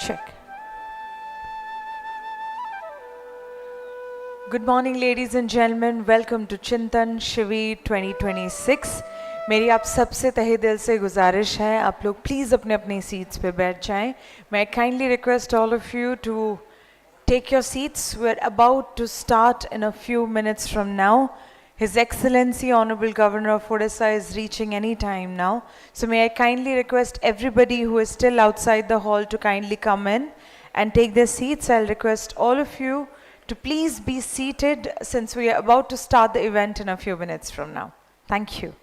Check. Good morning ladies and gentlemen, welcome to Chintan Shivir 2026. मेरी आप सबसे तहे दिल से गुजारिश है आप लोग प्लीज़ अपने अपने सीट्स पे बैठ जाएं. May I kindly request all of you to take your seats. We're about to start in a few minutes from now. His Excellency Honorable Governor of Odisha is reaching any time now. So may I kindly request everybody who is still outside the hall to kindly come in and take their seats. I'll request all of you to please be seated since we are about to start the event in a few minutes from now. Thank you.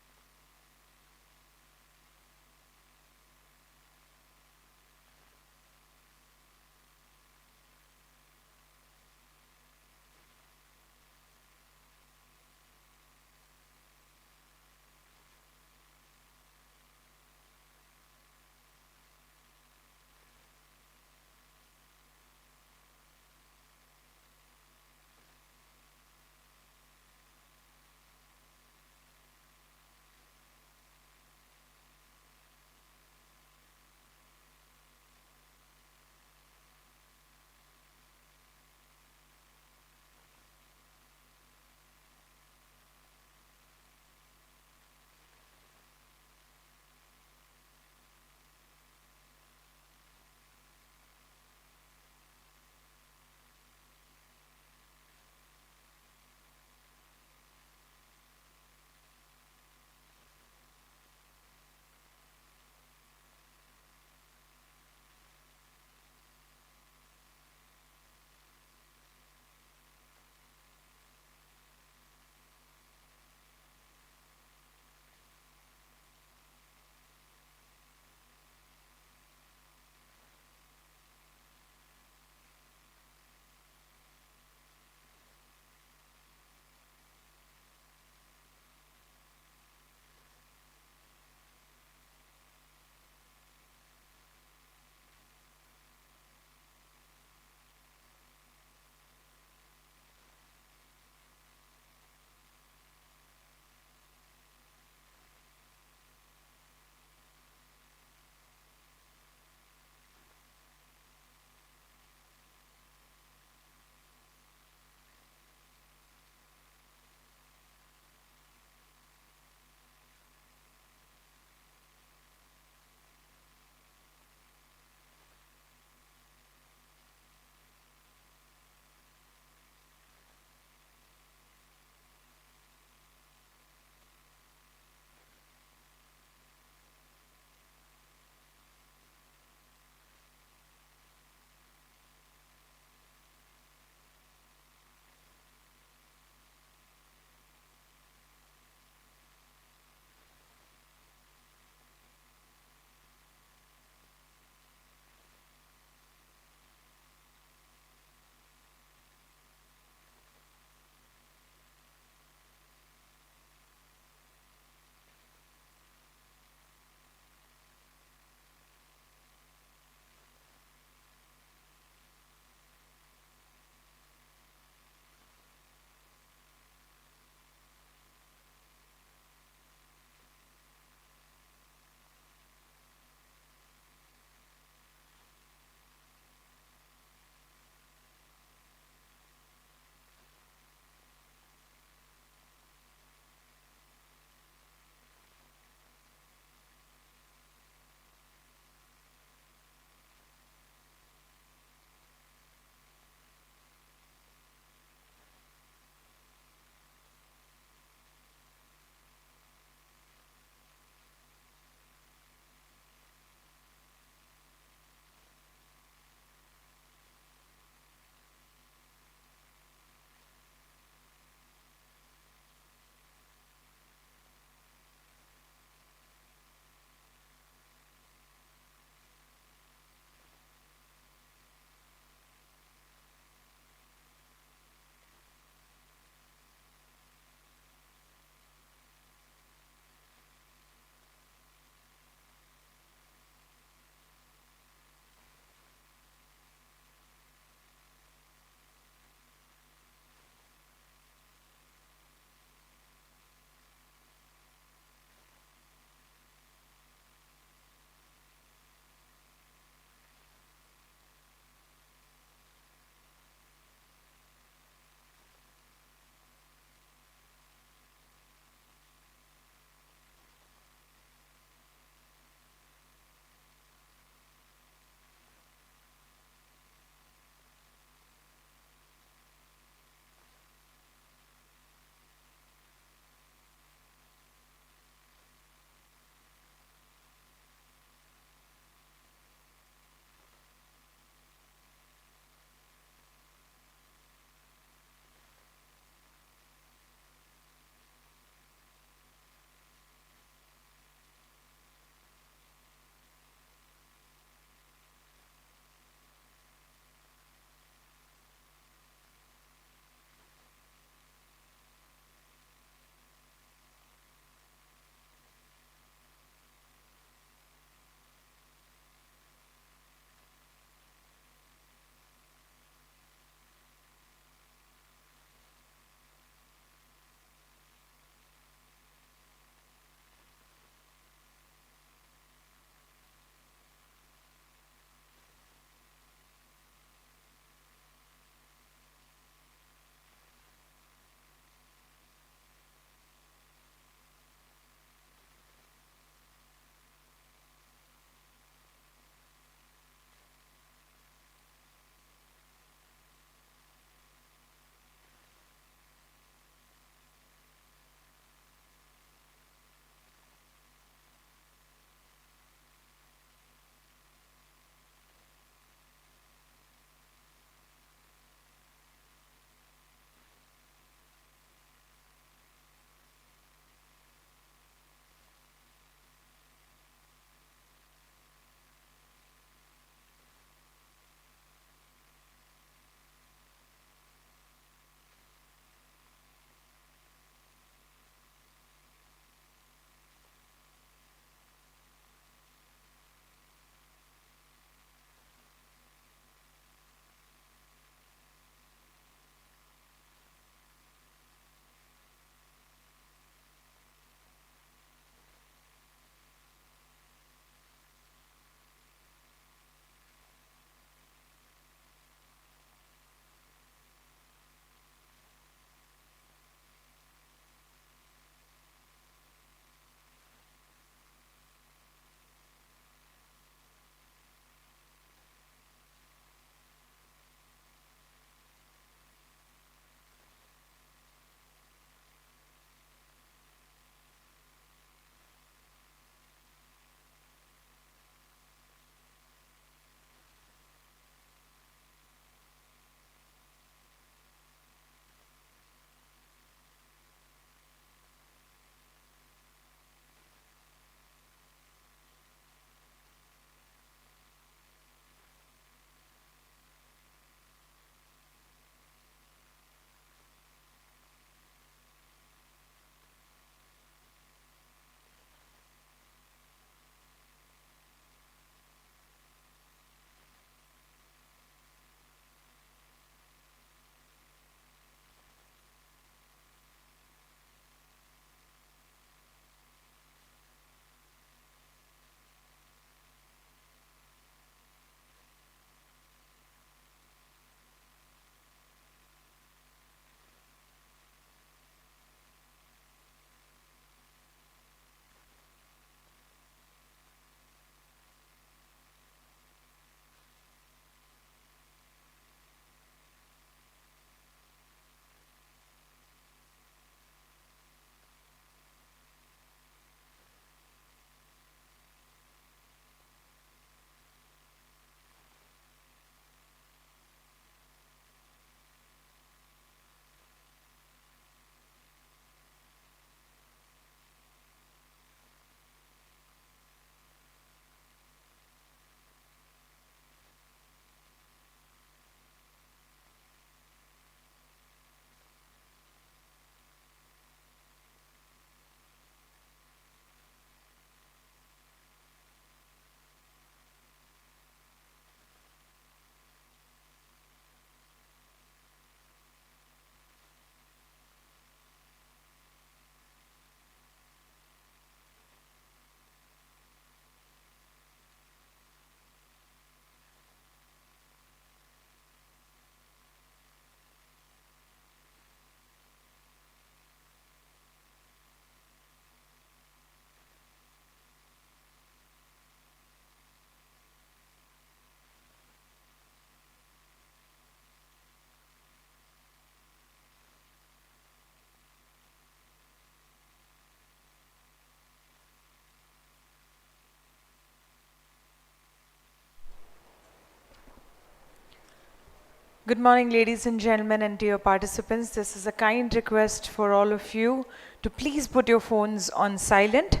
Good morning, ladies and gentlemen, and dear participants. This is a kind request for all of you to please put your phones on silent.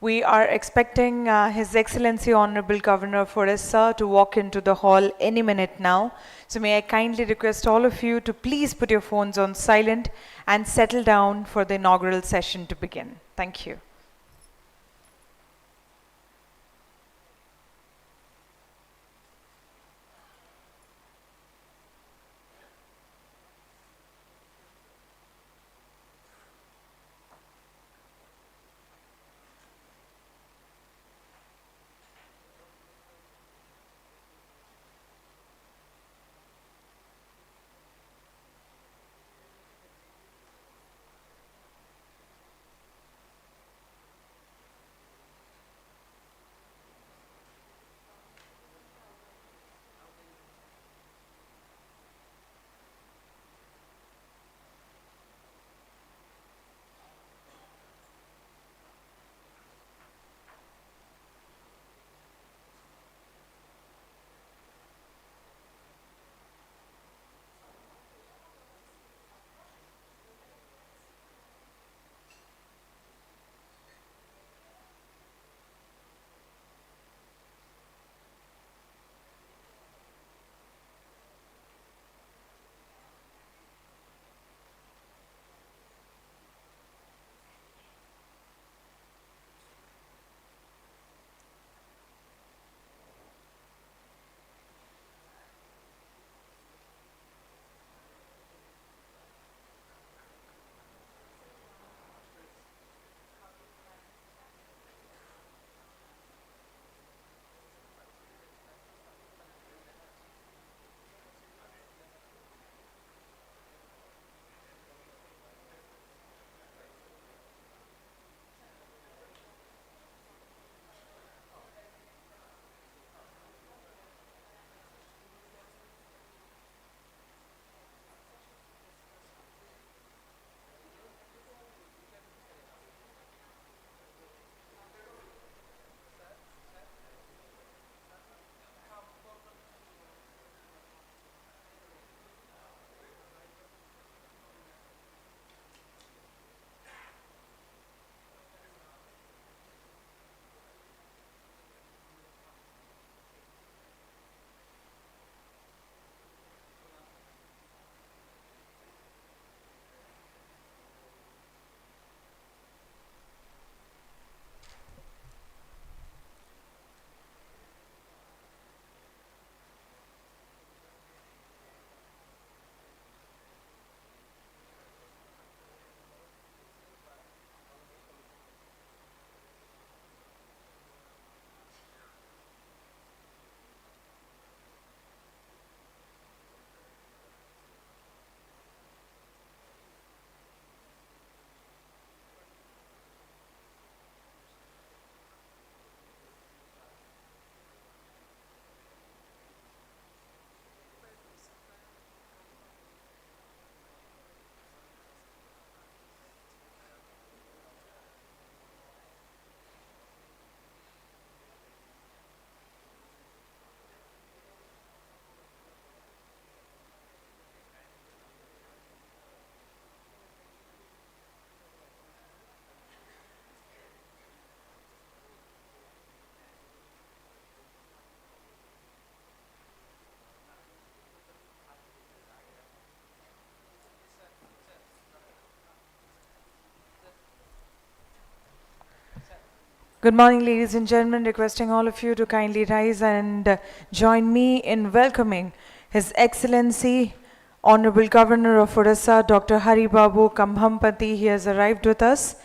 We are expecting His Excellency Honorable Governor of Odisha to walk into the hall any minute now. So may I kindly request all of you to please put your phones on silent and settle down for the inaugural session to begin. Thank you. Good morning, ladies and gentlemen. Requesting all of you to kindly rise and join me in welcoming His Excellency, Honorable Governor of Odisha, Dr. Hari Babu Kambhampati. He has arrived with us.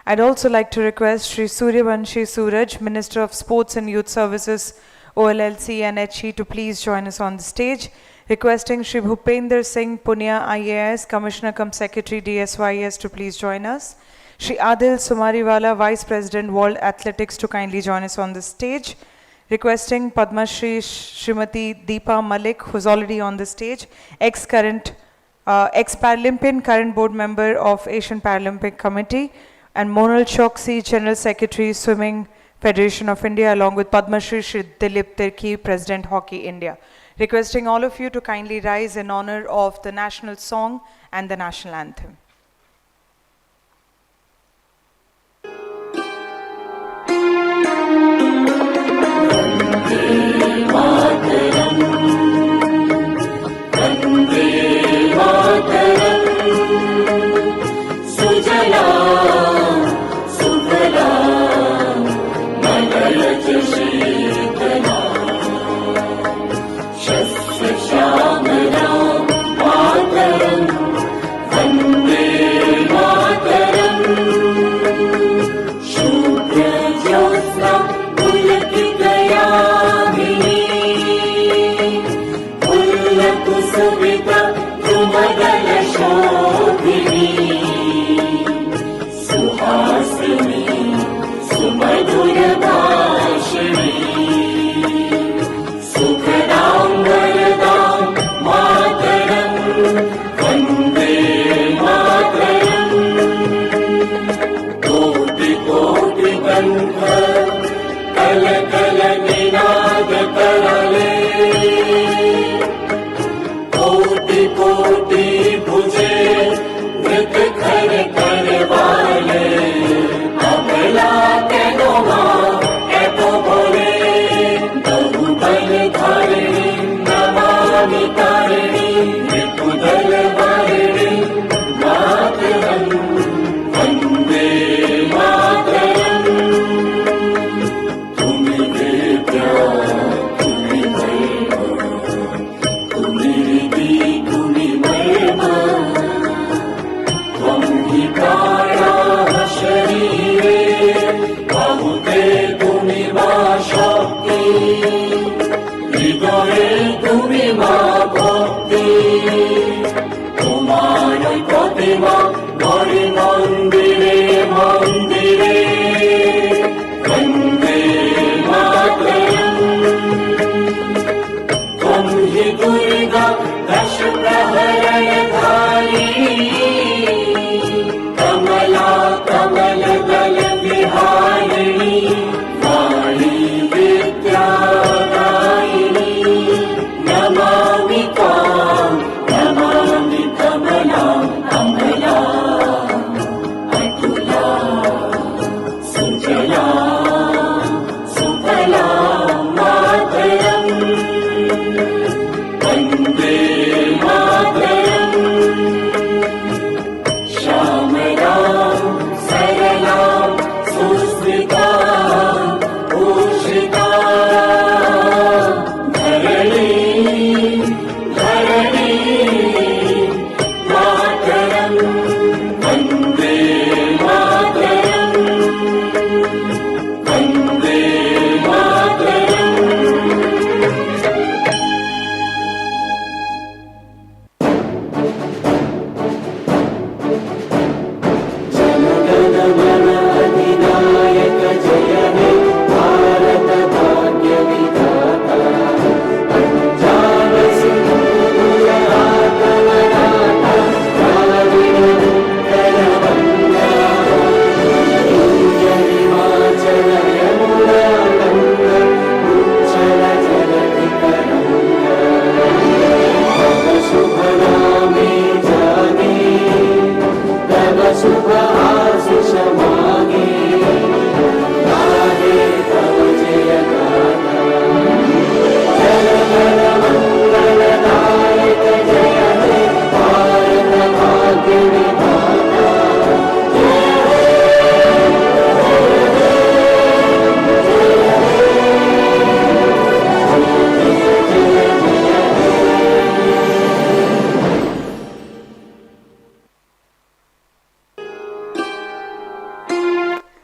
I'd also like to request Shri Suryavanshi Suraj, Minister of Sports and Youth Services, OLLC and HE, to please join us on the stage. Requesting Shri Bhupender Singh Punia, IAS, Commissioner cum Secretary, DSYS, to please join us. Shri Adil Sumariwala, Vice President, World Athletics, to kindly join us on the stage. Requesting Padma Shri Srimati Deepa Malik, who's already on the stage, ex-Paralympian, current board member of Asian Paralympic Committee, and Monal Choksi, General Secretary, Swimming Federation of India, along with Padma Shri Shri Dilip Tirki, President, Hockey India. Requesting all of you to kindly rise in honor of the national song and the national anthem.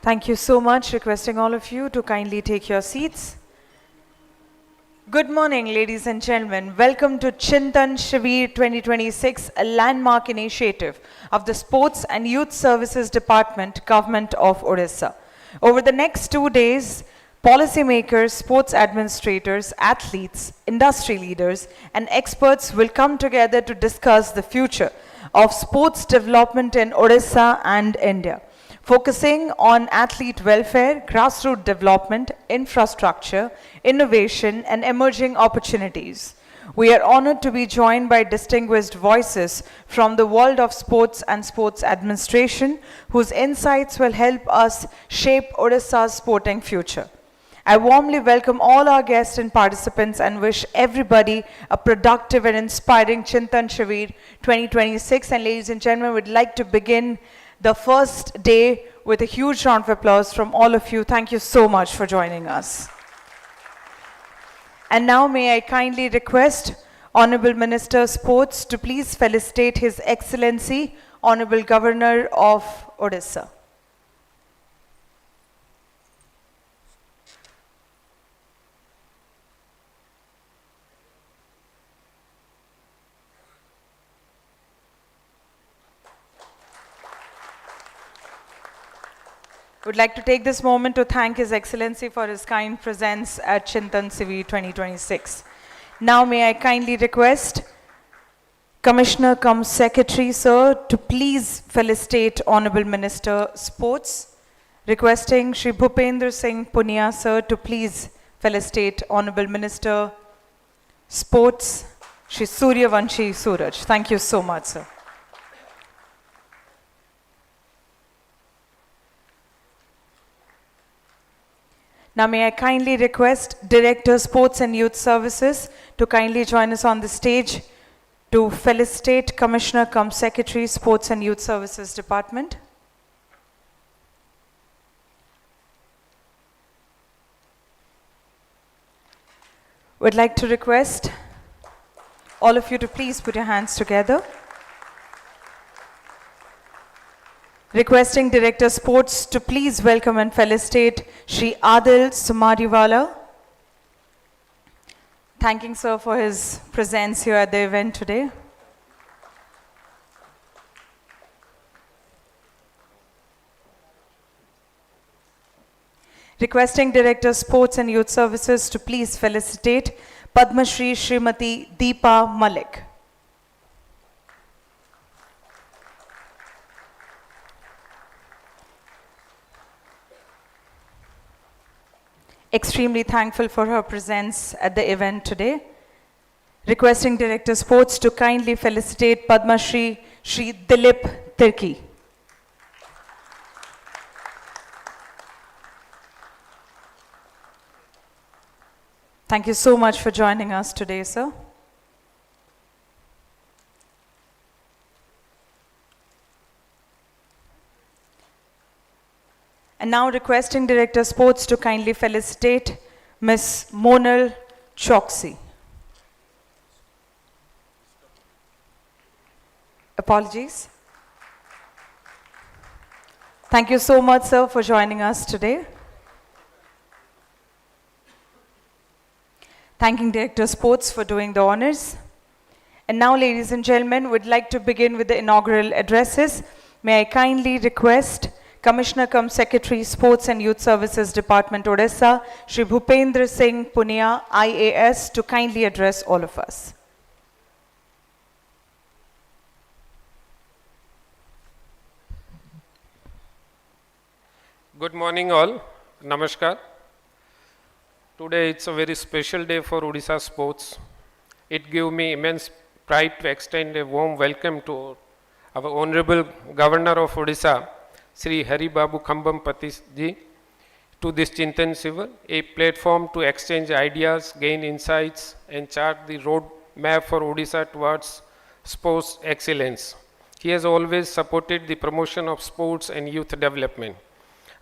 Thank you so much. Requesting all of you to kindly take your seats. Good morning, ladies and gentlemen. Welcome to Chintan Shivir 2026, a landmark initiative of the Sports and Youth Services Department, Government of Odisha. Over the next 2 days, policymakers, sports administrators, athletes, industry leaders, and experts will come together to discuss the future of sports development in Odisha and India, focusing on athlete welfare, grassroots development, infrastructure, innovation, and emerging opportunities. We are honored to be joined by distinguished voices from the world of sports and sports administration, whose insights will help us shape Odisha's sporting future. I warmly welcome all our guests and participants and wish everybody a productive and inspiring Chintan Shivir 2026. And ladies and gentlemen, we'd like to begin the first day with a huge round of applause from all of you. Thank you so much for joining us. And now may I kindly request Honorable Minister Sports to please felicitate His Excellency, Honorable Governor of Odisha. Would like to take this moment to thank His Excellency for his kind presence at Chintan Shivir 2026. Now may I kindly request Commissioner cum Secretary Sir to please felicitate Honorable Minister Sports. Requesting Shri Bhupendra Singh Punia Sir to please felicitate Honorable Minister Sports, Shri Suryavanshi Suraj. Thank you so much, sir. Now may I kindly request Director Sports and Youth Services to kindly join us on the stage to felicitate Commissioner cum Secretary Sports and Youth Services Department. Would like to request all of you to please put your hands together. Requesting Director Sports to please welcome and felicitate Shri Adil Sumariwala. Thanking sir for his presence here at the event today. Requesting Director Sports and Youth Services to please felicitate Padma Shri Srimati Deepa Malik. Extremely thankful for her presence at the event today. Requesting Director Sports to kindly felicitate Padma Shri Shri Dilip Tirki. Thank you so much for joining us today, sir. And now requesting Director Sports to kindly felicitate Ms. Monal Choksi. Apologies. Thank you so much, sir, for joining us today. Thanking Director Sports for doing the honors. And now, ladies and gentlemen, we'd like to begin with the inaugural addresses. May I kindly request Commissioner cum Secretary Sports and Youth Services Department Odisha, Shri Bhupendra Singh Punia, IAS, to kindly address all of us. Good morning all. Namaskar. Today it's a very special day for Odisha sports. It gives me immense pride to extend a warm welcome to our Honorable Governor of Odisha, Sri Hari Babu Khambam Patish ji, to this Chintan Shivir, a platform to exchange ideas, gain insights, and chart the road map for Odisha towards sports excellence. He has always supported the promotion of sports and youth development.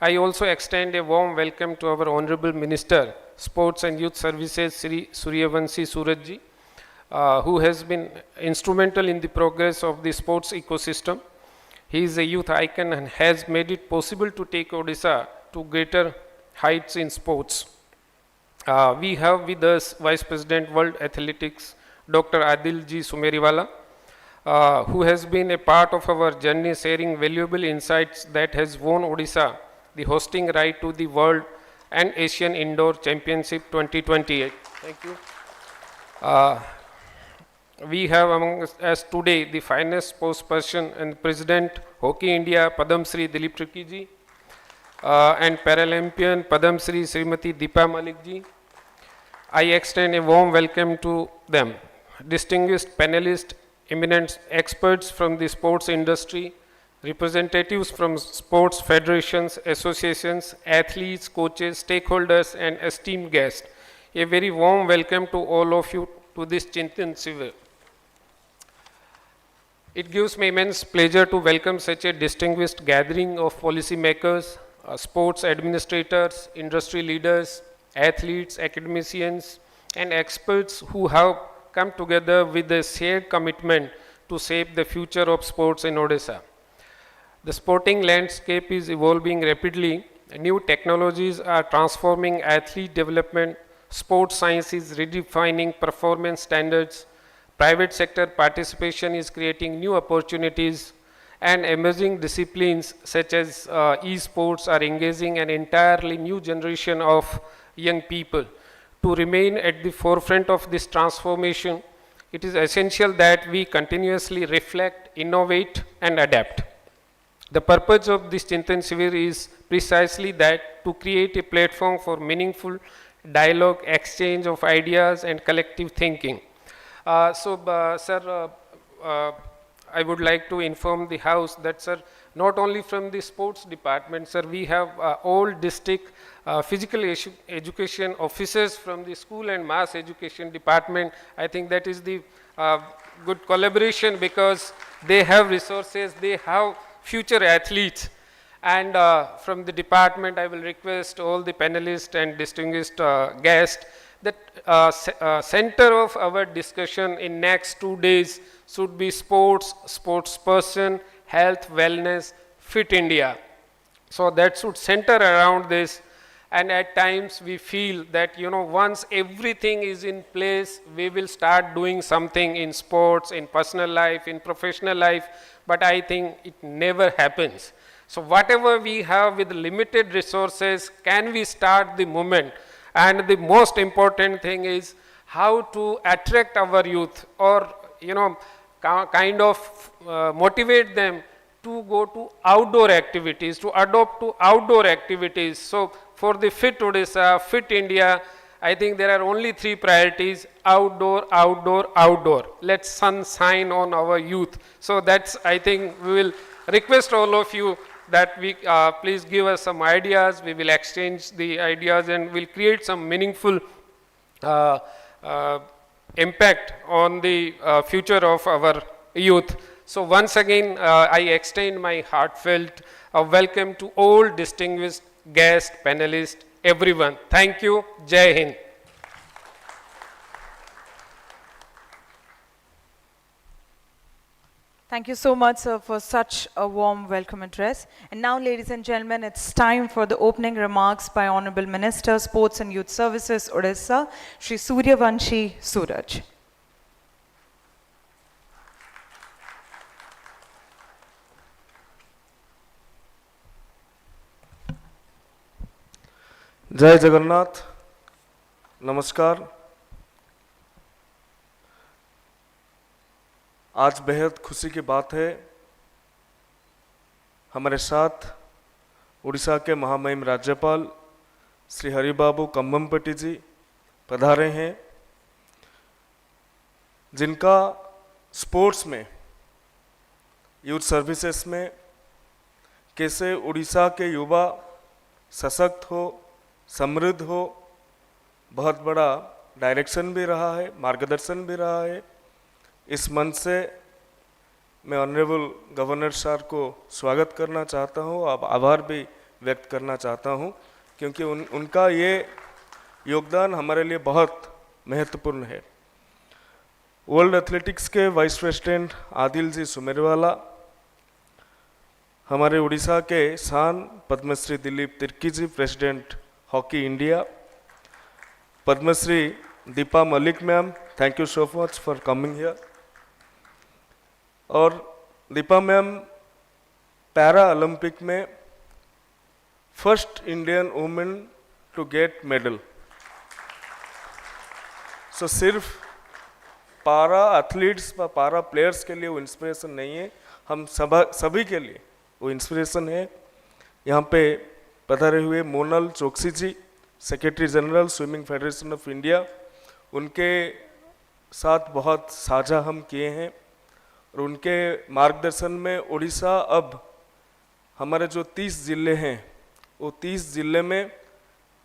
I also extend a warm welcome to our Honorable Minister, Sports and Youth Services, Sri Suryavanshi Suraj ji, who has been instrumental in the progress of the sports ecosystem. He is a youth icon and has made it possible to take Odisha to greater heights in sports. We have with us Vice President World Athletics, Dr. Adil Ji Sumeriwala, who has been a part of our journey, sharing valuable insights that has won Odisha the hosting right to the World and Asian Indoor Championship 2028. Thank you. We have among us today the finest sports person and President Hockey India Padam Shri Dilip Tirki ji, and Paralympian Padam Shri Srimati Deepa Malik ji. I extend a warm welcome to them. distinguished panelists, eminent experts from the sports industry, representatives from sports federations, associations, athletes, coaches, stakeholders, and esteemed guests. A very warm welcome to all of you to this Chintan Shivir. It gives me immense pleasure to welcome such a distinguished gathering of policymakers, sports administrators, industry leaders, athletes, academicians, and experts who have come together with a shared commitment to shape the future of sports in Odisha. The sporting landscape is evolving rapidly. New technologies are transforming athlete development. Sports science is redefining performance standards. Private sector participation is creating new opportunities, and emerging disciplines such as esports are engaging an entirely new generation of young people. To remain at the forefront of this transformation, it is essential that we continuously reflect, innovate, and adapt. The purpose of this Chintan Shivir is precisely that, to create a platform for meaningful dialogue, exchange of ideas, and collective thinking. Sir, I would like to inform the House that, sir, not only from the sports department, sir, we have all district physical education officers from the school and mass education department. I think that is the good collaboration, because they have resources, they have future athletes. And from the department, I will request all the panelists and distinguished guests that center of our discussion in next 2 days should be sports, sports person, health, wellness, fit India. So that should center around this. And at times we feel that, once everything is in place, we will start doing something in sports, in personal life, in professional life. But I think it never happens. So whatever we have with limited resources, can we start the movement? And the most important thing is how to attract our youth, or kind of motivate them to go to outdoor activities, to adopt to outdoor activities. So for the Fit Odisha, Fit India, I think there are only 3 priorities: outdoor, outdoor, outdoor. Let's sunshine on our youth. So that's, I think, we will request all of you that we please give us some ideas. We will exchange the ideas and we'll create some meaningful impact on the future of our youth. So once again, I extend my heartfelt welcome to all distinguished guests, panelists, everyone. Thank you. Jai Hind. Thank you so much, sir, for such a warm welcome address. And now, ladies and gentlemen, it's time for the opening remarks by Honorable Minister, Sports and Youth Services, Odisha, Shri Suryavanshi Suraj. जय जगन्नाथ, नमस्कार। आज बेहद खुशी की बात है, हमारे साथ उड़ीसा के महामहिम राज्यपाल श्री हरिबाबू कम्बमपट्टी जी पधारे हैं, जिनका स्पोर्ट्स में, यूथ सर्विसेज में कैसे उड़ीसा के युवा सशक्त हो, समृद्ध हो, बहुत बड़ा डायरेक्शन भी रहा है, मार्गदर्शन भी रहा है। इस मंच से मैं ऑनरेबल गवर्नर सर को स्वागत करना चाहता हूँ, अब आभार भी व्यक्त करना चाहता हूँ, क्योंकि उनका ये योगदान हमारे लिए बहुत महत्वपूर्ण है। वर्ल्ड एथलेटिक्स के वाइस प्रेसिडेंट आदिल जी सुमेरवाला, हमारे उड़ीसा के शान Padmashri Dilip Tirkey ji, president hockey India, Padmashri Deepa Malik ma'am, thank you so much for coming here. और दीपा मैम पैरा ओलंपिक में first Indian women to get medal. So सिर्फ पारा एथलीट्स व पारा प्लेयर्स के लिए वो इंस्पिरेशन नहीं है, हम सभी के लिए वो इंस्पिरेशन है। यहाँ पे पधारे हुए Monal Chokshi ji, secretary general swimming federation of India, उनके साथ बहुत साझा हम किए हैं और उनके मार्गदर्शन में उड़ीसा अब हमारे जो 30 जिले हैं वो 30 जिले में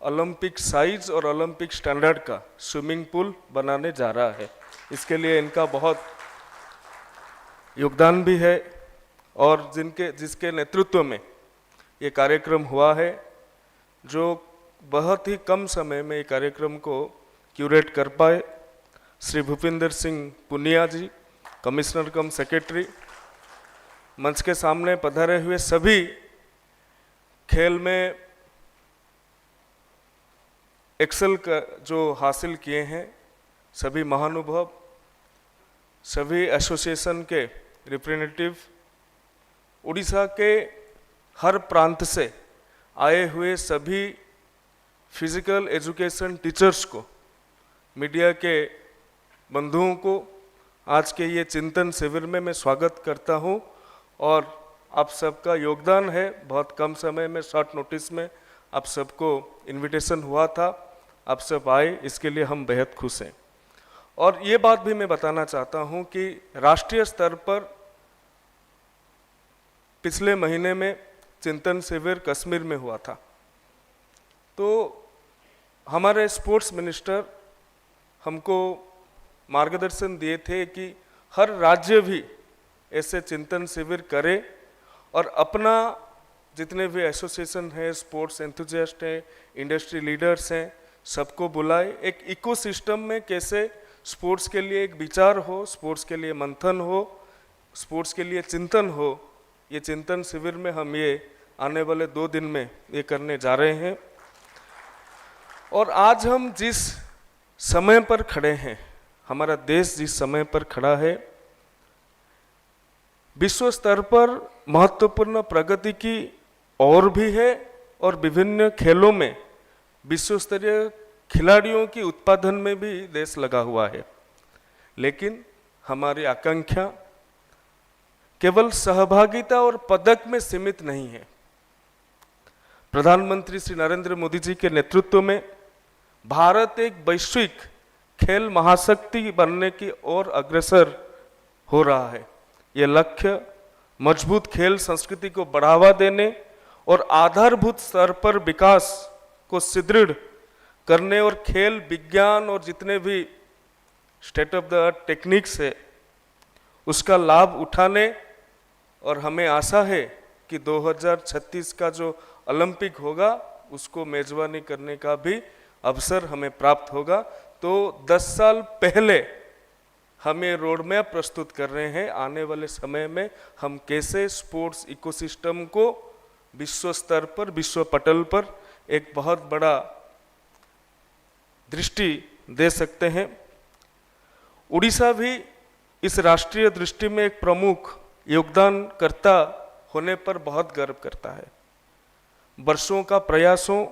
ओलंपिक साइज और ओलंपिक स्टैंडर्ड का स्विमिंग पूल बनाने जा रहा है। इसके लिए इनका बहुत योगदान भी है और जिसके नेतृत्व में ये कार्यक्रम हुआ है, जो बहुत ही कम समय में ये कार्यक्रम को क्यूरेट कर पाए। श्री भूपिंदर सिंह पुनिया जी, कमिश्नर कम सेक्रेटरी, मंच के सामने पधारे हुए सभी खेल में एक्सेल का जो हासिल किए हैं सभी महानुभव, सभी एसोसिएशन के रिप्रेजेंटेटिव, उड़ीसा के हर प्रांत से आए हुए सभी फिजिकल एजुकेशन टीचर्स को, मीडिया के बंधुओं को आज के ये चिंतन शिविर में मैं स्वागत करता हूँ। और आप सबका योगदान है, बहुत कम समय में शॉर्ट नोटिस में आप सबको इनविटेशन हुआ था, आप सब आए, इसके लिए हम बेहद खुश हैं। और ये बात भी मैं बताना चाहता हूँ कि राष्ट्रीय स्तर पर पिछले महीने में चिंतन शिविर कश्मीर में हुआ था, तो हमारे स्पोर्ट्स मिनिस्टर हमको मार्गदर्शन दिए थे कि हर राज्य भी ऐसे चिंतन शिविर करे और अपना जितने भी एसोसिएशन है, स्पोर्ट्स एंथुजियास्ट हैं, इंडस्ट्री लीडर्स हैं, सबको बुलाए। एक इकोसिस्टम में कैसे स्पोर्ट्स के लिए एक विचार हो, स्पोर्ट्स के लिए मंथन हो, स्पोर्ट्स के लिए चिंतन हो, ये चिंतन शिविर में हम ये आने वाले 2 दिन में ये करने जा रहे हैं। और आज हम जिस समय पर खड़े हैं, हमारा देश जिस समय पर खड़ा है, विश्व स्तर पर महत्वपूर्ण प्रगति की और भी है और विभिन्न खेलों में विश्व स्तरीय खिलाड़ियों की उत्पादन में भी देश लगा हुआ है। लेकिन हमारी आकांक्षा केवल सहभागिता और पदक में सीमित नहीं है। प्रधानमंत्री श्री नरेंद्र मोदी जी के नेतृत्व में भारत एक वैश्विक खेल महाशक्ति बनने की ओर अग्रसर हो रहा है। ये लक्ष्य मजबूत खेल संस्कृति को बढ़ावा देने और आधारभूत स्तर पर विकास को सुदृढ़ करने और खेल विज्ञान और जितने भी state of the art techniques है उसका लाभ उठाने, और हमें आशा है कि 2036 का जो ओलंपिक होगा उसको मेजबानी करने का भी अवसर हमें प्राप्त होगा। तो 10 साल पहले हम ये रोड मैप प्रस्तुत कर रहे हैं, आने वाले समय में हम कैसे स्पोर्ट्स इकोसिस्टम को विश्व स्तर पर, विश्व पटल पर एक बहुत बड़ा दृष्टि दे सकते हैं। उड़ीसा भी इस राष्ट्रीय दृष्टि में एक प्रमुख योगदानकर्ता होने पर बहुत गर्व करता है। वर्षों का प्रयासों,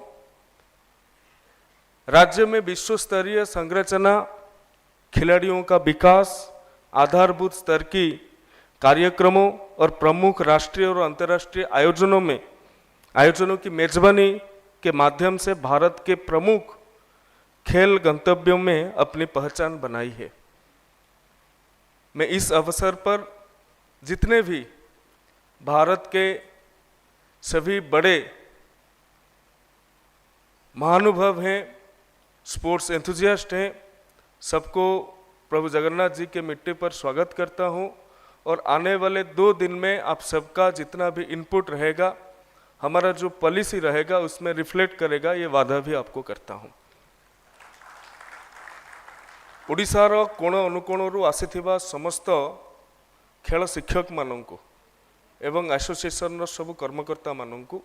राज्य में विश्व स्तरीय संरचना, खिलाड़ियों का विकास, आधारभूत स्तर की कार्यक्रमों और प्रमुख राष्ट्रीय और अंतर्राष्ट्रीय आयोजनों की मेजबानी के माध्यम से भारत के प्रमुख खेल गंतव्यों में अपनी पहचान बनाई है। मैं इस अवसर पर जितने भी भारत के सभी बड़े महानुभव हैं, स्पोर्ट्स एंथुजियास्ट हैं, सबको प्रभु जगन्नाथ जी के मिट्टी पर स्वागत करता हूं। और आने वाले 2 दिन में आप सबका जितना भी इनपुट रहेगा, हमारा जो पॉलिसी रहेगा उसमें रिफ्लेक्ट करेगा, ये वादा भी आपको करता हूं। ओडिशार कोण अनुकोणरू आसीथिबा समस्त खेल शिक्षक मानंकु एवं एसोसिएशन सब कर्मकर्ता मानंकु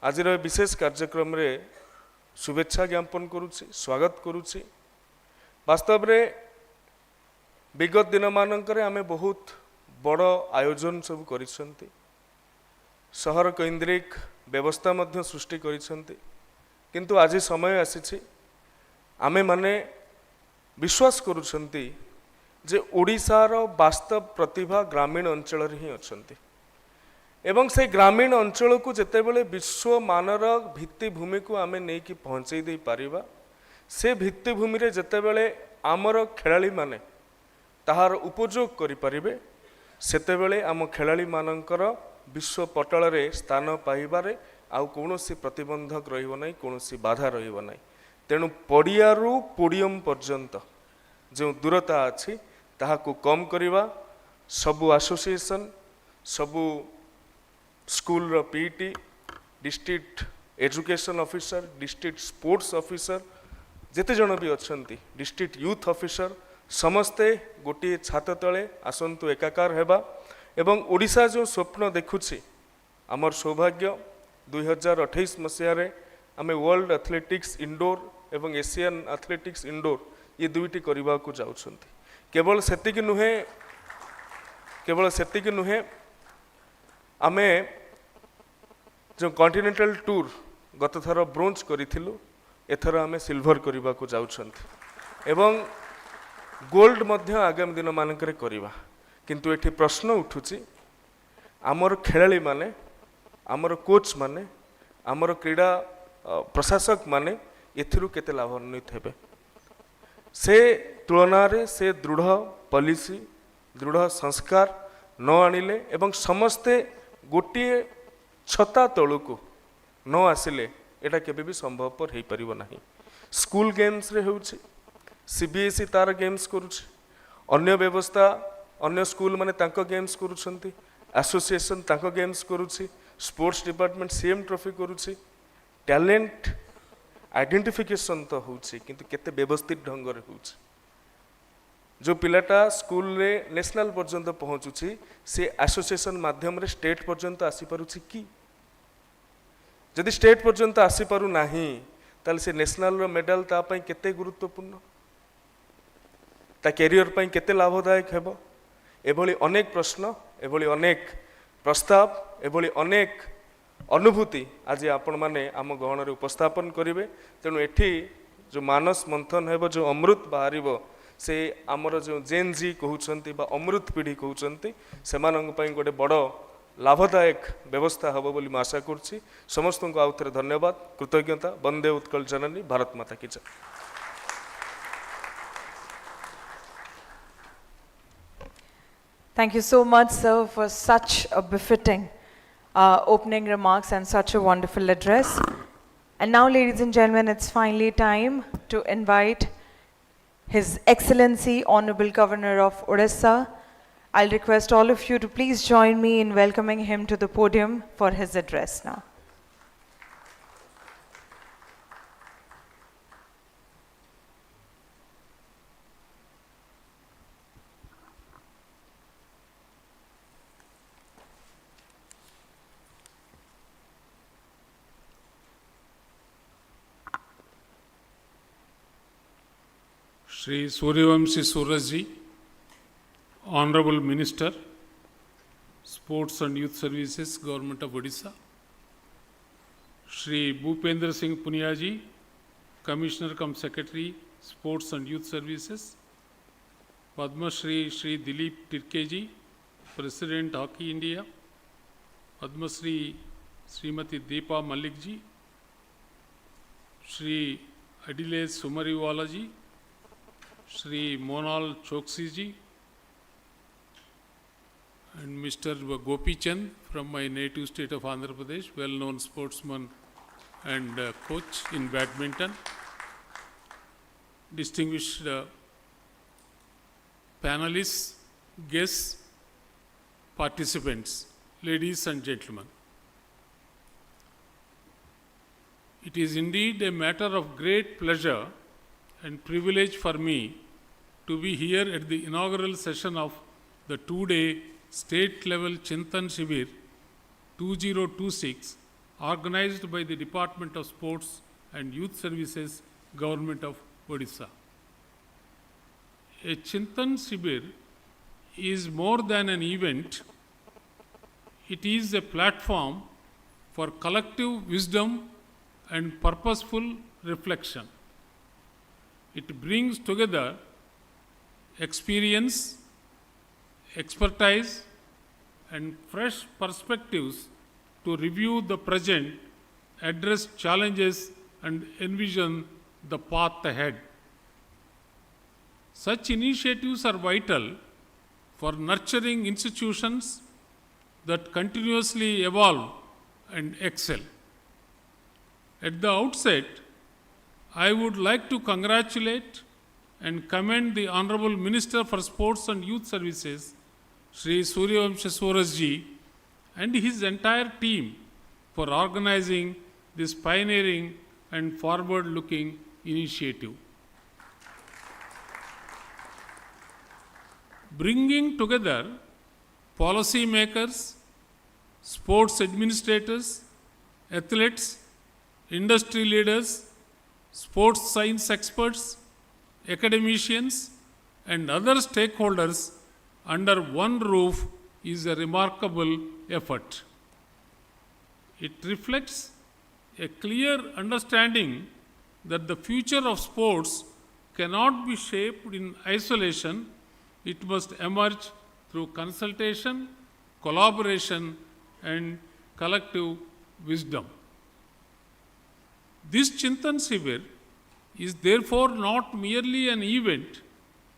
आज विशेष कार्यक्रम रे शुभेच्छा ज्ञापन करुछि, स्वागत करुछि। वास्तव रे विगत दिन मानकरे आमे बहुत बड़ आयोजन सब करिसंती, शहर केन्द्रिक व्यवस्था मध्य सृष्टि करिसंती, किंतु आज समय आसीछि आमे माने विश्वास करुछंती जे ओडिशार वास्तव प्रतिभा ग्रामीण अंचल ही अछंती एवं से ग्रामीण अंचल को जेतेबेले विश्व मानर भित्तिभूमि को आमे नहीं कि पहुँचे दे पारिबा, से भित्तिभूमि रे जेतेबेले आमर खेलाड़ी माने ताहार उपयोग करिपारिबे सेतेबेले आम खेलाड़ी मानकर विश्व पटल रे स्थान पाइबारे आउ कौनसी प्रतिबंधक रहिबो नै कौनसी बाधा रहिबो नै तेणु पड़ियारू पोडियम पर्यंत जो दूरता अछि ताहाकू कम करिबा सबु एसोसिएशन सबु स्कूल रो PT district education officer district sports officer जेते जन भी अछंती डिस्ट्रिक्ट यूथ ऑफिसर समस्ते गोटे छात तले आसंतु एकाकार हेबा एवं ओडिशा जो स्वप्न देखुछि आमर सौभाग्य 2028 मसीह आमे वर्ल्ड एथलेटिक्स इंडोर एवं एशियन एथलेटिक्स इंडोर ये दुईटी करने को जाउछंती केवल सेतिकी नुहे आमे जो कॉन्टिनेंटल टूर गत थर ब्रोंज करिथिलु एथर आमे सिल्वर करने को जाउछंती एवं गोल्ड मध्य आगामी दिन मानकरे करिबा किंतु एठी प्रश्न उठुची आमर खेलाड़ी माने आमर कोच माने आमर क्रीडा प्रशासक माने एथिरु केते लाभान्वित हेबे से तुलना रे से दृढ़ पॉलिसी दृढ़ संस्कार न आनिले एवं समस्ते गोटे छता तलुकु न आसिले एटा केबे भी संभवपर हेई परिबो नाही स्कूल गेम्स रे होउची सीबीएसई तार गेम्स करुछि अन्य व्यवस्था अन्य स्कूल माने तांको गेम्स करुछंती एसोसिएशन तांको गेम्स करुछि स्पोर्ट्स डिपार्टमेंट सीएम ट्रॉफी करुछि टैलेंट आइडेंटिफिकेशन तो होउछि किंतु केते व्यवस्थित ढंग रे होउछि जो पिलाटा स्कूल रे नेशनल पर्यंत पहुंचुछि से एसोसिएशन माध्यम रे स्टेट पर्यंत आसी पारुछि कि जदि स्टेट पर्यंत आसी पारु नाही ताले से नेशनल रो मेडल ता पई केते गुरुत्वपूर्ण ता कैरियर पई केते लाभदायक हेबो एभली अनेक प्रश्न एभली अनेक प्रस्ताव एभली अनेक अनुभूति आज आपण माने आम गहन रे उपस्थापन करिवे तेणु एठी जो मानस मंथन हेबो जो अमृत बाहरिबो से आमर जो जेन जी कहउछंती बा अमृत पीढ़ी कहउछंती सेमानंग पई गोटे बड़ लाभदायक व्यवस्था हबो बोली मैं आशा करछि समस्त को आउ थे धन्यवाद कृतज्ञता वंदे उत्कल जननी भारत माता की जय। Thank you so much, sir, for such a befitting opening remarks and such a wonderful address. And now, ladies and gentlemen, it's finally time to invite His Excellency, Honorable Governor of Odisha. I'll request all of you to please join me in welcoming him to the podium for his address now. Shri Suryavamshi Suraj ji, Honorable Minister, Sports and Youth Services, Government of Odisha, Shri Bhupendra Singh Punia ji, Commissioner cum Secretary, Sports and Youth Services, Padma Shri Shri Dilip Tirke ji, President Hockey India, Padma Shri Srimati Deepa Malik ji, Shri Adile Sumariwala ji, Shri Monal Choksi ji, and Mr. Gopi Chand from my native state of Andhra Pradesh, well-known sportsman and coach in badminton. Distinguished panelists, guests, participants, ladies and gentlemen. It is indeed a matter of great pleasure and privilege for me to be here at the inaugural session of the two-day state-level Chintan Shivir 2026 organized by the Department of Sports and Youth Services, Government of Odisha. A Chintan Shivir is more than an event, it is a platform for collective wisdom and purposeful reflection. It brings together experience, expertise, and fresh perspectives to review the present, address challenges, and envision the path ahead. Such initiatives are vital for nurturing institutions that continuously evolve and excel. At the outset, I would like to congratulate and commend the Honorable Minister for Sports and Youth Services, Shri Suryavamsha Surajji, and his entire team for organizing this pioneering and forward-looking initiative. Bringing together policy makers, sports administrators, athletes, industry leaders, sports science experts, academicians, and other stakeholders under one roof is a remarkable effort. It reflects a clear understanding that the future of sports cannot be shaped in isolation. It must emerge through consultation, collaboration, and collective wisdom. This Chintan Shivir is therefore not merely an event,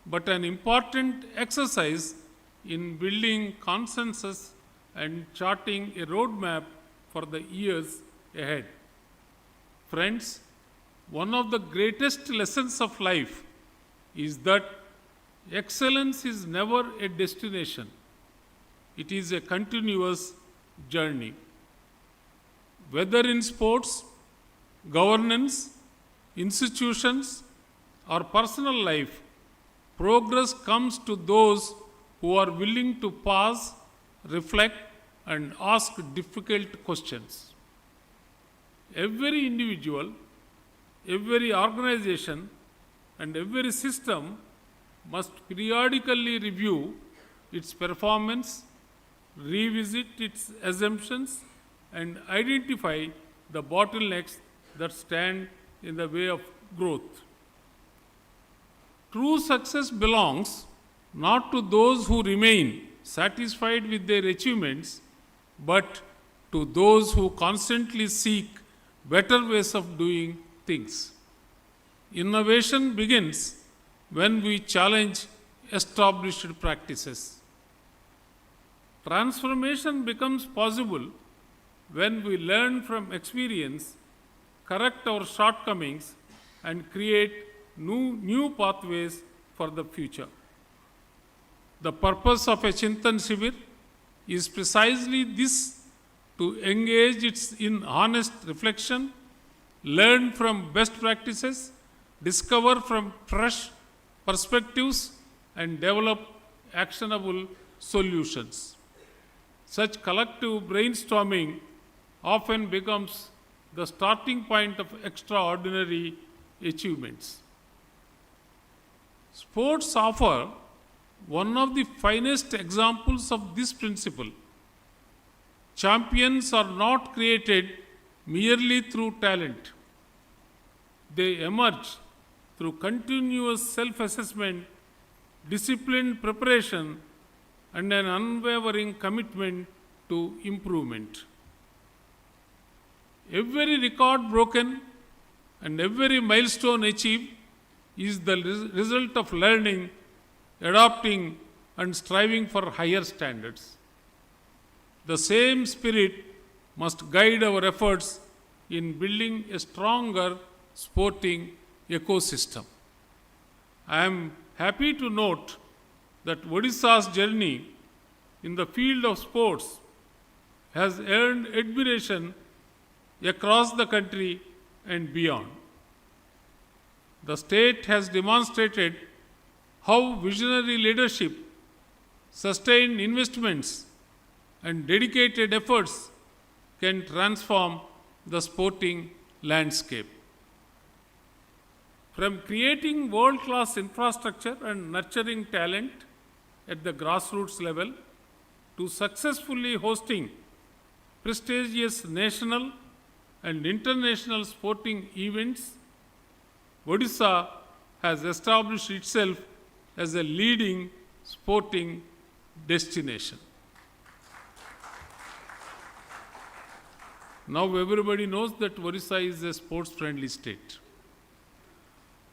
but an important exercise in building consensus and charting a roadmap for the years ahead. Friends, one of the greatest lessons of life is that excellence is never a destination. It is a continuous journey. Whether in sports, governance, institutions, or personal life, progress comes to those who are willing to pause, reflect, and ask difficult questions. Every individual, every organization, and every system must periodically review its performance, revisit its assumptions, and identify the bottlenecks that stand in the way of growth. True success belongs not to those who remain satisfied with their achievements, but to those who constantly seek better ways of doing things. Innovation begins when we challenge established practices. Transformation becomes possible when we learn from experience, correct our shortcomings, and create new pathways for the future. The purpose of a Chintan Shivir is precisely this: to engage in honest reflection, learn from best practices, discover from fresh perspectives, and develop actionable solutions. Such collective brainstorming often becomes the starting point of extraordinary achievements. Sports offer one of the finest examples of this principle. Champions are not created merely through talent. They emerge through continuous self-assessment, disciplined preparation, and an unwavering commitment to improvement. Every record broken and every milestone achieved is the result of learning, adapting, and striving for higher standards. The same spirit must guide our efforts in building a stronger sporting ecosystem. I am happy to note that Odisha's journey in the field of sports has earned admiration across the country and beyond. The state has demonstrated how visionary leadership, sustained investments, and dedicated efforts can transform the sporting landscape. From creating world-class infrastructure and nurturing talent at the grassroots level to successfully hosting prestigious national and international sporting events, Odisha has established itself as a leading sporting destination. Now everybody knows that Odisha is a sports-friendly state.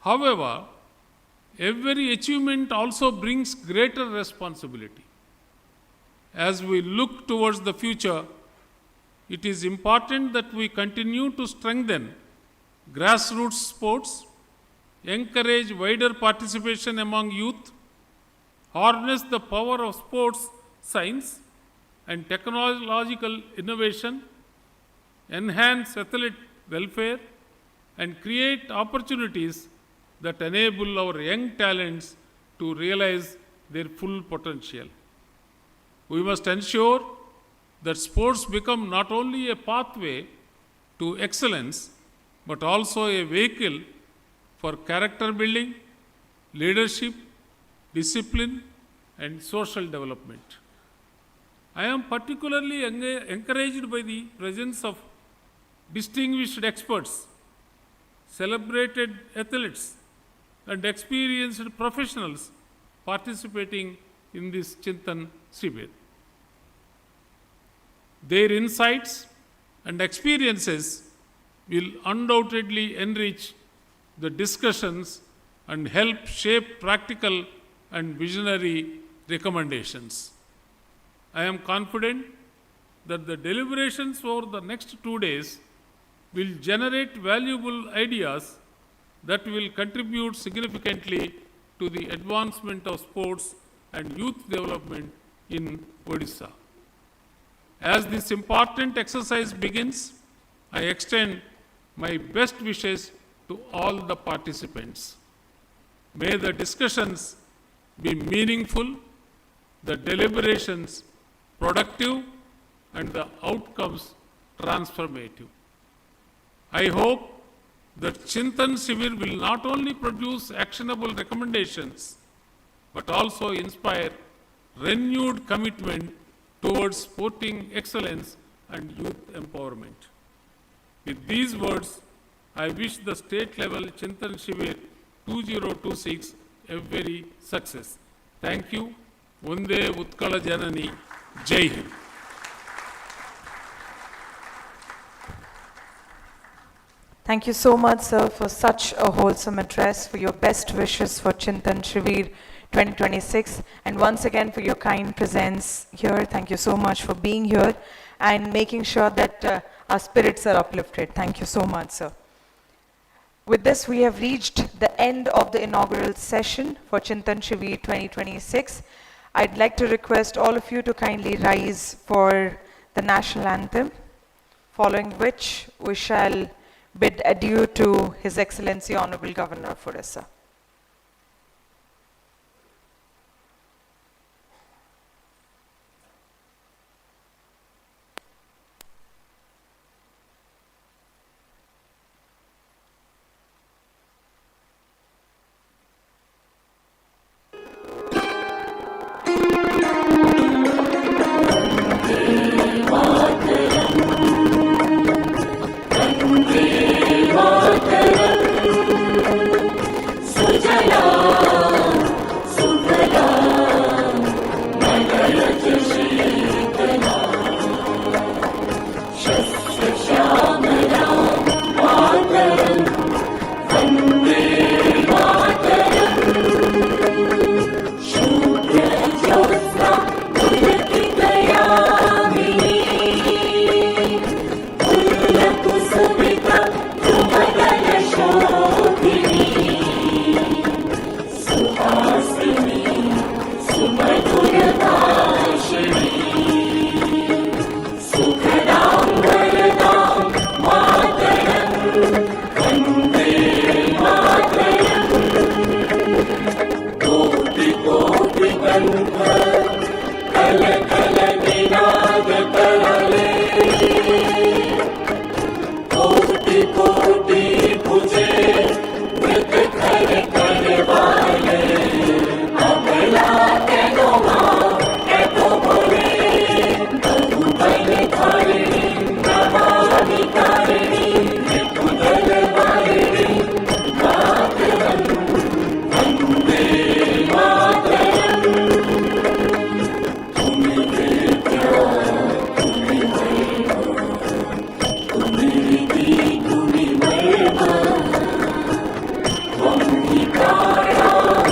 However, every achievement also brings greater responsibility. As we look towards the future, it is important that we continue to strengthen grassroots sports, encourage wider participation among youth, harness the power of sports science and technological innovation, enhance athlete welfare, and create opportunities that enable our young talents to realize their full potential. We must ensure that sports become not only a pathway to excellence, but also a vehicle for character building, leadership, discipline, and social development. I am particularly encouraged by the presence of distinguished experts, celebrated athletes, and experienced professionals participating in this Chintan Shivir. Their insights and experiences will undoubtedly enrich the discussions and help shape practical and visionary recommendations. I am confident that the deliberations over the next 2 days will generate valuable ideas that will contribute significantly to the advancement of sports and youth development in Odisha. As this important exercise begins, I extend my best wishes to all the participants. May the discussions be meaningful, the deliberations productive, and the outcomes transformative. I hope that Chintan Shivir will not only produce actionable recommendations, but also inspire renewed commitment towards sporting excellence and youth empowerment. With these words, I wish the state level Chintan Shivir 2026 every success. Thank you. Vande Utkala Janani. Jai Hind. Thank you so much, sir, for such a wholesome address, for your best wishes for Chintan Shivir 2026, and once again for your kind presence here. Thank you so much for being here and making sure that our spirits are uplifted. Thank you so much, sir. With this, we have reached the end of the inaugural session for Chintan Shivir 2026. I'd like to request all of you to kindly rise for the national anthem, following which we shall bid adieu to His Excellency Honorable Governor of Odisha. Om Hikara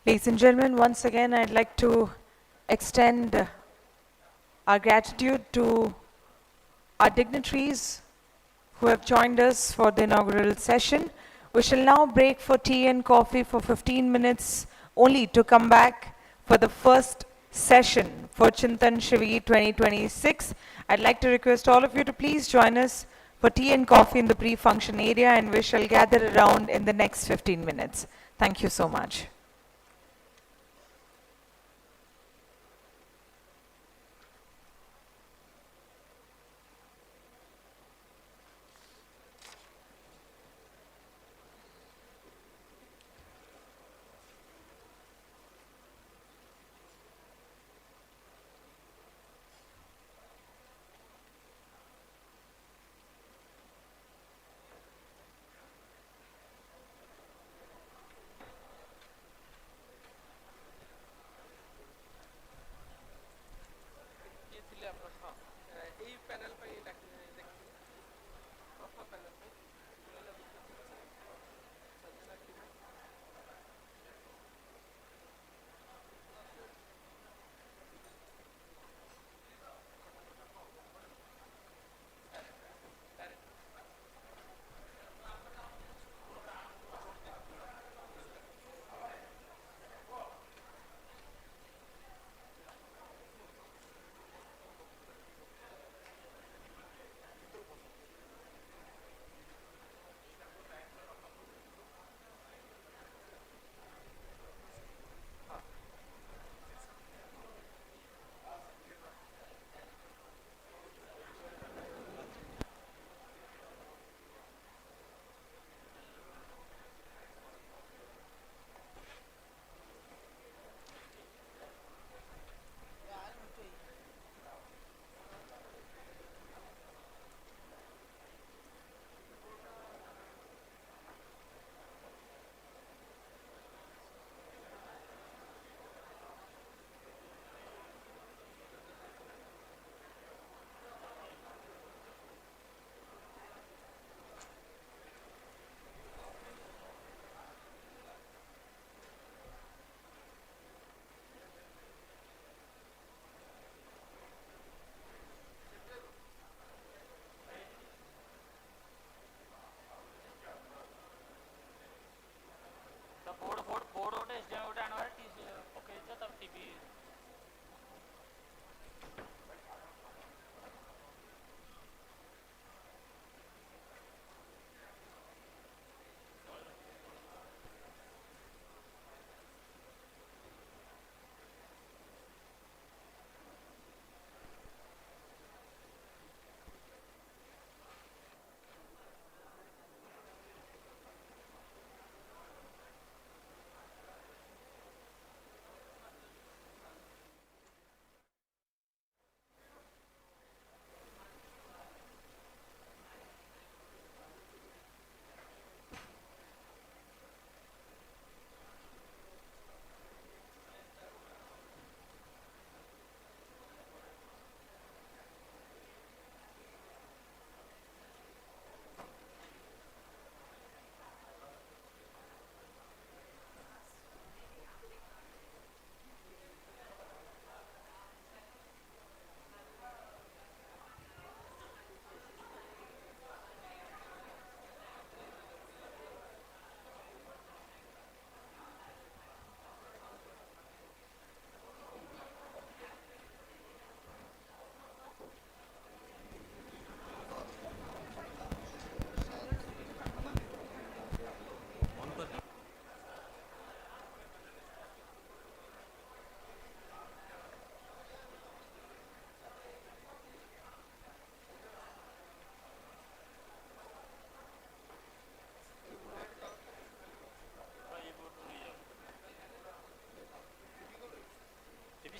Ladies and gentlemen, once again, I'd like to extend our gratitude to our dignitaries who have joined us for the inaugural session. We shall now break for tea and coffee for 15 minutes only to come back for the first session for Chintan Shivir 2026. I'd like to request all of you to please join us for tea and coffee in the pre-function area, and we shall gather around in the next 15 minutes. Thank you so much.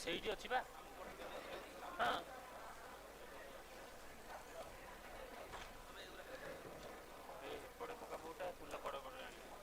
ସେଇଠି ଅଛି ବା ହଁ ଏପଟେ ପକା ବୋଉଟା ଫୁଲ କଡ଼ କଡ଼ ଆଣିବ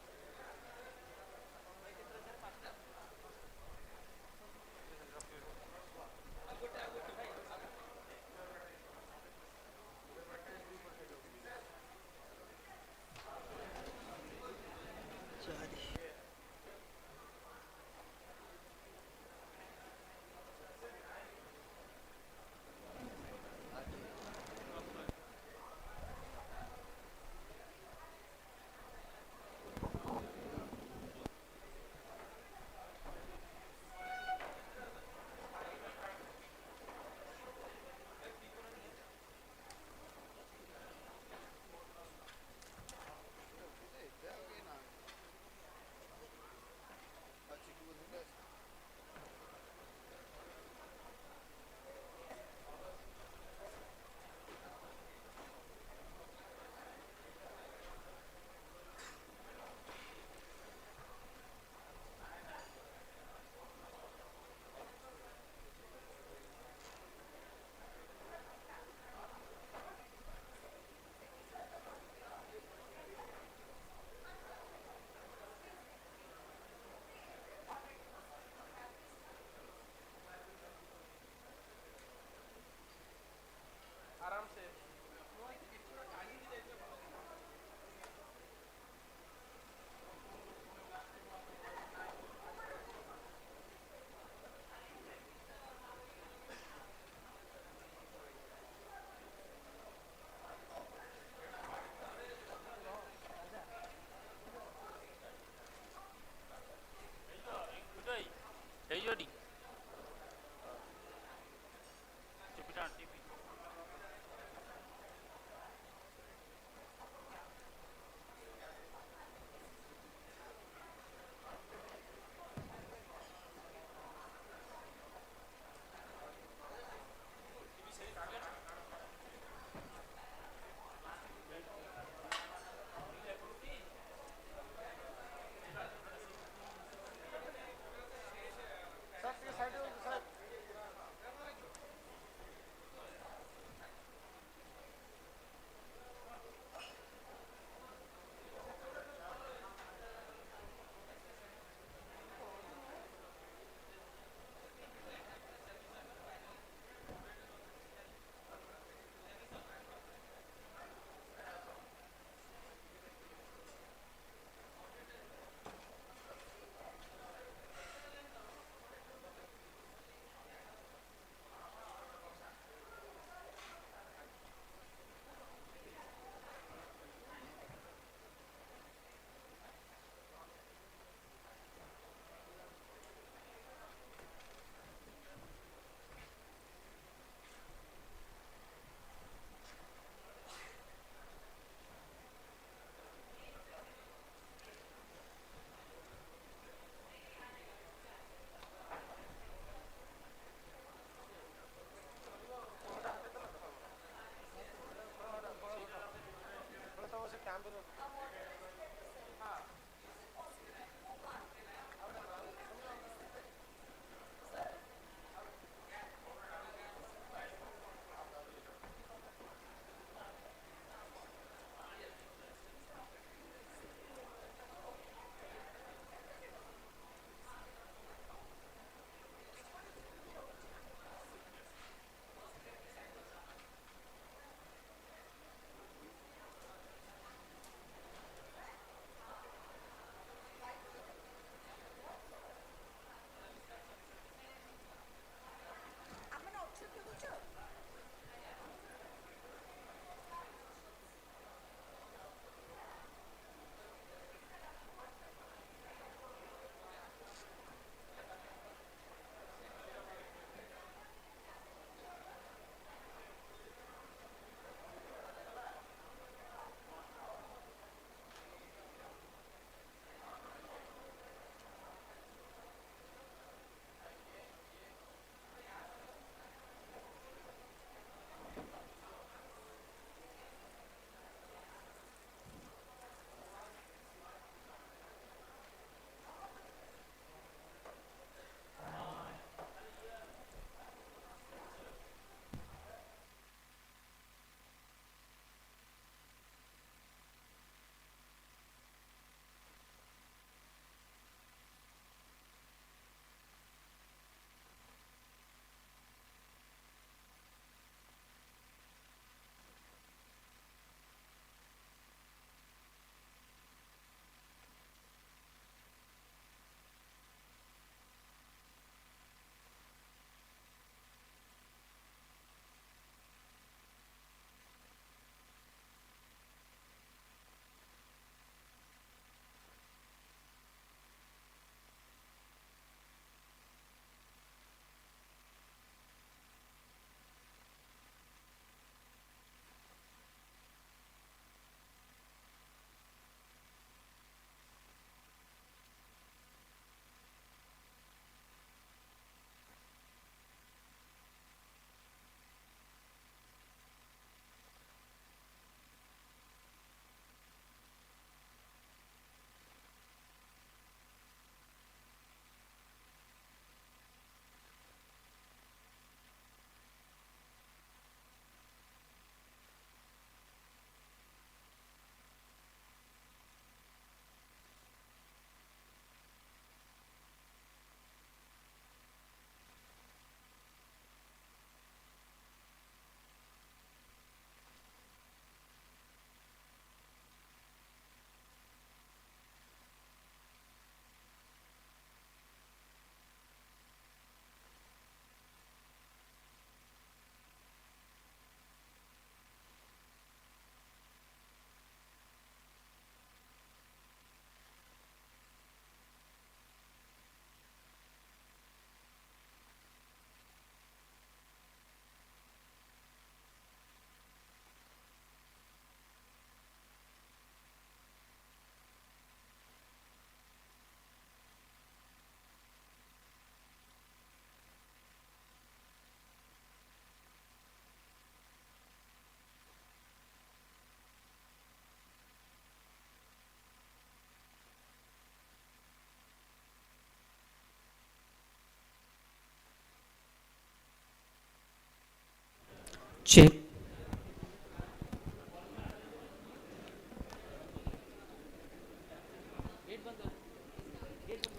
check,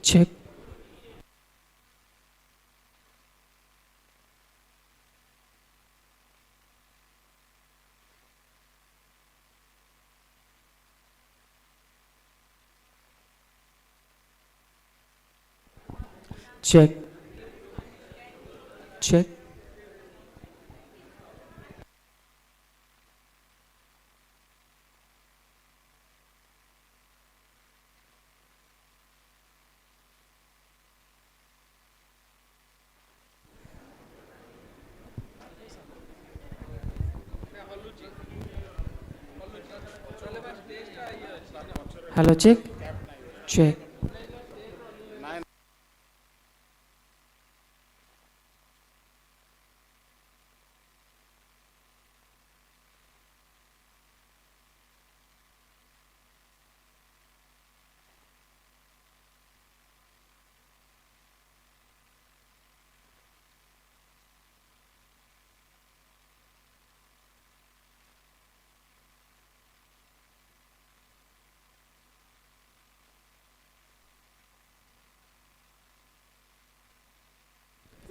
check, check, check, hello check, check,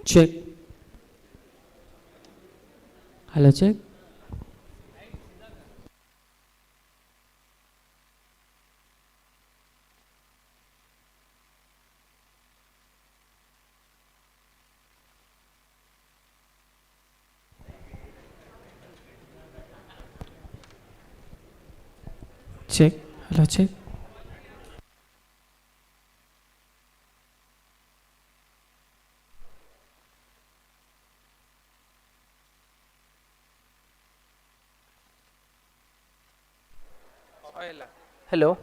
check, hello check, check, hello check, Hello.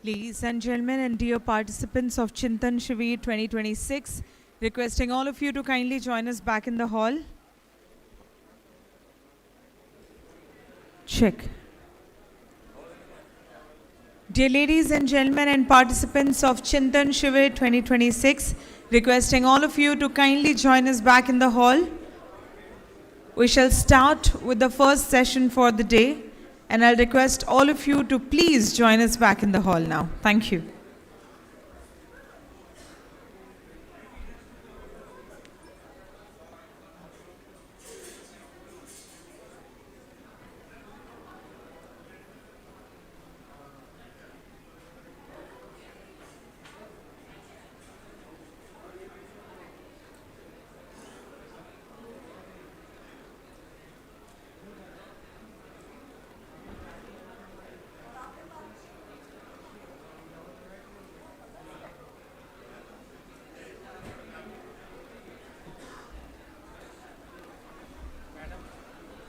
Ladies and gentlemen and dear participants of Chintan Shivir 2026, requesting all of you to kindly join us back in the hall. Check. Dear ladies and gentlemen and participants of Chintan Shivir 2026, requesting all of you to kindly join us back in the hall. We shall start with the first session for the day, and I'll request all of you to please join us back in the hall now. Thank you.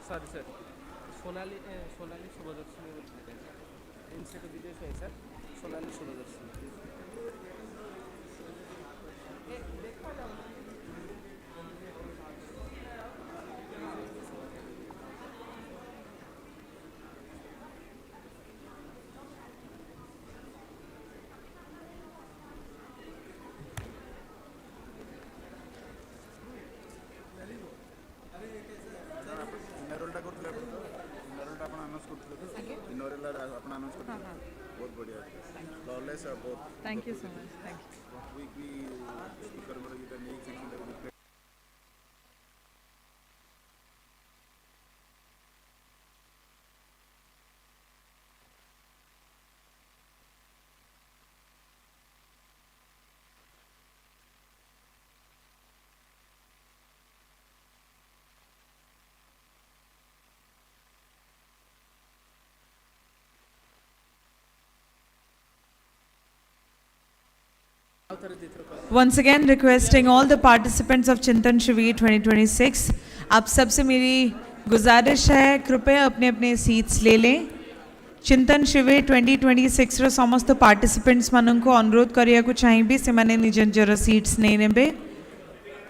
Sorry sir Sonali Sonali Shubhadarshini इनसे तो विदेश है sir Sonali शुभदर्शनी इनरोलटा करथिले इनरोलटा आपण announce करथिले तो इनरोलटा आपण announce करथिले बहुत बढ़िया लॉलेस बहुत Thank you so much. Thank you. Weekly speaker more Geeta neck section Once again requesting all the participants of Chintan Shivir 2026, आप सबसे मेरी गुजारिश है कृपया अपने अपने सीट्स ले लें. चिंतन शिविर 2026 रो समस्त पार्टिसिपेंट्स माननको अनुरोध करियाकु चाहिबी सेमाने निज निजर सीट्स नै नेबे.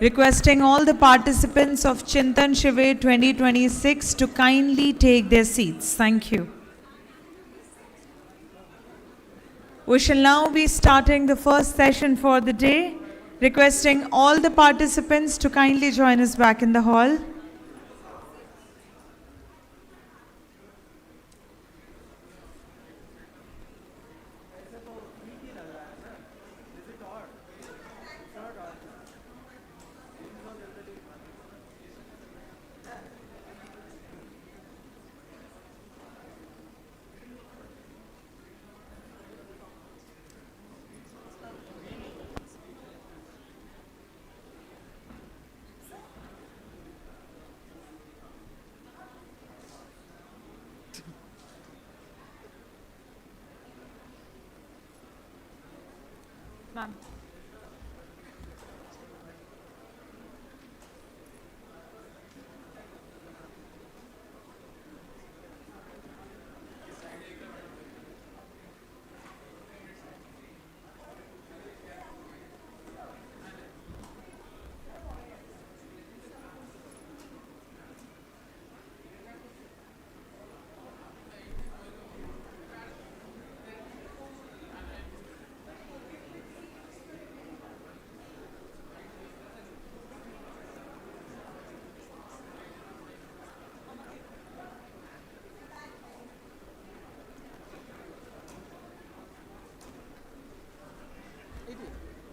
Requesting all the participants of Chintan Shivir 2026 to kindly take their seats. Thank you. We shall now be starting the first session for the day, requesting all the participants to kindly join us back in the hall. Ma'am.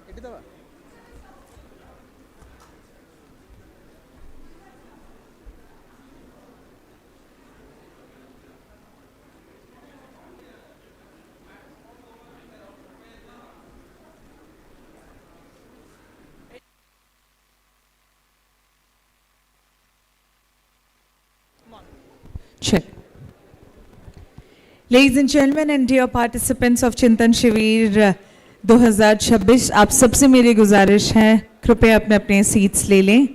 Eighty दबा Check. Ladies and gentlemen and dear participants of Chintan Shivir 2026, आप सबसे मेरी गुजारिश है कृपया अपने अपने seats ले लें.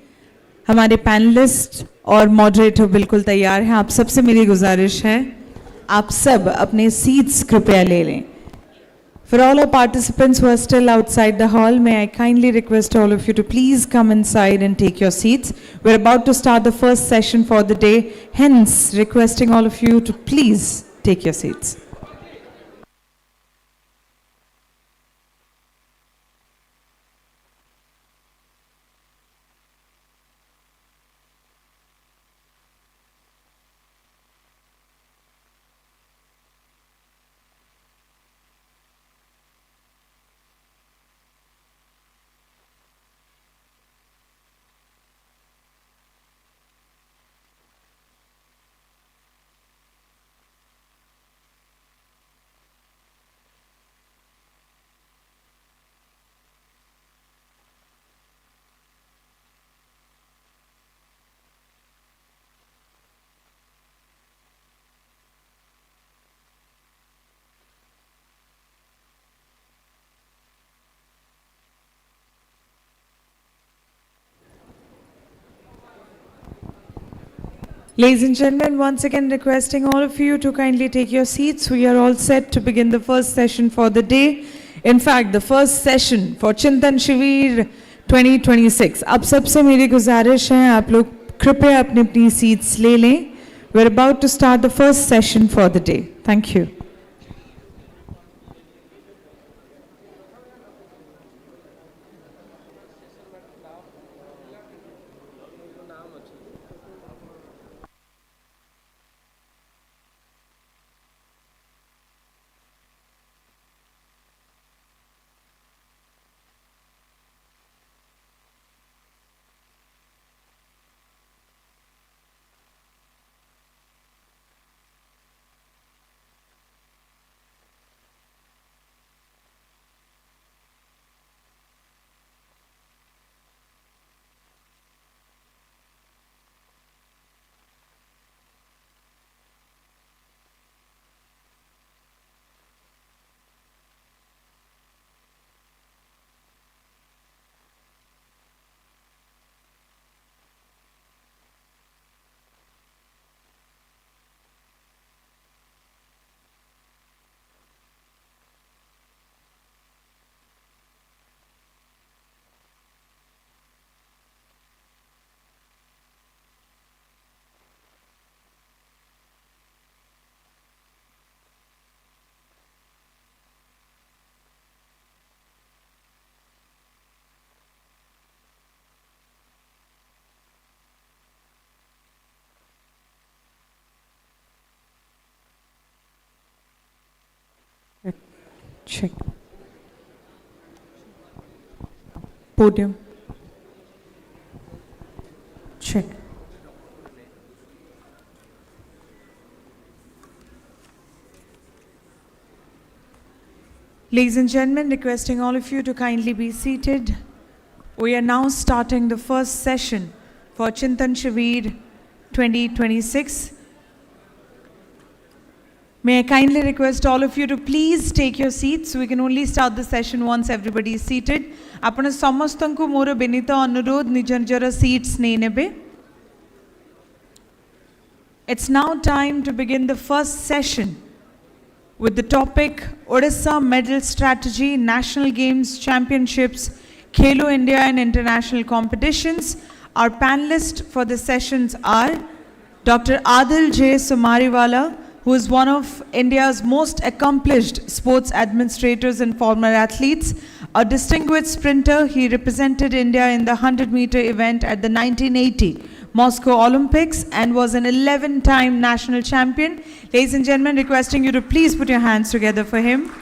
हमारे पैनलिस्ट और मॉडरेटर बिल्कुल तैयार हैं. आप सबसे मेरी गुजारिश है आप सब अपने सीट्स कृपया ले लें. For all our participants who are still outside the hall, may I kindly request all of you to please come inside and take your seats. We're about to start the first session for the day, hence requesting all of you to please take your seats. Ladies and gentlemen, once again requesting all of you to kindly take your seats. We are all set to begin the first session for the day. In fact, the first session for Chintan Shivir 2026. अब सबसे मेरी गुजारिश है आप लोग कृपया अपनी अपनी seats ले लें. We're about to start the first session for the day. Thank you. Check. Podium. Check. Ladies and gentlemen, requesting all of you to kindly be seated. We are now starting the first session for Chintan Shivir 2026. May I kindly request all of you to please take your seats. We can only start the session once everybody is seated. Apana samastanku mora benita anurodh nijar nijara seats nei nebe. It's now time to begin the first session with the topic Odisha Medal Strategy, National Games, Championships, Khelo India and International Competitions. Our panelists for the sessions are Dr. Adil J. Sumariwala, who is one of India's most accomplished sports administrators and former athletes. A distinguished sprinter, he represented India in the 100-meter event at the 1980 Moscow Olympics and was an 11-time national champion. Ladies and gentlemen, requesting you to please put your hands together for him.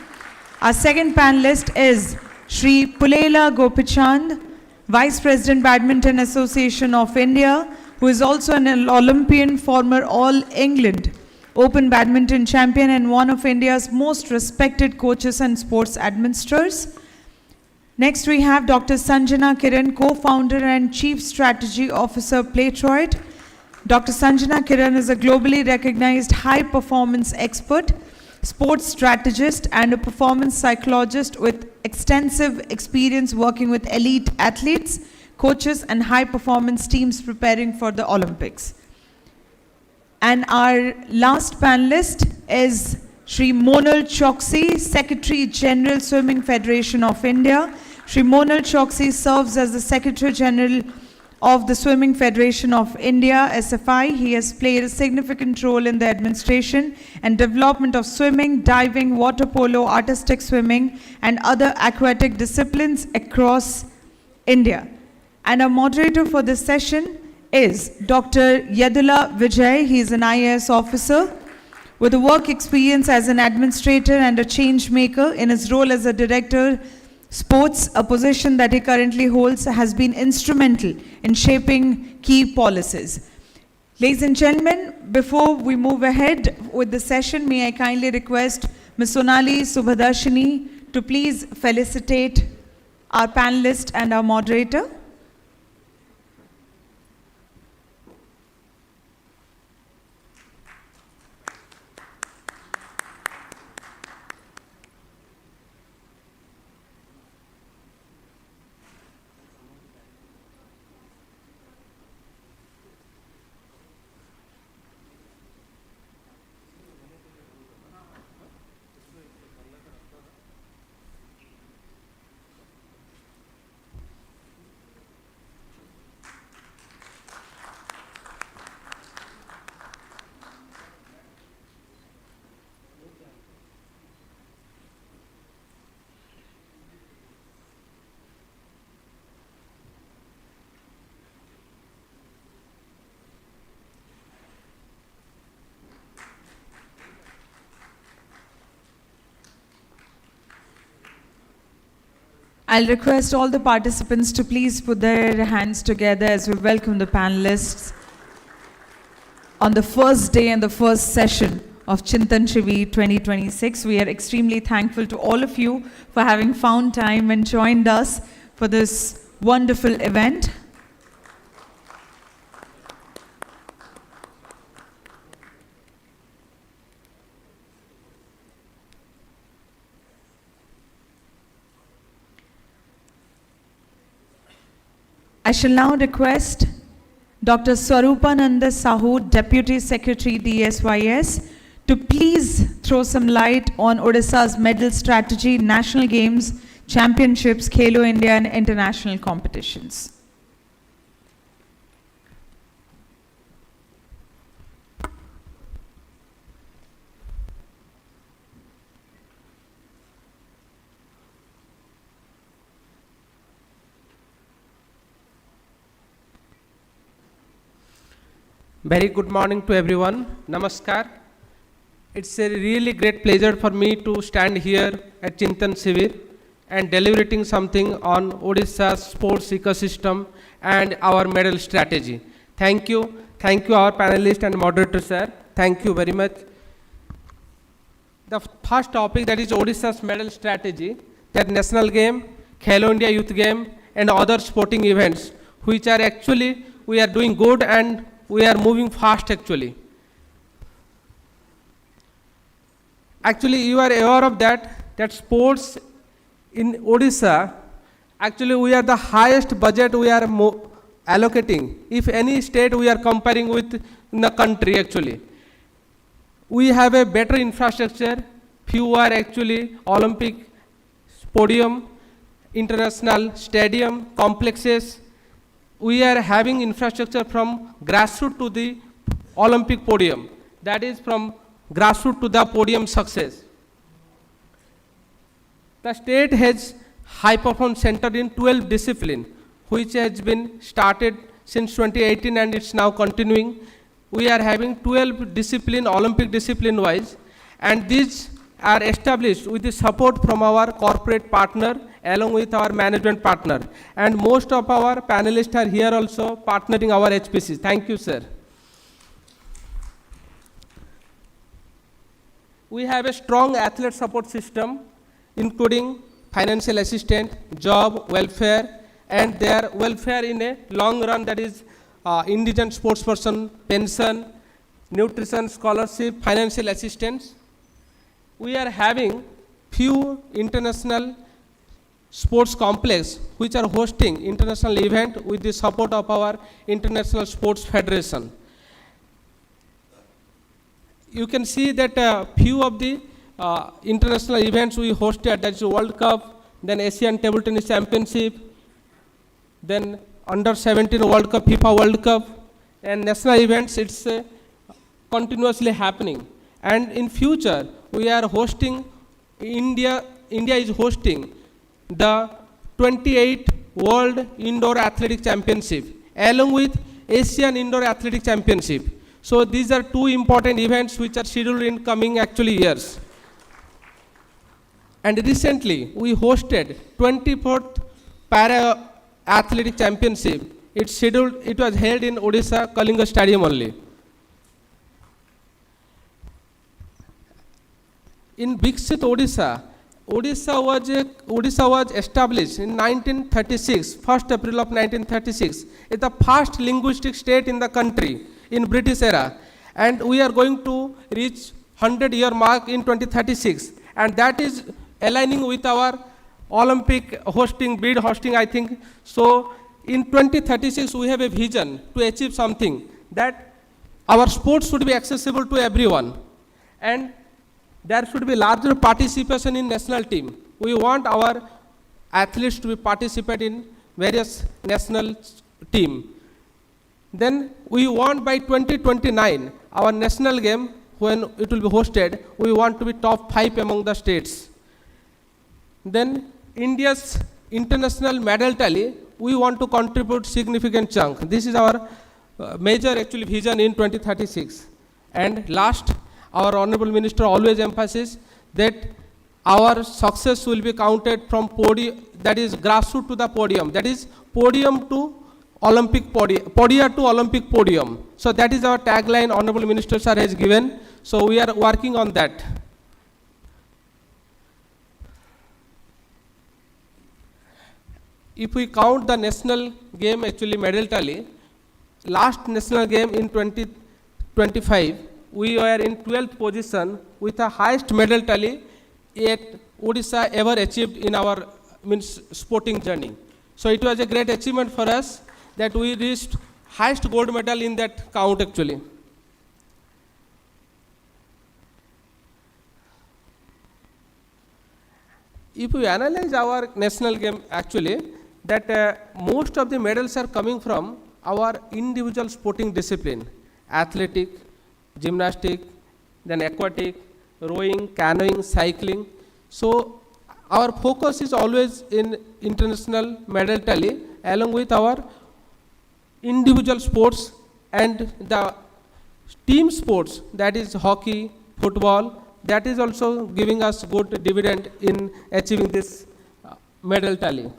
Our second panelist is Shri Pulela Gopichand, Vice President Badminton Association of India, who is also an Olympian, former All England Open Badminton champion and one of India's most respected coaches and sports administrators. Next we have Dr. Sanjana Kiran, co-founder and Chief Strategy Officer, Playtroid. Dr. Sanjana Kiran is a globally recognized high-performance expert, sports strategist and a performance psychologist with extensive experience working with elite athletes, coaches and high-performance teams preparing for the Olympics. And our last panelist is Shri Monal Choksi, Secretary General Swimming Federation of India. Shri Monal Choksi serves as the Secretary General of the Swimming Federation of India, SFI. He has played a significant role in the administration and development of swimming, diving, water polo, artistic swimming, and other aquatic disciplines across India. And our moderator for this session is Dr. Yadula Vijay. He is an IAS officer with a work experience as an administrator and a change maker. In his role as a director sports, a position that he currently holds, has been instrumental in shaping key policies. Ladies and gentlemen, before we move ahead with the session, may I kindly request Ms. Sonali Subhadarshini to please felicitate our panelist and our moderator. I'll request all the participants to please put their hands together as we welcome the panelists on the first day and the first session of Chintan Shivir 2026. We are extremely thankful to all of you for having found time and joined us for this wonderful event. I shall now request Dr. Swarupananda Sahu, Deputy Secretary DSYS, to please throw some light on Odisha's medal strategy, national games, championships, Khelo India and international competitions. Very good morning to everyone. Namaskar. It's a really great pleasure for me to stand here at Chintan Shivir and deliberating something on Odisha's sports ecosystem and our medal strategy. Thank you. Thank you our panelists and moderator sir. Thank you very much. The first topic, that is Odisha's medal strategy, that national game, Khelo India youth game and other sporting events which are actually we are doing good and we are moving fast actually. Actually, you are aware of that sports in Odisha, actually we are the highest budget we are allocating. If any state we are comparing with in the country actually. We have a better infrastructure, few are actually Olympic podium, international stadium, complexes. We are having infrastructure from grassroots to the Olympic podium. That is from grassroots to the podium success. The state has high performance center in 12 disciplines, which has been started since 2018 and it's now continuing. We are having 12 discipline, Olympic discipline wise, and these are established with the support from our corporate partner along with our management partner. And most of our panelists are here also partnering our HPCs. Thank you, sir. We have a strong athlete support system, including financial assistance, job, welfare, and their welfare in a long run, that is indigent sportsperson, pension, nutrition, scholarship, financial assistance. We are having few international sports complex which are hosting international event with the support of our International Sports Federation. You can see that few of the international events we hosted, that is World Cup, then Asian Table Tennis Championship, then under 17 World Cup, FIFA World Cup, and national events, it's continuously happening. And in future, we are hosting, India is hosting the 28th World Indoor Athletic Championship, along with Asian Indoor Athletic Championship. So these are two important events which are scheduled in coming actually years. And recently, we hosted 24th Para Athletic Championship. It's scheduled, it was held in Odisha, Kalinga Stadium only. In Viksit Odisha, Odisha was established in 1936, 1st April of 1936. It's the first linguistic state in the country in British era. And we are going to reach 100-year mark in 2036. And that is aligning with our Olympic hosting, bid hosting, I think. So in 2036, we have a vision to achieve something, that our sports should be accessible to everyone. And there should be larger participation in national team. We want our athletes to be participate in various national team. Then we want by 2029, our national game, when it will be hosted, we want to be top 5 among the states. Then India's international medal tally, we want to contribute significant chunk. This is our major actually vision in 2036. And last, our Honorable Minister always emphasizes that our success will be counted from podium, that is grassroots to the podium, that is podium to Olympic podium, podia to Olympic podium. So that is our tagline Honorable Minister Sir has given. So we are working on that. If we count the national game actually medal tally, last national game in 2025, we were in 12th position with the highest medal tally yet Odisha ever achieved in our sporting journey. So it was a great achievement for us that we reached highest gold medal in that count actually. If we analyze our national game actually, that most of the medals are coming from our individual sporting discipline, athletic, gymnastic, then aquatic, rowing, canoeing, cycling. So our focus is always in international medal tally along with our individual sports and the team sports, that is hockey, football, that is also giving us good dividend in achieving this medal tally.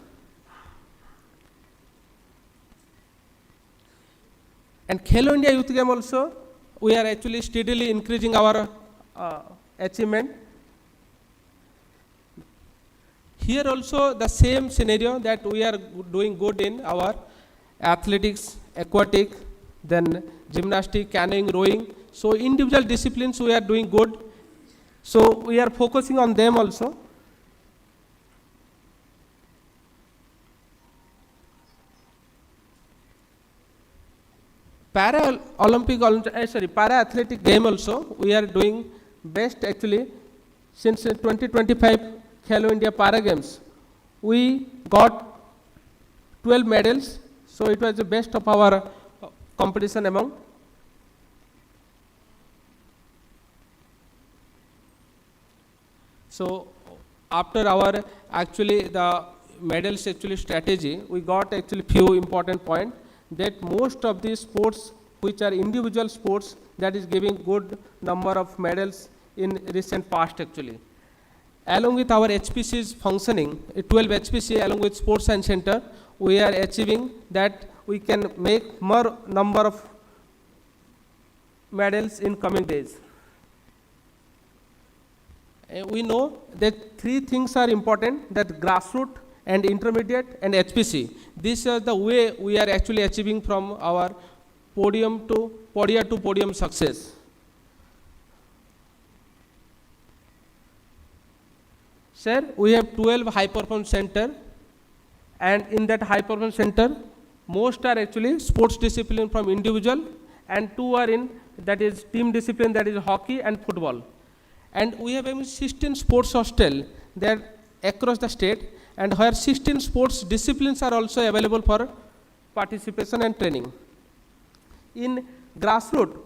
And Khelo India Youth Game also, we are actually steadily increasing our achievement. Here also the same scenario, that we are doing good in our athletics, aquatic, then gymnastic, canoeing, rowing. So individual disciplines we are doing good. So we are focusing on them also. Para athletic game also, we are doing best actually. Since 2025 Khelo India Para Games, we got 12 medals. So it was the best of our competition among. So after our actually the medals actually strategy, we got actually few important points, that most of these sports which are individual sports, that is giving good number of medals in recent past actually. Along with our HPC's functioning, 12 HPC along with Sports Science Center, we are achieving that we can make more number of medals in coming days. We know that three things are important, that grassroots and intermediate and HPC. This is the way we are actually achieving from our podium to podium success. Sir, we have 12 high performance center, and in that high performance center, most are actually sports discipline from individual, and 2 are in, that is team discipline, that is hockey and football. And we have 16 sports hostel there across the state, and where 16 sports disciplines are also available for participation and training. In grassroots,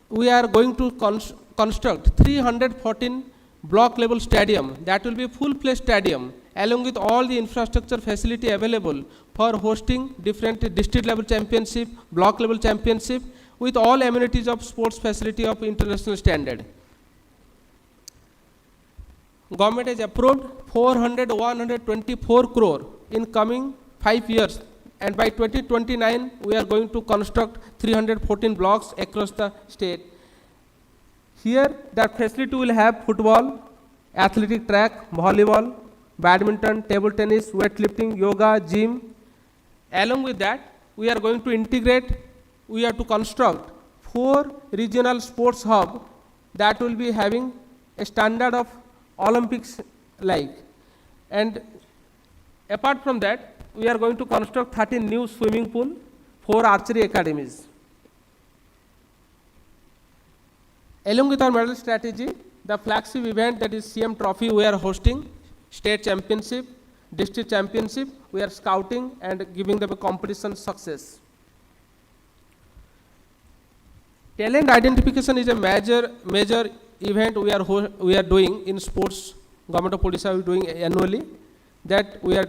we are going to construct 314 block level stadium, that will be a full-fledged stadium along with all the infrastructure facility available for hosting different district level championship, block level championship, with all amenities of sports facility of international standard. Government has approved 124 crore in coming 5 years, and by 2029 we are going to construct 314 blocks across the state. Here that facility will have football, athletic track, volleyball, badminton, table tennis, weightlifting, yoga, gym. Along with that, we are going to integrate, we are to construct 4 regional sports hub that will be having a standard of Olympics like. And apart from that, we are going to construct 13 new swimming pool, 4 archery academies. Along with our medal strategy, the flagship event, that is CM Trophy, we are hosting state championship, district championship, we are scouting and giving them a competition success. Talent identification is a major event we are doing in sports. Government of Odisha is doing annually, that we are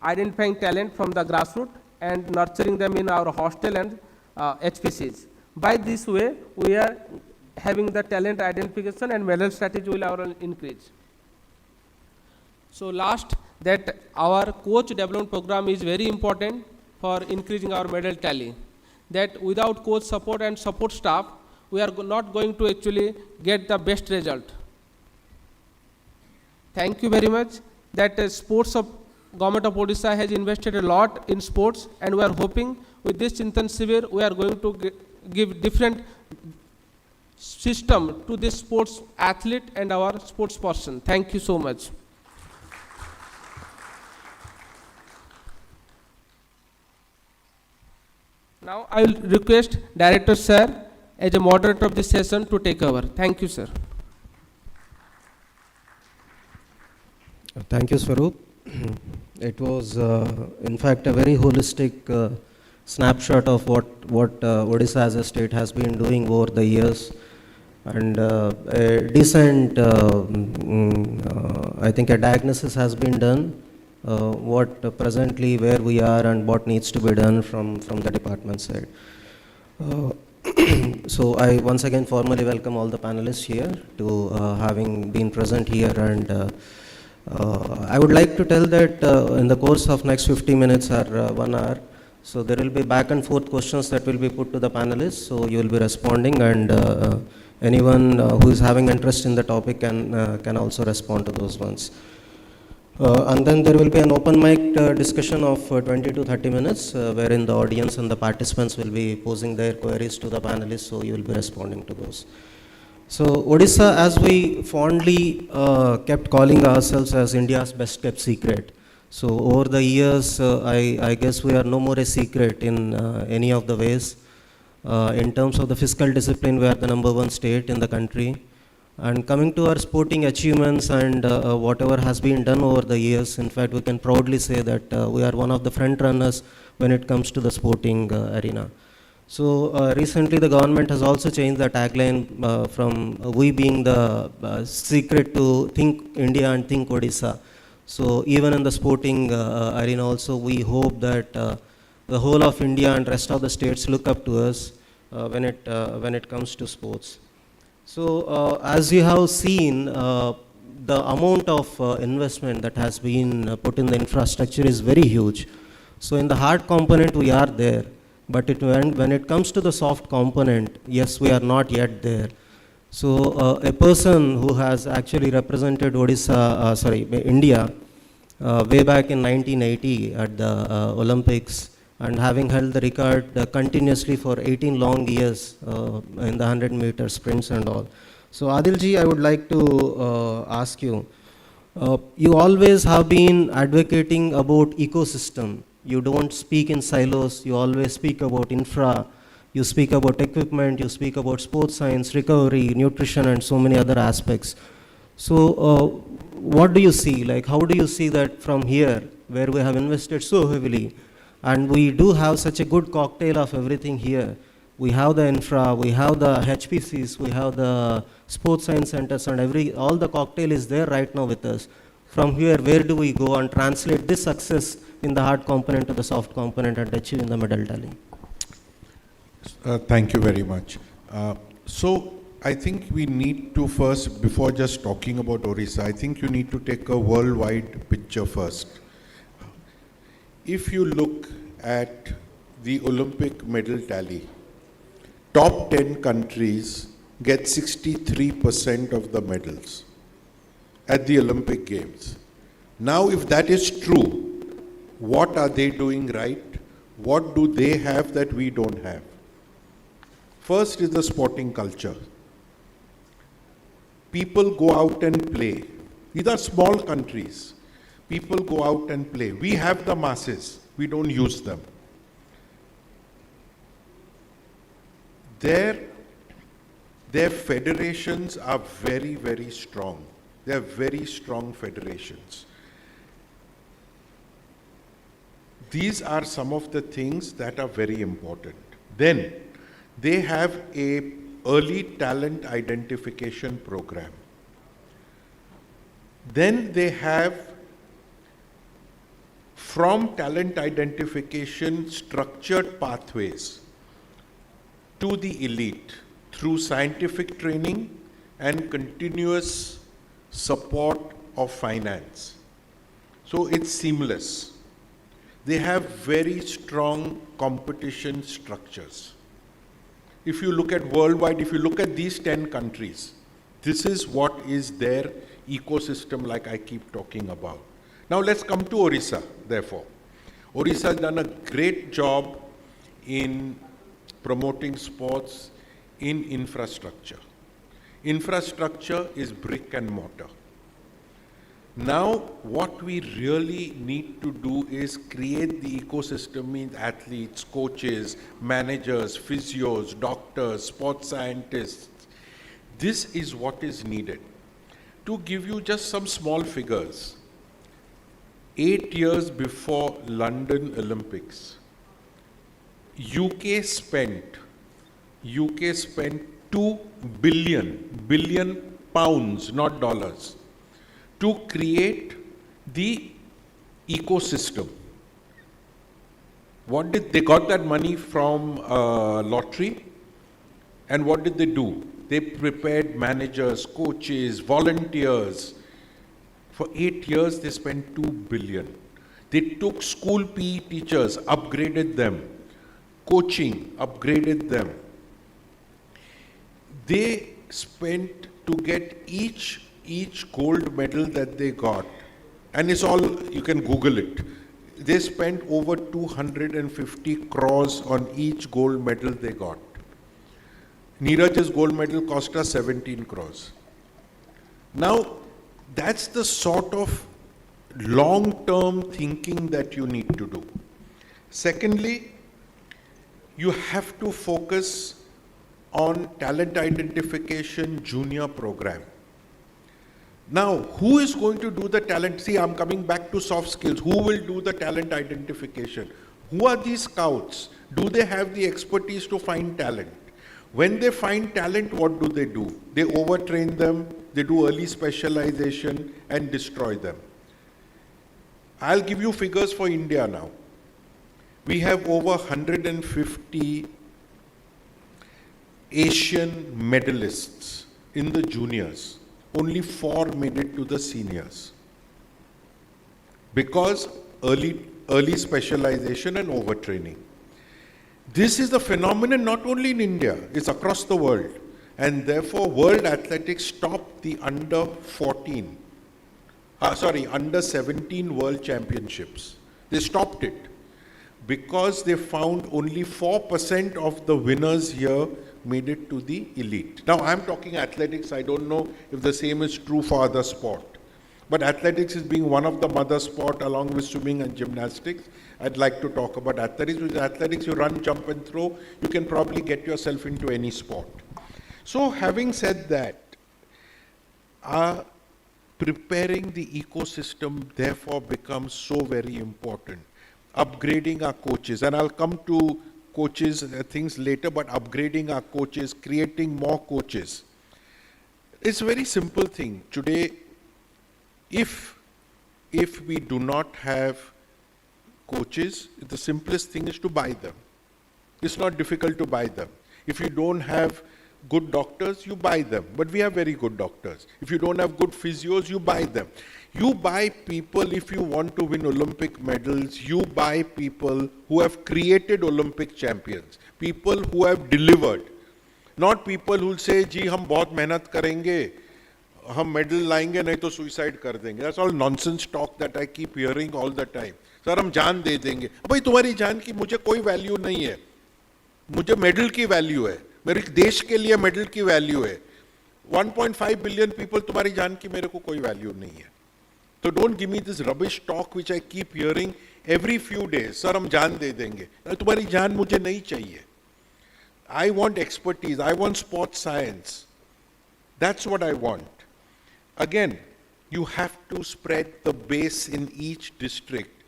identifying talent from the grassroots and nurturing them in our hostel and HPCs. By this way, we are having the talent identification and medal strategy will increase. So last, that our coach development program is very important for increasing our medal tally. That without coach support and support staff, we are not going to actually get the best result. Thank you very much. That sports of Government of Odisha has invested a lot in sports, and we are hoping with this Chintan Shivir we are going to give different system to this sports athlete and our sports person. Thank you so much. Now I will request Director Sir as a moderator of this session to take over. Thank you, sir. Thank you, Swaroop. It was, in fact, a very holistic snapshot of what Odisha as a state has been doing over the years, and a decent, I think, a diagnosis has been done. What presently where we are and what needs to be done from the department side. So I once again formally welcome all the panelists here to having been present here, and I would like to tell that in the course of next 50 minutes or 1 hour, so there will be back and forth questions that will be put to the panelists, so you will be responding, and anyone who is having interest in the topic can also respond to those ones. And then there will be an open mic discussion of 20 to 30 minutes wherein the audience and the participants will be posing their queries to the panelists, so you will be responding to those. So Odisha, as we fondly kept calling ourselves as India's best kept secret. So over the years, I guess we are no more a secret in any of the ways. In terms of the fiscal discipline, we are the #1 state in the country. And coming to our sporting achievements and whatever has been done over the years, in fact, we can proudly say that we are one of the front runners when it comes to the sporting arena. So recently the government has also changed the tagline from we being the secret to think India and think Odisha. So even in the sporting arena also, we hope that the whole of India and rest of the states look up to us when it comes to sports. So as you have seen, the amount of investment that has been put in the infrastructure is very huge. So in the hard component we are there, but when it comes to the soft component, yes, we are not yet there. So a person who has actually represented India way back in 1980 at the Olympics, and having held the record continuously for 18 long years in the 100-meter sprints and all. So Adilji, I would like to ask you, you always have been advocating about ecosystem. You don't speak in silos, you always speak about infra, You speak about equipment, you speak about sports science, recovery, nutrition, and so many other aspects. So, what do you see? Like, how do you see that from here, where we have invested so heavily, and we do have such a good cocktail of everything here? We have the infra, we have the HPCs, we have the sports science centers, and all the cocktail is there right now with us. From here, where do we go and translate this success in the hard component to the soft component and achieve in the medal tally? Thank you very much. So I think we need to first, before just talking about Odisha, I think you need to take a worldwide picture first. If you look at the Olympic medal tally, top 10 countries get 63% of the medals at the Olympic Games. Now, if that is true, what are they doing right? What do they have that we don't have? First is the sporting culture. People go out and play. These are small countries. People go out and play. We have the masses. We don't use them. Their federations are very, very strong. They are very strong federations. These are some of the things that are very important. Then, they have a early talent identification program. Then they have, from talent identification, structured pathways to the elite through scientific training and continuous support of finance. So it's seamless. They have very strong competition structures. If you look at worldwide, if you look at these 10 countries, this is what is their ecosystem like I keep talking about. Now let's come to Odisha, therefore. Odisha has done a great job in promoting sports in infrastructure. Infrastructure is brick and mortar. Now, what we really need to do is create the ecosystem, means athletes, coaches, managers, physios, doctors, sports scientists. This is what is needed. To give you just some small figures, 8 years before London Olympics, UK spent 2 billion pounds, not dollars, to create the ecosystem. What did they got that money from lottery? And what did they do? They prepared managers, coaches, volunteers. For 8 years, they spent 2 billion. They took school PE teachers, upgraded them, coaching, upgraded them. They spent to get each gold medal that they got, and it's all, you can Google it. They spent over 250 crores on each gold medal they got. Neeraj's gold medal cost us 17 crores. Now, that's the sort of long-term thinking that you need to do. Secondly, you have to focus on talent identification junior program. Now, who is going to do the talent? See, I'm coming back to soft skills. Who will do the talent identification? Who are these scouts? Do they have the expertise to find talent? When they find talent, what do? They overtrain them, they do early specialization and destroy them. I'll give you figures for India now. We have over 150 Asian medalists in the juniors. Only 4 made it to the seniors. Because early specialization and overtraining. This is a phenomenon not only in India, it's across the world. And therefore, World Athletics stopped the under 17 World Championships. They stopped it because they found only 4% of the winners here made it to the elite. Now, I'm talking athletics. I don't know if the same is true for other sport. But athletics is being one of the mother sport along with swimming and gymnastics. I'd like to talk about athletics. With athletics, you run, jump and throw. You can probably get yourself into any sport. So having said that, preparing the ecosystem therefore becomes so very important. Upgrading our coaches, and I'll come to coaches things later, but upgrading our coaches, creating more coaches. It's a very simple thing. Today, if we do not have coaches, the simplest thing is to buy them. It's not difficult to buy them. If you don't have good doctors, you buy them. But we have very good doctors. If you don't have good physios, you buy them. You buy people, if you want to win Olympic medals, you buy people who have created Olympic champions, people who have delivered. Not people who will say, जी हम बहुत मेहनत करेंगे, हम medal लाएंगे नहीं तो suicide कर देंगे. That's all nonsense talk that I keep hearing all the time. Sir हम जान दे देंगे. भाई तुम्हारी जान की मुझे कोई value नहीं है. मुझे medal की value है. मेरे देश के लिए medal की value है. 1.5 billion people तुम्हारी जान की मेरे को कोई value नहीं है. So don't give me this rubbish talk which I keep hearing every few days. Sir हम जान दे देंगे. तुम्हारी जान मुझे नहीं चाहिए. I want expertise. I want sports science. That's what I want. Again, you have to spread the base in each district,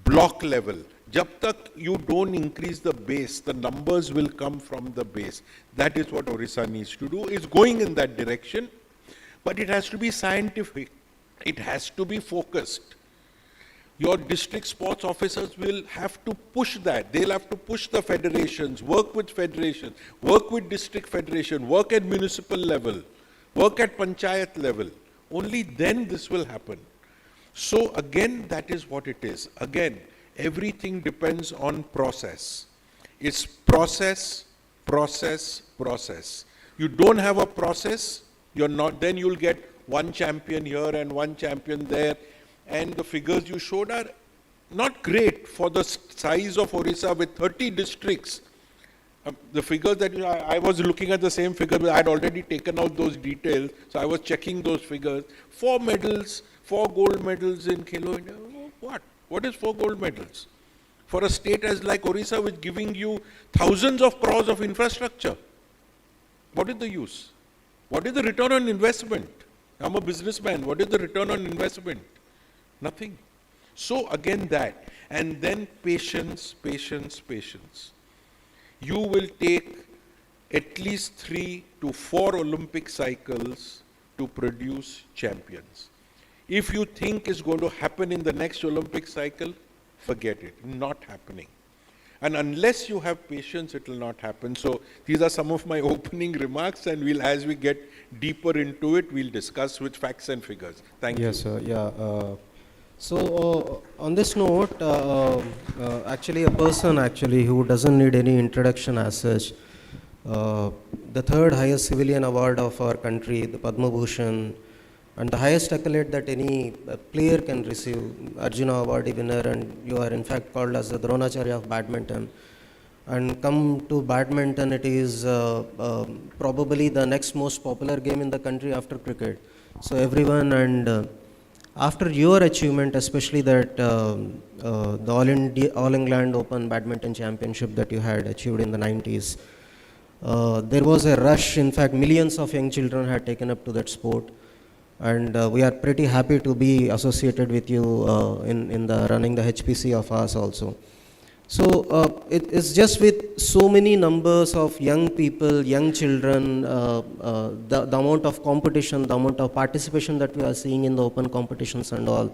block level. Jab tak you don't increase the base, the numbers will come from the base. That is what Odisha needs to do. It's going in that direction, but it has to be scientific. It has to be focused. Your district sports officers will have to push that. They'll have to push the federations, work with federations, work with district federation, work at municipal level, work at panchayat level. Only then this will happen. So again, that is what it is. Again, everything depends on process. It's process, process, process. You don't have a process, you're not, then you'll get one champion here and one champion there. And the figures you showed are not great for the size of Odisha with 30 districts. The figures that I was looking at the same figure, I had already taken out those details, so I was checking those figures. 4 medals, 4 gold medals in Khelo India. What? What is 4 gold medals? For a state as like Odisha, which giving you thousands of crores of infrastructure. What is the use? What is the return on investment? I'm a businessman. What is the return on investment? Nothing. So again that, and then patience, patience, patience. You will take at least 3 to 4 Olympic cycles to produce champions. If you think it's going to happen in the next Olympic cycle, forget it, not happening. And unless you have patience, it will not happen. So these are some of my opening remarks, and we'll, as we get deeper into it, we'll discuss with facts and figures. Thank you. Yes, sir. Yeah. So on this note, actually a person who doesn't need any introduction as such, the third highest civilian award of our country, the Padma Bhushan, and the highest accolade that any player can receive, Arjuna Award winner, and you are in fact called as the Dronacharya of badminton. And come to badminton, it is probably the next most popular game in the country after cricket. So everyone, and after your achievement, especially that the All England Open Badminton Championship that you had achieved in the 90s, there was a rush. In fact, millions of young children had taken up to that sport. And we are pretty happy to be associated with you in the running the HPC of us also. So it's just with so many numbers of young people, young children, the amount of competition, the amount of participation that we are seeing in the open competitions and all.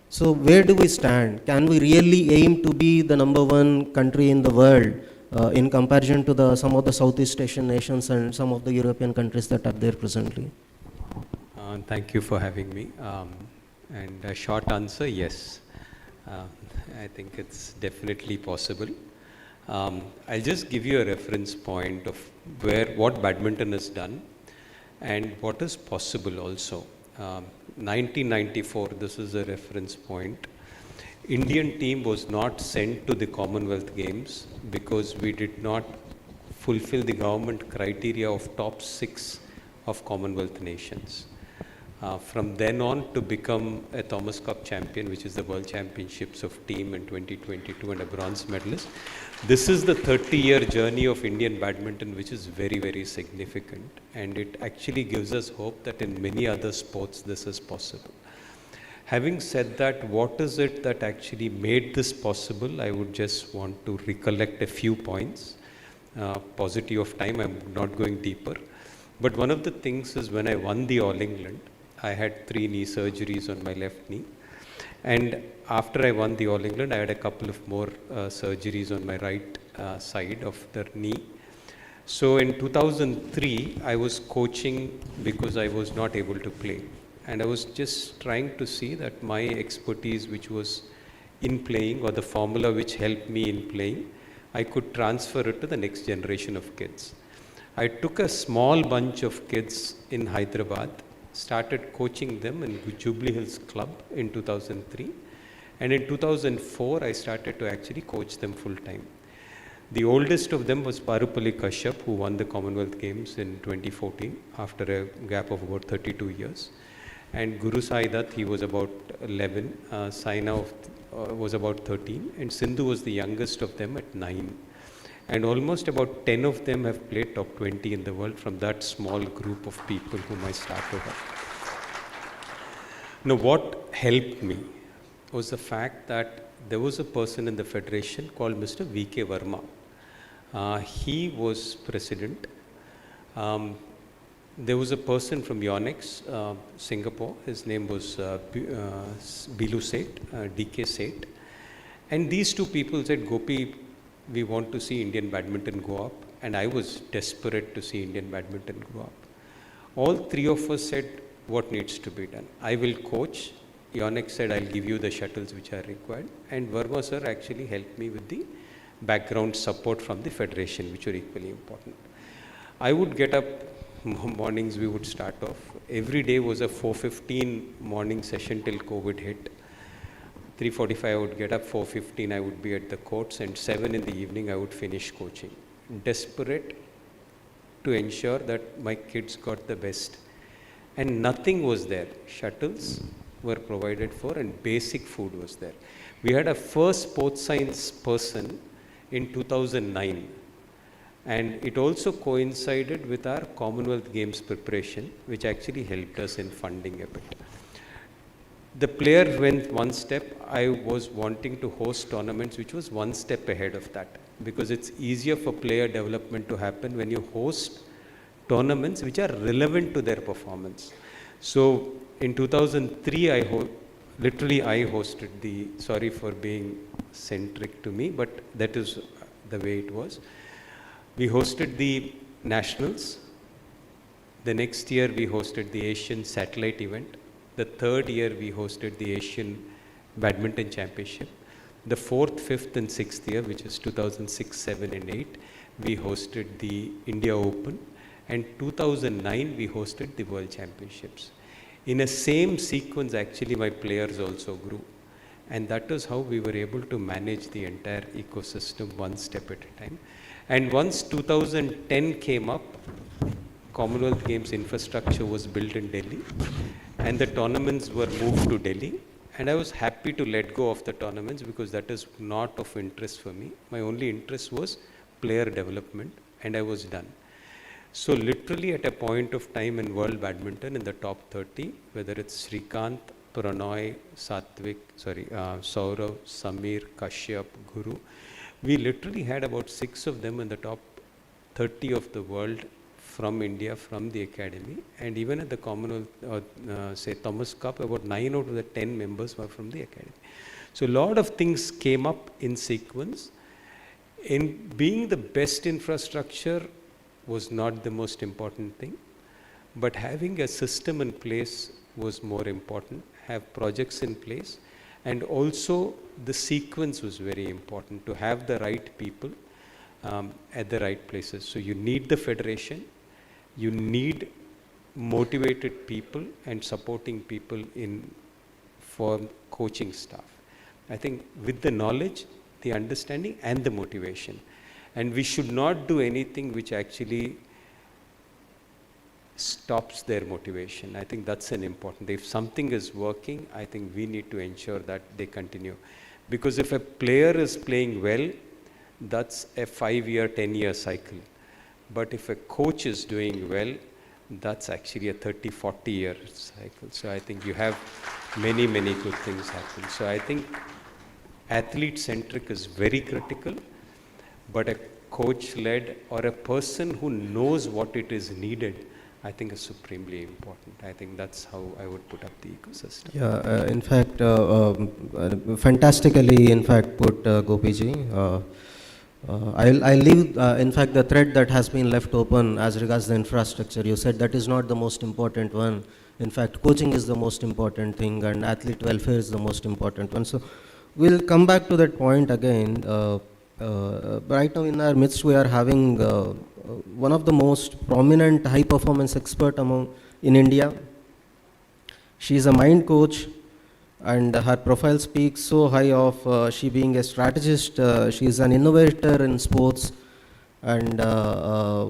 So where do we stand? Can we really aim to be the #1 country in the world in comparison to some of the Southeast Asian nations and some of the European countries that are there presently? Thank you for having me. And a short answer, yes. I think it's definitely possible. I'll just give you a reference point of what badminton has done and what is possible also. 1994, this is a reference point. Indian team was not sent to the Commonwealth Games because we did not fulfill the government criteria of top 6 of Commonwealth nations. From then on to become a Thomas Cup champion, which is the World Championships of Team in 2022 and a bronze medalist. This is the 30-year journey of Indian badminton, which is very, very significant. And it actually gives us hope that in many other sports this is possible. Having said that, what is it that actually made this possible? I would just want to recollect a few points. Paucity of time, I'm not going deeper. But one of the things is when I won the All England, I had 3 knee surgeries on my left knee. And after I won the All England, I had a couple of more surgeries on my right side of the knee. So in 2003, I was coaching because I was not able to play. And I was just trying to see that my expertise, which was in playing, or the formula which helped me in playing, I could transfer it to the next generation of kids. I took a small bunch of kids in Hyderabad, started coaching them in Jubilee Hills Club in 2003. And in 2004, I started to actually coach them full time. The oldest of them was Parupalli Kashyap, who won the Commonwealth Games in 2014 after a gap of about 32 years. And Guru Sai Dutt, he was about 11, Saina was about 13, and Sindhu was the youngest of them at 9. And almost about 10 of them have played top 20 in the world from that small group of people whom I started off. Now, what helped me was the fact that there was a person in the federation called Mr. V.K. Verma. He was president. There was a person from Yonex, Singapore. His name was Bilu Seth, D.K. Seth. And these two people said, Gopi, we want to see Indian badminton go up. And I was desperate to see Indian badminton go up. All 3 of us said, what needs to be done? I will coach. Yonex said, I'll give you the shuttles which are required. And Verma sir actually helped me with the background support from the federation, which were equally important. I would get up, mornings we would start off. Every day was a 4:15 morning session till COVID hit. 3:45 I would get up, 4:15 I would be at the courts, and 7 in the evening I would finish coaching. Desperate to ensure that my kids got the best. And nothing was there. Shuttles were provided for and basic food was there. We had a first sports science person in 2009. And it also coincided with our Commonwealth Games preparation, which actually helped us in funding a bit. The player went one step. I was wanting to host tournaments, which was one step ahead of that, because it's easier for player development to happen when you host tournaments which are relevant to their performance. So in 2003, I hosted the, sorry for being centric to me, but that is the way it was. We hosted the nationals. The next year we hosted the Asian satellite event. The third year we hosted the Asian badminton championship. The 4th, 5th and 6th year, which is 2006, 7 and 8, we hosted the India Open. And 2009 we hosted the World Championships. In a same sequence, actually my players also grew. And that is how we were able to manage the entire ecosystem one step at a time. And once 2010 came up, Commonwealth Games infrastructure was built in Delhi and the tournaments were moved to Delhi. And I was happy to let go of the tournaments because that is not of interest for me. My only interest was player development, and I was done. So literally at a point of time in world badminton in the top 30, whether it's Srikanth, Pranoy, Saurav, Samir, Kashyap, Guru, we literally had about 6 of them in the top 30 of the world from India, from the academy. And even at the Commonwealth, Thomas Cup, about 9 out of the 10 members were from the academy. So a lot of things came up in sequence. In being the best infrastructure was not the most important thing, but having a system in place was more important, have projects in place. And also the sequence was very important, to have the right people at the right places. So you need the federation, you need motivated people and supporting people for coaching staff. I think with the knowledge, the understanding and the motivation. And we should not do anything which actually stops their motivation. I think that's an important. If something is working, I think we need to ensure that they continue. Because if a player is playing well, that's a 5-year, 10-year cycle. But if a coach is doing well, that's actually a 30, 40-year cycle. So I think you have many, many good things happen. So I think athlete-centric is very critical, but a coach-led or a person who knows what it is needed, I think is supremely important. I think that's how I would put up the ecosystem. Yeah, in fact, fantastically, in fact, put Gopiji. I'll leave, in fact, the thread that has been left open as regards the infrastructure. You said that is not the most important one. In fact, coaching is the most important thing, and athlete welfare is the most important one. So we'll come back to that point again. Right now in our midst, we are having one of the most prominent high-performance expert in India. She is a mind coach, and her profile speaks so high of she being a strategist. She is an innovator in sports, and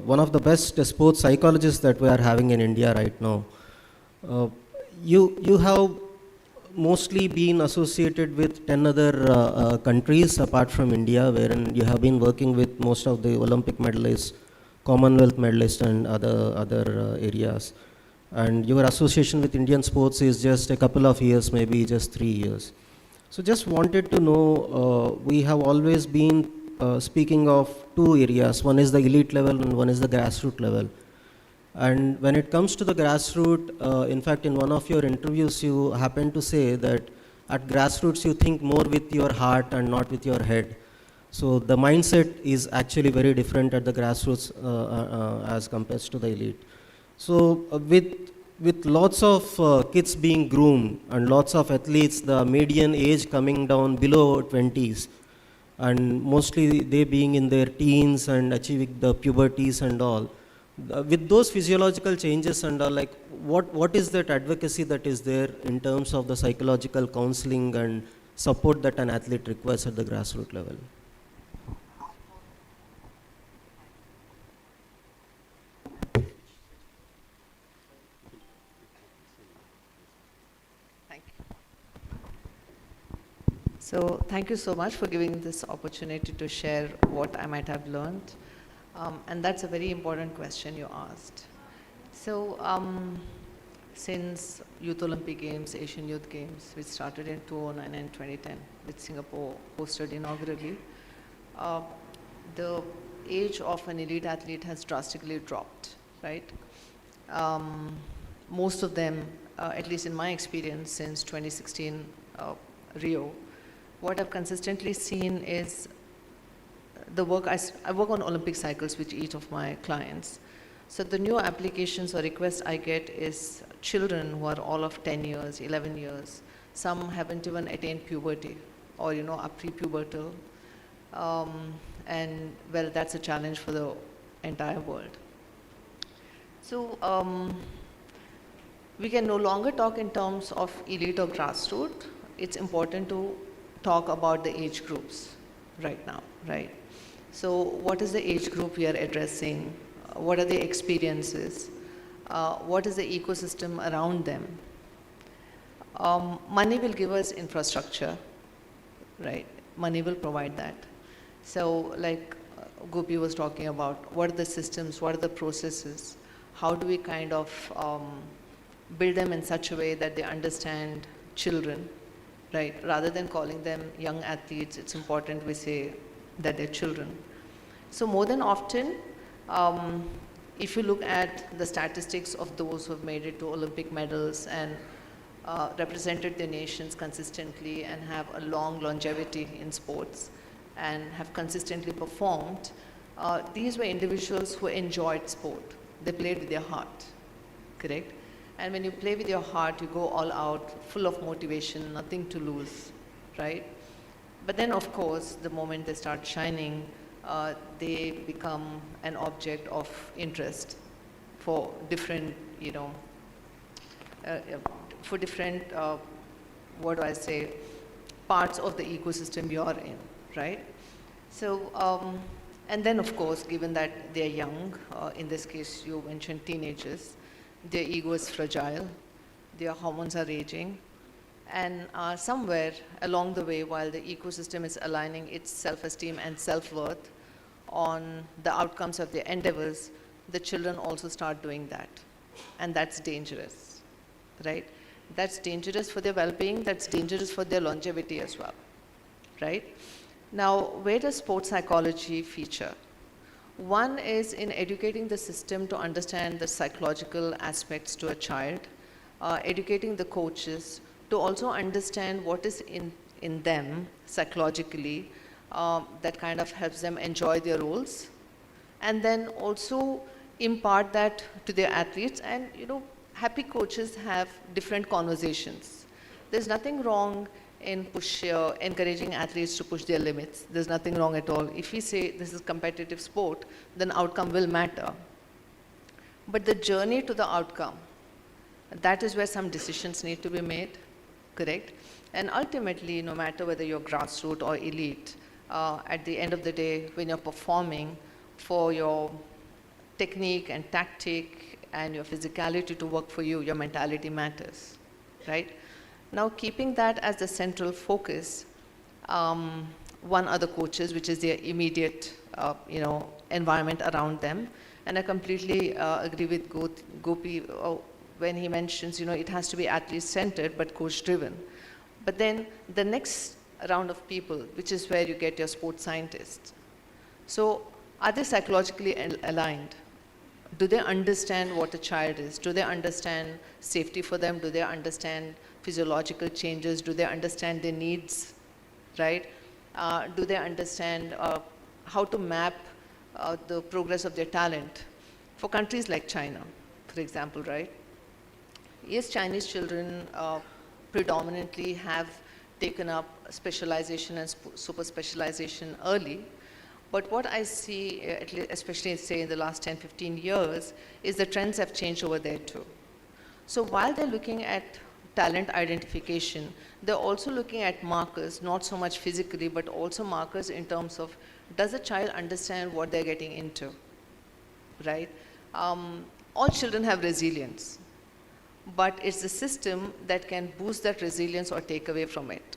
one of the best sports psychologists that we are having in India right now. You have mostly been associated with 10 other countries apart from India, wherein you have been working with most of the Olympic medalists, Commonwealth medalists, and other areas. And your association with Indian sports is just a couple of years, maybe just 3 years. So just wanted to know, we have always been speaking of two areas. One is the elite level and one is the grassroots level. And when it comes to the grassroots, in fact, in one of your interviews, you happened to say that at grassroots, you think more with your heart and not with your head. So the mindset is actually very different at the grassroots as compared to the elite. So with lots of kids being groomed and lots of athletes, the median age coming down below 20s, and mostly they being in their teens and achieving the puberties and all, with those physiological changes and all, like what is that advocacy that is there in terms of the psychological counseling and support that an athlete requires at the grassroots level? So thank you so much for giving this opportunity to share what I might have learned. And that's a very important question you asked. So since Youth Olympic Games, Asian Youth Games, which started in 2009 and 2010, which Singapore hosted inaugurally, the age of an elite athlete has drastically dropped, right? Most of them, at least in my experience since 2016 Rio, what I've consistently seen is the work, I work on Olympic cycles with each of my clients. So the new applications or requests I get is children who are all of 10 years, 11 years. Some haven't even attained puberty or, are pre-pubertal. And well, that's a challenge for the entire world. So we can no longer talk in terms of elite or grassroots. It's important to talk about the age groups right now, right? So what is the age group we are addressing? What are the experiences? What is the ecosystem around them? Money will give us infrastructure, right? Money will provide that. So like Gopi was talking about, what are the systems, what are the processes? How do we kind of build them in such a way that they understand children, right? Rather than calling them young athletes, it's important we say that they're children. So more than often, if you look at the statistics of those who have made it to Olympic medals and represented their nations consistently and have a long longevity in sports and have consistently performed, these were individuals who enjoyed sport. They played with their heart, correct? And when you play with your heart, you go all out, full of motivation, nothing to lose, right? But then, of course, the moment they start shining, they become an object of interest for different, for different, what do I say, parts of the ecosystem you're in, right? So, and then, of course, given that they're young, in this case, you mentioned teenagers, their ego is fragile, their hormones are raging, and somewhere along the way, while the ecosystem is aligning its self-esteem and self-worth on the outcomes of their endeavors, the children also start doing that. And that's dangerous, right? That's dangerous for their well-being, that's dangerous for their longevity as well, right? Now, where does sports psychology feature? One is in educating the system to understand the psychological aspects to a child, educating the coaches to also understand what is in them psychologically that kind of helps them enjoy their roles, and then also impart that to their athletes. And happy coaches have different conversations. There's nothing wrong in encouraging athletes to push their limits. There's nothing wrong at all. If we say this is competitive sport, then outcome will matter. But the journey to the outcome, that is where some decisions need to be made, correct? And ultimately, no matter whether you're grassroots or elite, at the end of the day, when you're performing, for your technique and tactic and your physicality to work for you, your mentality matters, right? Now, keeping that as the central focus, one are the coaches, which is their immediate, environment around them. And I completely agree with Gopi when he mentions, it has to be athlete-centered but coach-driven. But then the next round of people, which is where you get your sports scientists. So are they psychologically aligned? Do they understand what a child is? Do they understand safety for them? Do they understand physiological changes? Do they understand their needs, right? Do they understand how to map the progress of their talent? For countries like China, for example, right? Yes, Chinese children predominantly have taken up specialization and super specialization early. But what I see, especially say in the last 10, 15 years, is the trends have changed over there too. So while they're looking at talent identification, they're also looking at markers, not so much physically, but also markers in terms of, does a child understand what they're getting into, right? All children have resilience, but it's the system that can boost that resilience or take away from it.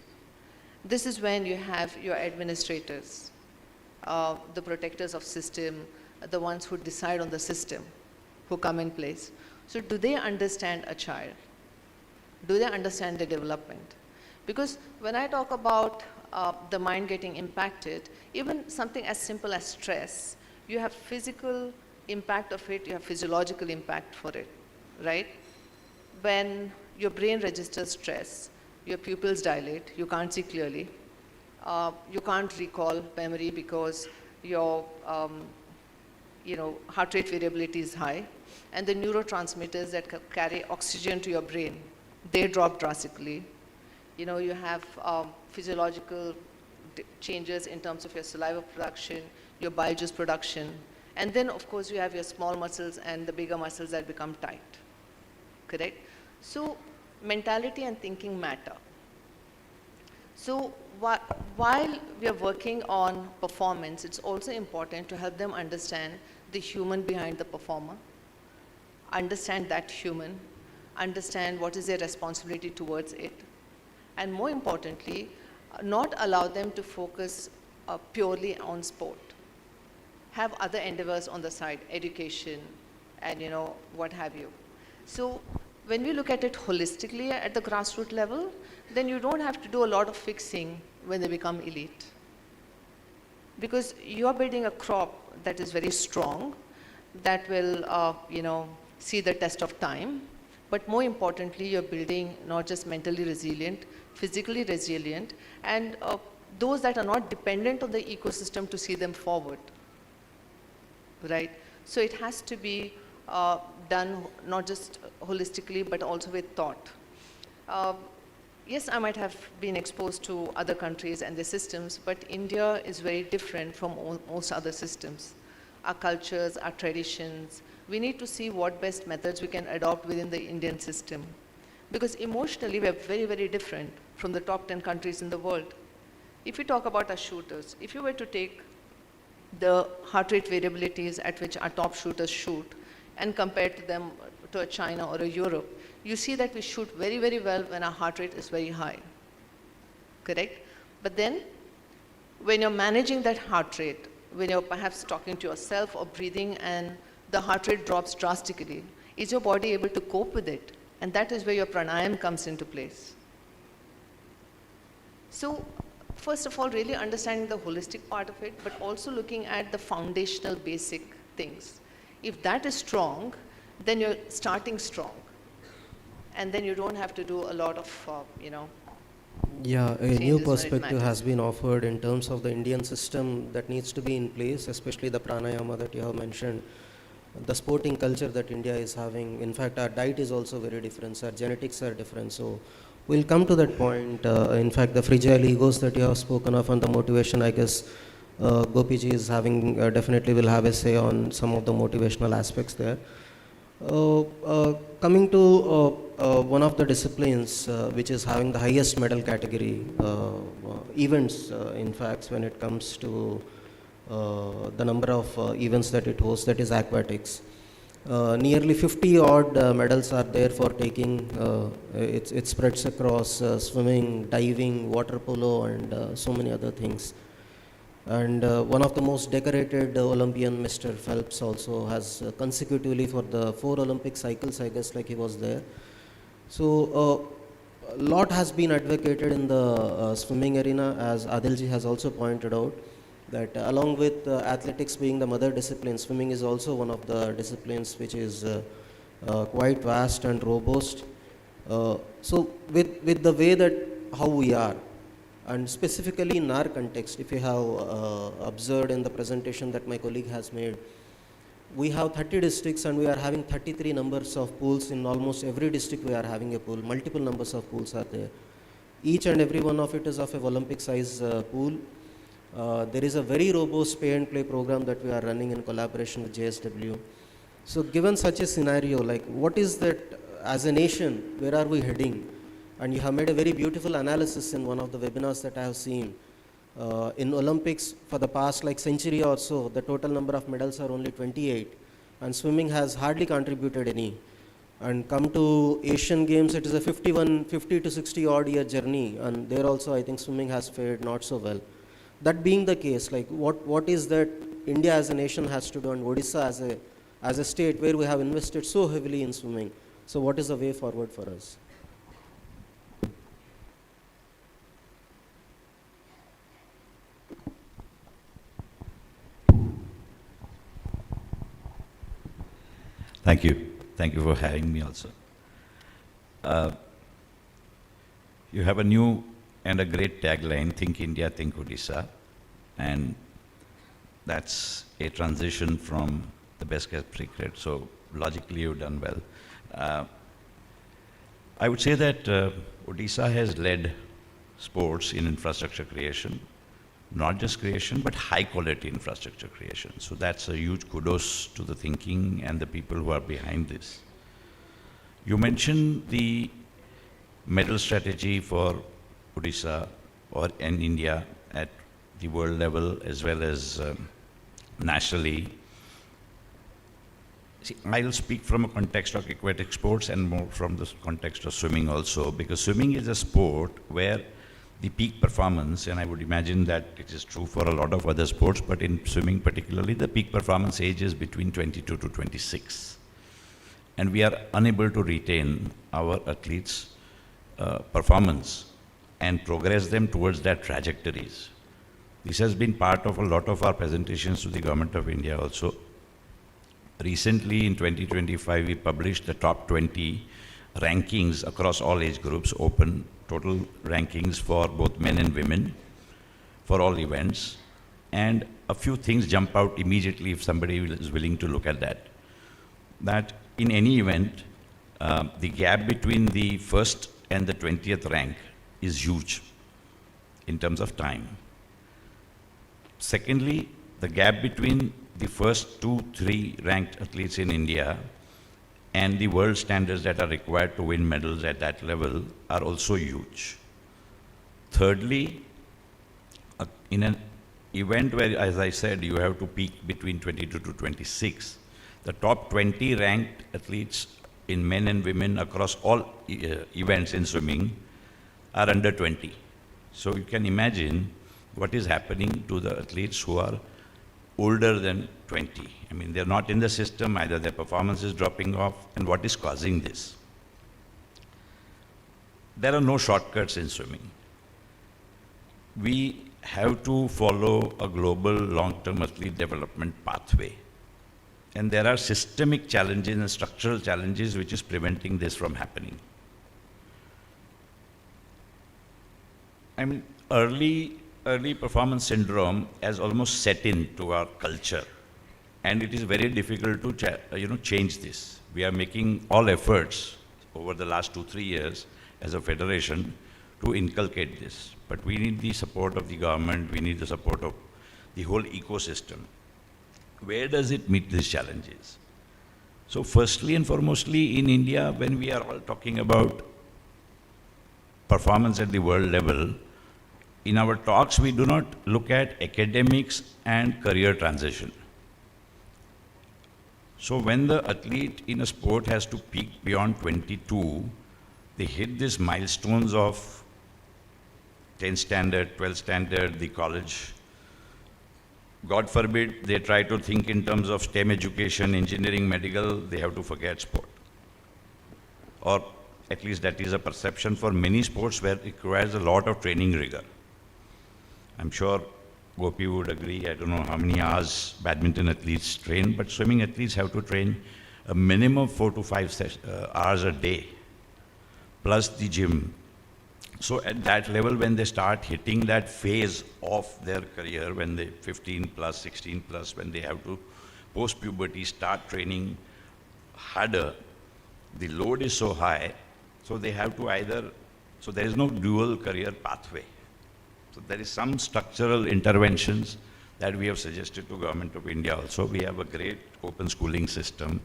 This is when you have your administrators, the protectors of system, the ones who decide on the system, who come in place. So do they understand a child? Do they understand the development? Because when I talk about the mind getting impacted, even something as simple as stress, you have physical impact of it, you have physiological impact for it, right? When your brain registers stress, your pupils dilate, you can't see clearly, you can't recall memory because your heart rate variability is high, and the neurotransmitters that carry oxygen to your brain, they drop drastically. You have physiological changes in terms of your saliva production, your bile juice production, and then of course you have your small muscles and the bigger muscles that become tight, correct? So mentality and thinking matter. So while we are working on performance, it's also important to help them understand the human behind the performer, understand that human, understand what is their responsibility towards it, and more importantly, not allow them to focus purely on sport. Have other endeavors on the side, education, and what have you. So when we look at it holistically at the grassroots level, then you don't have to do a lot of fixing when they become elite. Because you're building a crop that is very strong, that will see the test of time. But more importantly, you're building not just mentally resilient, physically resilient, and those that are not dependent on the ecosystem to see them forward, right? So it has to be done not just holistically, but also with thought. Yes, I might have been exposed to other countries and their systems, but India is very different from most other systems. Our cultures, our traditions, we need to see what best methods we can adopt within the Indian system. Because emotionally, we are very, very different from the top 10 countries in the world. If you talk about our shooters, if you were to take the heart rate variabilities at which our top shooters shoot, and compare to them to a China or a Europe, you see that we shoot very, very well when our heart rate is very high, correct? But then when you're managing that heart rate, when you're perhaps talking to yourself or breathing and the heart rate drops drastically, is your body able to cope with it? And that is where your pranayam comes into place. So first of all, really understanding the holistic part of it, but also looking at the foundational basic things. If that is strong, then you're starting strong. And then you don't have to do a lot of, Yeah, a new changes when it perspective matters. has been offered in terms of the Indian system that needs to be in place, especially the pranayama that you have mentioned, the sporting culture that India is having. In fact, our diet is also very different, our genetics are different. So we'll come to that point. In fact, the fragile egos that you have spoken of and the motivation, I guess Gopiji is having, definitely will have a say on some of the motivational aspects there. Coming to one of the disciplines which is having the highest medal category events, in fact, when it comes to the number of events that it hosts, that is aquatics. Nearly 50 odd medals are there for taking. It spreads across swimming, diving, water polo, and so many other things. And one of the most decorated Olympian, Mr. Phelps, also has consecutively for the 4 Olympic cycles, I guess, like he was there. So a lot has been advocated in the swimming arena, as Adilji has also pointed out, that along with athletics being the mother discipline, swimming is also one of the disciplines which is quite vast and robust. So with the way that how we are, and specifically in our context, if you have observed in the presentation that my colleague has made, we have 30 districts and we are having 33 numbers of pools. In almost every district we are having a pool, multiple numbers of pools are there. Each and every one of it is of a Olympic size pool. There is a very robust pay and play program that we are running in collaboration with JSW. So given such a scenario, like what is that as a nation, where are we heading? And you have made a very beautiful analysis in one of the webinars that I have seen. In Olympics, for the past like century or so, the total number of medals are only 28, and swimming has hardly contributed any. And come to Asian Games, it is a 50 to 60 odd year journey, and there also I think swimming has fared not so well. That being the case, like what is that India as a nation has to do, and Odisha as a state where we have invested so heavily in swimming? So what is the way forward for us? Thank you. Thank you for having me also. You have a new and a great tagline, Think India, Think Odisha. And that's a transition from the best kept secret. So logically you've done well. I would say that Odisha has led sports in infrastructure creation. Not just creation, but high quality infrastructure creation. So that's a huge kudos to the thinking and the people who are behind this. You mentioned the medal strategy for Odisha or in India at the world level as well as nationally. See, I'll speak from a context of aquatic sports and more from the context of swimming also, because swimming is a sport where the peak performance, and I would imagine that it is true for a lot of other sports, but in swimming particularly, the peak performance age is between 22 to 26. And we are unable to retain our athletes' performance and progress them towards their trajectories. This has been part of a lot of our presentations to the Government of India also. Recently, in 2025, we published the top 20 rankings across all age groups, open total rankings for both men and women for all events. And a few things jump out immediately if somebody is willing to look at that. That in any event, the gap between the first and the 20th rank is huge in terms of time. Secondly, the gap between the first 2-3 ranked athletes in India and the world standards that are required to win medals at that level are also huge. Thirdly, in an event where, as I said, you have to peak between 22 to 26, The top 20 ranked athletes in men and women across all events in swimming are under 20. So you can imagine what is happening to the athletes who are older than 20. I mean, they're not in the system, either their performance is dropping off, and what is causing this? There are no shortcuts in swimming. We have to follow a global long-term athlete development pathway. And there are systemic challenges and structural challenges which is preventing this from happening. I mean, early performance syndrome has almost set into our culture, and it is very difficult to change this. We are making all efforts over the last 2-3 years as a federation to inculcate this, but we need the support of the government, we need the support of the whole ecosystem. Where does it meet these challenges? So firstly and foremostly in India, when we are all talking about performance at the world level, in our talks we do not look at academics and career transition. So when the athlete in a sport has to peak beyond 22, they hit these milestones of 10th standard, 12th standard, the college. God forbid, they try to think in terms of STEM education, engineering, medical, they have to forget sport. Or at least that is a perception for many sports where it requires a lot of training rigor. I'm sure Gopi would agree, I don't know how many hours badminton athletes train, but swimming athletes have to train a minimum 4 to 5 hours a day, plus the gym. So at that level, when they start hitting that phase of their career, when they 15 plus, 16 plus, when they have to post-puberty start training harder, the load is so high, so they have to so there is no dual career pathway. So there is some structural interventions that we have suggested to Government of India also. We have a great open schooling system.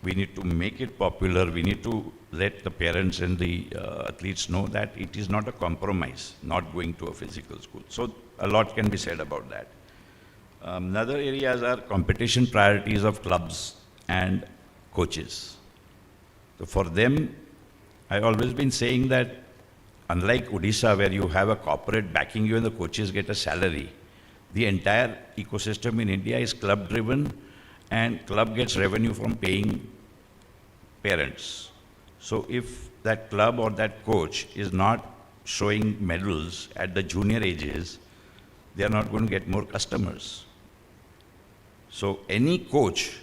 We need to make it popular. We need to let the parents and the athletes know that it is not a compromise, not going to a physical school. So a lot can be said about that. Another areas are competition priorities of clubs and coaches. So for them, I've always been saying that unlike Odisha, where you have a corporate backing you and the coaches get a salary, the entire ecosystem in India is club-driven, and club gets revenue from paying parents. So if that club or that coach is not showing medals at the junior ages, they are not going to get more customers. So any coach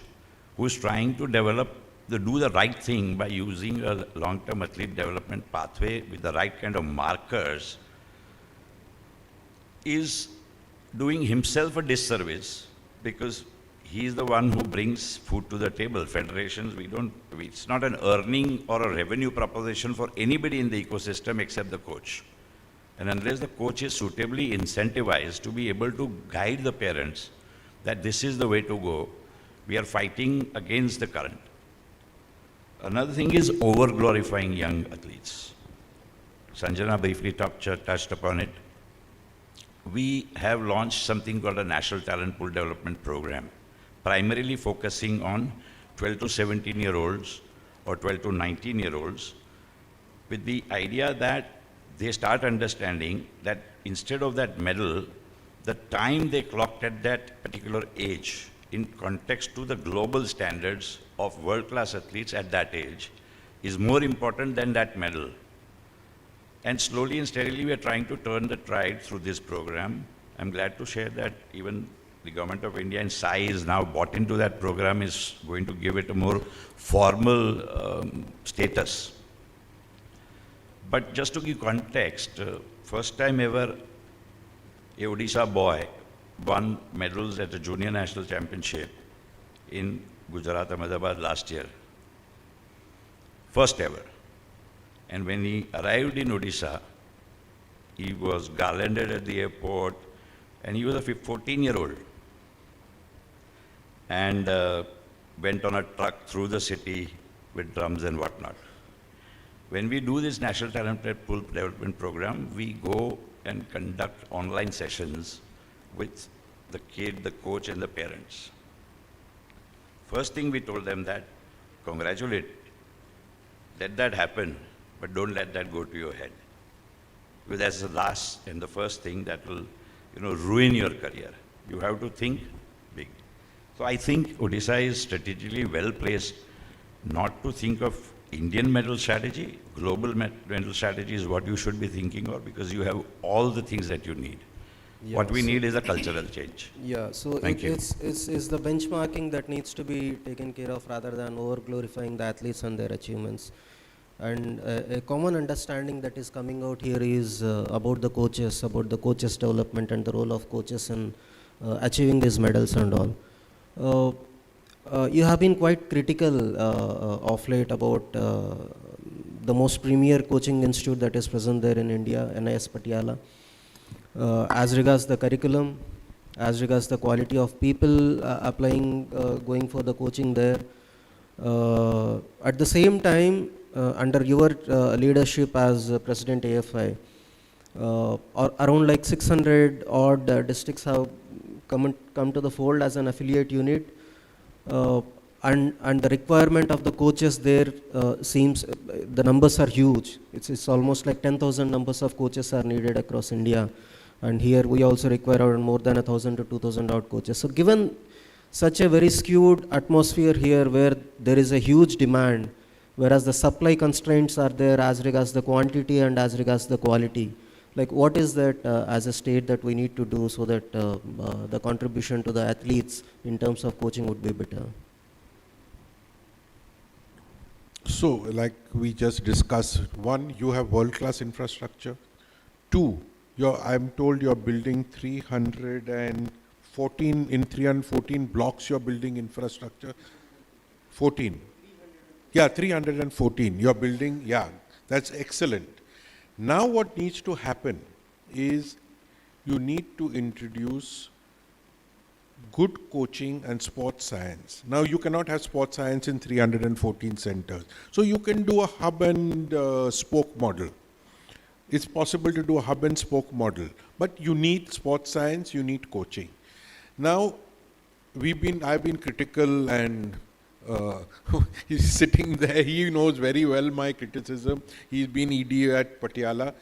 who is trying to do the right thing by using a long-term athlete development pathway with the right kind of markers is doing himself a disservice, because he is the one who brings food to the table. Federations, it's not an earning or a revenue proposition for anybody in the ecosystem except the coach. And unless the coach is suitably incentivized to be able to guide the parents that this is the way to go, we are fighting against the current. Another thing is over-glorifying young athletes. Sanjana briefly touched upon it. We have launched something called a National Talent Pool Development Program, primarily focusing on 12 to 17-year-olds or 12 to 19-year-olds, with the idea that they start understanding that instead of that medal, the time they clocked at that particular age in context to the global standards of world-class athletes at that age is more important than that medal. And slowly and steadily we are trying to turn the tide through this program. I'm glad to share that even the Government of India and SAI is now bought into that program, is going to give it a more formal status. But just to give context, first time ever a Odisha boy won medals at the Junior National Championship in Gujarat, Ahmedabad last year. First ever. And when he arrived in Odisha, he was garlanded at the airport, and he was a 14-year-old. And went on a truck through the city with drums and whatnot. When we do this National Talent Pool Development Program, we go and conduct online sessions with the kid, the coach, and the parents. First thing we told them that, congratulate, let that happen, but don't let that go to your head. Because that's the last and the first thing that will, ruin your career. You have to think big. So I think Odisha is strategically well placed not to think of Indian medal strategy. Global medal strategy is what you should be thinking of, because you have all the things that you need. Yeah, what we need is a cultural change. Yeah, so Thank you. it's the benchmarking that needs to be taken care of rather than over glorifying the athletes and their achievements. And a common understanding that is coming out here is about the coaches development and the role of coaches in achieving these medals and all. You have been quite critical of late about the most premier coaching institute that is present there in India, NIS Patiala. As regards the curriculum, as regards the quality of people applying, going for the coaching there. At the same time, under your leadership as President AFI, around like 600 odd districts have come to the fold as an affiliate unit, and the requirement of the coaches there seems the numbers are huge. It's almost like 10,000 numbers of coaches are needed across India, and here we also require around more than 1,000 to 2,000 odd coaches. So given such a very skewed atmosphere here where there is a huge demand, whereas the supply constraints are there as regards the quantity and as regards the quality, like what is that as a state that we need to do so that the contribution to the athletes in terms of coaching would be better? So, like we just discussed, one, you have world-class infrastructure. Two, I'm told you're building 314 blocks, you're building infrastructure. 14. Yeah, 314. You're building, yeah, that's excellent. Now what needs to happen is you need to introduce good coaching and sports science. Now you cannot have sports science in 314 centers. So you can do a hub and spoke model. It's possible to do a hub and spoke model, but you need sports science, you need coaching. Now, I've been critical, and he's sitting there, he knows very well my criticism. He's been ED at Patiala.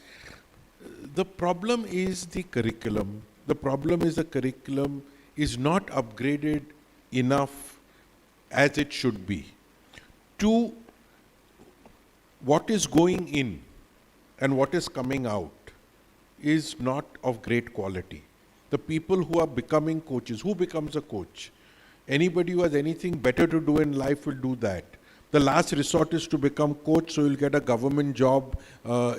The problem is the curriculum. The problem is the curriculum is not upgraded enough as it should be. Two, what is going in and what is coming out is not of great quality. The people who are becoming coaches, who becomes a coach? Anybody who has anything better to do in life will do that. The last resort is to become coach, so you'll get a government job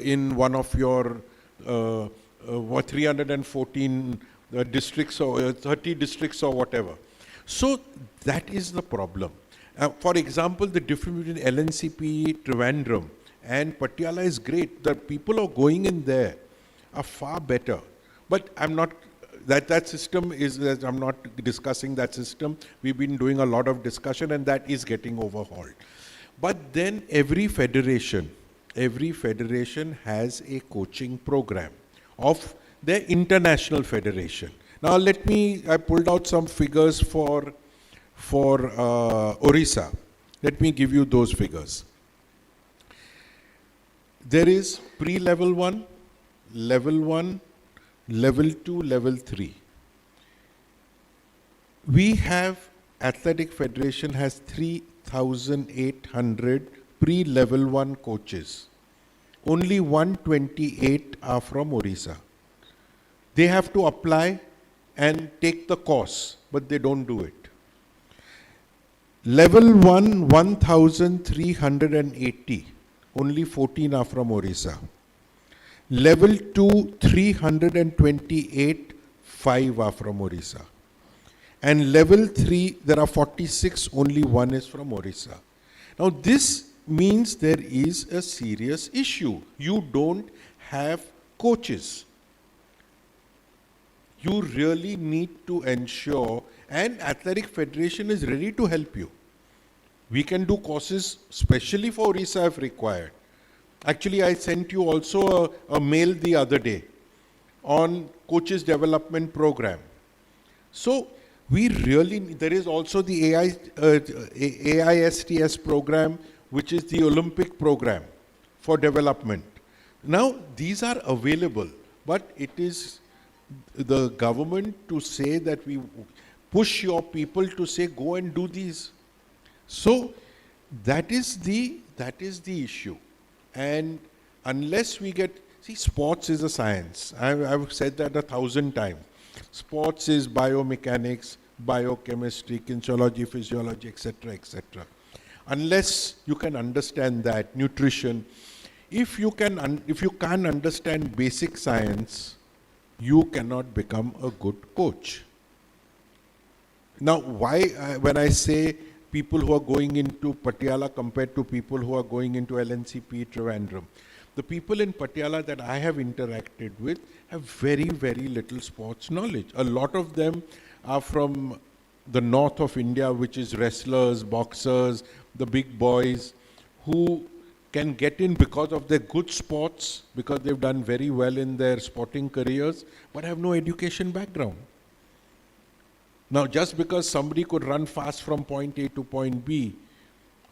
in one of your 314 districts or 30 districts or whatever. So that is the problem. For example, the difference between LNCP, Trivandrum and Patiala is great. The people who are going in there are far better. But I'm not, that system is, I'm not discussing that system. We've been doing a lot of discussion and that is getting overhauled. But then every federation has a coaching program of their international federation. Now I pulled out some figures for Odisha. Let me give you those figures. There is pre-level 1, level 1, level 2, level 3. We have, Athletic Federation has 3,800 pre-level 1 coaches. Only 128 are from Odisha. They have to apply and take the course, but they don't do it. Level 1, 1,380. Only 14 are from Odisha. Level 2, 328, 5 are from Odisha. And level 3, there are 46, only 1 is from Odisha. Now this means there is a serious issue. You don't have coaches. You really need to ensure, and Athletic Federation is ready to help you. We can do courses specially for Odisha if required. Actually, I sent you also a mail the other day on coaches development program. So We really, there is also the AISTS program, which is the Olympic program for development. Now, these are available, but it is the government to say that we push your people to say, go and do these. So that is the issue. And unless we get, see, sports is a science. I've said that 1,000 times. Sports is biomechanics, biochemistry, kinesiology, physiology, etc., etc. Unless you can understand that, nutrition, if you can't understand basic science, you cannot become a good coach. Now, why, when I say people who are going into Patiala compared to people who are going into LNCP Trivandrum, the people in Patiala that I have interacted with have very, very little sports knowledge. A lot of them are from the north of India, which is wrestlers, boxers, the big boys, who can get in because of their good sports, because they've done very well in their sporting careers, but have no education background. Now, just because somebody could run fast from point A to point B,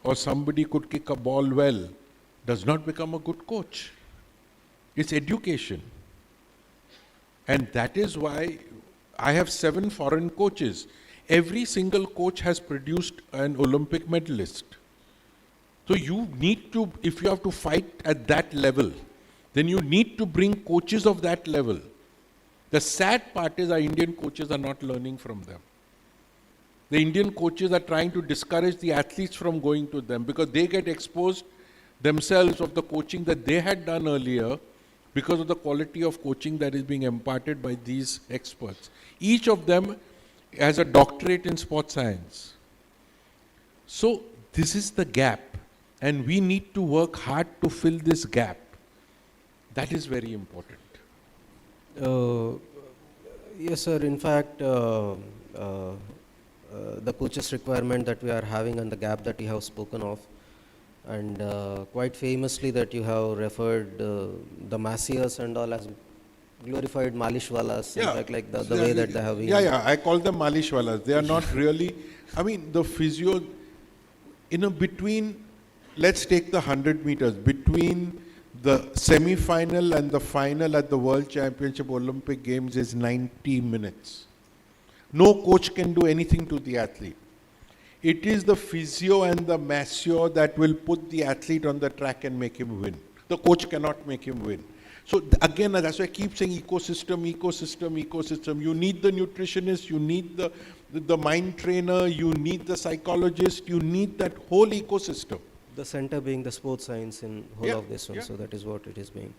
or somebody could kick a ball well, does not become a good coach. It's education. And that is why I have 7 foreign coaches. Every single coach has produced an Olympic medalist. So you need to, if you have to fight at that level, then you need to bring coaches of that level. The sad part is our Indian coaches are not learning from them. The Indian coaches are trying to discourage the athletes from going to them because they get exposed themselves of the coaching that they had done earlier because of the quality of coaching that is being imparted by these experts. Each of them has a doctorate in sports science. So this is the gap, and we need to work hard to fill this gap. That is very important. Yes, sir. In fact, the coaches requirement that we are having and the gap that you have spoken of, and quite famously that you have referred the massiers and all as glorified malishwalas, in fact, like the way that they have been. Yeah, I call them malishwalas. They are not really, I mean, the physio, between, let's take the 100 meters, between the semi-final and the final at the World Championship Olympic Games is 90 minutes. No coach can do anything to the athlete. It is the physio and the masseur that will put the athlete on the track and make him win. The coach cannot make him win. So again, that's why I keep saying ecosystem, ecosystem, ecosystem. You need the nutritionist, you need the mind trainer, you need the psychologist, you need that whole ecosystem. The center being the sports science in whole of this one, so that is what it is being.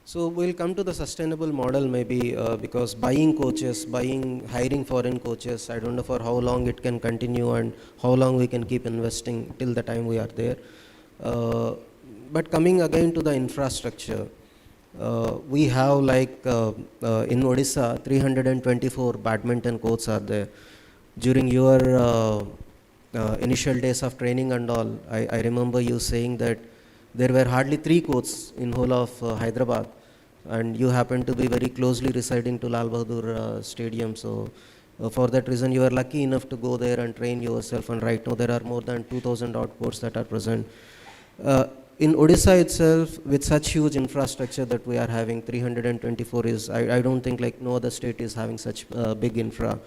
So we'll come to the sustainable model maybe because buying coaches, hiring foreign coaches, I don't know for how long it can continue and how long we can keep investing till the time we are there. But coming again to the infrastructure, we have like in Odisha 324 badminton courts are there. During your initial days of training and all, I remember you saying that there were hardly 3 courts in whole of Hyderabad, and you happen to be very closely residing to Lal Bahadur Stadium. So for that reason, you are lucky enough to go there and train yourself. And right now, there are more than 2,000 odd courts that are present. In Odisha itself, with such huge infrastructure that we are having, 324 is, I don't think like no other state is having such big infra.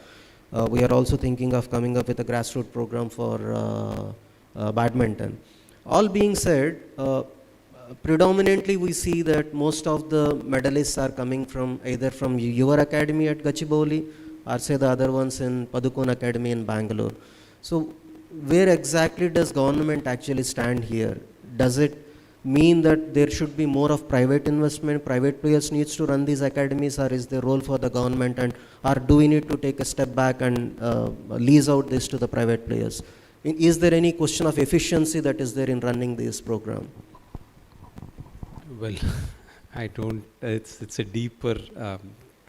We are also thinking of coming up with a grassroots program for badminton. All being said, predominantly we see that most of the medalists are coming from either from your academy at Gachibowli or say the other ones in Padukone Academy in Bangalore. So where exactly does government actually stand here? Does it mean that there should be more of private investment, private players needs to run these academies, or is there role for the government, and or do we need to take a step back and lease out this to the private players? Is there any question of efficiency that is there in running this program? Well, I don't, it's a deeper,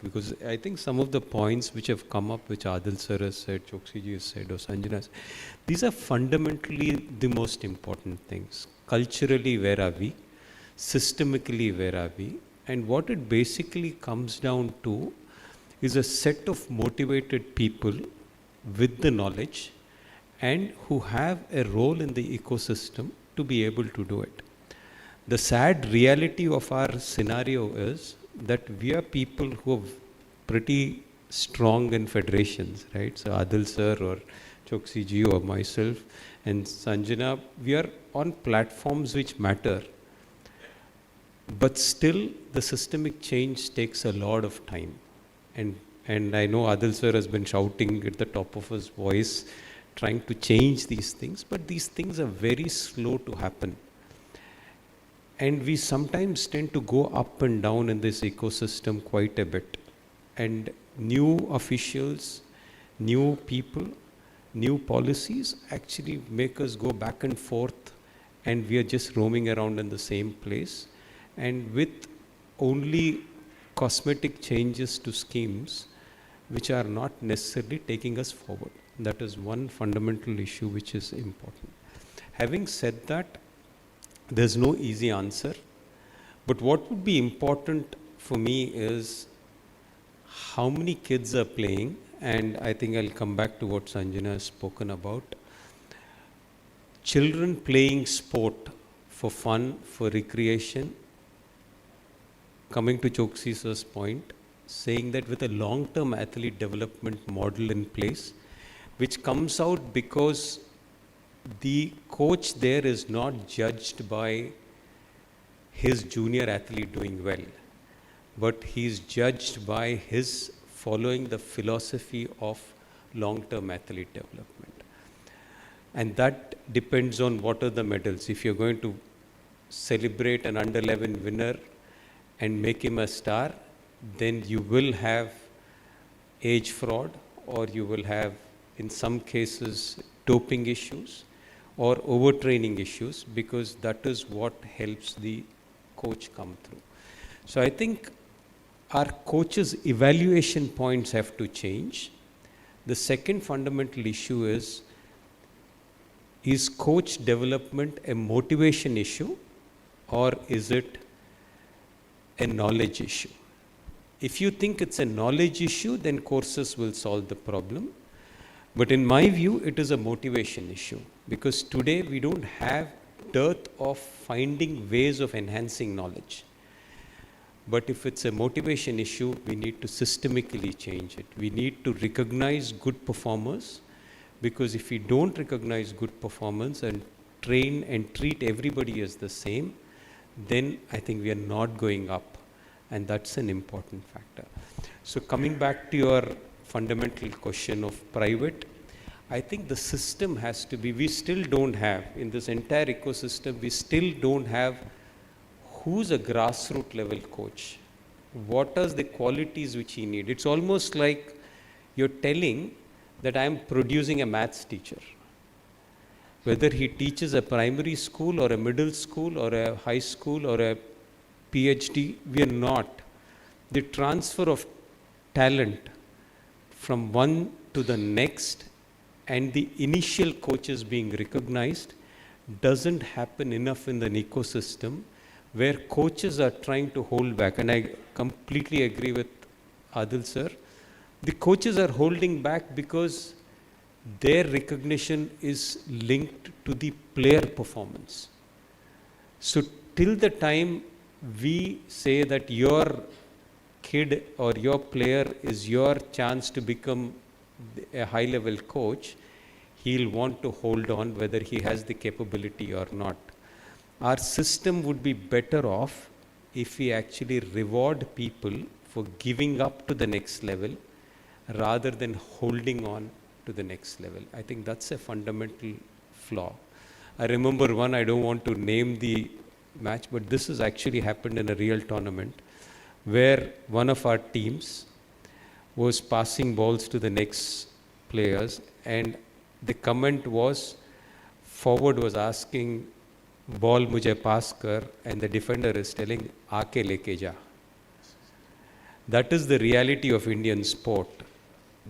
because I think some of the points which have come up, which Adil sir has said, Choksi ji has said, or Sanjana has, these are fundamentally the most important things. Culturally, where are we? Systemically, where are we? And what it basically comes down to is a set of motivated people with the knowledge and who have a role in the ecosystem to be able to do it. The sad reality of our scenario is that we are people who are pretty strong in federations, right? So Adil sir or Choksi ji or myself and Sanjana, we are on platforms which matter. But still, the systemic change takes a lot of time. And I know Adil sir has been shouting at the top of his voice, trying to change these things, but these things are very slow to happen. And we sometimes tend to go up and down in this ecosystem quite a bit. And new officials, new people, new policies actually make us go back and forth, and we are just roaming around in the same place. And with only cosmetic changes to schemes, which are not necessarily taking us forward. That is one fundamental issue which is important. Having said that, there's no easy answer. But what would be important for me is how many kids are playing, and I think I'll come back to what Sanjana has spoken about. Children playing sport for fun, for recreation. Coming to Choksi sir's point, saying that with a long-term athlete development model in place, which comes out because the coach there is not judged by his junior athlete doing well, but he is judged by his following the philosophy of long-term athlete development. And that depends on what are the medals. If you're going to celebrate an under-11 winner and make him a star, then you will have age fraud, or you will have, in some cases, doping issues or overtraining issues, because that is what helps the coach come through. So I think our coaches' evaluation points have to change. The second fundamental issue is coach development a motivation issue, or is it a knowledge issue? If you think it's a knowledge issue, then courses will solve the problem. But in my view, it is a motivation issue, because today we don't have dearth of finding ways of enhancing knowledge. But if it's a motivation issue, we need to systemically change it. We need to recognize good performers, because if we don't recognize good performance and train and treat everybody as the same, then I think we are not going up. And that's an important factor. So coming back to your fundamental question of private, I think the system has to be, we still don't have, in this entire ecosystem, we still don't have who's a grassroots level coach. What are the qualities which he needs? It's almost like you're telling that I'm producing a maths teacher. Whether he teaches a primary school or a middle school or a high school or a PhD, we are not. The transfer of talent from one to the next and the initial coaches being recognized doesn't happen enough in an ecosystem where coaches are trying to hold back. And I completely agree with Adil sir. The coaches are holding back because their recognition is linked to the player performance. So till the time we say that your kid or your player is your chance to become a high-level coach, he'll want to hold on whether he has the capability or not. Our system would be better off if we actually reward people for giving up to the next level rather than holding on to the next level. I think that's a fundamental flaw. I remember one, I don't want to name the match, but this has actually happened in a real tournament where one of our teams was passing balls to the next players, and the comment was, forward was asking, ball mujhe pass kar, and the defender is telling, aake leke ja. That is the reality of Indian sport.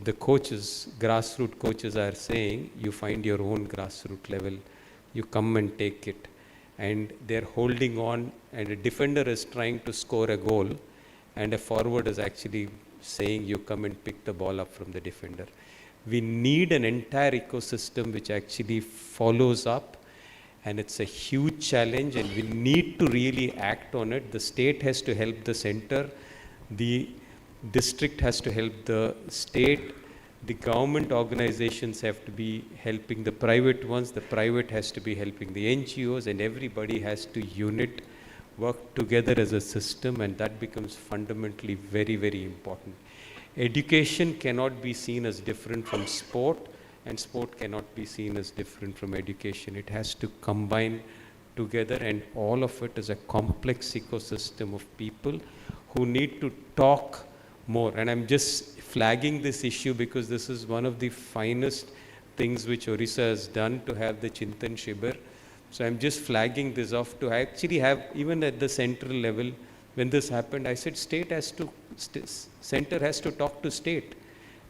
The coaches, grassroots coaches are saying, you find your own grassroots level, you come and take it. And they're holding on, and a defender is trying to score a goal, and a forward is actually saying, you come and pick the ball up from the defender. We need an entire ecosystem which actually follows up, and it's a huge challenge, and we need to really act on it. The state has to help the center, the district has to help the state, the government organizations have to be helping the private ones, the private has to be helping the NGOs, and everybody has to work together as a system, and that becomes fundamentally very, very important. Education cannot be seen as different from sport, and sport cannot be seen as different from education. It has to combine together, and all of it is a complex ecosystem of people who need to talk more. And I'm just flagging this issue because this is one of the finest things which Odisha has done, to have the Chintan Shivir. So I'm just flagging this off to actually have, even at the central level, when this happened, I said center has to talk to state.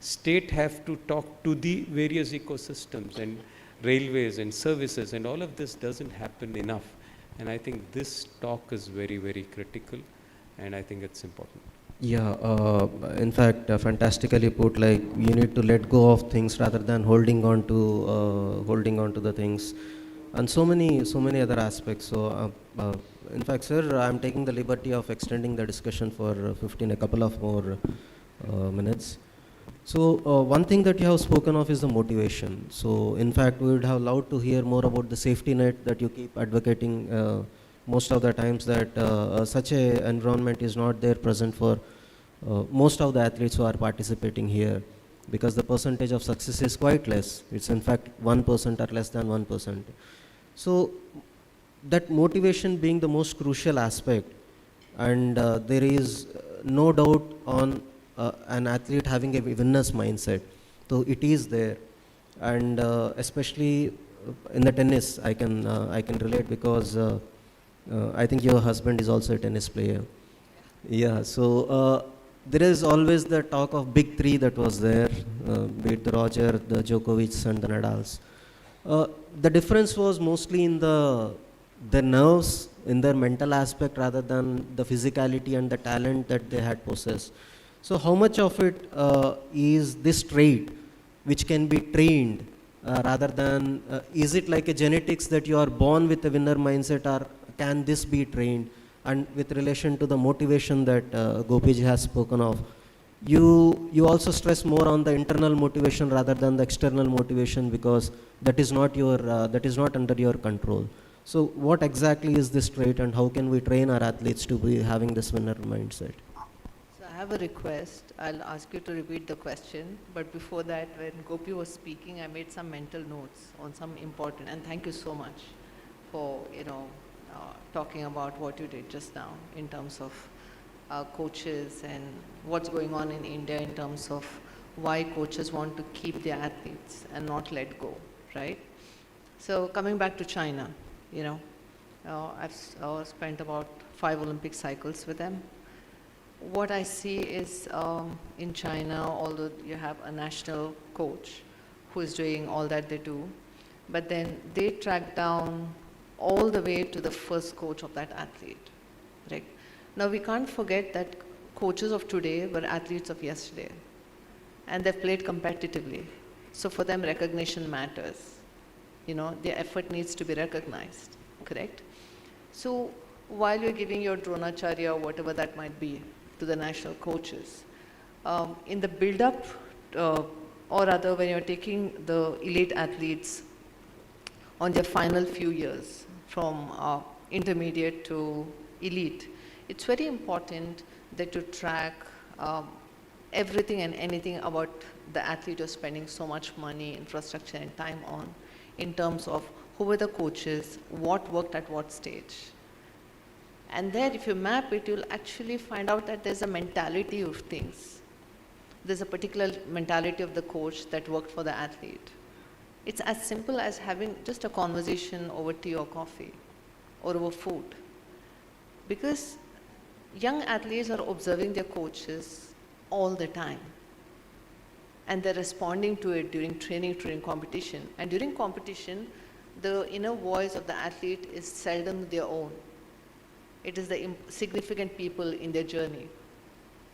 State have to talk to the various ecosystems and railways and services, and all of this doesn't happen enough. And I think this talk is very, very critical, and I think it's important. Yeah, in fact, fantastically put. Like, you need to let go of things rather than holding on to the things, and so many other aspects. So, in fact, sir, I'm taking the liberty of extending the discussion for a couple of more minutes. So, one thing that you have spoken of is the motivation. So, in fact, we would have loved to hear more about the safety net that you keep advocating most of the times, that such a environment is not there present for most of the athletes who are participating here, because the percentage of success is quite less. It's in fact 1% or less than 1%. So that motivation being the most crucial aspect, and there is no doubt on an athlete having a winner's mindset. So it is there, and especially in the tennis, I can relate, because I think your husband is also a tennis player. Yeah, so there is always the talk of big three that was there, be it the Roger, the Djokovic, and the Nadals. The difference was mostly in the nerves, in their mental aspect, rather than the physicality and the talent that they had possessed. So how much of it is this trait which can be trained, rather than is it like a genetics that you are born with a winner mindset, or can this be trained? And with relation to the motivation that Gopiji has spoken of, you also stress more on the internal motivation rather than the external motivation, because that is not under your control. So what exactly is this trait, and how can we train our athletes to be having this winner mindset? So I have a request. I'll ask you to repeat the question, but before that, when Gopi was speaking, I made some mental notes on some important, and thank you so much for, talking about what you did just now in terms of coaches and what's going on in India in terms of why coaches want to keep their athletes and not let go, right? So coming back to China, I've spent about 5 Olympic cycles with them. What I see is in China, although you have a national coach who is doing all that they do, but then they track down all the way to the first coach of that athlete, right? Now we can't forget that coaches of today were athletes of yesterday, and they've played competitively. So for them, recognition matters. Their effort needs to be recognized, correct? So while you're giving your dronacharya or whatever that might be to the national coaches, in the build-up, or rather when you're taking the elite athletes on their final few years, from intermediate to elite, it's very important that you track everything and anything about the athlete you're spending so much money, infrastructure, and time on, in terms of who were the coaches, what worked at what stage. And there, if you map it, you'll actually find out that there's a mentality of things. There's a particular mentality of the coach that worked for the athlete. It's as simple as having just a conversation over tea or coffee or over food. Because young athletes are observing their coaches all the time. And they're responding to it during training, during competition. And during competition, the inner voice of the athlete is seldom their own. It is the significant people in their journey.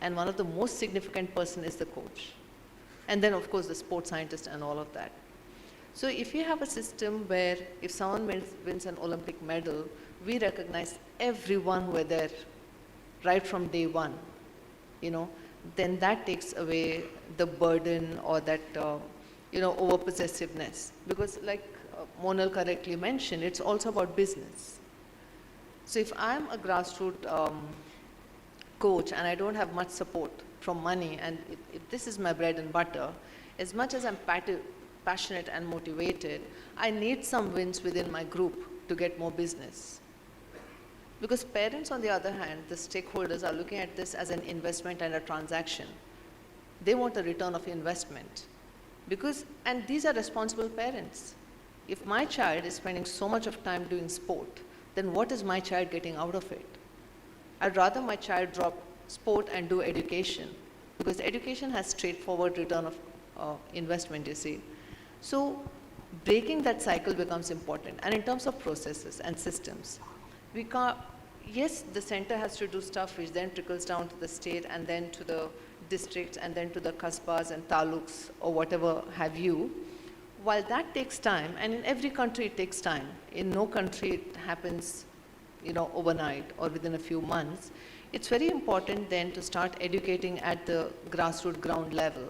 And one of the most significant person is the coach. And then of course the sports scientist and all of that. So if you have a system where if someone wins an Olympic medal, we recognize everyone who were there right from day one, you know, then that takes away the burden or that, you know, over possessiveness. Because like Monal correctly mentioned, it's also about business. So if I'm a grassroots coach and I don't have much support from money, and if this is my bread and butter, as much as I'm passionate and motivated, I need some wins within my group to get more business. Because parents, on the other hand, the stakeholders are looking at this as an investment and a transaction. They want a return of investment. And these are responsible parents. If my child is spending so much of time doing sport, then what is my child getting out of it? I'd rather my child drop sport and do education, because education has straightforward return of investment, you see. So breaking that cycle becomes important. And in terms of processes and systems, we can't, yes, the center has to do stuff which then trickles down to the state and then to the districts and then to the kasbas and taluks or whatever have you. While that takes time, and in every country it takes time, in no country it happens, you know, overnight or within a few months, it's very important then to start educating at the grassroots ground level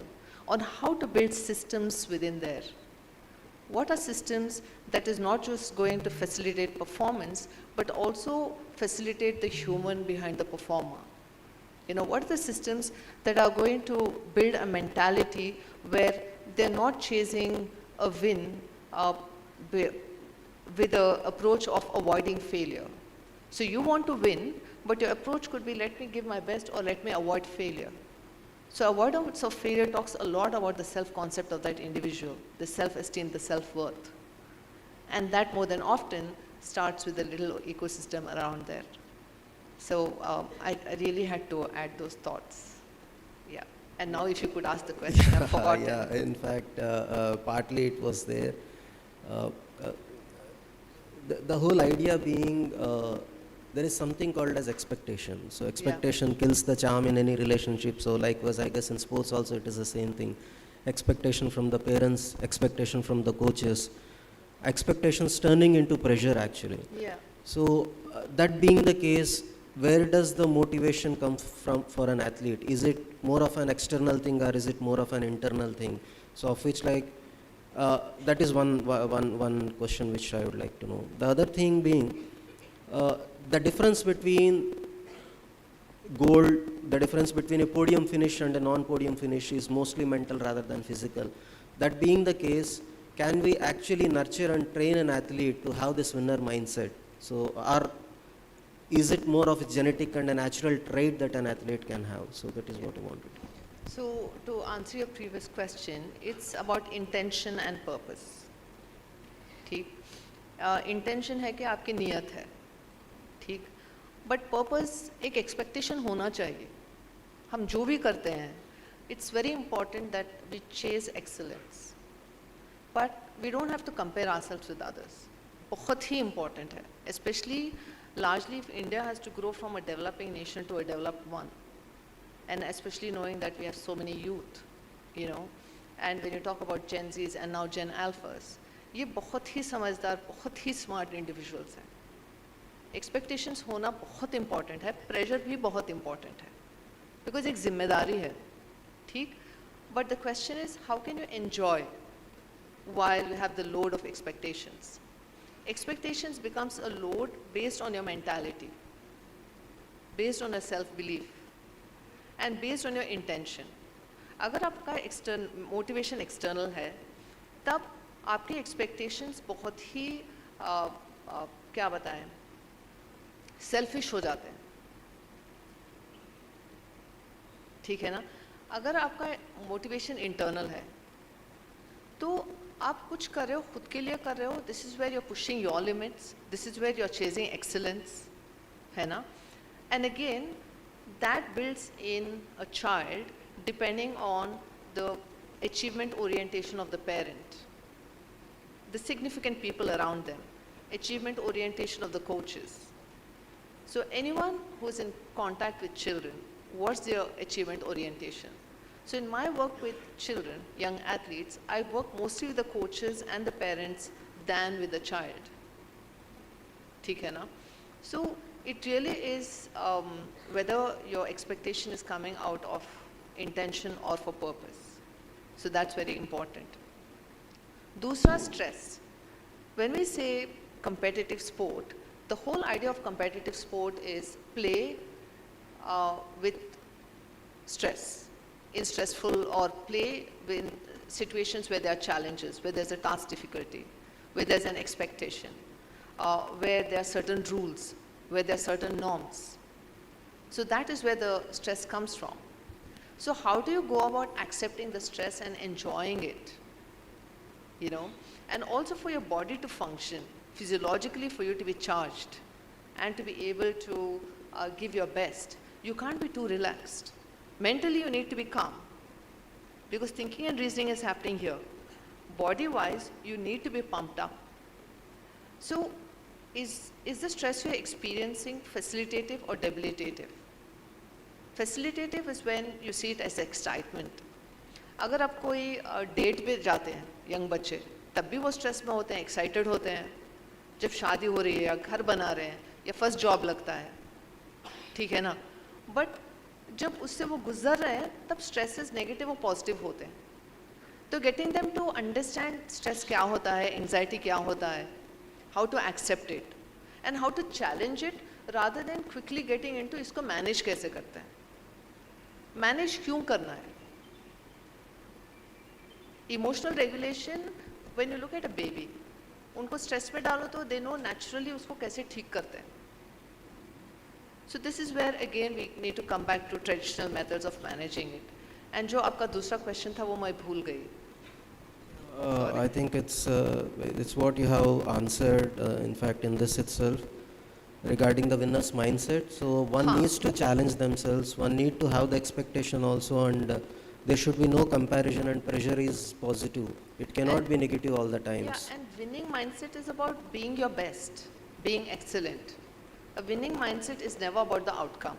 on how to build systems within there. What are systems that is not just going to facilitate performance, but also facilitate the human behind the performer? You know, what are the systems that are going to build a mentality where they're not chasing a win with an approach of avoiding failure? So you want to win, but your approach could be, let me give my best or let me avoid failure. So avoidance of failure talks a lot about the self-concept of that individual, the self-esteem, the self-worth. And that more than often starts with a little ecosystem around there. So I really had to add those thoughts. Yeah. And now if you could ask the question, I've forgotten. Yeah, in fact, partly it was there. The whole idea being there is something called as expectation. So expectation kills the charm in any relationship. So likewise, I guess in sports also it is the same thing. Expectation from the parents, expectation from the coaches, expectations turning into pressure actually. Yeah. So that being the case, where does the motivation come from for an athlete? Is it more of an external thing or is it more of an internal thing? So of which like, that is one question which I would like to know. The other thing being, the difference between gold, the difference between a podium finish and a non-podium finish is mostly mental rather than physical. That being the case, can we actually nurture and train an athlete to have this winner mindset? So is it more of a genetic and a natural trait that an athlete can have? So that is what I wanted. So to answer your previous question, it's about intention and purpose. ठीक, intention है कि आपकी नियत है, ठीक, but purpose एक expectation होना चाहिए. हम जो भी करते हैं, it's very important that we chase excellence, but we don't have to compare ourselves with others. बहुत ही important है, especially largely if India has to grow from a developing nation to a developed one. And especially knowing that we have so many youth, you know, and when you talk about Gen Zs and now Gen Alphas, ये बहुत ही समझदार, बहुत ही smart individuals हैं. Expectations होना बहुत important है, pressure भी बहुत important है, because एक जिम्मेदारी है, ठीक? But the question is, how can you enjoy while you have the load of expectations? Expectations becomes a load based on your mentality, based on your self-belief, and based on your intention. अगर आपका motivation external है, तब आपके expectations बहुत ही क्या बताएं, selfish हो जाते हैं, ठीक है ना? अगर आपका motivation internal है, तो आप कुछ कर रहे हो, खुद के लिए कर रहे हो, this is where you're pushing your limits, this is where you're chasing excellence, है ना? And again, that builds in a child depending on the achievement orientation of the parent, the significant people around them, achievement orientation of the coaches. So anyone who's in contact with children, what's their achievement orientation? So in my work with children, young athletes, I work mostly with the coaches and the parents than with the child. ठीक है ना? So it really is whether your expectation is coming out of intention or for purpose. So that's very important. दूसरा stress. When we say competitive sport, the whole idea of competitive sport is play with stress, in stressful, or play in situations where there are challenges, where there's a task difficulty, where there's an expectation, where there are certain rules, where there are certain norms. So that is where the stress comes from. So how do you go about accepting the stress and enjoying it? You know, and also for your body to function, physiologically for you to be charged and to be able to give your best, you can't be too relaxed. Mentally you need to be calm because thinking and reasoning is happening here. Body-wise, you need to be pumped up. So is the stress you're experiencing facilitative or debilitative? Facilitative is when you see it as excitement. अगर आप कोई date पे जाते हैं young बच्चे, तब भी वो स्ट्रेस में होते हैं, एक्साइटेड होते हैं. जब शादी हो रही है या घर बना रहे हैं या फर्स्ट जॉब लगता है, ठीक है ना, बट जब उससे वो गुजर रहे हैं तब स्ट्रेसेस नेगेटिव और पॉजिटिव होते हैं. तो getting them to understand stress क्या होता है, एंजाइटी क्या होता है, how to accept it and how to challenge it rather than quickly getting into इसको मैनेज कैसे करते हैं, मैनेज क्यों करना है. Emotional regulation, when you look at a baby, उनको स्ट्रेस में डालो तो दे नो नेचुरली उसको कैसे ठीक करते हैं. So this is where again we need to come back to traditional methods of managing it. And जो आपका दूसरा क्वेश्चन था वो मैं भूल गई. I think it's what you have answered, in fact, in this itself, regarding the winner's mindset. So one needs to challenge themselves, one need to have the expectation also, and there should be no comparison, and pressure is positive. It cannot be negative all the times. Yeah, and winning mindset is about being your best, being excellent. A winning mindset is never about the outcome.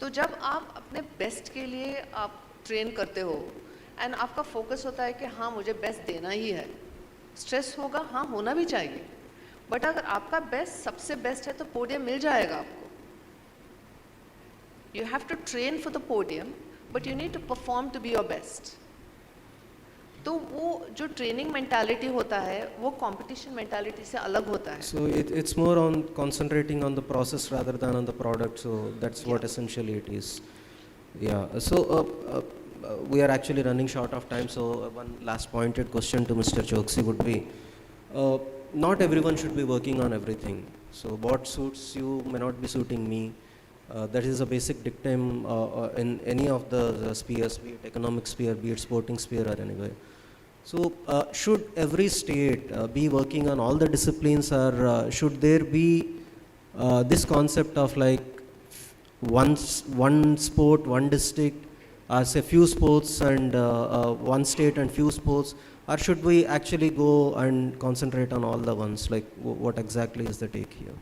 तो जब आप अपने best के लिए आप train करते हो and आपका फोकस होता है कि हाँ मुझे बेस्ट देना ही है, स्ट्रेस होगा, हाँ होना भी चाहिए, बट अगर आपका बेस्ट सबसे बेस्ट है तो पोडियम मिल जाएगा आपको. You have to train for the podium but you need to perform to be your best. तो वो जो ट्रेनिंग मेंटालिटी होता है वो कंपटीशन मेंटालिटी से अलग होता है. So it's more on concentrating on the process rather than on the product. So that's what essentially it is. Yeah. So we are actually running short of time. So one last pointed question to Mr. Choksi would be, not everyone should be working on everything. So what suits you may not be suiting me. That is a basic dictum in any of the spheres, be it economic sphere, be it sporting sphere, or anywhere. So should every state be working on all the disciplines, or should there be this concept of like one sport, one district, or say few sports and one state and few sports, or should we actually go and concentrate on all the ones? Like what exactly is the take here?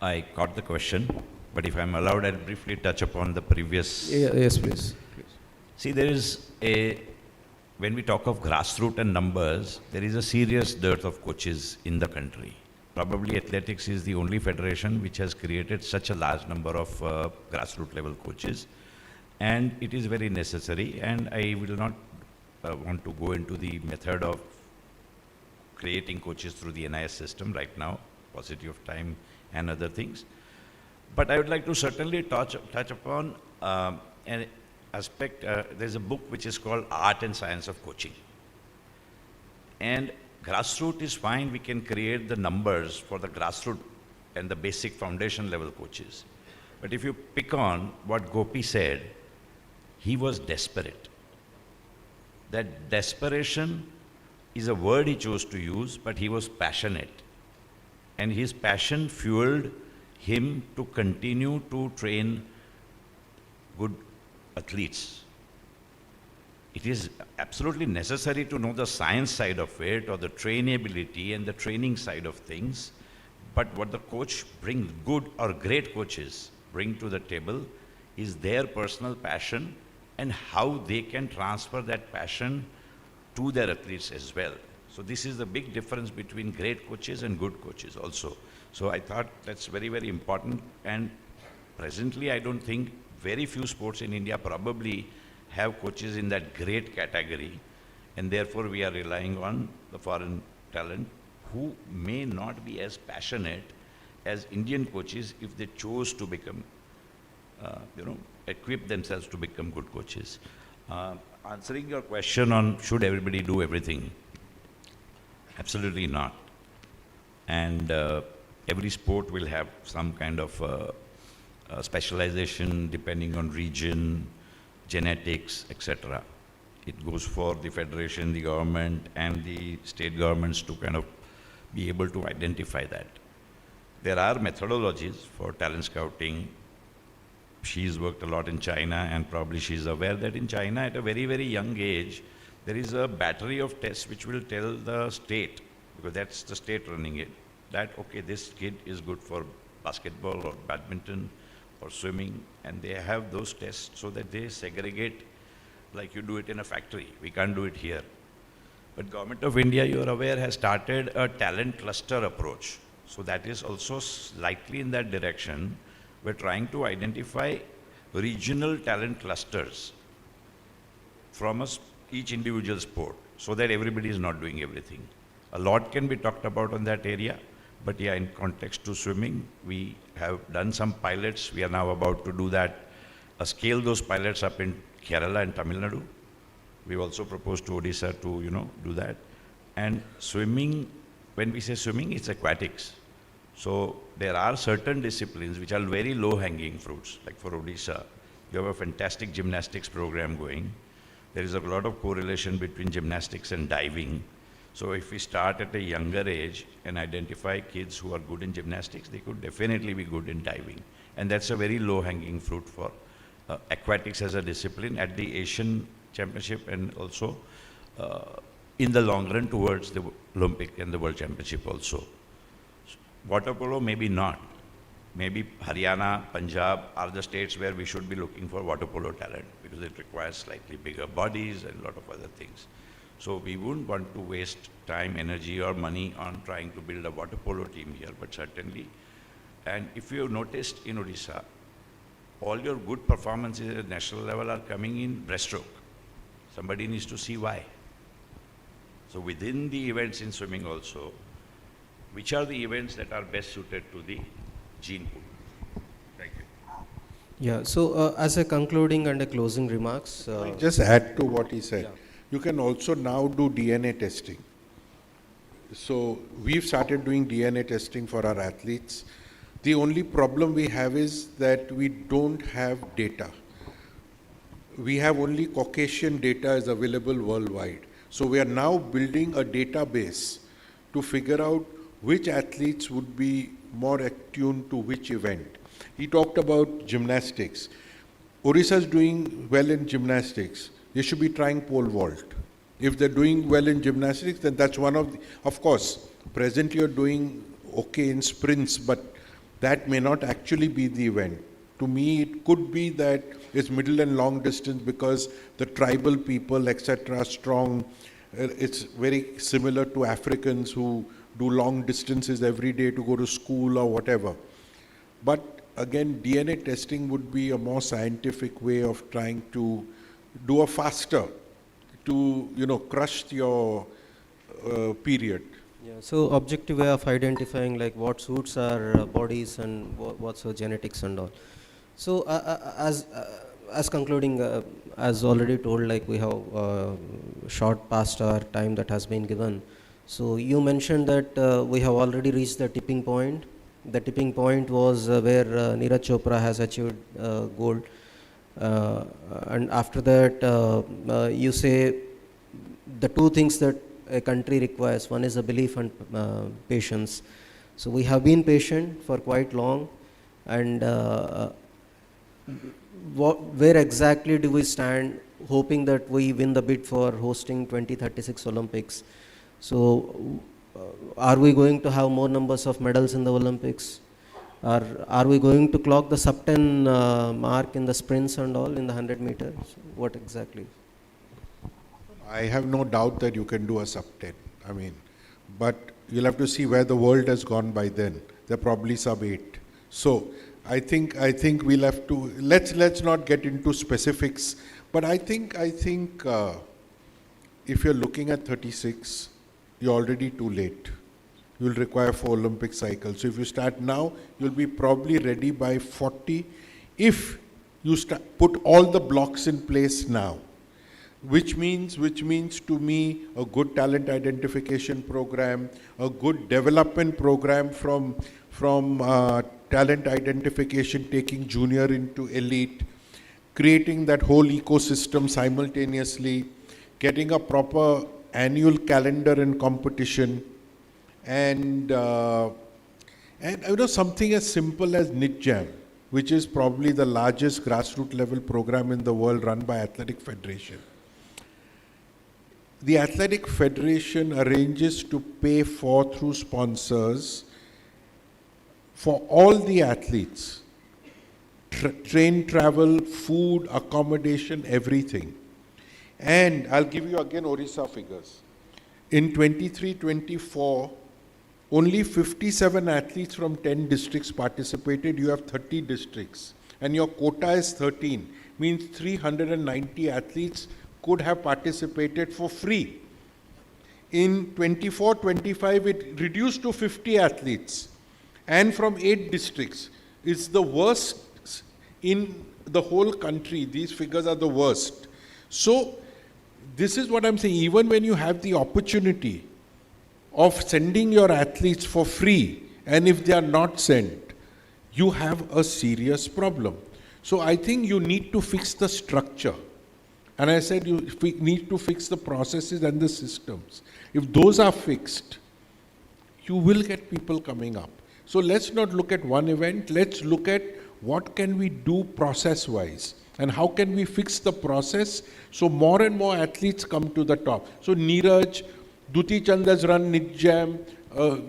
I got the question, but if I'm allowed, I'll briefly touch upon the previous. Yes, please. See, there is when we talk of grassroots and numbers, there is a serious dearth of coaches in the country. Probably athletics is the only federation which has created such a large number of grassroots level coaches, and it is very necessary, and I will not want to go into the method of creating coaches through the NIS system right now, paucity of time and other things. But I would like to certainly touch upon an aspect. There's a book which is called Art and Science of Coaching. And grassroots is fine, we can create the numbers for the grassroots and the basic foundation level coaches. But if you pick on what Gopi said, he was desperate. That desperation is a word he chose to use, but he was passionate. And his passion fueled him to continue to train good athletes. It is absolutely necessary to know the science side of it, or the trainability and the training side of things, But what the coach brings, good or great coaches bring to the table, is their personal passion and how they can transfer that passion to their athletes as well. So this is the big difference between great coaches and good coaches also. So I thought that's very, very important. And presently, I don't think very few sports in India probably have coaches in that great category. And therefore, we are relying on the foreign talent who may not be as passionate as Indian coaches if they chose to become, equip themselves to become good coaches. Answering your question on should everybody do everything, absolutely not. And every sport will have some kind of specialization depending on region, genetics, etc. It goes for the federation, the government, and the state governments to kind of be able to identify that. There are methodologies for talent scouting. She's worked a lot in China, and probably she's aware that in China at a very, very young age, there is a battery of tests which will tell the state, because that's the state running it, that, okay, this kid is good for basketball or badminton or swimming, and they have those tests so that they segregate like you do it in a factory. We can't do it here. But Government of India, you are aware, has started a talent cluster approach. So that is also slightly in that direction. We're trying to identify regional talent clusters from each individual sport so that everybody is not doing everything. A lot can be talked about on that area, but yeah, in context to swimming, we have done some pilots. We are now about to do that, scale those pilots up in Kerala and Tamil Nadu. We've also proposed to Odisha to, do that. And swimming, when we say swimming, it's aquatics. So there are certain disciplines which are very low-hanging fruits. Like for Odisha, you have a fantastic gymnastics program going. There is a lot of correlation between gymnastics and diving. So if we start at a younger age and identify kids who are good in gymnastics, they could definitely be good in diving. And that's a very low-hanging fruit for aquatics as a discipline at the Asian Championship, and also in the long run towards the Olympic and the World Championship also. Water polo, maybe not. Maybe Haryana, Punjab are the states where we should be looking for water polo talent, because it requires slightly bigger bodies and a lot of other things. So we wouldn't want to waste time, energy or money on trying to build a water polo team here, but certainly. And if you have noticed in Odisha, all your good performances at national level are coming in breaststroke. Somebody needs to see why. So within the events in swimming also, which are the events that are best suited to the gene pool? Thank you. Yeah, so as a concluding and a closing remarks. Just add to what he said. Yeah. You can also now do DNA testing. So we've started doing DNA testing for our athletes. The only problem we have is that we don't have data. We have only Caucasian data is available worldwide. So we are now building a database to figure out which athletes would be more attuned to which event. He talked about gymnastics. Odisha is doing well in gymnastics. They should be trying pole vault. If they're doing well in gymnastics, then that's one of course, presently you're doing okay in sprints, but that may not actually be the event. To me, it could be that it's middle and long distance because the tribal people, etc., are strong. It's very similar to Africans who do long distances every day to go to school or whatever. But again, DNA testing would be a more scientific way of trying to do a faster, to crush your period. Yeah, so objective way of identifying like what suits our bodies and what's our genetics and all. So as concluding, as already told, like we have short past our time that has been given. So you mentioned that we have already reached the tipping point. The tipping point was where Neeraj Chopra has achieved gold. And after that, you say the two things that a country requires, one is a belief and patience. So we have been patient for quite long, and where exactly do we stand, hoping that we win the bid for hosting 2036 Olympics? So are we going to have more numbers of medals in the Olympics? Are we going to clock the sub 10 mark in the sprints and all in the 100 meters? What exactly? I have no doubt that you can do a sub 10. I mean, but you'll have to see where the world has gone by then. They're probably sub 8. So I think we'll have to, let's not get into specifics, but I think if you're looking at 36, you're already too late. You'll require 4 Olympic cycles. So if you start now, you'll be probably ready by 40 if you put all the blocks in place now. Which means to me a good talent identification program, a good development program from talent identification, taking junior into elite, creating that whole ecosystem simultaneously, getting a proper annual calendar and competition, and something as simple as Knit Jam, which is probably the largest grassroots level program in the world run by Athletic Federation. The Athletic Federation arranges to pay for, through sponsors, for all the athletes, train, travel, food, accommodation, everything. And I'll give you again Odisha figures. In 23-24, only 57 athletes from 10 districts participated. You have 30 districts. And your quota is 13. Means 390 athletes could have participated for free. In 24-25, it reduced to 50 athletes. And from 8 districts. It's the worst in the whole country. These figures are the worst. So, this is what I'm saying. Even when you have the opportunity of sending your athletes for free, and if they are not sent, you have a serious problem. So I think you need to fix the structure. And I said you need to fix the processes and the systems. If those are fixed, you will get people coming up. So let's not look at one event, let's look at what can we do process-wise. And how can we fix the process so more and more athletes come to the top. So Neeraj, Duti Chand has run Knit Jam.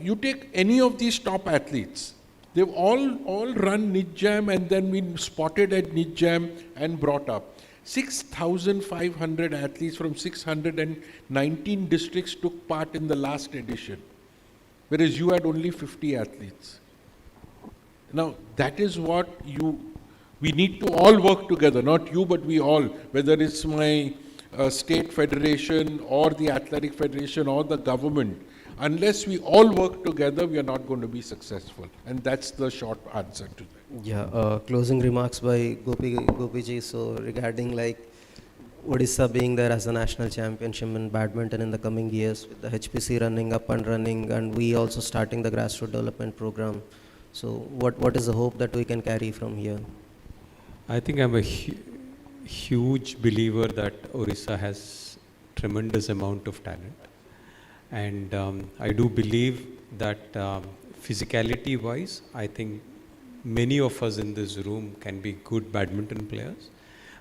You take any of these top athletes, they've all run Knit Jam and then been spotted at Knit Jam and brought up. 6,500 athletes from 619 districts took part in the last edition, whereas you had only 50 athletes. Now, that is what we need to all work together, not you, but we all, whether it's my state federation or the athletic federation or the government. Unless we all work together, we are not going to be successful. And that's the short answer to that. Yeah, closing remarks by Gopi ji. So regarding like Odisha being there as a national championship in badminton in the coming years, with the HPC running up and running, and we also starting the grassroots development program. So what is the hope that we can carry from here? I think I'm a huge believer that Odisha has tremendous amount of talent. And I do believe that physicality wise, I think many of us in this room can be good badminton players,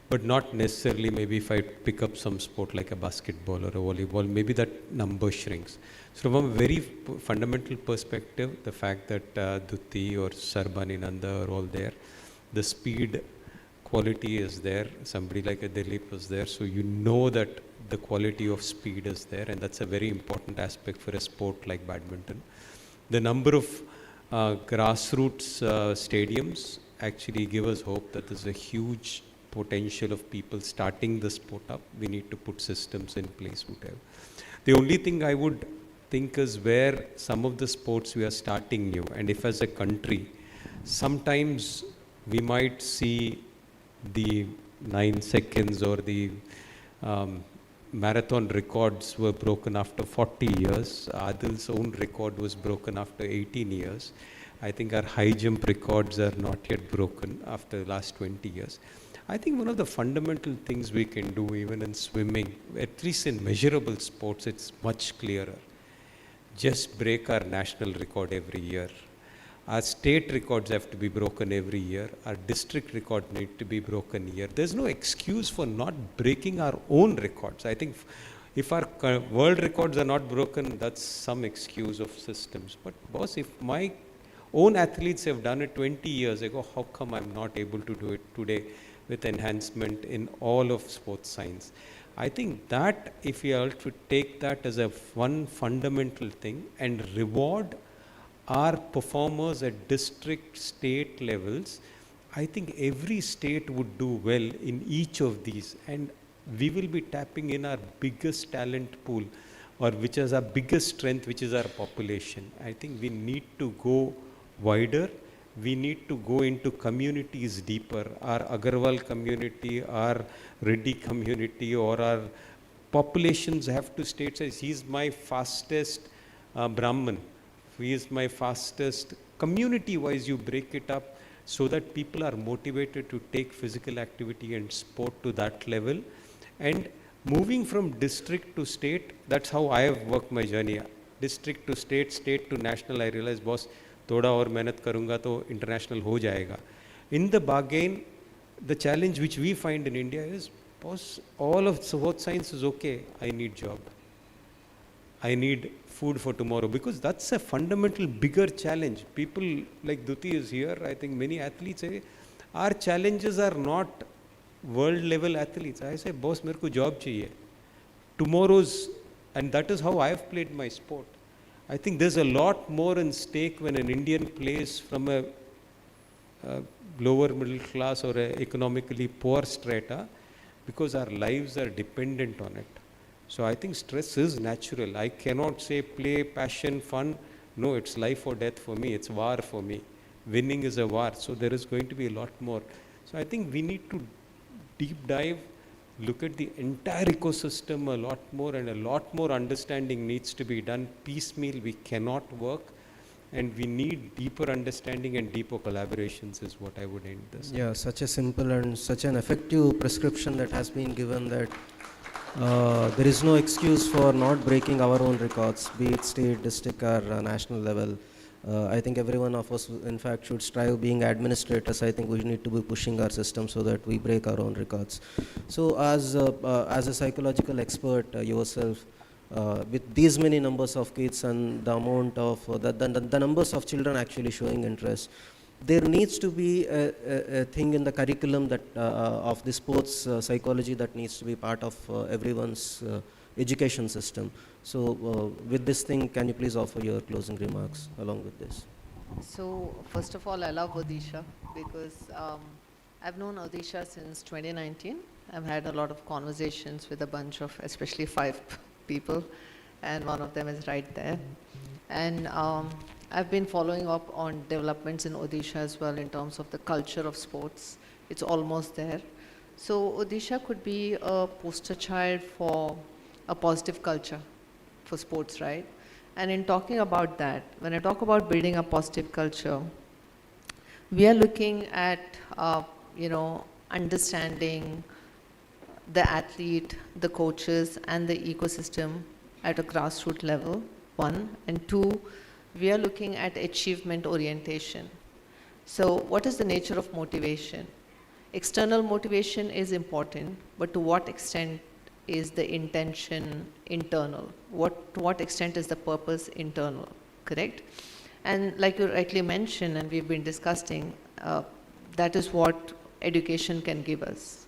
but not necessarily maybe if I pick up some sport like a basketball or a volleyball, maybe that number shrinks. So from a very fundamental perspective, the fact that Dutti or Sarbani Nanda are all there, the speed quality is there, somebody like a Dilip is there, so you know that the quality of speed is there, and that's a very important aspect for a sport like badminton. The number of grassroots stadiums actually give us hope that there's a huge potential of people starting the sport up. We need to put systems in place, whatever. The only thing I would think is where some of the sports we are starting new, and if as a country, sometimes we might see the 9 seconds or the marathon records were broken after 40 years. Adil's own record was broken after 18 years. I think our high jump records are not yet broken after the last 20 years. I think one of the fundamental things we can do even in swimming, at least in measurable sports, it's much clearer. Just break our national record every year. Our state records have to be broken every year. Our district record need to be broken here. There's no excuse for not breaking our own records. I think If our world records are not broken, that's some excuse of systems. But boss, if my own athletes have done it 20 years ago, how come I'm not able to do it today with enhancement in all of sports science? I think that if we are to take that as a one fundamental thing and reward our performers at district, state levels, I think every state would do well in each of these, and we will be tapping in our biggest talent pool, or which is our biggest strength, which is our population. I think we need to go wider. We need to go into communities deeper. Our Agarwal community, our Reddy community, or our populations have to state say, he's my fastest Brahman. He is my fastest. Community-wise, you break it up so that people are motivated to take physical activity and sport to that level. And moving from district to state, that's how I have worked my journey. District to state, state to national, I realized, boss, थोड़ा और मेहनत करूँगा तो international हो जाएगा. In the bargain, the challenge which we find in India is, boss, all of sports science is okay. I need job. I need food for tomorrow, because that's a fundamental bigger challenge. People like Duti is here. I think many athletes say, our challenges are not world level athletes. I say, boss, मेरे को job चाहिए. Tomorrow's, and that is how I have played my sport. I think there's a lot more in stake when an Indian plays from a lower middle class or a economically poor strata, because our lives are dependent on it. So I think stress is natural. I cannot say play, passion, fun. No, it's life or death for me. It's war for me. Winning is a war. So there is going to be a lot more. So I think we need to deep dive, look at the entire ecosystem a lot more, and a lot more understanding needs to be done. Piecemeal, we cannot work, and we need deeper understanding and deeper collaborations is what I would end this. Yeah, such a simple and such an effective prescription that has been given, that there is no excuse for not breaking our own records, be it state, district, or national level. I think every one of us, in fact, should strive. Being administrators, I think we need to be pushing our system so that we break our own records. So as a psychological expert yourself, with these many numbers of kids and the amount of, the numbers of children actually showing interest, there needs to be a thing in the curriculum that of the sports psychology that needs to be part of everyone's education system. So with this thing, can you please offer your closing remarks along with this? So first of all, I love Odisha because I've known Odisha since 2019. I've had a lot of conversations with a bunch of, especially 5 people, and one of them is right there. And I've been following up on developments in Odisha as well in terms of the culture of sports. It's almost there. So Odisha could be a poster child for a positive culture for sports, right? And in talking about that, when I talk about building a positive culture, we are looking at, understanding the athlete, the coaches, and the ecosystem at a grassroots level, 1. And 2, we are looking at achievement orientation. So what is the nature of motivation? External motivation is important, but to what extent is the intention internal? To what extent is the purpose internal, correct? And like you rightly mentioned, and we've been discussing, that is what education can give us.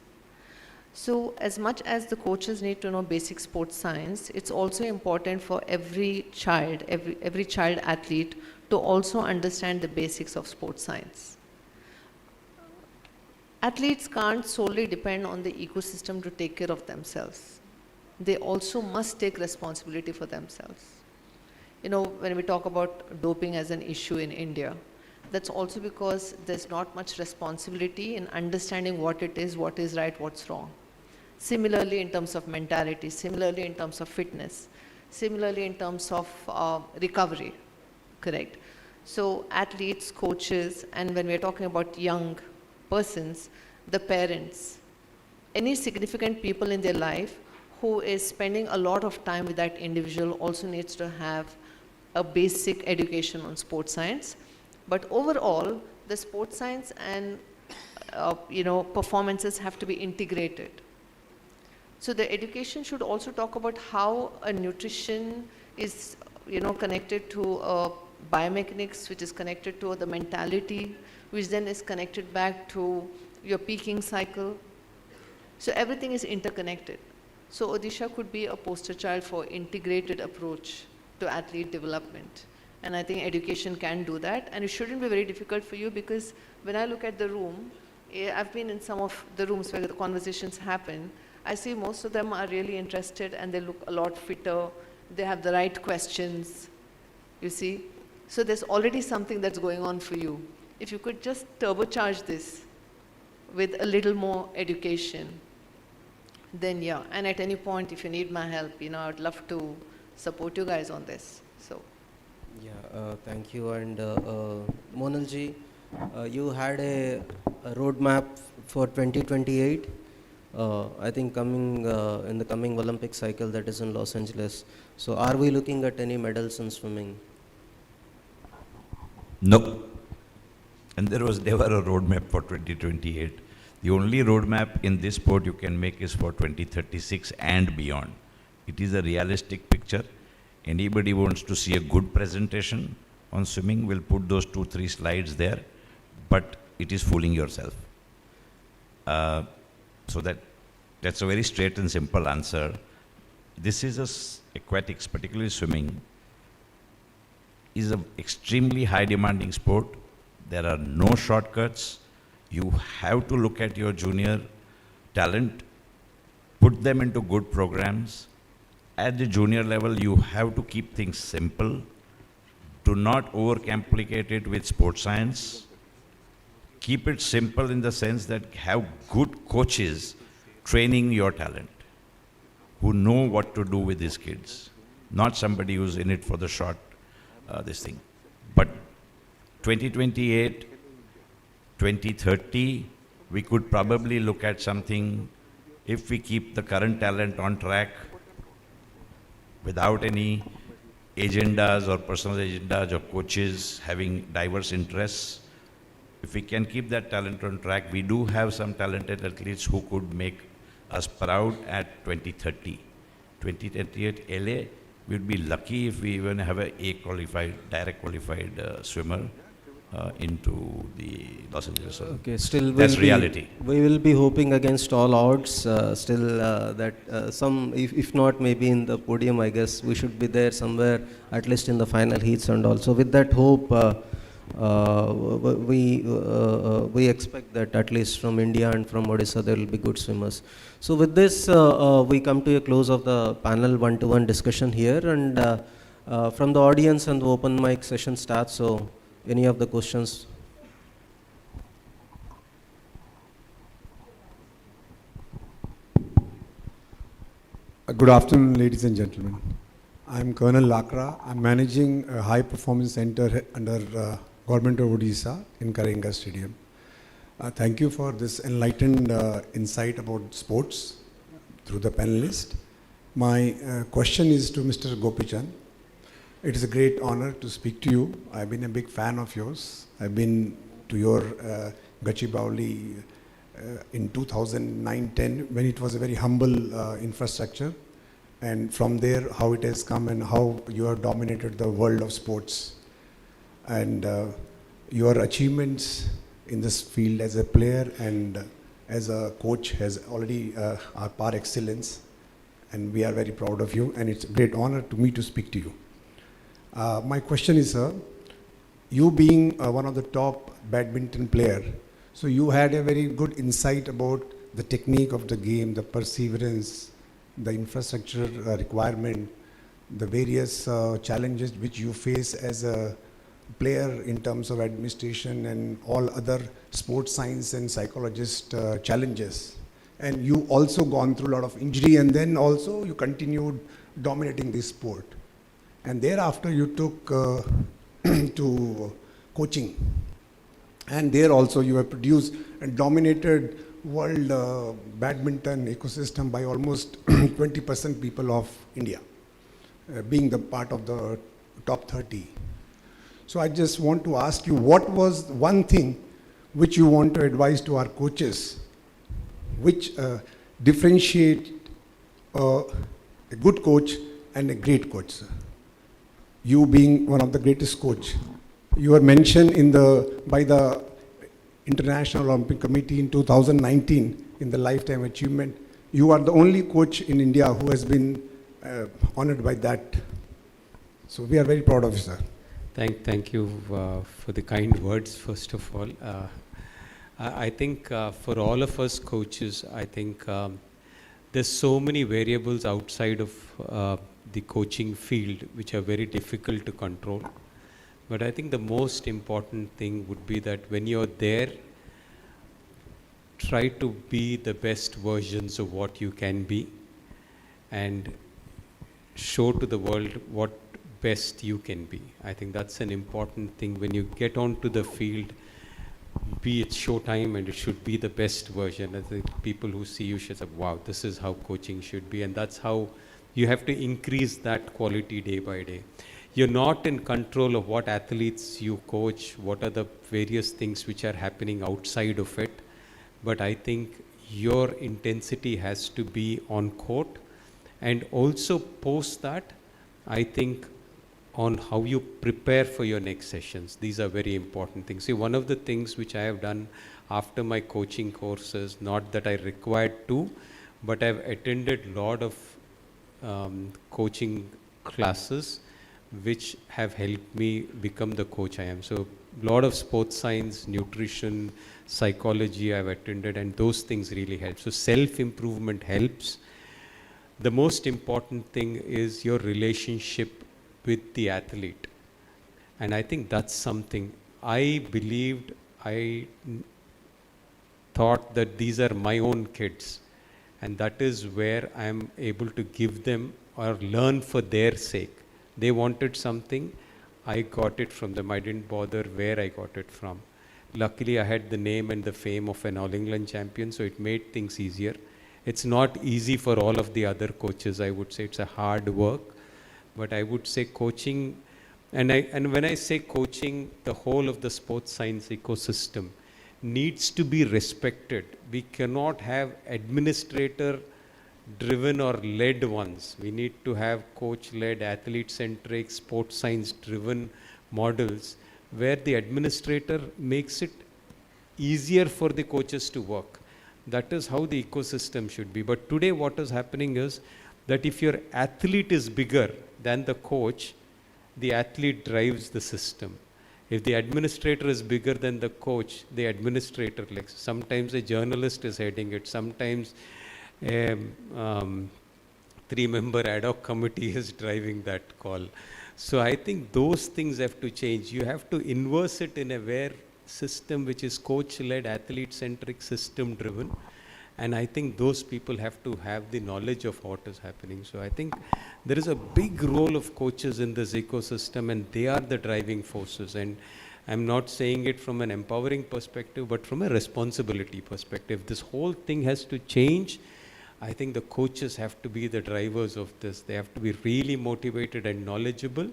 So as much as the coaches need to know basic sports science, it's also important for every child, every child athlete to also understand the basics of sports science. Athletes can't solely depend on the ecosystem to take care of themselves. They also must take responsibility for themselves. When we talk about doping as an issue in India, that's also because there's not much responsibility in understanding what it is, what is right, what's wrong. Similarly, in terms of mentality, similarly in terms of fitness, similarly in terms of recovery, correct? So athletes, coaches, and when we're talking about young persons, the parents, any significant people in their life who is spending a lot of time with that individual also needs to have a basic education on sports science. But overall, the sports science and performances have to be integrated. So the education should also talk about how a nutrition is, connected to biomechanics, which is connected to the mentality, which then is connected back to your peaking cycle. So everything is interconnected. So Odisha could be a poster child for integrated approach to athlete development. And I think education can do that. And it shouldn't be very difficult for you, because when I look at the room, I've been in some of the rooms where the conversations happen. I see most of them are really interested and they look a lot fitter. They have the right questions, you see. So there's already something that's going on for you. If you could just turbocharge this with a little more education, then yeah. And at any point, if you need my help, I'd love to support you guys on this. So. Yeah, thank you. And Monalji, you had a roadmap for 2028. I think coming in the coming Olympic cycle that is in Los Angeles. So are we looking at any medals in swimming? No. And there was never a roadmap for 2028. The only roadmap in this sport you can make is for 2036 and beyond. It is a realistic picture. Anybody wants to see a good presentation on swimming will put those 2-3 slides there, but it is fooling yourself. So that's a very straight and simple answer. This is aquatics, particularly swimming, is an extremely high demanding sport. There are no shortcuts. You have to look at your junior talent, put them into good programs. At the junior level, you have to keep things simple. Do not overcomplicate it with sports science. Keep it simple in the sense that have good coaches training your talent, who know what to do with these kids, not somebody who's in it for the short, this thing. But 2028, 2030, we could probably look at something, if we keep the current talent on track without any agendas or personal agendas or coaches having diverse interests. If we can keep that talent on track, we do have some talented athletes who could make us proud at 2030. 2038 LA, we'd be lucky if we even have a qualified, direct qualified swimmer into the Los Angeles Olympics. Okay, still that's reality. We will be hoping against all odds still that some, if not maybe in the podium, I guess we should be there somewhere, at least in the final heats. And also with that hope, we expect that at least from India and from Odisha there will be good swimmers. So with this, we come to a close of the panel one-to-one discussion here, and from the audience and the open mic session starts. So any of the questions? Good afternoon, ladies and gentlemen. I'm Colonel Lakra. I'm managing a high performance center under Government of Odisha in Karenga Stadium. Thank you for this enlightened insight about sports through the panelists. My question is to Mr. Gopichand. It is a great honor to speak to you. I've been a big fan of yours. I've been to your Gachibowli in 2009-10 when it was a very humble infrastructure. And from there, how it has come and how you have dominated the world of sports. And your achievements in this field as a player and as a coach has already are par excellence. And we are very proud of you. And it's a great honor to me to speak to you. My question is, sir, you being one of the top badminton player, so you had a very good insight about the technique of the game, the perseverance, the infrastructure requirement, the various challenges which you face as a player in terms of administration and all other sports science and psychologist challenges. And you also gone through a lot of injury, and then also you continued dominating this sport. And thereafter you took to coaching. And there also you have produced and dominated world badminton ecosystem by almost 20% people of India, being the part of the top 30. So I just want to ask you, what was one thing which you want to advise to our coaches, which differentiate a good coach and a great coach, sir. You being one of the greatest coach. You were mentioned by the International Olympic Committee in 2019 in the Lifetime Achievement. You are the only coach in India who has been honored by that. So we are very proud of you, sir. Thank you for the kind words, first of all. I think for all of us coaches, I think there's so many variables outside of the coaching field which are very difficult to control. But I think the most important thing would be that when you're there, try to be the best versions of what you can be and show to the world what best you can be. I think that's an important thing. When you get onto the field, be it showtime, and it should be the best version. I think people who see you should say, wow, this is how coaching should be. And that's how you have to increase that quality day by day. You're not in control of what athletes you coach, what are the various things which are happening outside of it. But I think your intensity has to be on court. And also post that, I think, on how you prepare for your next sessions. These are very important things. See, one of the things which I have done after my coaching courses, not that I required to, but I've attended a lot of coaching classes which have helped me become the coach I am. So a lot of sports science, nutrition, psychology I've attended, and those things really help. So self-improvement helps. The most important thing is your relationship with the athlete. And I think that's something I believed, I thought that these are my own kids. And that is where I'm able to give them or learn for their sake. They wanted something, I got it from them. I didn't bother where I got it from. Luckily, I had the name and the fame of an All England champion, so it made things easier. It's not easy for all of the other coaches, I would say. It's a hard work. But I would say coaching, and when I say coaching, the whole of the sports science ecosystem needs to be respected. We cannot have administrator-driven or led ones. We need to have coach-led, athlete-centric, sports science-driven models where the administrator makes it easier for the coaches to work. That is how the ecosystem should be. But today what is happening is that if your athlete is bigger than the coach, the athlete drives the system. If the administrator is bigger than the coach, the administrator, like sometimes a journalist is heading it, sometimes a 3-member ad hoc committee is driving that call. So I think those things have to change. You have to inverse it in a system which is coach-led, athlete-centric, system-driven. And I think those people have to have the knowledge of what is happening. So I think there is a big role of coaches in this ecosystem, and they are the driving forces. And I'm not saying it from an empowering perspective, but from a responsibility perspective. This whole thing has to change. I think the coaches have to be the drivers of this. They have to be really motivated and knowledgeable.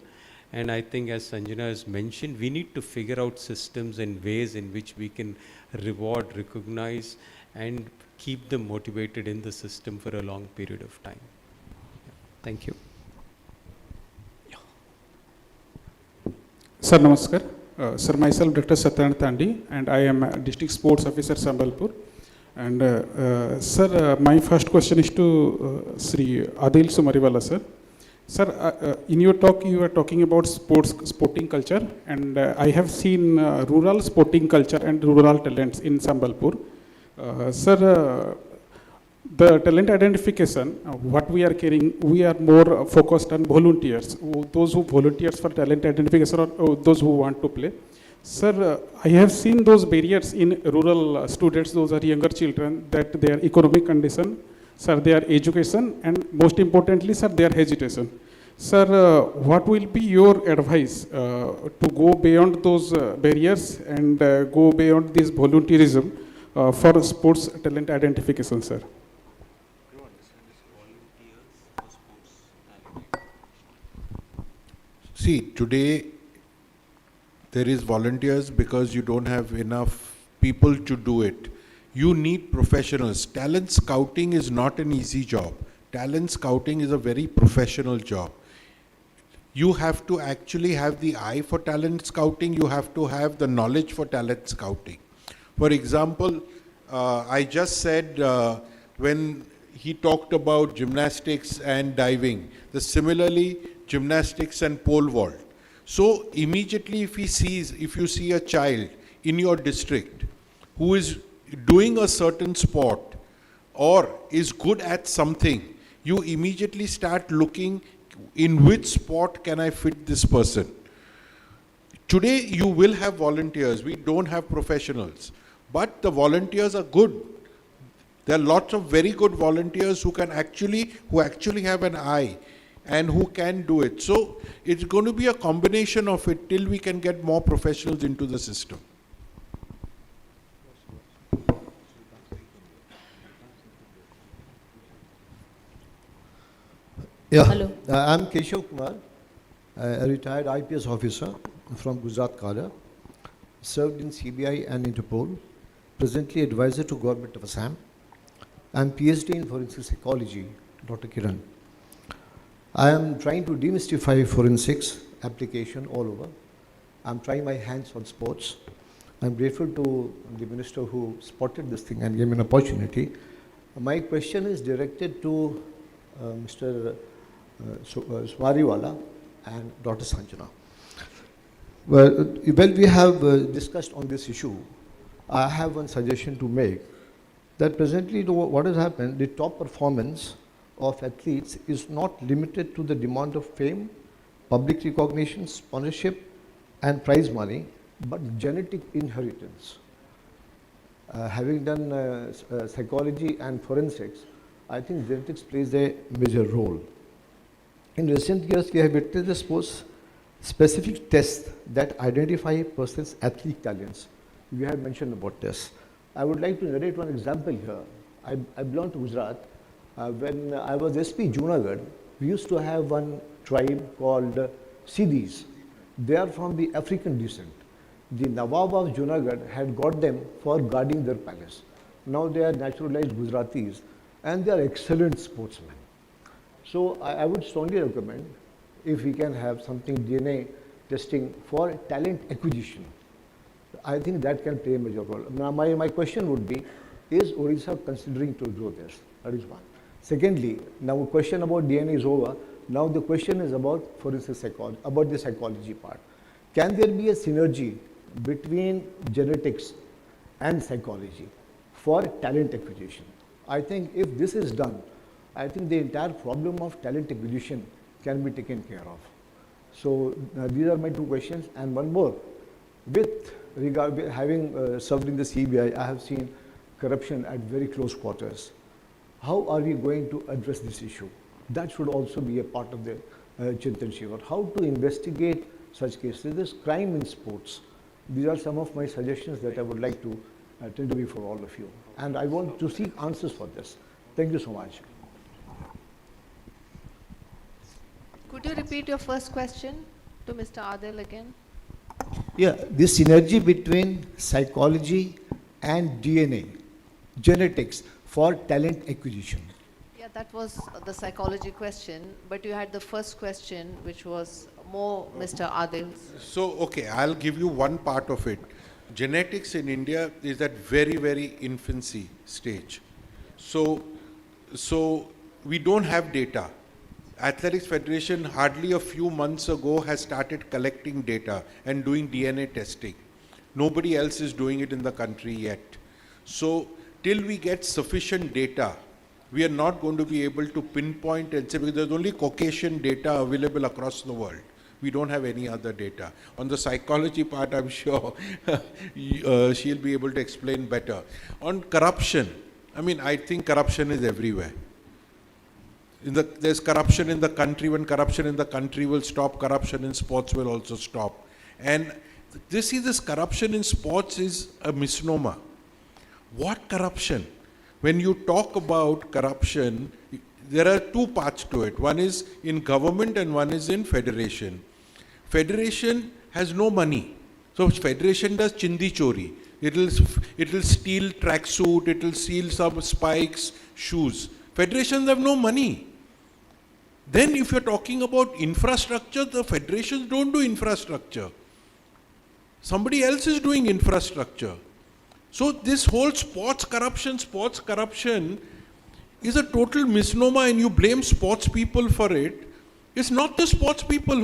And I think, as Sanjana has mentioned, we need to figure out systems and ways in which we can reward, recognize, and keep them motivated in the system for a long period of time. Thank you. Sir, namaskar. Sir, myself Dr. Satyan Tandi, and I am a District Sports Officer, Sambalpur. And sir, my first question is to Sri Adil Sumariwala, sir. Sir, in your talk, you are talking about sporting culture, and I have seen rural sporting culture and rural talents in Sambalpur. Sir, the talent identification, what we are carrying, we are more focused on volunteers, those who volunteers for talent identification or those who want to play. Sir, I have seen those barriers in rural students, those are younger children, that their economic condition, sir, their education, and most importantly, sir, their hesitation. Sir, what will be your advice to go beyond those barriers and go beyond this volunteerism for sports talent identification, sir? See, today there is volunteers because you don't have enough people to do it. You need professionals. Talent scouting is not an easy job. talent scouting is a very professional job. You have to actually have the eye for talent scouting, you have to have the knowledge for talent scouting. For example, I just said when he talked about gymnastics and diving, similarly gymnastics and pole vault. So immediately if you see a child in your district who is doing a certain sport or is good at something, you immediately start looking in which sport can I fit this person. Today you will have volunteers, we don't have professionals, but the volunteers are good. There are lots of very good volunteers who actually have an eye and who can do it. So it's going to be a combination of it till we can get more professionals into the system. Yeah, Hello. I'm Keshav Kumar, a retired IPS officer from Gujarat Kala, served in CBI and Interpol, presently advisor to Government of Assam, and PhD in forensic psychology, Dr. Kiran. I am trying to demystify forensics application all over. I'm trying my hands on sports. I'm grateful to the minister who spotted this thing and gave me an opportunity. My question is directed to Mr. Swariwala and Dr. Sanjana. Well, when we have discussed on this issue, I have one suggestion to make, that presently what has happened, the top performance of athletes is not limited to the demand of fame, public recognition, sponsorship and prize money, but genetic inheritance. Having done psychology and forensics, I think genetics plays a major role. In recent years, we have witnessed those specific tests that identify a person's athletic talents. We have mentioned about this. I would like to narrate one example here. I belong to Gujarat. When I was SP Junagadh, we used to have one tribe called Siddhis. They are from the African descent. The Nawab of Junagadh had got them for guarding their palace. Now they are naturalized Gujaratis and they are excellent sportsmen. So I would strongly recommend if we can have something DNA testing for talent acquisition. I think that can play a major role. Now my question would be, is Odisha considering to do this? That is one. Secondly, now question about DNA is over. Now the question is about forensic psychology, about the psychology part. Can there be a synergy between genetics and psychology for talent acquisition? I think if this is done, I think the entire problem of talent acquisition can be taken care of. So these are my two questions, and one more. With regard having served in the CBI, I have seen corruption at very close quarters. How are we going to address this issue? That should also be a part of the Chintan Shivir. How to investigate such cases? There's crime in sports. These are some of my suggestions that I would like to tell to be for all of you. And I want to seek answers for this. Thank you so much. Could you repeat your first question to Mr. Adil again? Yeah, this synergy between psychology and DNA, genetics for talent acquisition. Yeah, that was the psychology question, but you had the first question, which was more Mr. Adil's. So, okay, I'll give you one part of it. Genetics in India is at very, very infancy stage. So we don't have data. Athletics Federation hardly a few months ago has started collecting data and doing DNA testing. Nobody else is doing it in the country yet. So till we get sufficient data, we are not going to be able to pinpoint and say, because there's only Caucasian data available across the world. We don't have any other data. On the psychology part, I'm sure she'll be able to explain better. On corruption, I mean, I think corruption is everywhere. There's corruption in the country. When corruption in the country will stop, corruption in sports will also stop. And this corruption in sports is a misnomer. What corruption? When you talk about corruption, there are two parts to it. One is in government and one is in federation. Federation has no money. So federation does chindi chori. It'll steal tracksuit, it'll steal some spikes, shoes. Federations have no money. Then if you're talking about infrastructure, the federations don't do infrastructure. Somebody else is doing infrastructure. So this whole sports corruption is a total misnomer, and you blame sports people for it. It's not the sports people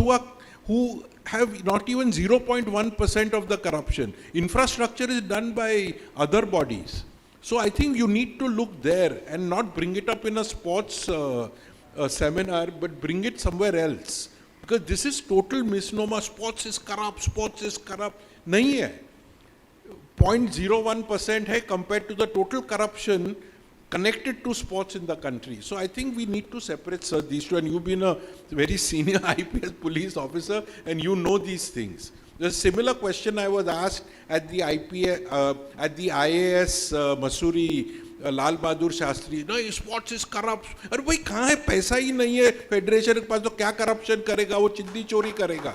who have not even 0.1% of the corruption. Infrastructure is done by other bodies. So I think you need to look there and not bring it up in a sports seminar, but bring it somewhere else. Because this is total misnomer. Sports is corrupt. Nahi hai. 0.01% hai compared to the total corruption connected to sports in the country. So I think we need to separate, sir, these two. And you've been a very senior IPS police officer, and you know these things. There's a similar question I was asked at the IAS Masuri, Lal Bahadur Shastri. No, sports is corrupt. अरे भाई कहाँ है, पैसा ही नहीं है federation के पास, तो क्या करप्शन करेगा, वो चिंदी चोरी करेगा.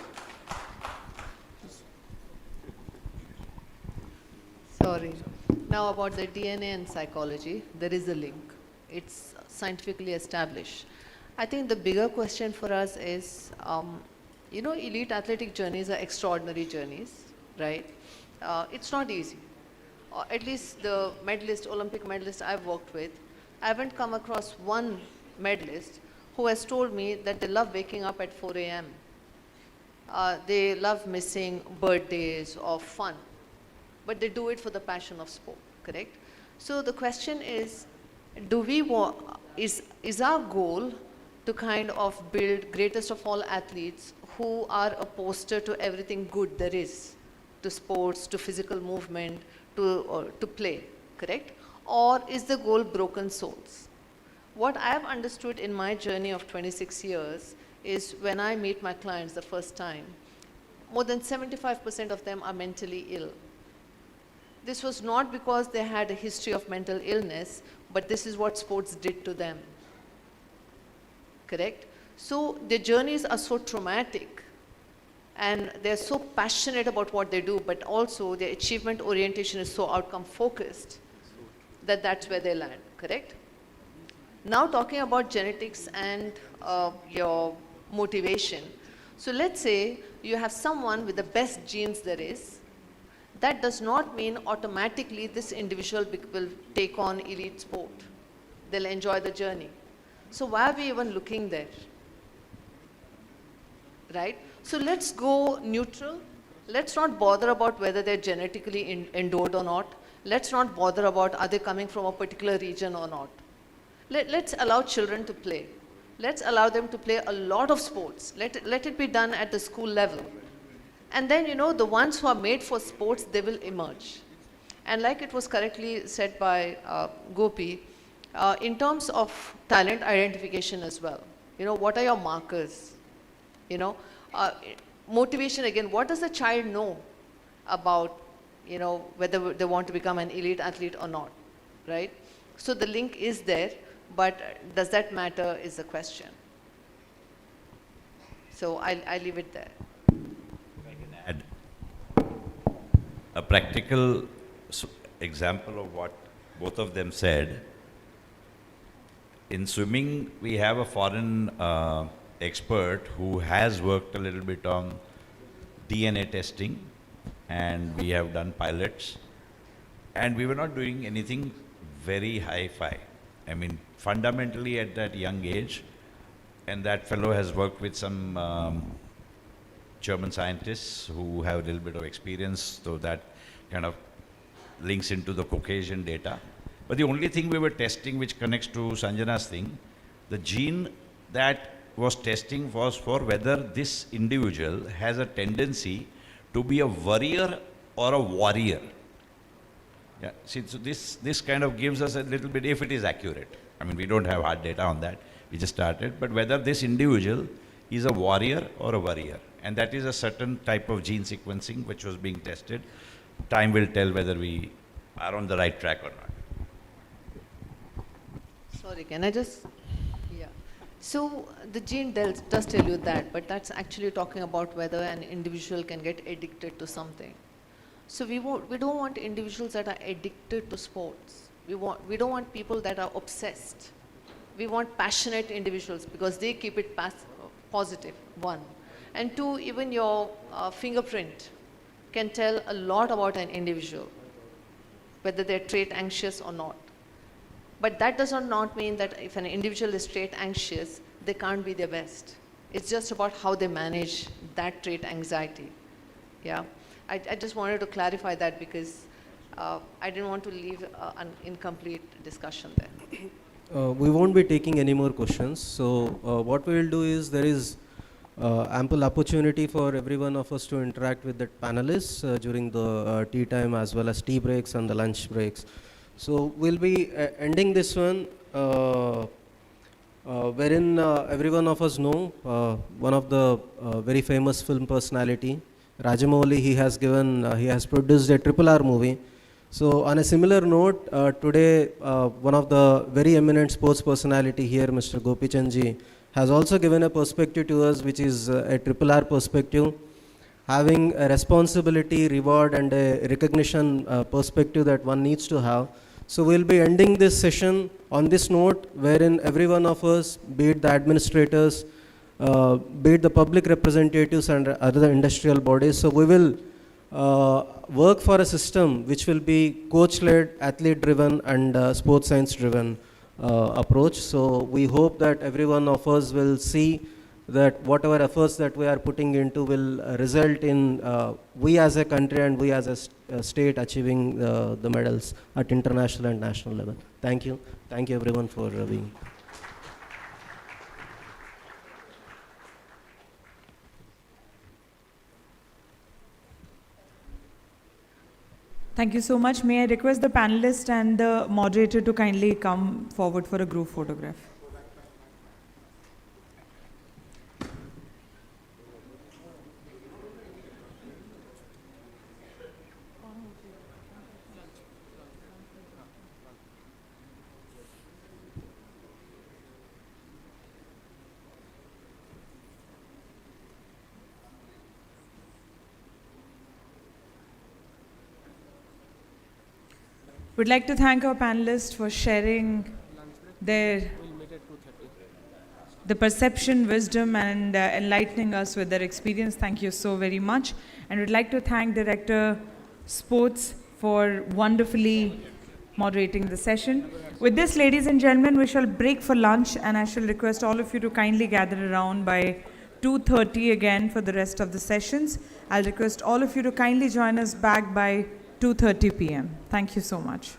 Sorry. Now about the DNA and psychology, there is a link. It's scientifically established. I think the bigger question for us is, elite athletic journeys are extraordinary journeys, right? It's not easy. At least the Olympic medalist I've worked with, I haven't come across one medalist who has told me that they love waking up at 4 a.m. They love missing birthdays or fun, but they do it for the passion of sport, correct? So the question is, is our goal to kind of build greatest of all athletes who are a poster to everything good there is, to sports, to physical movement, to play, correct? Or is the goal broken souls? What I have understood in my journey of 26 years is when I meet my clients the first time, more than 75% of them are mentally ill. This was not because they had a history of mental illness, but this is what sports did to them, correct? So their journeys are so traumatic, and they're so passionate about what they do, but also their achievement orientation is so outcome focused that that's where they land, correct? Now talking about genetics and your motivation. So let's say you have someone with the best genes there is. That does not mean automatically this individual will take on elite sport. They'll enjoy the journey. So why are we even looking there? Right? So let's go neutral. Let's not bother about whether they're genetically endowed or not. Let's not bother about are they coming from a particular region or not. Let's allow children to play. Let's allow them to play a lot of sports. Let it be done at the school level. And then, the ones who are made for sports, they will emerge. And like it was correctly said by Gopi, in terms of talent identification as well, what are your markers? Motivation, again, what does the child know about, whether they want to become an elite athlete or not, right? So the link is there, but does that matter is the question. So I'll leave it there. A practical example of what both of them said. In swimming, we have a foreign expert who has worked a little bit on DNA testing, and we have done pilots, and we were not doing anything very hi-fi. I mean, fundamentally at that young age, and that fellow has worked with some German scientists who have a little bit of experience, so that kind of links into the Caucasian data. But the only thing we were testing, which connects to Sanjana's thing, the gene that was testing was for whether this individual has a tendency to be a worrier or a warrior. Yeah, see, so this kind of gives us a little bit, if it is accurate. I mean, we don't have hard data on that, we just started, but whether this individual is a warrior or a worrier. And that is a certain type of gene sequencing which was being tested. Time will tell whether we are on the right track or not. Sorry, can I just? Yeah. So the gene does tell you that, but that's actually talking about whether an individual can get addicted to something. So we don't want individuals that are addicted to sports. We don't want people that are obsessed. We want passionate individuals because they keep it positive, one. And two, even your fingerprint can tell a lot about an individual, whether they're trait anxious or not. But that does not mean that if an individual is trait anxious, they can't be their best. It's just about how they manage that trait anxiety. Yeah, I just wanted to clarify that because I didn't want to leave an incomplete discussion there. We won't be taking any more questions. So what we will do is there is ample opportunity for every one of us to interact with the panelists during the tea time as well as tea breaks and the lunch breaks. So we'll be ending this one wherein every one of us know one of the very famous film personality, Rajamouli. He has produced a RRR movie. So on a similar note, today one of the very eminent sports personality here, Mr. Gopi Chandji, has also given a perspective to us, which is a RRR perspective, having a responsibility, reward and a recognition perspective that one needs to have. So we'll be ending this session on this note, wherein every one of us, be it the administrators, be it the public representatives and other industrial bodies, so we will work for a system which will be coach-led, athlete-driven and sports science-driven approach. So we hope that every one of us will see that whatever efforts that we are putting into will result in we as a country and we as a state achieving the medals at international and national level. Thank you. Thank you everyone for being. Thank you so much. May I request the panelist and the moderator to kindly come forward for a group photograph. We'd like to thank our panelists for sharing the perception, wisdom and enlightening us with their experience. Thank you so very much. And we'd like to thank Director Sports for wonderfully moderating the session. With this, ladies and gentlemen, we shall break for lunch and I shall request all of you to kindly gather around by 2:30 again for the rest of the sessions. I'll request all of you to kindly join us back by 2:30 p.m. Thank you so much.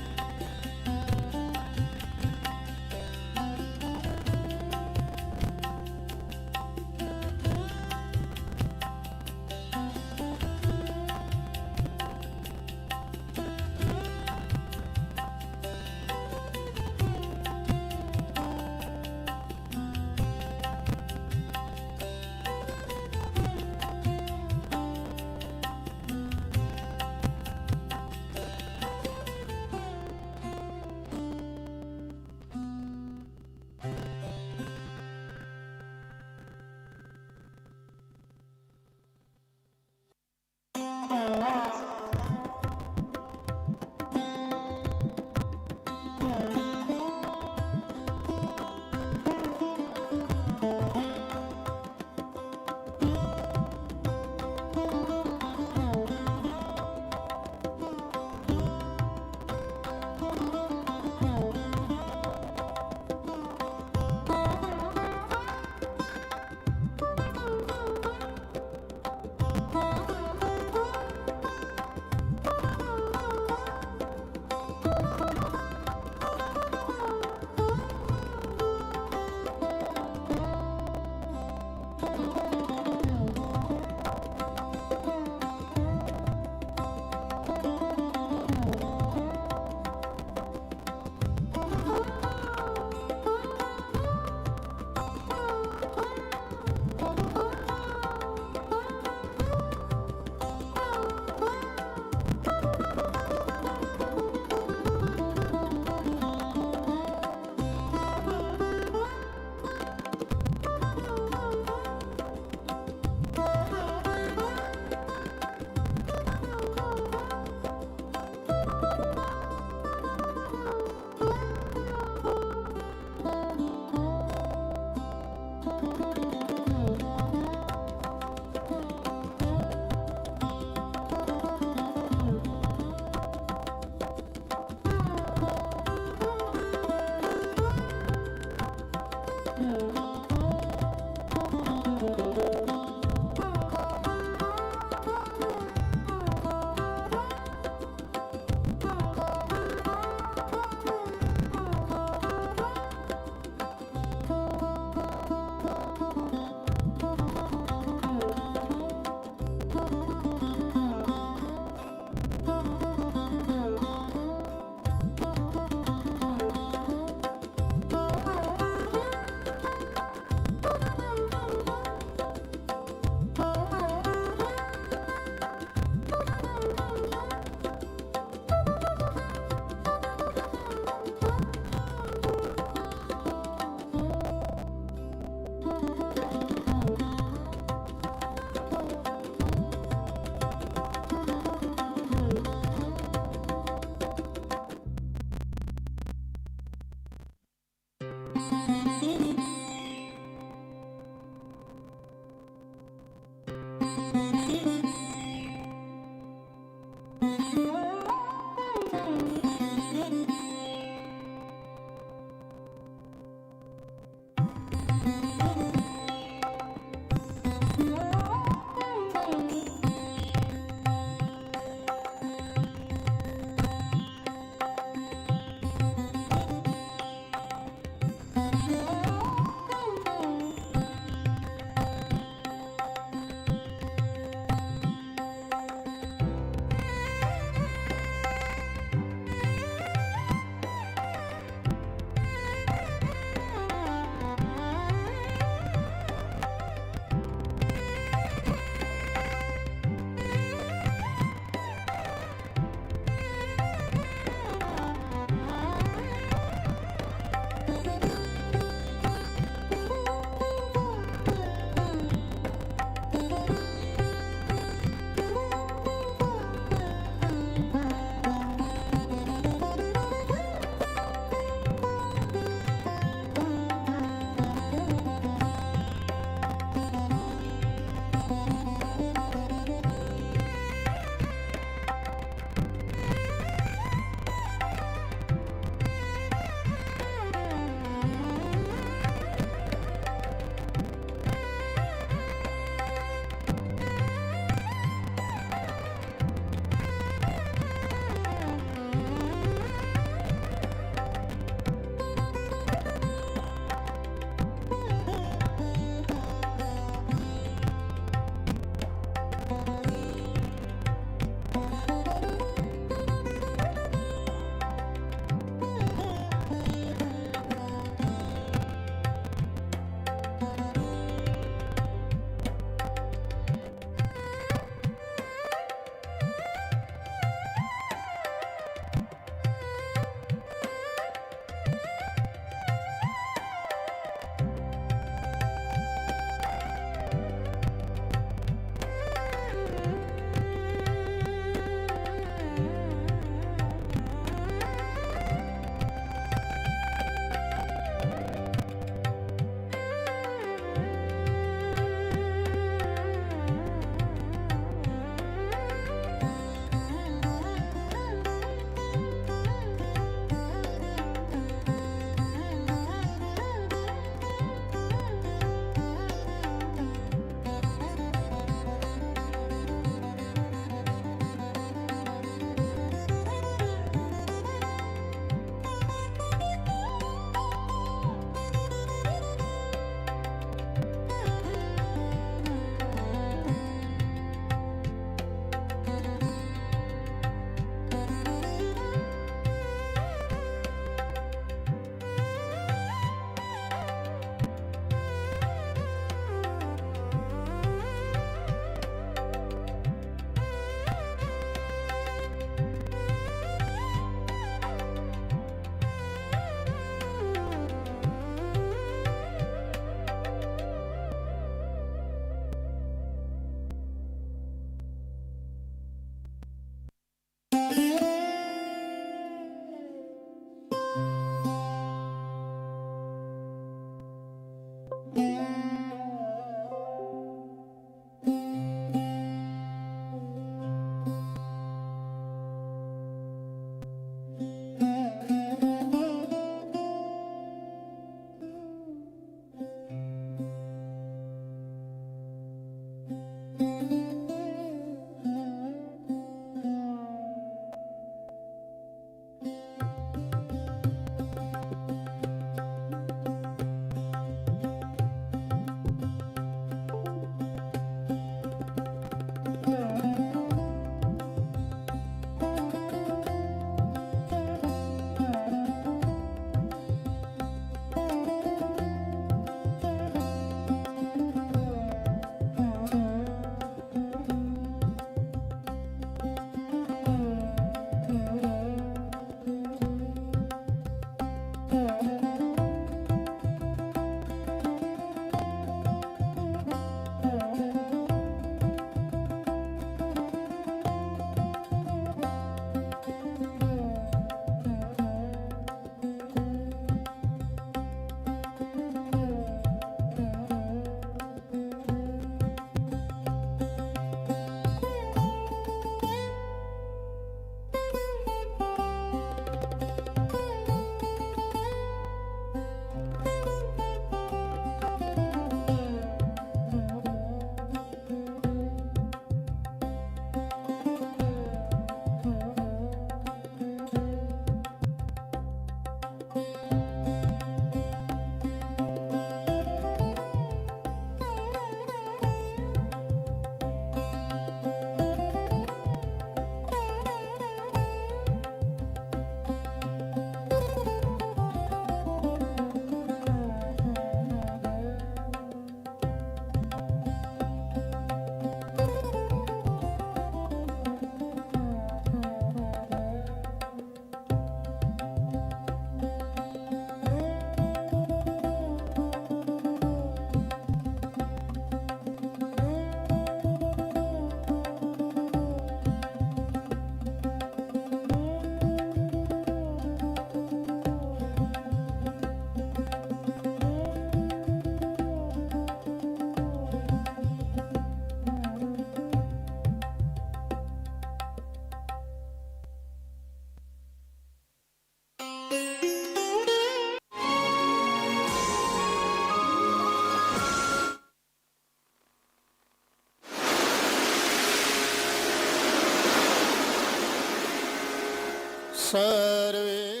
Survey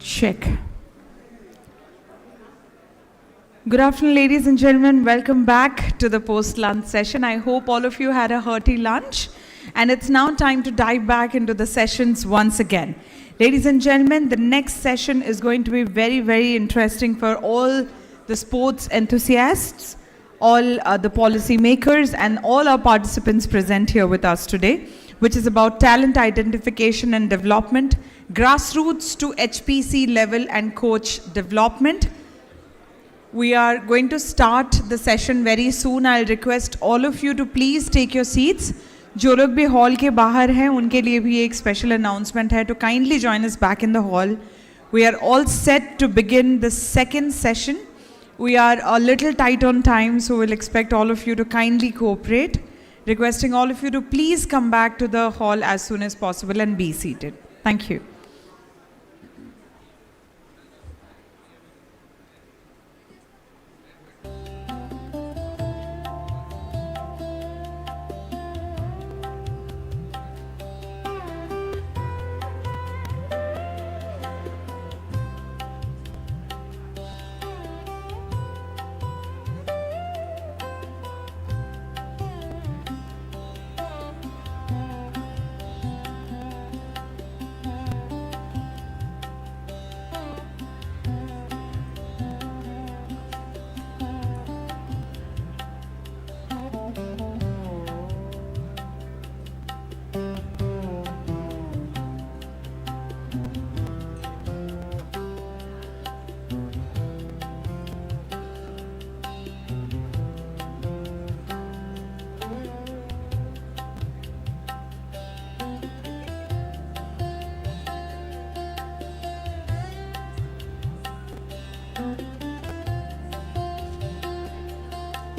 Check. Good afternoon, ladies and gentlemen. Welcome back to the post-lunch session. I hope all of you had a hearty lunch. And it's now time to dive back into the sessions once again. Ladies and gentlemen, the next session is going to be very, very interesting for all the sports enthusiasts, all the policy makers, and all our participants present here with us today, which is about talent identification and development, grassroots to HPC level and coach development. We are going to start the session very soon. I'll request all of you to please take your seats. जो लोग भी hall के बाहर हैं उनके लिए भी एक स्पेशल अनाउंसमेंट है to kindly join us back in the hall. We are all set to begin the second session. We are a little tight on time, so we'll expect all of you to kindly cooperate. Requesting all of you to please come back to the hall as soon as possible and be seated. Thank you.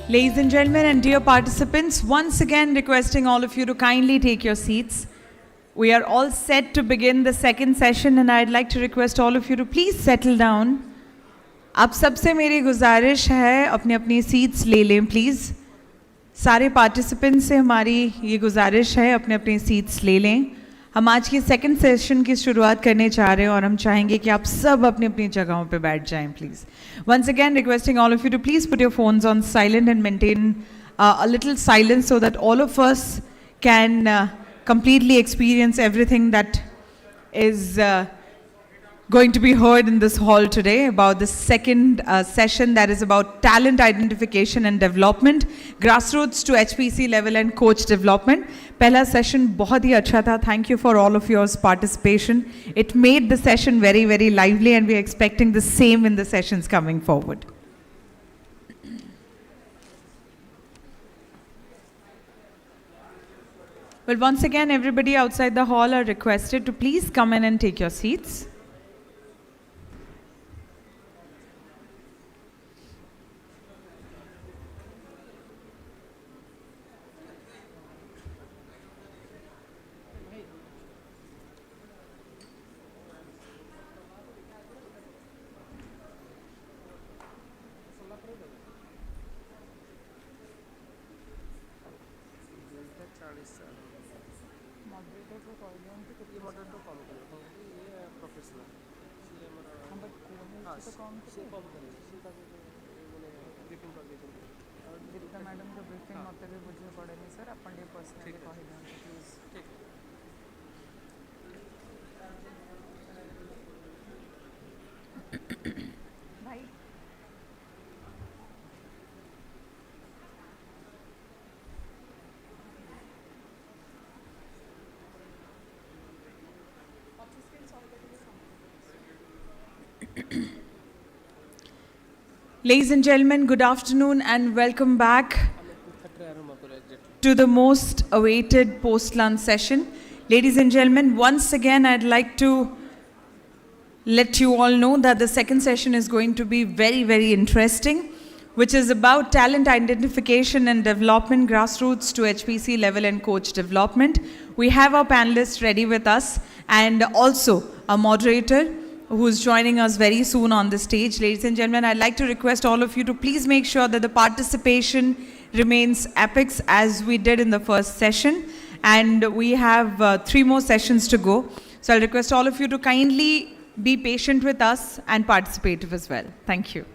Ladies and gentlemen and dear participants, once again requesting all of you to kindly take your seats. We are all set to begin the second session and I'd like to request all of you to please settle down. आप सबसे मेरी गुजारिश है अपनी अपनी seats ले लें please. सारे participants से हमारी ये गुजारिश है अपने अपने seats ले लें. हम आज की second session की शुरुआत करने जा रहे हैं और हम चाहेंगे कि आप सब अपनी अपनी जगहों पे बैठ जाएं please. Once again requesting all of you to please put your phones on silent and maintain a little silence so that all of us can completely experience everything that is going to be heard in this hall today about the second session that is about talent identification and development, grassroots to HPC level and coach development. पहला session बहुत ही अच्छा था. Thank you for all of your participation. It made the session very, very lively and we are expecting the same in the sessions coming forward. Well, once again, everybody outside the hall are requested to please come in and take your seats. Ladies and gentlemen, good afternoon and welcome back to the most awaited post-lunch session. Ladies and gentlemen, once again I'd like to let you all know that the second session is going to be very, very interesting, which is about talent identification and development, grassroots to HPC level and coach development. We have our panelists ready with us and also a moderator who's joining us very soon on the stage. Ladies and gentlemen, I'd like to request all of you to please make sure that the participation remains apex as we did in the first session. And we have 3 more sessions to go. So I'll request all of you to kindly be patient with us and participative as well. Thank you.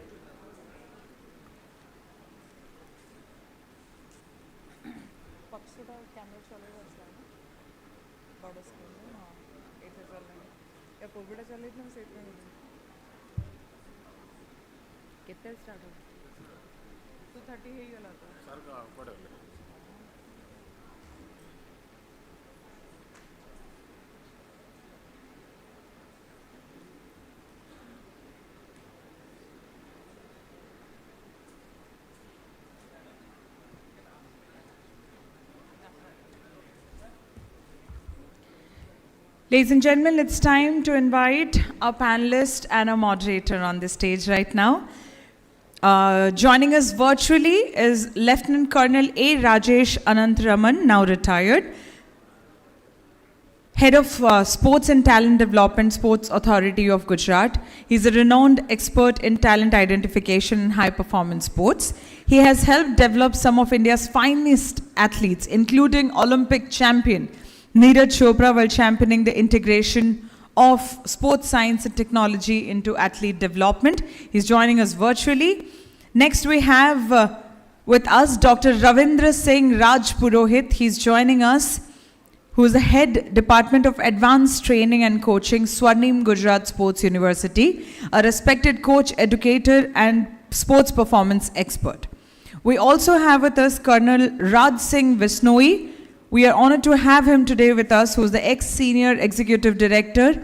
Ladies and gentlemen, it's time to invite our panelist and our moderator on the stage right now. Joining us virtually is Lieutenant Colonel A. Rajesh Anantharaman, now retired, Head of Sports and Talent Development, Sports Authority of Gujarat. He's a renowned expert in talent identification and high-performance sports. He has helped develop some of India's finest athletes, including Olympic champion Neeraj Chopra, while championing the integration of sports science and technology into athlete development. He's joining us virtually. Next we have with us Dr. Ravindra Singh Rajpurohit. He's joining us, who is the head Department of Advanced Training and Coaching, Swarnim Gujarat Sports University, a respected coach, educator and sports performance expert. We also have with us Colonel Raj Singh Visnoi. We are honored to have him today with us, who is the ex-senior executive director,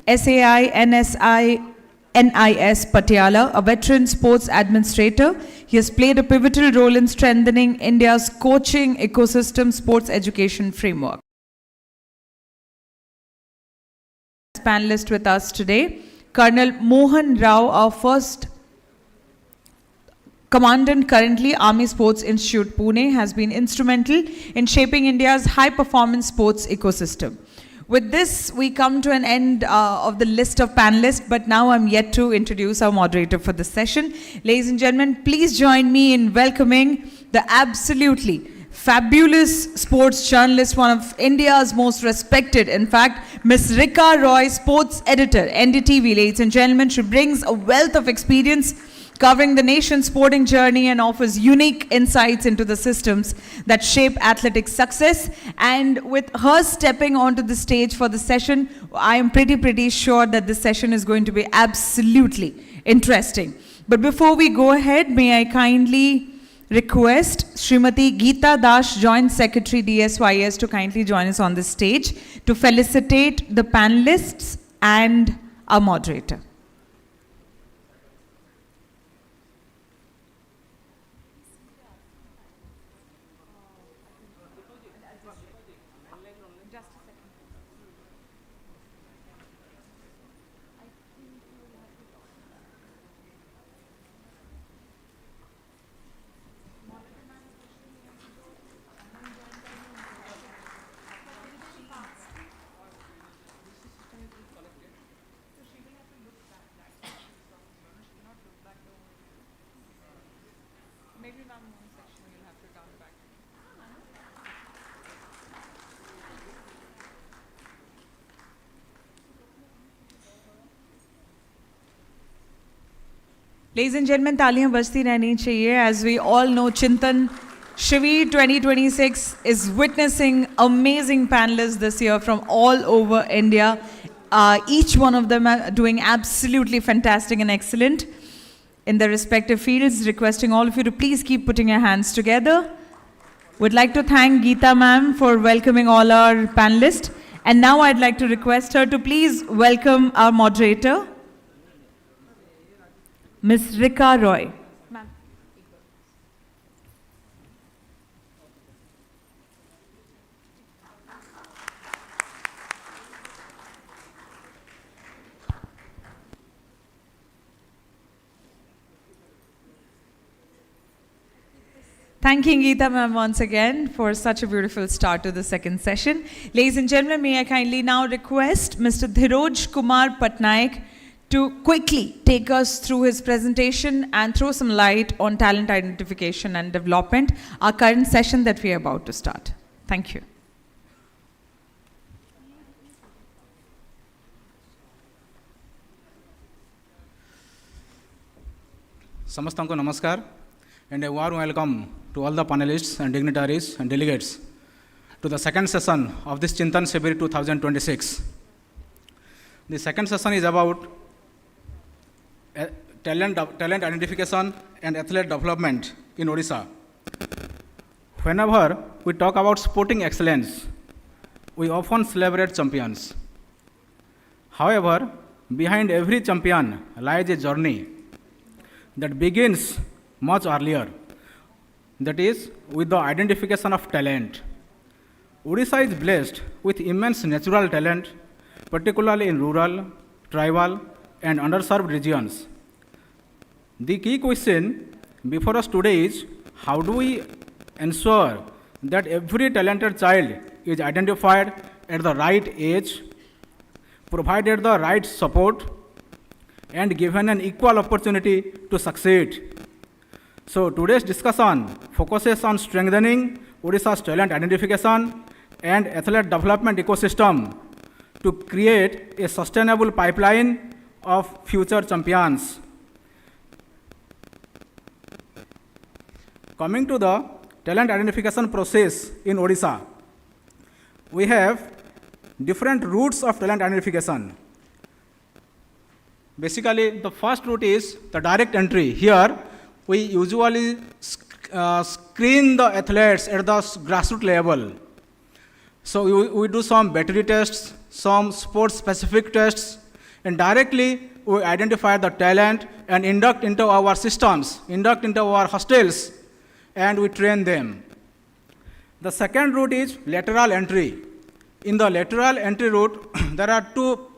SAI NSI NIS Patiala, a veteran sports administrator. He has played a pivotal role in strengthening India's coaching ecosystem sports education framework. Panelist with us today, Colonel Mohan Rao, our first Commandant currently, Army Sports Institute Pune, has been instrumental in shaping India's high-performance sports ecosystem. With this, we come to an end of the list of panelists, but now I'm yet to introduce our moderator for this session. Ladies and gentlemen, please join me in welcoming the absolutely fabulous sports journalist, one of India's most respected, in fact, Ms. Rika Roy, sports editor, NDTV. Ladies and gentlemen, she brings a wealth of experience covering the nation's sporting journey and offers unique insights into the systems that shape athletic success. And with her stepping onto the stage for the session, I am pretty sure that this session is going to be absolutely interesting. But before we go ahead, may I kindly request Srimati Geeta Das, Joint Secretary DSYS, to kindly join us on the stage to felicitate the panelists and our moderator. Ladies and gentlemen, तालियां बजती रहनी चाहिए. As we all know, Chintan Shivir 2026 is witnessing amazing panelists this year from all over India. Each one of them are doing absolutely fantastic and excellent in their respective fields. Requesting all of you to please keep putting your hands together. Would like to thank Geeta ma'am for welcoming all our panelists. And now I'd like to request her to please welcome our moderator, Ms. Rika Roy. Thanking Geeta ma'am once again for such a beautiful start to the second session. Ladies and gentlemen, may I kindly now request Mr. Dhiroj Kumar Patnaik to quickly take us through his presentation and throw some light on talent identification and development, our current session that we are about to start. Thank you. Samastanko Namaskar and a warm welcome to all the panelists and dignitaries and delegates to the second session of this Chintan Shivir 2026. The second session is about talent identification and athlete development in Odisha. Whenever we talk about sporting excellence, we often celebrate champions. However, behind every champion lies a journey that begins much earlier, that is, with the identification of talent. Odisha is blessed with immense natural talent, particularly in rural, tribal, and underserved regions. The key question before us today is, how do we ensure that every talented child is identified at the right age, provided the right support, and given an equal opportunity to succeed? So today's discussion focuses on strengthening Odisha's talent identification and athlete development ecosystem to create a sustainable pipeline of future champions. Coming to the talent identification process in Odisha, we have different routes of talent identification. Basically, the first route is the direct entry. Here, we usually screen the athletes at the grassroots level. So we do some battery tests, some sports-specific tests, and directly we identify the talent and induct into our systems, induct into our hostels, and we train them. The second route is lateral entry. In the lateral entry route, there are two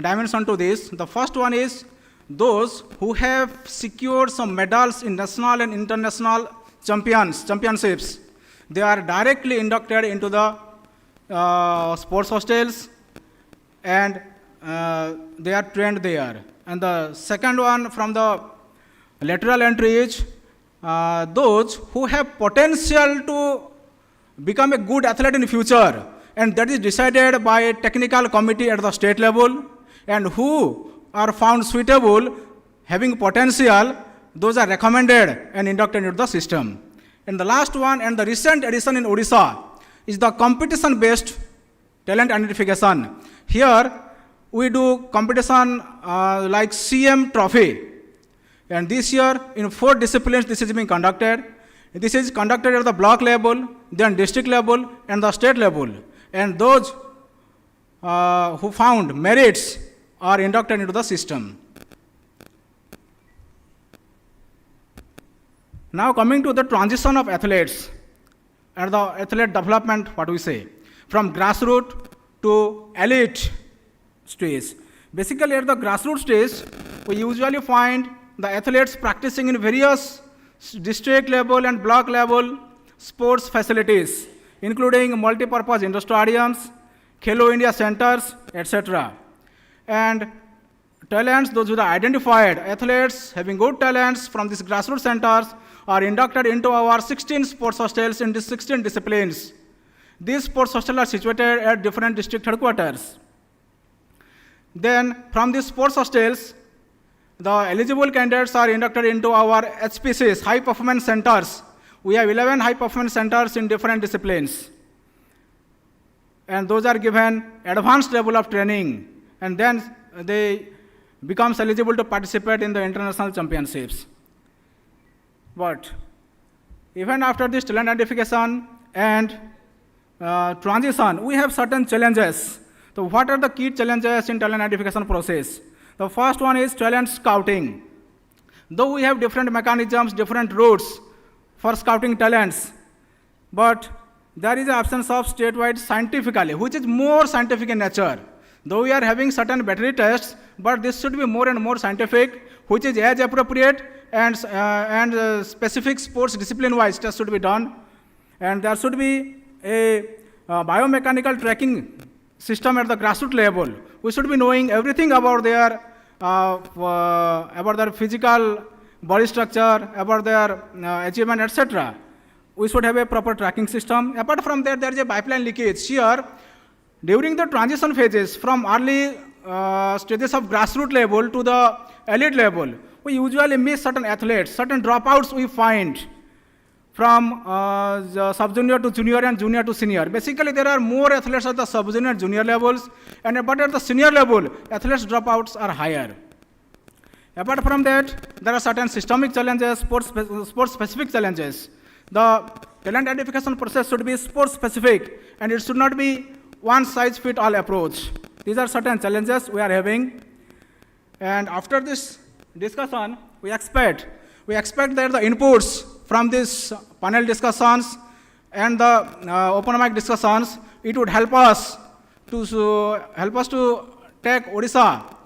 dimensions to this. The first one is those who have secured some medals in national and international championships. They are directly inducted into the sports hostels, and they are trained there. And the second one from the lateral entry is those who have potential to become a good athlete in the future, and that is decided by a technical committee at the state level, and who are found suitable, having potential, those are recommended and inducted into the system. And the last one, and the recent addition in Odisha, is the competition-based talent identification. Here, we do competition like CM Trophy. And this year, in 4 disciplines, this is being conducted. This is conducted at the block level, then district level, and the state level. And those who found merits are inducted into the system. Now coming to the transition of athletes and the athlete development, what we say, from grassroots to elite stage. Basically at the grassroots stage, we usually find the athletes practicing in various district level and block level sports facilities, including multi-purpose indoor stadiums, Khelo India centers, etc. And talents, those who are identified, athletes having good talents from these grassroots centers are inducted into our 16 sports hostels in these 16 disciplines. These sports hostels are situated at different district headquarters. Then from these sports hostels, the eligible candidates are inducted into our HPCs, high performance centers. We have 11 high performance centers in different disciplines. And those are given advanced level of training, and then they become eligible to participate in the international championships. But even after this talent identification and transition, we have certain challenges. So what are the key challenges in talent identification process? The first one is talent scouting. Though we have different mechanisms, different routes for scouting talents, but there is an absence of statewide scientifically, which is more scientific in nature. Though we are having certain battery tests, but this should be more and more scientific, which is age appropriate, and specific sports discipline-wise tests should be done. And there should be a biomechanical tracking system at the grassroots level. We should be knowing everything about their physical body structure, about their achievement, etc. We should have a proper tracking system. Apart from that, there is a pipeline leakage. Here, during the transition phases from early stages of grassroots level to the elite level, we usually miss certain athletes, certain dropouts we find from the sub-junior to junior and junior to senior. Basically, there are more athletes at the sub-junior, junior levels, but at the senior level, athletes dropouts are higher. Apart from that, there are certain systemic challenges, sport-specific challenges. The talent identification process should be sport-specific, and it should not be one-size-fits-all approach. These are certain challenges we are having. And after this discussion, we expect that the inputs from these panel discussions and the open mic discussions, it would help us to take Odisha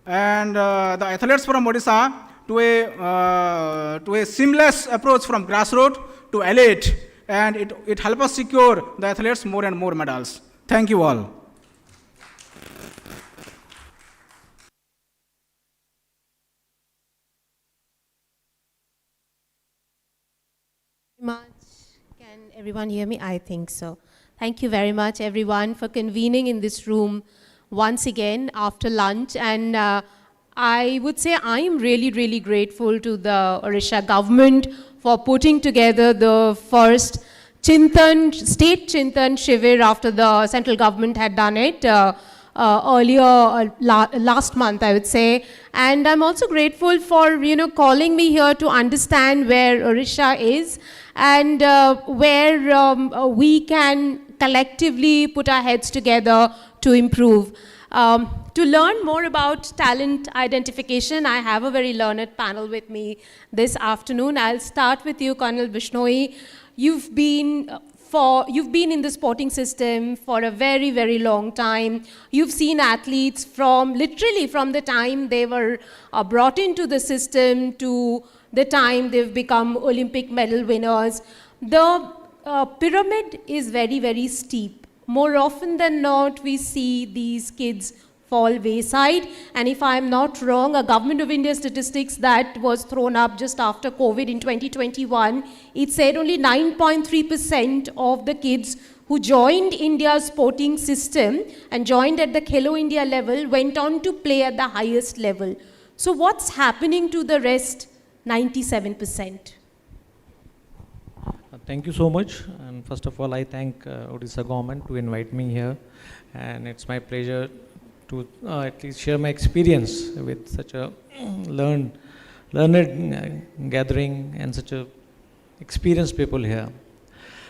and the athletes from Odisha to a seamless approach from grassroots to elite, and it helps us secure the athletes more and more medals. Thank you all. Much. Can everyone hear me? I think so. Thank you very much, everyone, for convening in this room once again after lunch. And I would say I am really, really grateful to the Odisha government for putting together the first state Chintan Shivir after the central government had done it earlier, last month, I would say. And I'm also grateful for, calling me here to understand where Odisha is and where we can collectively put our heads together to improve. To learn more about talent identification, I have a very learned panel with me this afternoon. I'll start with you, Colonel Bishnoi. You've been in the sporting system for a very, very long time. You've seen athletes literally from the time they were brought into the system to the time they've become Olympic medal winners. The pyramid is very, very steep. More often than not, we see these kids fall wayside. And if I'm not wrong, a Government of India statistics that was thrown up just after COVID in 2021, it said only 9.3% of the kids who joined India's sporting system and joined at the Khelo India level went on to play at the highest level. So what's happening to the rest 97%? Thank you so much. And first of all, I thank Odisha government to invite me here. And it's my pleasure to at least share my experience with such a learned gathering and such a experienced people here.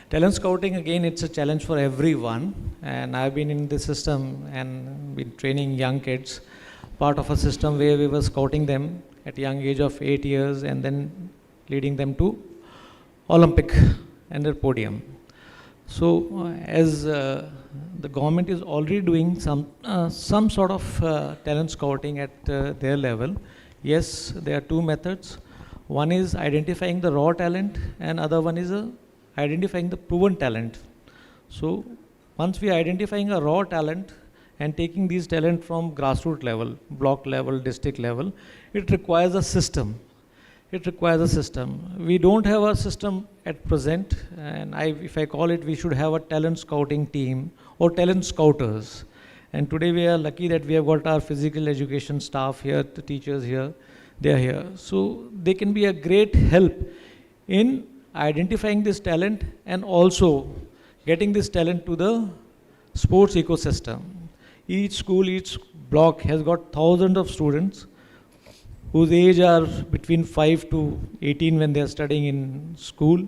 Talent scouting, again, it's a challenge for everyone. And I've been in the system and been training young kids, part of a system where we were scouting them at a young age of 8 years and then leading them to Olympic and their podium. So as the government is already doing some sort of talent scouting at their level, yes, there are two methods. One is identifying the raw talent and other one is identifying the proven talent. So once we are identifying a raw talent and taking these talent from grassroots level, block level, district level, it requires a system. It requires a system. We don't have a system at present, and if I call it, we should have a talent scouting team or talent scouters. And today we are lucky that we have got our physical education staff here, the teachers here, they are here. So they can be a great help in identifying this talent and also getting this talent to the sports ecosystem. Each school, each block has got thousands of students whose age are between 5 to 18 when they are studying in school.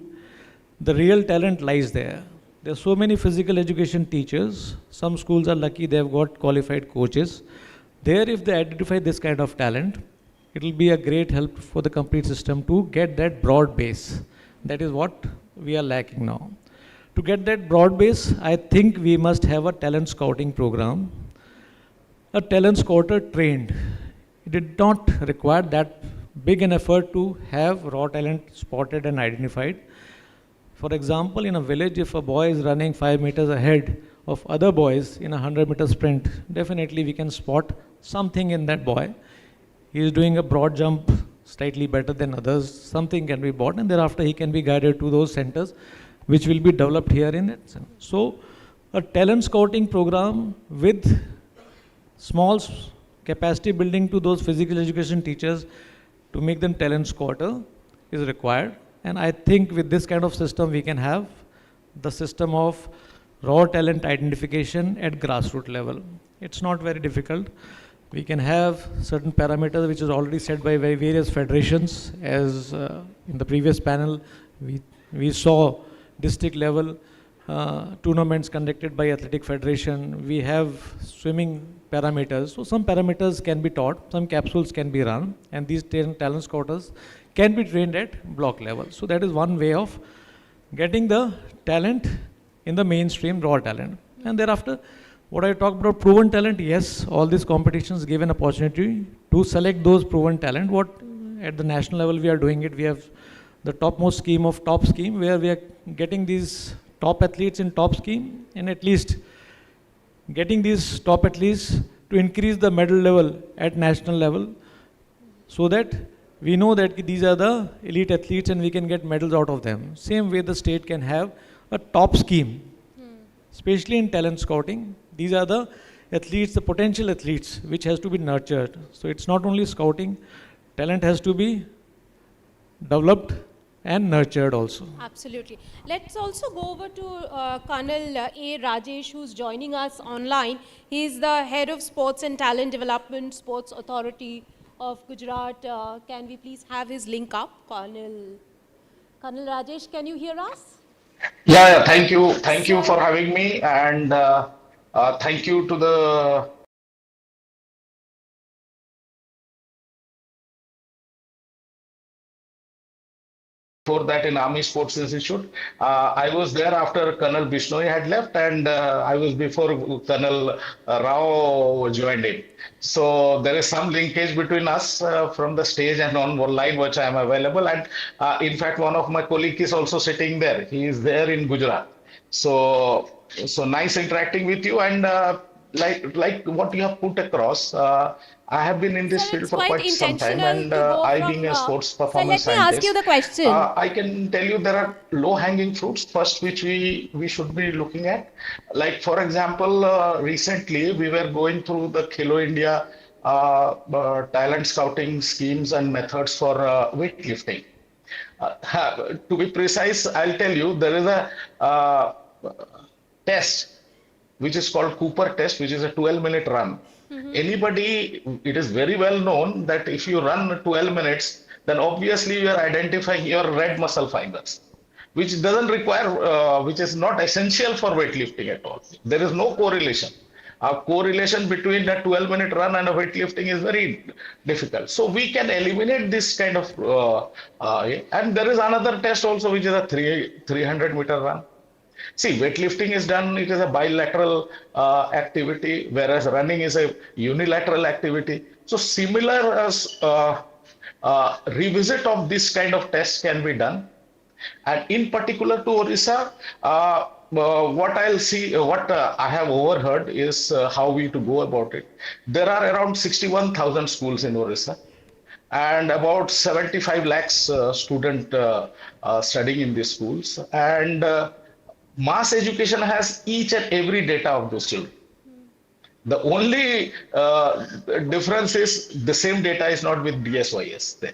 The real talent lies there. There are so many physical education teachers. Some schools are lucky they have got qualified coaches. There, if they identify this kind of talent, it will be a great help for the complete system to get that broad base. That is what we are lacking now. To get that broad base, I think we must have a talent scouting program. A talent scouter trained. It did not require that big an effort to have raw talent spotted and identified. For example, in a village, if a boy is running 5 meters ahead of other boys in a 100-meter sprint, definitely we can spot something in that boy. He is doing a broad jump slightly better than others. Something can be bought, and thereafter he can be guided to those centers which will be developed here in it. So a talent scouting program with small capacity building to those physical education teachers to make them talent scouter is required. And I think with this kind of system, we can have the system of raw talent identification at grassroots level. It's not very difficult. We can have certain parameters which is already set by various federations. As in the previous panel, we saw district level tournaments conducted by athletic federation. We have swimming parameters. So some parameters can be taught, some capsules can be run, and these talent scouters can be trained at block level. So that is one way of getting the talent in the mainstream, raw talent. And thereafter, what I talked about proven talent, yes, all these competitions give an opportunity to select those proven talent. What at the national level we are doing it, we have the topmost scheme of top scheme where we are getting these top athletes in top scheme and at least getting these top athletes to increase the medal level at national level so that we know that these are the elite athletes and we can get medals out of them. Same way the state can have a top scheme, especially in talent scouting. These are the athletes, the potential athletes, which has to be nurtured. So it's not only scouting, talent has to be developed and nurtured also. Absolutely. Let's also go over to Colonel A. Rajesh, who's joining us online. He's the head of sports and talent development, Sports Authority of Gujarat. Can we please have his link up? Colonel Rajesh, can you hear us? Yeah, thank you. Thank you for having me, and thank you to the for that in Army Sports Institute. I was there after Colonel Bishnoi had left, and I was before Colonel Rao joined in. So there is some linkage between us from the stage and on one line, which I am available. And in fact, one of my colleagues is also sitting there. He is there in Gujarat. So nice interacting with you, and like what you have put across. I have been in this field for quite some time, and I being a sports performance so let me ask you the question. I can tell you there are low-hanging fruits first, which we should be looking at. Like for example, recently we were going through the Khelo India talent scouting schemes and methods for weightlifting. To be precise, I'll tell you there is a test which is called Cooper test, which is a 12-minute run. Anybody, it is very well known that if you run 12 minutes, then obviously you are identifying your red muscle fibers, which doesn't require, which is not essential for weightlifting at all. There is no correlation. A correlation between a 12-minute run and a weightlifting is very difficult. So we can eliminate this kind of, and there is another test also, which is a 300-meter run. See, weightlifting is done, it is a bilateral activity, whereas running is a unilateral activity. So similar as revisit of this kind of tests can be done. And in particular to Odisha, what I'll see, what I have overheard is how we to go about it. There are around 61,000 schools in Odisha, and about 75 lakhs students studying in these schools. And mass education has each and every data of those children. The only difference is the same data is not with DSYS there.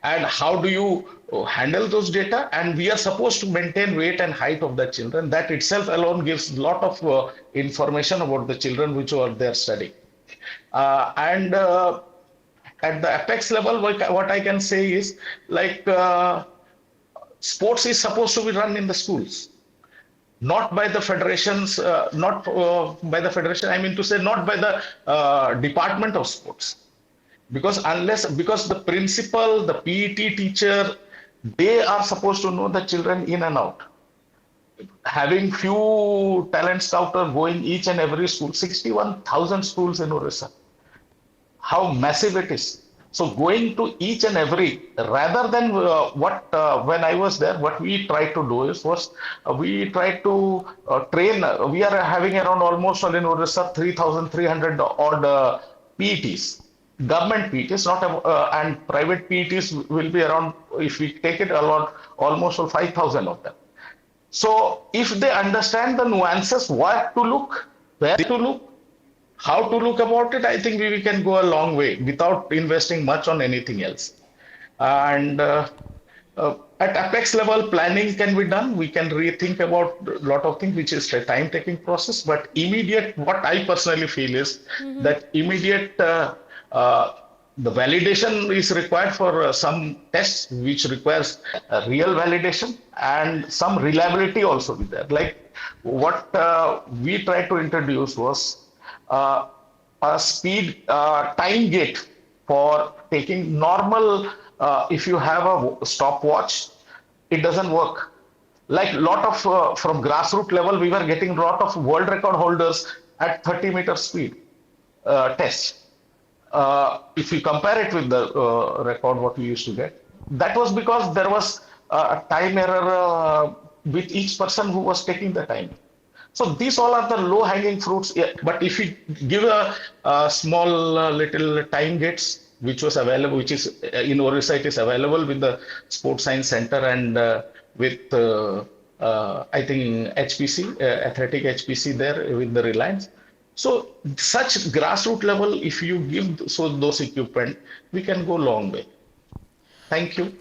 And how do you handle those data? And we are supposed to maintain weight and height of the children. That itself alone gives a lot of information about the children which are there studying. And at the apex level, what I can say is like sports is supposed to be run in the schools. Not by the federations, not by the federation, I mean to say not by the Department of Sports. Because the principal, the PET teacher, they are supposed to know the children in and out. Having few talent scouters going each and every school, 61,000 schools in Odisha. How massive it is. So going to each and every, rather than when I was there, what we tried to do is we tried to train. We are having around almost in Odisha 3,300 odd PETs, government PETs, not and private PETs will be around. If we take it almost 5,000 of them. So if they understand the nuances, what to look, where to look, how to look about it, I think we can go a long way without investing much on anything else. And at apex level, planning can be done. We can rethink about a lot of things, which is a time-taking process. But immediate, what I personally feel is that immediate the validation is required for some tests, which requires real validation and some reliability also be there. Like what we tried to introduce was a speed time gate for taking normal. If you have a stopwatch, it doesn't work. Like lot of from grassroots level, we were getting lot of world record holders at 30-meter speed tests. If you compare it with the record what we used to get, that was because there was a time error with each person who was taking the time. So these all are the low-hanging fruits. Yeah, but if you give a small little time gates, which was available, which is in Orissa, it is available with the Sports Science Center and with I think HPC, Athletic HPC there with the Reliance. So such grassroots level, if you give those equipment, we can go long way. Thank you.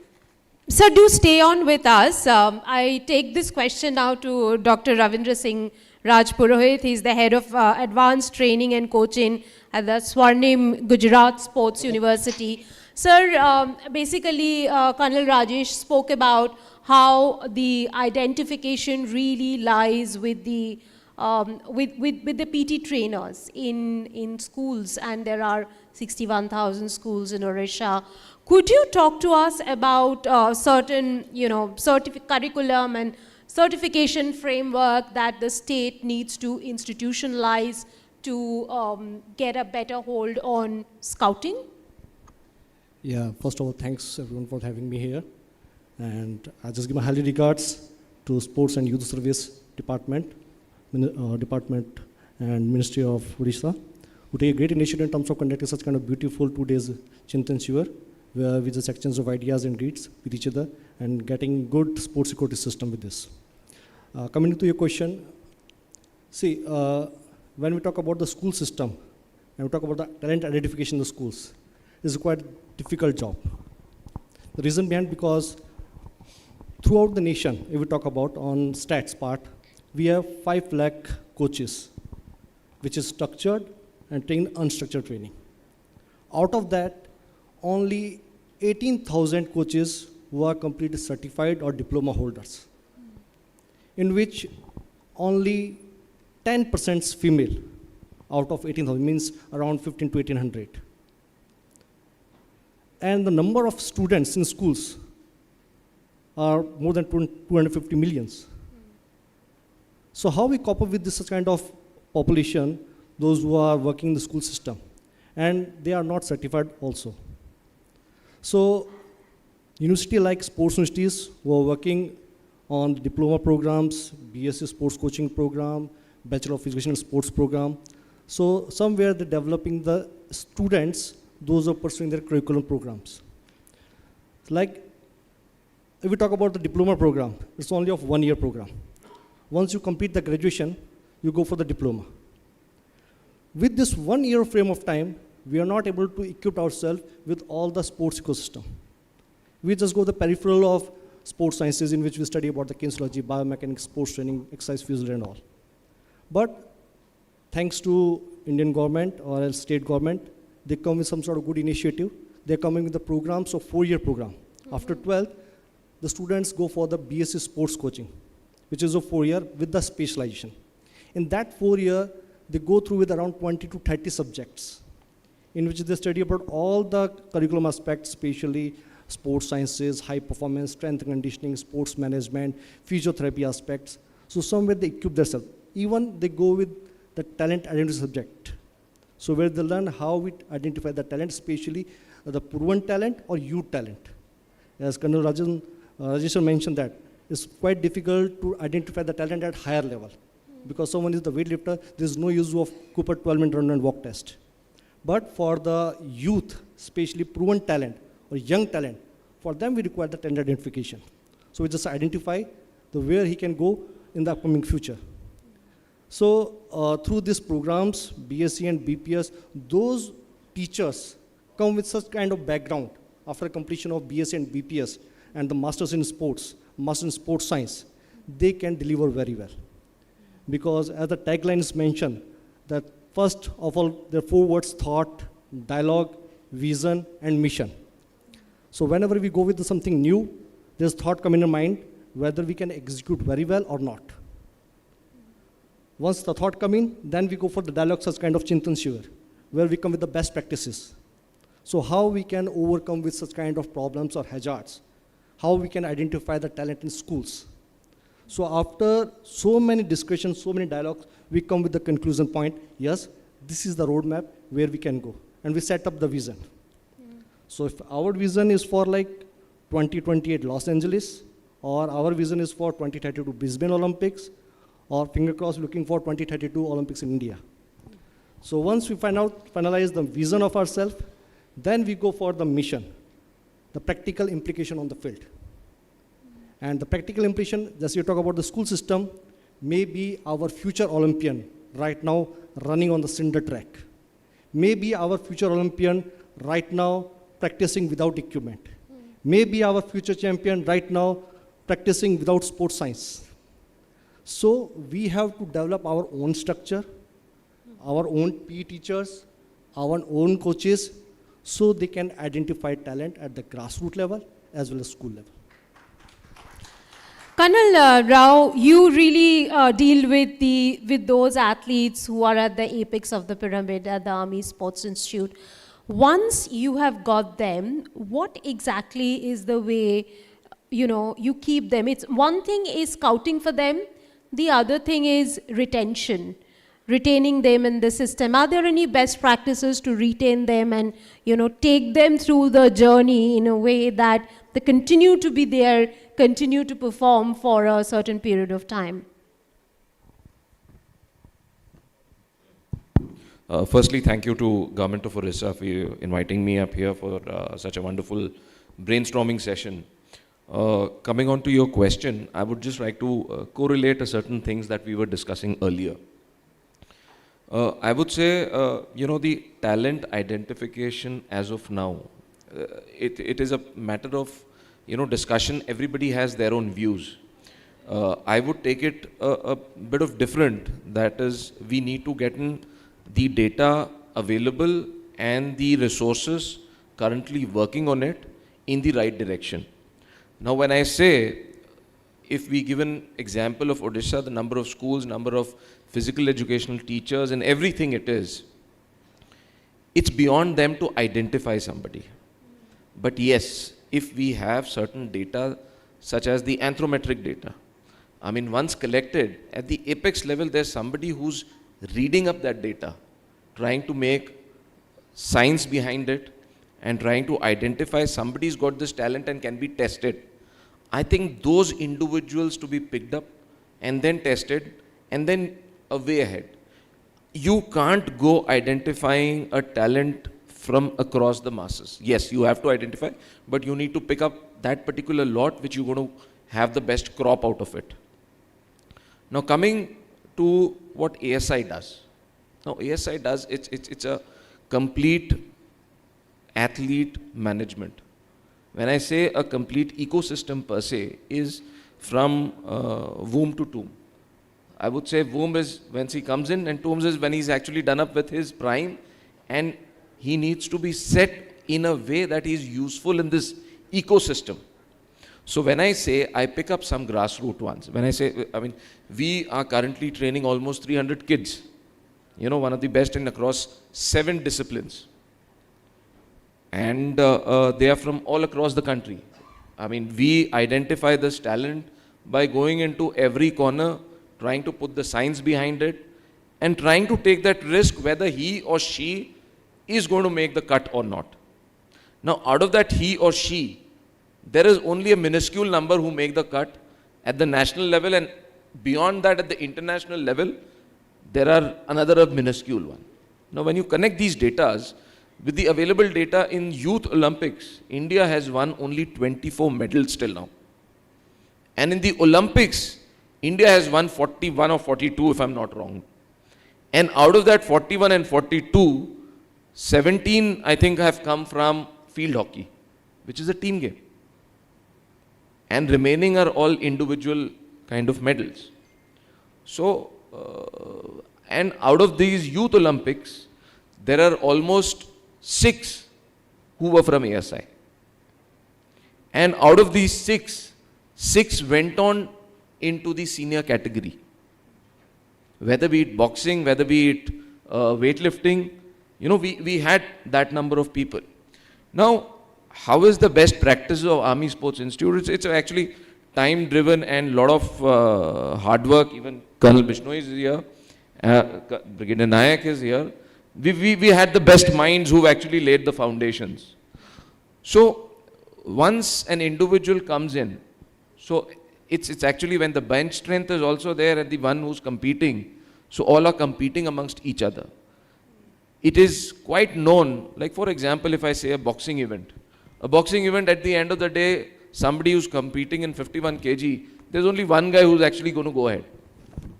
Sir, do stay on with us. I take this question now to Dr. Ravindra Singh Rajpurohit. He's the head of advanced training and coaching at the Swarnim Gujarat Sports University. Sir, basically, Colonel Rajesh spoke about how the identification really lies with the with the PT trainers in schools, and there are 61,000 schools in Odisha. Could you talk to us about certain, curriculum and certification framework that the state needs to institutionalize to get a better hold on scouting? Yeah, first of all, thanks everyone for having me here. And I just give my highly regards to Sports and Youth Service Department and Ministry of Odisha, who take a great initiative in terms of conducting such kind of beautiful 2 days Chintan Shivir, where we just exchange of ideas and deeds with each other and getting good sports security system with this. Coming to your question, see, when we talk about the school system, and we talk about the talent identification in the schools, it's quite a difficult job. The reason behind because throughout the nation, if we talk about on stats part, we have 5 lakh coaches, which is structured and trained unstructured training. Out of that, only 18,000 coaches who are completely certified or diploma holders, in which only 10% is female out of 18,000, means around 15 to 1800. And the number of students in schools are more than 250 millions. So how we cope up with this kind of population, those who are working in the school system, and they are not certified also. So university like sports universities who are working on diploma programs, BSc sports coaching program, Bachelor of Education and Sports program. So somewhere they're developing the students, those who are pursuing their curriculum programs. Like if we talk about the diploma program, it's only of 1 year program. Once you complete the graduation, you go for the diploma. With this 1 year frame of time, we are not able to equip ourselves with all the sports ecosystem. We just go the peripheral of sports sciences, in which we study about the kinesiology, biomechanics, sports training, exercise physiology and all. But thanks to Indian government or else state government, they come with some sort of good initiative. They're coming with the programs of 4-year program. After 12th, the students go for the BSc sports coaching, which is a 4-year with the specialization. In that 4-year, they go through with around 20 to 30 subjects, in which they study about all the curriculum aspects, especially sports sciences, high performance, strength and conditioning, sports management, physiotherapy aspects. So somewhere they equip themselves. Even they go with the talent identity subject. So where they learn how we identify the talent, especially the proven talent or youth talent. As Colonel Rajesh mentioned that, it's quite difficult to identify the talent at higher level. Because someone is the weightlifter, there's no use of Cooper 12-minute run and walk test. But for the youth, especially proven talent or young talent, for them we require the talent identification. So we just identify the where he can go in the upcoming future. So through these programs, BSc and BPS, those teachers come with such kind of background after completion of BSc and BPS and the Masters in Sports, Master in Sports Science, they can deliver very well. Because as the tagline is mentioned, that first of all, there are 4 words: thought, dialogue, vision, and mission. So whenever we go with something new, there's thought come in our mind, whether we can execute very well or not. Once the thought come in, then we go for the dialogue, such kind of Chintan Shivir, where we come with the best practices. So how we can overcome with such kind of problems or hazards, how we can identify the talent in schools. So after so many discussions, so many dialogues, we come with the conclusion point, yes, this is the roadmap where we can go. And we set up the vision. So if our vision is for like 2028 Los Angeles, or our vision is for 2032 Brisbane Olympics, or finger crossed looking for 2032 Olympics in India. So once we finalize the vision of ourselves, then we go for the mission, the practical implication on the field. And the practical implication, just you talk about the school system, may be our future Olympian right now running on the cinder track. Maybe our future Olympian right now practicing without equipment. Maybe our future champion right now practicing without sports science. So we have to develop our own structure, our own PE teachers, our own coaches, so they can identify talent at the grassroots level as well as school level. Colonel Rao, you really deal with those athletes who are at the apex of the pyramid at the Army Sports Institute. Once you have got them, what exactly is the way, you keep them? It's one thing is scouting for them, the other thing is retention, retaining them in the system. Are there any best practices to retain them and, take them through the journey in a way that they continue to be there, continue to perform for a certain period of time? Firstly, thank you to Government of Odisha for inviting me up here for such a wonderful brainstorming session. Coming on to your question, I would just like to correlate certain things that we were discussing earlier. I would say, the talent identification as of now, it is a matter of, discussion. Everybody has their own views. I would take it a bit of different. That is, we need to get in the data available and the resources currently working on it in the right direction. Now, when I say, if we give an example of Odisha, the number of schools, number of physical educational teachers and everything it's beyond them to identify somebody. But yes, if we have certain data, such as the anthropometric data, once collected, at the apex level, there's somebody who's reading up that data, trying to make science behind it, and trying to identify somebody's got this talent and can be tested. I think those individuals to be picked up and then tested and then a way ahead. You can't go identifying a talent from across the masses. Yes, you have to identify, but you need to pick up that particular lot which you're going to have the best crop out of it. Now coming to what ASI does. Now ASI does, it's a complete athlete management. When I say a complete ecosystem per se is from womb to tomb. I would say womb is when he comes in and tomb is when he's actually done up with his prime and he needs to be set in a way that is useful in this ecosystem. So when I say I pick up some grassroots ones, when I say, we are currently training almost 300 kids, one of the best in across 7 disciplines. And they are from all across the country. We identify this talent by going into every corner, trying to put the science behind it, and trying to take that risk whether he or she is going to make the cut or not. Now, out of that he or she, there is only a minuscule number who make the cut at the national level, and beyond that at the international level, there are another minuscule one. Now, when you connect these datas, with the available data in Youth Olympics, India has won only 24 medals till now. And in the Olympics, India has won 41 or 42 if I'm not wrong. And out of that 41 and 42, 17 I think have come from field hockey. which is a team game. And remaining are all individual kind of medals. So, and out of these youth Olympics, there are almost 6 who were from ASI. And out of these 6 went on into the senior category. Whether be it boxing, whether be it weightlifting, you know, we had that number of people. Now, how is the best practice of Army Sports Institute? It's actually time-driven and lot of hard work. Even Colonel Bishnoi is here, Brigadier Nayak is here. We had the best minds who've actually laid the foundations. So, once an individual comes in, so it's actually when the bench strength is also there and the one who's competing, so all are competing amongst each other. It is quite known, like for example, if I say a boxing event at the end of the day, somebody who's competing in 51 kg, there's only one guy who's actually going to go ahead.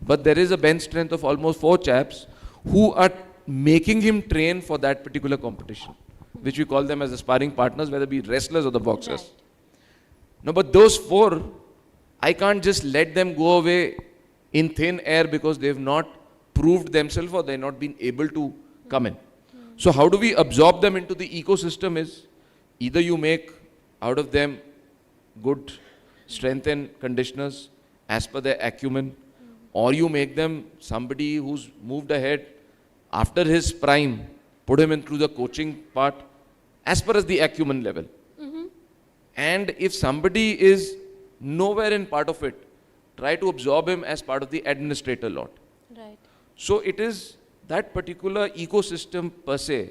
But there is a bench strength of almost 4 chaps who are making him train for that particular competition, which we call them as the sparring partners, whether it be wrestlers or the boxers. Right. No, but those 4, I can't just let them go away in thin air because they've not proved themselves or they've not been able to come in. So how do we absorb them into the ecosystem is either you make out of them good strength and conditioners as per their acumen, or you make them somebody who's moved ahead after his prime, put him in through the coaching part as per as the acumen level. And if somebody is nowhere in part of it, try to absorb him as part of the administrator lot. Right. So it is that particular ecosystem per se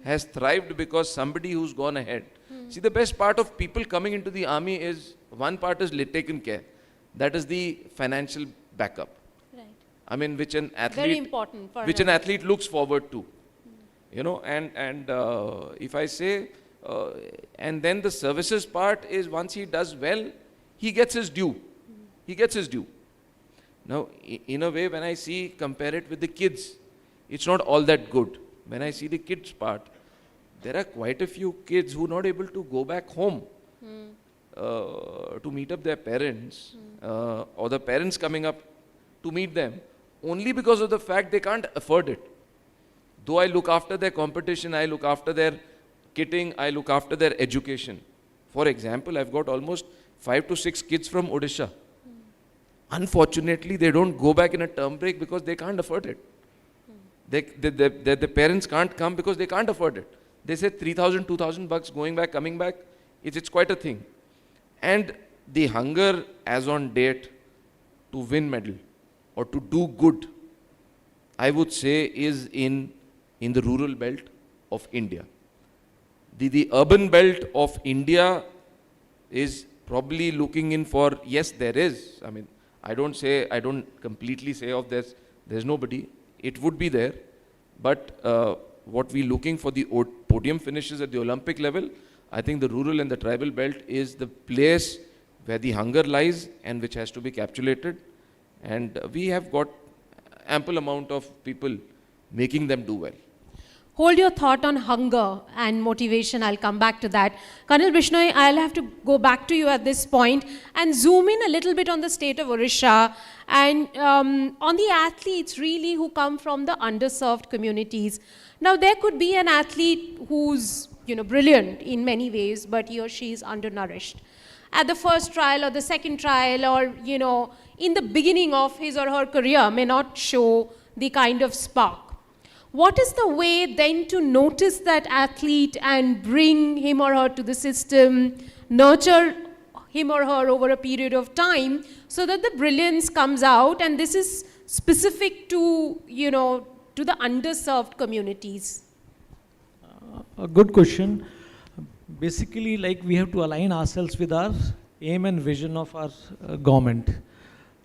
has thrived because somebody who's gone ahead. See, the best part of people coming into the army is, one part is taken care. That is the financial backup. Right. I mean, which an athlete, very important for which an athlete looks forward to. You know, and if I say, and then the services part is once he does well, he gets his due. He gets his due. Now, in a way, when I see, compare it with the kids, it's not all that good. When I see the kids part, there are quite a few kids who are not able to go back home to meet up their parents, or the parents coming up to meet them, only because of the fact they can't afford it. Though I look after their competition, I look after their kitting, I look after their education. For example, I've got almost 5 to 6 kids from Odisha. Unfortunately, they don't go back in a term break because they can't afford it. The parents can't come because they can't afford it. They say 3,000, 2,000 bucks going back, coming back, it's quite a thing. And the hunger as on date to win medal or to do good, I would say, is in the rural belt of India. The urban belt of India is probably looking in for, yes, there is. I mean, I don't completely say of there's nobody. It would be there. But what we're looking for the podium finishes at the Olympic level, I think the rural and the tribal belt is the place where the hunger lies and which has to be capitulated. And we have got ample amount of people making them do well. Hold your thought on hunger and motivation. I'll come back to that. Colonel Bishnoi, I'll have to go back to you at this point and zoom in a little bit on the state of Odisha and on the athletes really who come from the underserved communities. Now, there could be an athlete who's brilliant in many ways, but he or she is undernourished. At the first trial or the second trial or, in the beginning of his or her career may not show the kind of spark. What is the way then to notice that athlete and bring him or her to the system, nurture him or her over a period of time so that the brilliance comes out, and this is specific to, to the underserved communities? A good question. Basically, like, we have to align ourselves with our aim and vision of our government.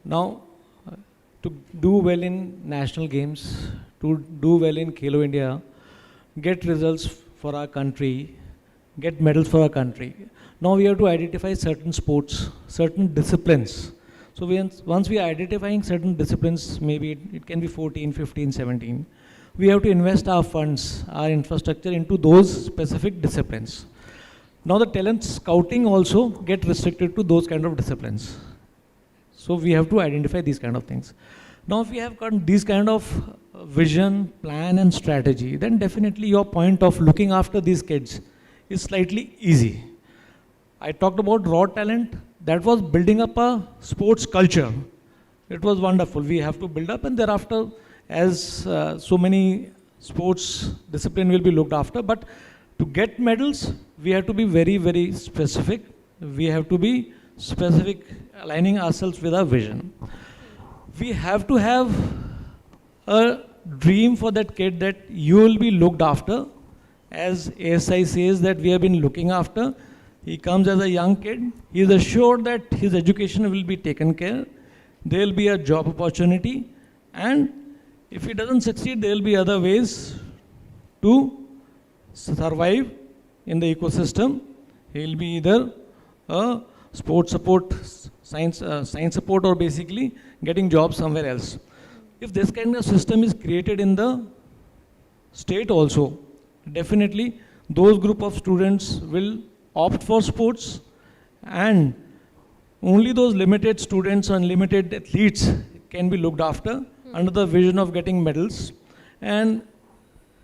Now, to do well in national games, to do well in Khelo India, get results for our country, get medals for our country. Now we have to identify certain sports, certain disciplines. So once we are identifying certain disciplines, maybe it can be 14, 15, 17, we have to invest our funds, our infrastructure into those specific disciplines. Now the talent scouting also get restricted to those kind of disciplines. So we have to identify these kind of things. Now if we have got these kind of vision, plan and strategy, then definitely your point of looking after these kids is slightly easy. I talked about raw talent, that was building up a sports culture. It was wonderful. We have to build up, and thereafter, as so many sports discipline will be looked after, but to get medals, we have to be very, very specific. We have to be specific, aligning ourselves with our vision. We have to have a dream for that kid that you will be looked after. As ASI says that we have been looking after, he comes as a young kid, he is assured that his education will be taken care, there will be a job opportunity, and if he doesn't succeed, there will be other ways to survive in the ecosystem. He will be either a sports support, science support, or basically getting jobs somewhere else. If this kind of system is created in the state also, definitely those group of students will opt for sports, and only those limited students and limited athletes can be looked after under the vision of getting medals, and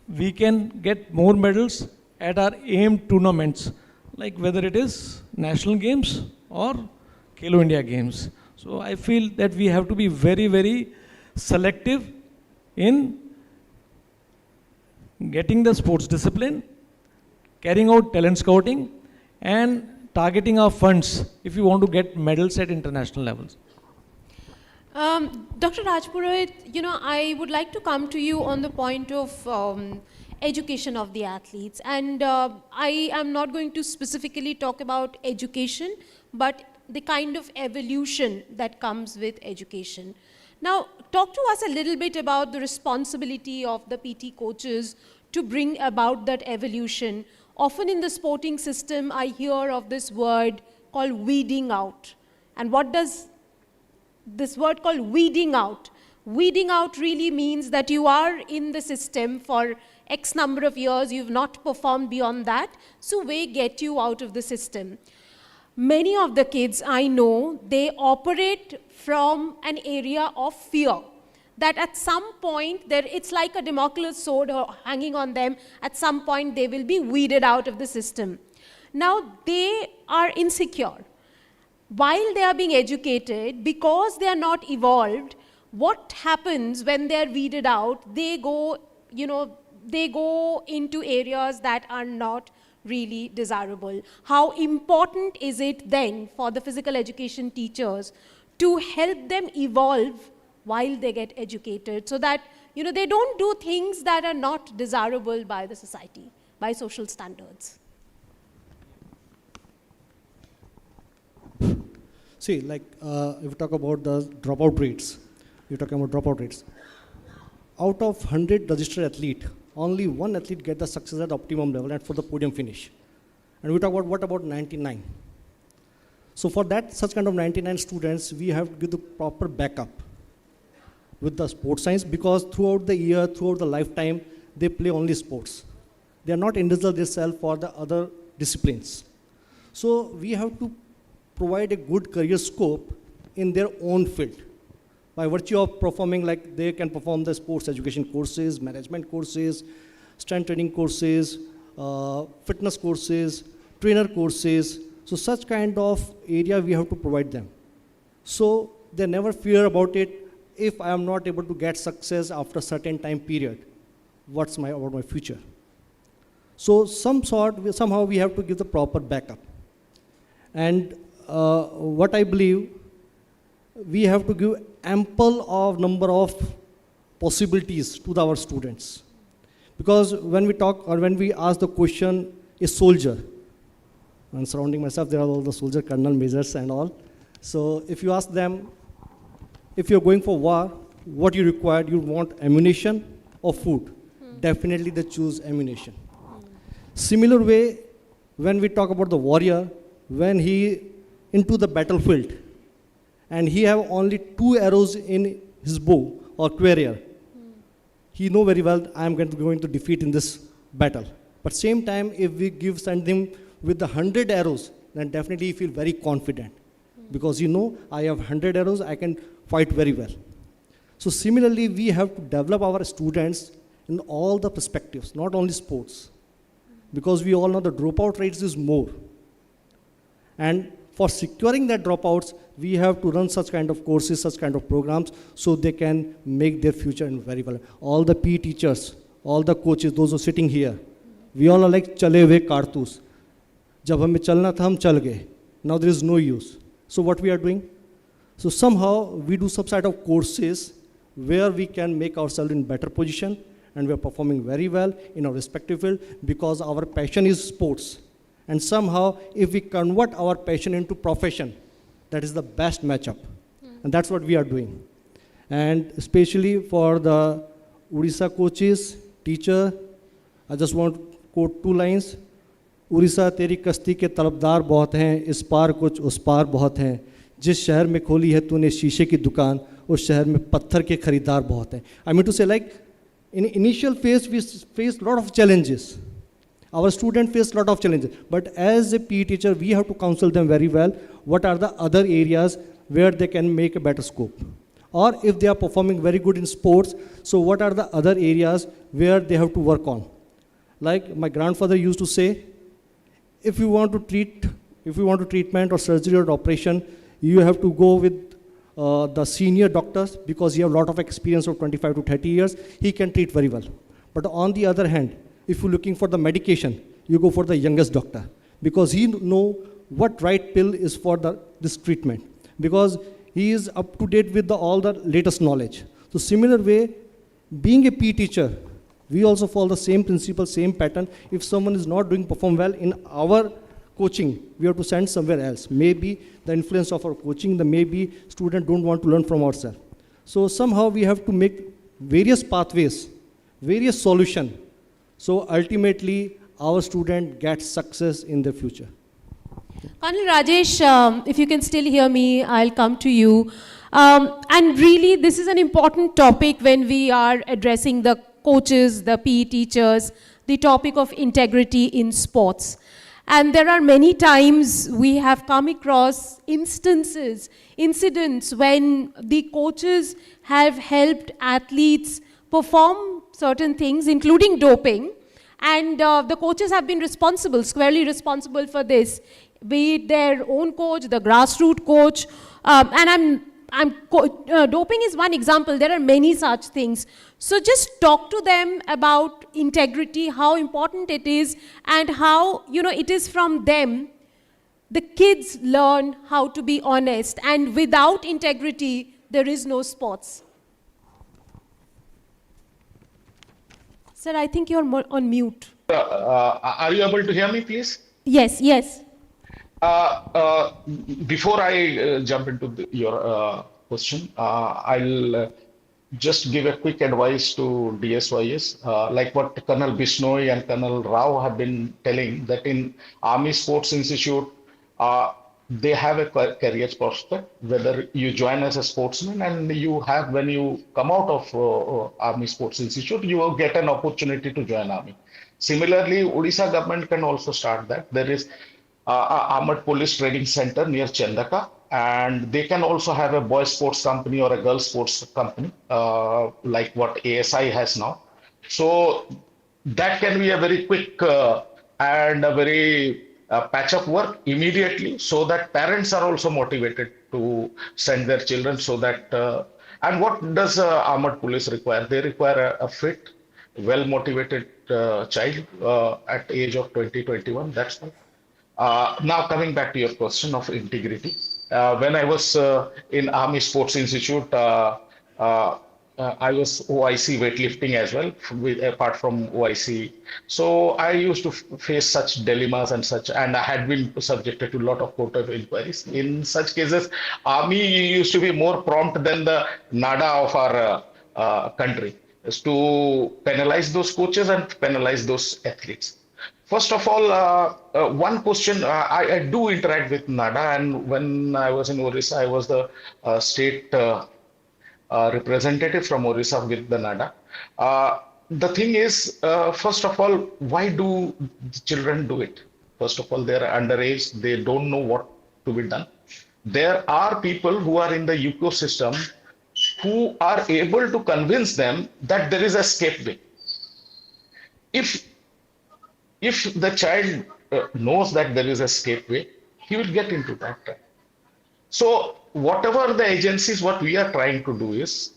we can get more medals at our aimed tournaments, like whether it is national games or Khelo India games. So I feel that we have to be very, very selective in getting the sports discipline, carrying out talent scouting, and targeting our funds if you want to get medals at international levels. Dr. Rajpurohit, I would like to come to you on the point of education of the athletes. And I am not going to specifically talk about education, but the kind of evolution that comes with education. Now, talk to us a little bit about the responsibility of the PT coaches to bring about that evolution. Often in the sporting system, I hear of this word called weeding out. And what does this word called weeding out? Weeding out really means that you are in the system for X number of years, you've not performed beyond that, so we get you out of the system. Many of the kids I know, they operate from an area of fear. That at some point, it's like a Damocles sword hanging on them. At some point, they will be weeded out of the system. Now, they are insecure. While they are being educated, because they are not evolved, what happens when they are weeded out? They go, they go into areas that are not really desirable. How important is it then for the physical education teachers to help them evolve while they get educated, so that they don't do things that are not desirable by the society, by social standards? See, like if you talk about the dropout rates, you're talking about dropout rates. Out of 100 registered athlete, only one athlete get the success at optimum level and for the podium finish. And we talk about what about 99? So for that, such kind of 99 students, we have to give the proper backup with the sports science, because throughout the year, throughout the lifetime, they play only sports. They are not indulged themselves for the other disciplines. So we have to provide a good career scope in their own field. By virtue of performing, like they can perform the sports education courses, management courses, strength training courses, fitness courses, trainer courses. So such kind of area we have to provide them. So they never fear about it. If I am not able to get success after a certain time period, what's about my future? So somehow we have to give the proper backup. And what I believe, we have to give ample of number of possibilities to our students. Because when we talk or when we ask the question, a soldier, and surrounding myself, there are all the soldier, colonel, majors and all. So if you ask them, if you're going for war, what you require, you want ammunition or food? Definitely they choose ammunition. Similar way, when we talk about the warrior, when he into the battlefield, and he have only 2 arrows in his bow or quiver, he know very well I am going to defeat in this battle. But same time, if we send him with the 100 arrows, then definitely you feel very confident. Because you know, I have 100 arrows, I can fight very well. So similarly, we have to develop our students in all the perspectives, not only sports. Because we all know the dropout rates is more. And for securing that dropouts, we have to run such kind of courses, such kind of programs, so they can make their future in very well. All the PE teachers, all the coaches, those who are sitting here, we all are like chale hue kartus. Jab hame chalna tha, hum chal gaye. Now there is no use. So what we are doing? So somehow we do some sort of courses where we can make ourselves in better position, and we are performing very well in our respective field because our passion is sports. And somehow, if we convert our passion into profession, that is the best matchup. And that's what we are doing. And especially for the Odisha coaches, teacher, I just want to quote 2 lines. Orissa तेरी कश्ती के तलबदार बहुत हैं, इस पार कुछ उस पार बहुत हैं, जिस शहर में खोली है तूने शीशे की दुकान, उस शहर में पत्थर के खरीदार बहुत हैं. I mean to say, like, in initial phase, we faced a lot of challenges. Our students face a lot of challenges, but as a PE teacher, we have to counsel them very well. What are the other areas where they can make a better scope? Or if they are performing very good in sports, so what are the other areas where they have to work on? Like my grandfather used to say, if you want to treatment or surgery or operation, you have to go with the senior doctors because he have a lot of experience of 25 to 30 years. He can treat very well. But on the other hand, if you're looking for the medication, you go for the youngest doctor because he know what right pill is for this treatment because he is up to date with all the latest knowledge. So similar way, being a PE teacher, we also follow the same principle, same pattern. If someone is not perform well in our coaching, we have to send somewhere else. Maybe the influence of our coaching, maybe students don't want to learn from ourselves. So somehow we have to make various pathways, various solutions. So ultimately, our student gets success in the future. Colonel Rajesh, if you can still hear me, I'll come to you. And really, this is an important topic when we are addressing the coaches, the PE teachers, the topic of integrity in sports. And there are many times we have come across incidents when the coaches have helped athletes perform certain things, including doping, and the coaches have been squarely responsible for this, be it their own coach, the grassroots coach, and doping is one example. There are many such things. So just talk to them about integrity, how important it is, and how it is from them the kids learn how to be honest. And without integrity, there is no sports. Sir, I think you're on mute. Are you able to hear me, please? Yes, yes. Before I jump into your question, I'll just give a quick advice to DSYS, like what Colonel Bishnoi and Colonel Rao have been telling, that in Army Sports Institute, they have a career prospect, whether you join as a sportsman and you have, when you come out of Army Sports Institute, you will get an opportunity to join Army. Similarly, Odisha government can also start that. There is Armored Police Training Center near Chandaka, and they can also have a boys sports company or a girls sports company, like what ASI has now. So that can be a very quick and a very patch up work immediately, so that parents are also motivated to send their children, so that and what does armored police require? They require a fit, well motivated child at age of 20-21. That's all. Now coming back to your question of integrity, when I was in Army Sports Institute, I was OIC weightlifting as well, apart from OIC. So I used to face such dilemmas and such, and I had been subjected to a lot of court of inquiries. In such cases, Army used to be more prompt than the NADA of our country, is to penalize those coaches and penalize those athletes. First of all, one question, I do interact with NADA, and when I was in Odisha, I was the state representative from Odisha with the NADA. The thing is, first of all, why do the children do it? First of all, they are underage, they don't know what to be done. There are people who are in the ecosystem who are able to convince them that there is a escape way. If the child knows that there is a escape way, he will get into that trap. So whatever the agencies, what we are trying to do is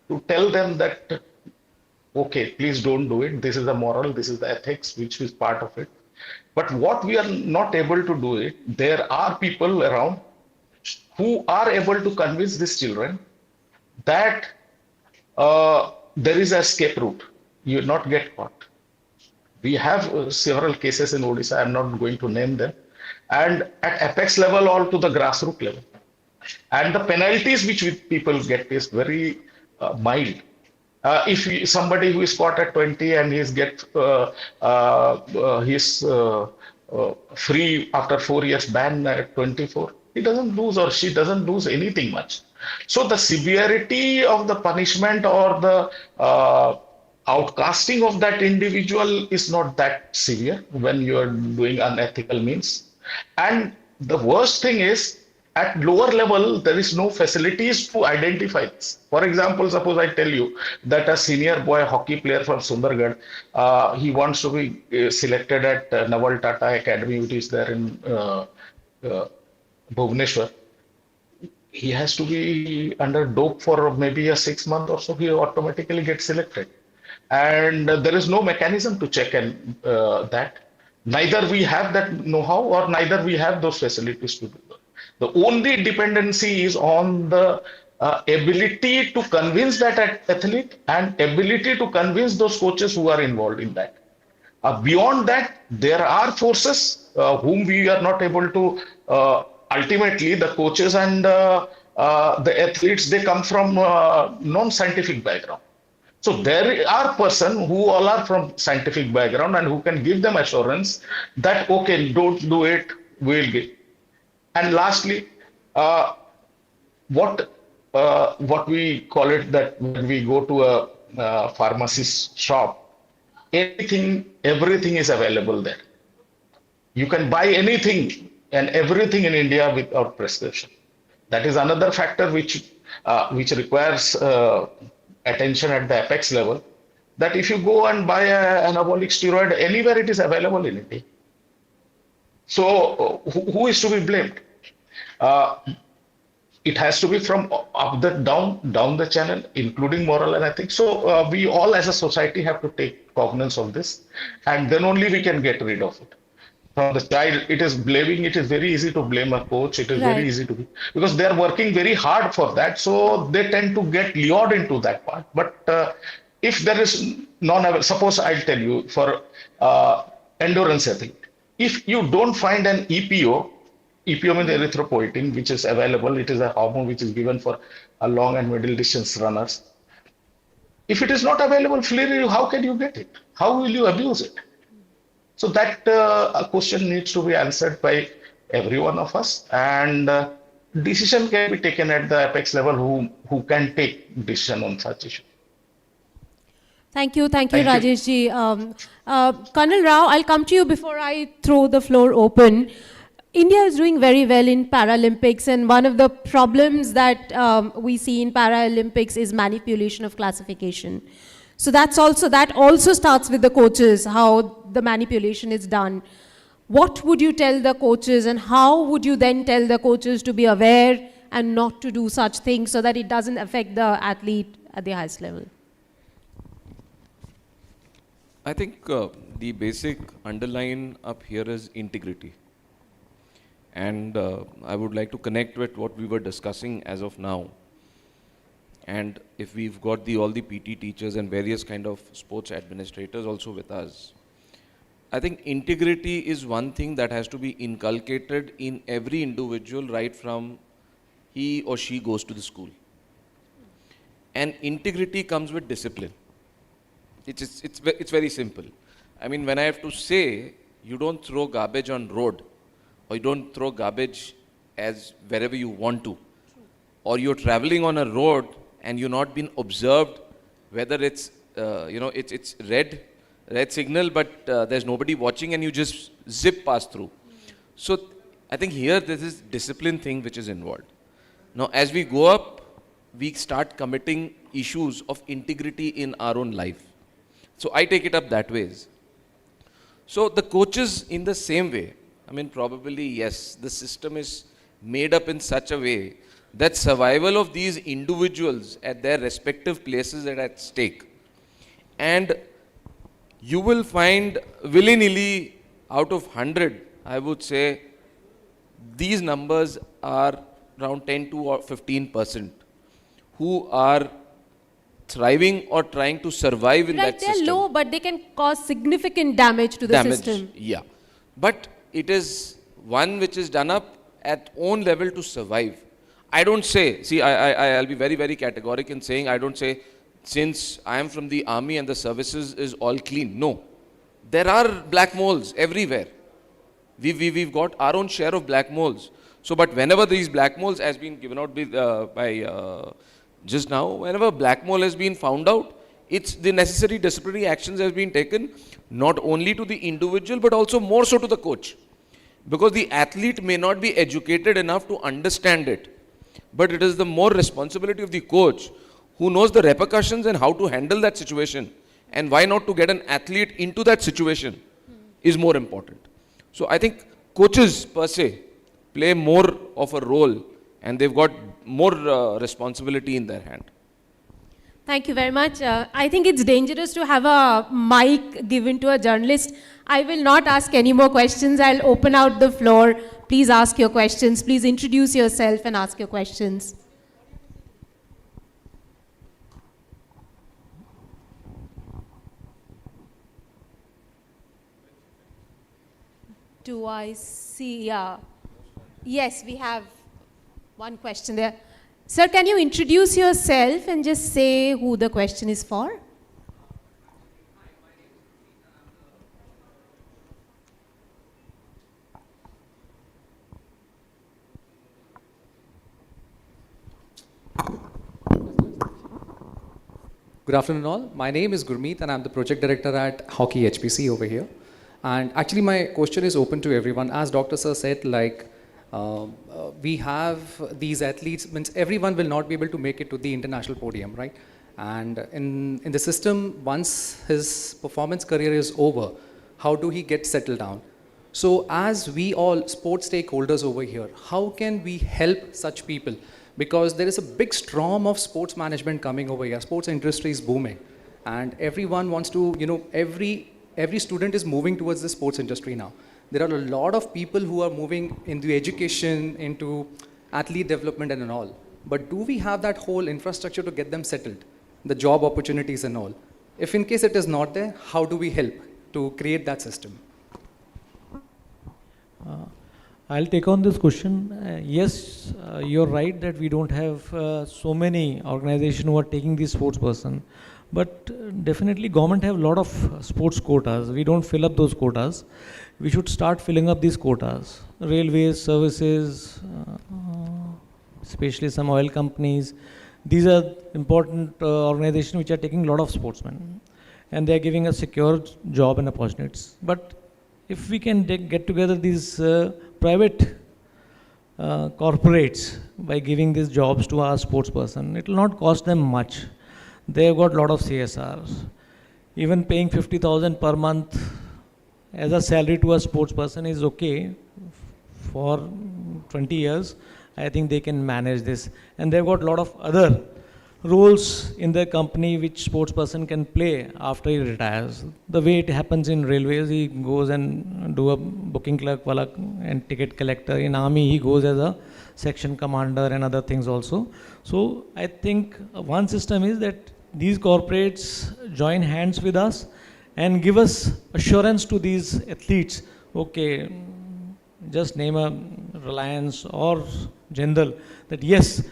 to tell them that, okay, please don't do it. This is the moral, this is the ethics, which is part of it. But what we are not able to do it, there are people around who are able to convince these children that there is a escape route. You will not get caught. We have several cases in Odisha, I'm not going to name them, and at apex level or to the grassroots level. And the penalties which people get is very mild. If somebody who is caught at 20 and he's free after 4 years ban at 24, he doesn't lose or she doesn't lose anything much. So the severity of the punishment or the outcasting of that individual is not that severe when you are doing unethical means. And the worst thing is, at lower level, there is no facilities to identify this. For example, suppose I tell you that a senior boy hockey player from Sundargarh, he wants to be selected at Naval Tata Academy, which is there in Bhubaneswar. He has to be under dope for maybe a 6 month or so, he automatically gets selected. And there is no mechanism to check that. Neither we have that know-how or neither we have those facilities to do that. The only dependency is on the ability to convince that athlete and ability to convince those coaches who are involved in that. Beyond that, there are forces whom we are not able to, ultimately the coaches and the athletes, they come from non-scientific background. So there are persons who all are from scientific background and who can give them assurance that, okay, don't do it, we'll get. And lastly, what we call it, that when we go to a pharmacist shop, everything is available there. You can buy anything and everything in India without prescription. That is another factor which requires attention at the apex level. That if you go and buy an anabolic steroid anywhere, it is available in India. So who is to be blamed? It has to be from up the down the channel, including moral and ethics. So we all as a society have to take cognizance of this, and then only we can get rid of it. From the child, it is very easy to blame a coach. It is very easy to, because they are working very hard for that. So they tend to get lured into that part. But if there is suppose I'll tell you, for endurance athlete, if you don't find an EPO means erythropoietin, which is available, it is a hormone which is given for a long and middle distance runners. If it is not available freely, how can you get it? How will you abuse it? So that question needs to be answered by every one of us, and decision can be taken at the apex level who can take decision on such issue. Thank you, Rajesh ji. Colonel Rao, I'll come to you before I throw the floor open. India is doing very well in Paralympics, and one of the problems that we see in Paralympics is manipulation of classification. So that also starts with the coaches, how the manipulation is done. What would you tell the coaches, and how would you then tell the coaches to be aware and not to do such things so that it doesn't affect the athlete at the highest level? I think the basic underline up here is integrity. And I would like to connect with what we were discussing as of now. And if we've got all the PT teachers and various kind of sports administrators also with us, I think integrity is one thing that has to be inculcated in every individual right from he or she goes to the school. And integrity comes with discipline. It's very simple. I mean, when I have to say, you don't throw garbage on road, or you don't throw garbage as wherever you want to, or you're traveling on a road and you're not being observed whether it's it's red red signal, but there's nobody watching and you just zip past through. So I think here there's this discipline thing which is involved. Now as we go up, we start committing issues of integrity in our own life. So I take it up that ways. So the coaches in the same way, I mean probably yes, the system is made up in such a way that survival of these individuals at their respective places are at stake. And you will find willy-nilly out of 100, I would say, these numbers are around 10 to 15% who are thriving or trying to survive in that system. They're low, but they can cause significant damage to the system. Yeah. But it is one which is done up at own level to survive. I don't say, see, I'll be very, very categorical in saying, I don't say, since I am from the army and the services is all clean. No. There are black moles everywhere. We've got our own share of black moles. So, but whenever these black moles has been given out by just now, whenever black mole has been found out, it's the necessary disciplinary actions has been taken, not only to the individual, but also more so to the coach. Because the athlete may not be educated enough to understand it, but it is the more responsibility of the coach who knows the repercussions and how to handle that situation, and why not to get an athlete into that situation is more important. So I think coaches per se play more of a role, and they've got more responsibility in their hand. Thank you very much. I think it's dangerous to have a mic given to a journalist. I will not ask any more questions. I'll open out the floor. Please ask your questions. Please introduce yourself and ask your questions. Do I see? Yeah. Yes, we have one question there. Sir, can you introduce yourself and just say who the question is for? Good afternoon all. My name is Gurmeet and I'm the project director at Hockey HPC over here. And actually my question is open to everyone. As Dr. Sir said, like we have these athletes, means everyone will not be able to make it to the international podium, right? And in the system, once his performance career is over, how do he get settled down? So as we all sports stakeholders over here, how can we help such people? Because there is a big storm of sports management coming over here. Sports industry is booming. And everyone wants to, you know, every student is moving towards the sports industry now. There are a lot of people who are moving into education, into athlete development and all. But do we have that whole infrastructure to get them settled? The job opportunities and all. If in case it is not there, how do we help to create that system? I'll take on this question. Yes, you're right that we don't have so many organizations who are taking this sports person. But definitely government have a lot of sports quotas. We don't fill up those quotas. We should start filling up these quotas. Railways, services, especially some oil companies. These are important organizations which are taking a lot of sportsmen. And they are giving a secure job and opportunities. But if we can get together these private corporates by giving these jobs to our sports person, it will not cost them much. They've got a lot of CSRs. Even paying 50,000 per month as a salary to a sports person is okay for 20 years. I think they can manage this. And they've got a lot of other roles in the company which sports person can play after he retires. The way it happens in railways, he goes and do a booking clerk and ticket collector. In army, he goes as a section commander and other things also. So I think one system is that these corporates join hands with us and give us assurance to these athletes. Okay, just name a Reliance or Jindal, that yes,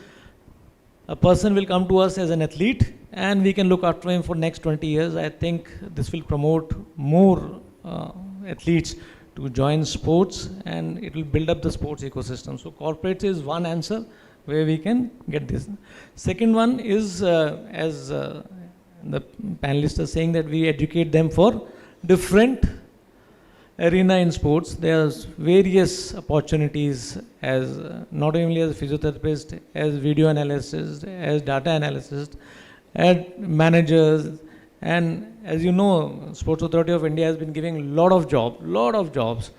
a person will come to us as an athlete and we can look after him for next 20 years. I think this will promote more athletes to join sports and it will build up the sports ecosystem. So corporates is one answer where we can get this. Second one is, as the panelists are saying, that we educate them for different arena in sports. There's various opportunities as not only as physiotherapist, as video analyst, as data analyst, as managers, and as you know, Sports Authority of India has been giving lot of jobs.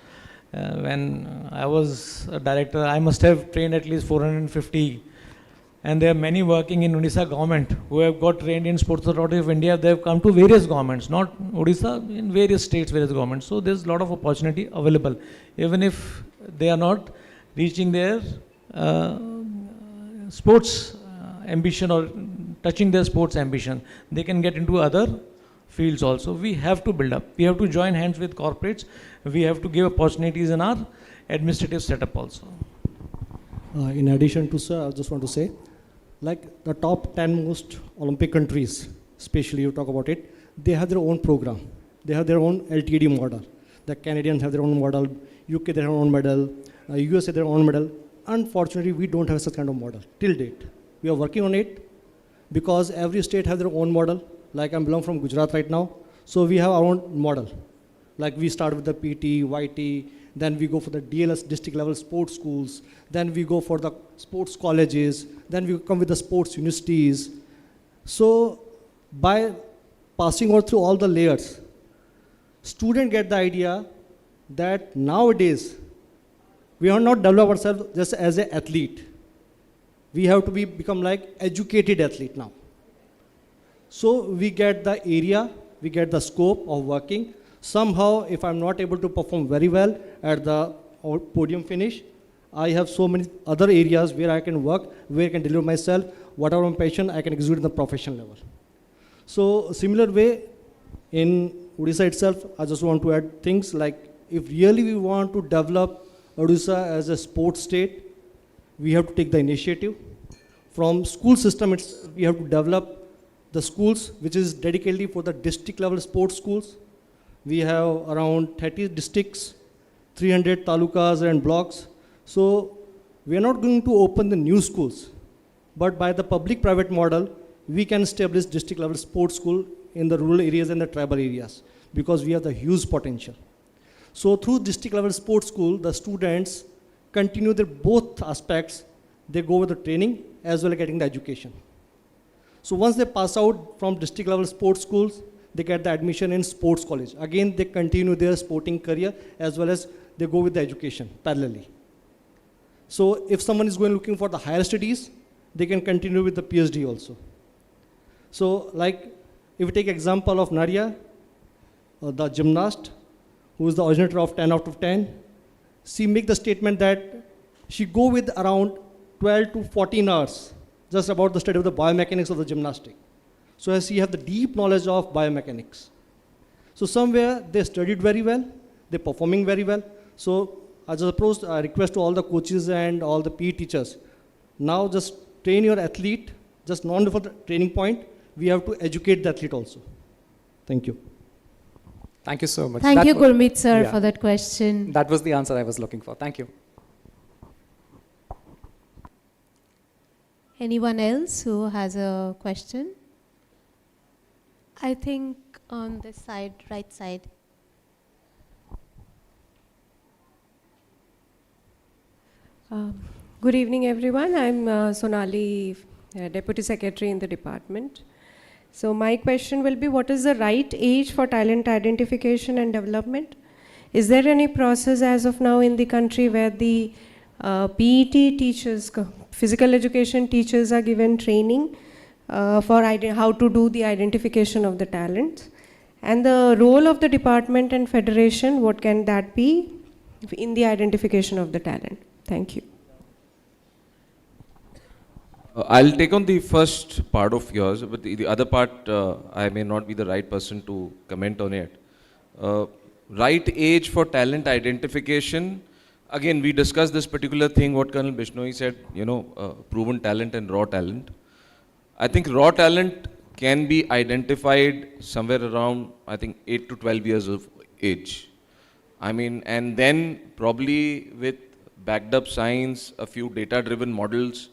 When I was a director, I must have trained at least 450. And there are many working in Odisha government who have got trained in Sports Authority of India. They have come to various governments, not Odisha, in various states, various governments. So there's a lot of opportunity available. Even if they are not reaching their sports ambition or touching their sports ambition, they can get into other fields also. We have to build up. We have to join hands with corporates. We have to give opportunities in our administrative setup also. In addition to, sir, I just want to say, like the top 10 most Olympic countries, especially you talk about it, they have their own program. They have their own LTD model. The Canadians have their own model, UK they have their own model, USA their own model. Unfortunately, we don't have such kind of model till date. We are working on it because every state has their own model. Like I belong from Gujarat right now, so we have our own model. Like we start with the PT, YT, then we go for the DLS district level sports schools, then we go for the sports colleges, then we come with the sports universities. So by passing out through all the layers, students get the idea that nowadays we are not develop ourselves just as an athlete. We have to become like educated athlete now. So we get the area, we get the scope of working. Somehow, if I'm not able to perform very well at the podium finish, I have so many other areas where I can work, where I can deliver myself, whatever I'm passionate, I can execute in the professional level. So similar way, in Odisha itself, I just want to add things like, if really we want to develop Odisha as a sports state, we have to take the initiative. From school system, we have to develop the schools, which is dedicated for the district level sports schools. We have around 30 districts, 300 talukas and blocks. So we are not going to open the new schools, but by the public-private model, we can establish district level sports school in the rural areas and the tribal areas because we have the huge potential. So through district level sports school, the students continue their both aspects. They go with the training as well as getting the education. So once they pass out from district level sports schools, they get the admission in sports college. Again, they continue their sporting career as well as they go with the education parallelly. So if someone is going looking for the higher studies, they can continue with the PhD also. So like, if we take example of Nadia, the gymnast, who is the originator of 10 out of 10, she make the statement that she go with around 12 to 14 hours just about the study of the biomechanics of the gymnastic. So as she have the deep knowledge of biomechanics. So somewhere they studied very well, they're performing very well. So I just approached, I request to all the coaches and all the PE teachers, now just train your athlete, just not for the training point, we have to educate the athlete also. Thank you. Thank you so much. Thank you, Gurmeet sir, for that question. That was the answer I was looking for. Thank you. Anyone else who has a question? I think on this side, right side. Good evening, everyone. I'm Sonali, Deputy Secretary in the department. So my question will be, what is the right age for talent identification and development? Is there any process as of now in the country where the PET teachers, physical education teachers are given training for how to do the identification of the talent? And the role of the department and federation, what can that be in the identification of the talent? Thank you. I'll take on the first part of yours, but the other part, I may not be the right person to comment on it. Right age for talent identification, again, we discussed this particular thing, what Colonel Bishnoi said, you know, proven talent and raw talent. I think raw talent can be identified somewhere around, I think, 8 to 12 years of age. I mean, and then probably with backed up science, a few data-driven models,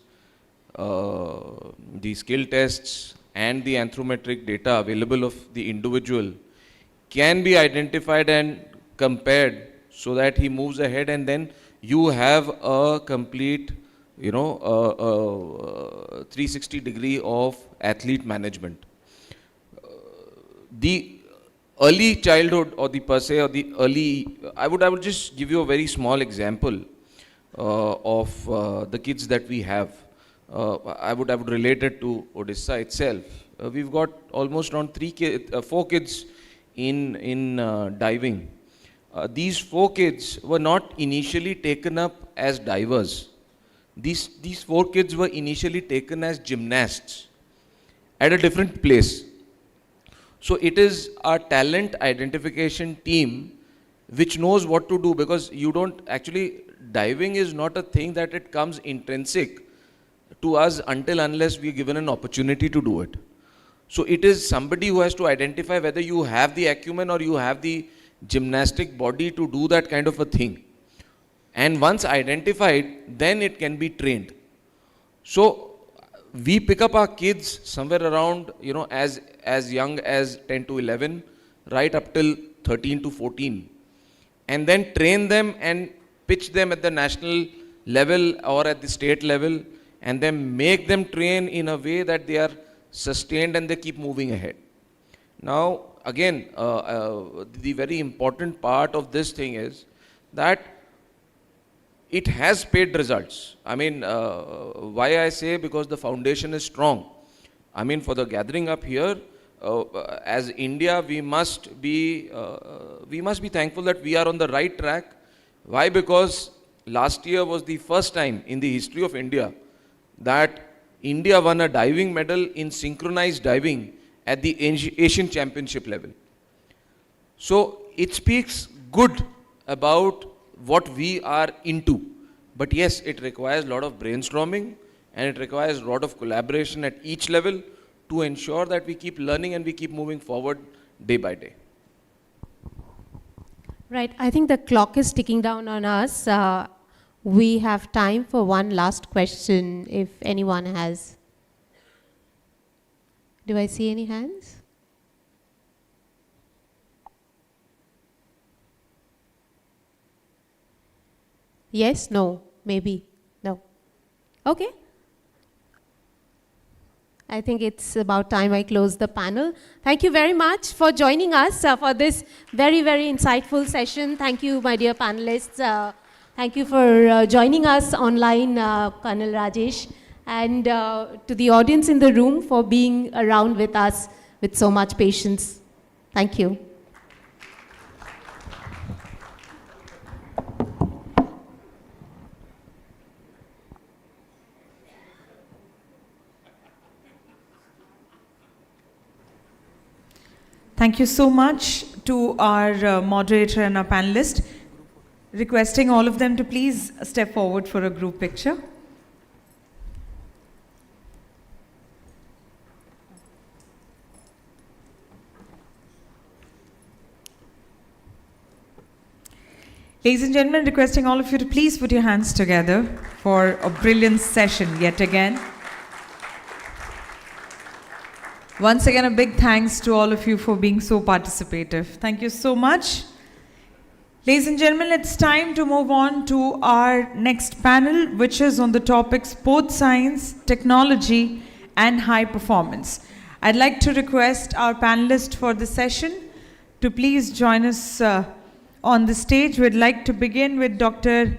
the skill tests and the anthropometric data available of the individual, can be identified and compared so that he moves ahead, and then you have a complete, 360 degree of athlete management. The early childhood, or the per se, or the early, I would just give you a very small example of the kids that we have. I would relate it to Odisha itself. We've got almost around 4 kids in diving. These 4 kids were not initially taken up as divers. These 4 kids were initially taken as gymnasts at a different place. So it is our talent identification team which knows what to do, because you don't actually, diving is not a thing that it comes intrinsic to us unless we are given an opportunity to do it. So it is somebody who has to identify whether you have the acumen or you have the gymnastic body to do that kind of a thing. And once identified, then it can be trained. So we pick up our kids somewhere around, as young as 10 to 11, right up till 13 to 14. And then train them and pitch them at the national level or at the state level, and then make them train in a way that they are sustained and they keep moving ahead. Now, again, the very important part of this thing is that it has paid results. I mean, why I say, because the foundation is strong. I mean, for the gathering up here, as India, we must be thankful that we are on the right track. Why? Because last year was the first time in the history of India that India won a diving medal in synchronized diving at the Asian Championship level. So it speaks good about what we are into. But yes, it requires a lot of brainstorming, and it requires a lot of collaboration at each level to ensure that we keep learning and we keep moving forward day by day. Right, I think the clock is ticking down on us. We have time for one last question, if anyone has. Do I see any hands? Yes, no, maybe, no. Okay. I think it's about time I close the panel. Thank you very much for joining us for this very, very insightful session. Thank you, my dear panelists. Thank you for joining us online, Colonel Rajesh, and to the audience in the room for being around with us with so much patience. Thank you. Thank you so much to our moderator and our panelist. Requesting all of them to please step forward for a group picture. Ladies and gentlemen, requesting all of you to please put your hands together for a brilliant session yet again. Once again, a big thanks to all of you for being so participative. Thank you so much. Ladies and gentlemen, it's time to move on to our next panel, which is on the topic sports science, technology, and high performance. I'd like to request our panelists for the session to please join us on the stage. We'd like to begin with Dr.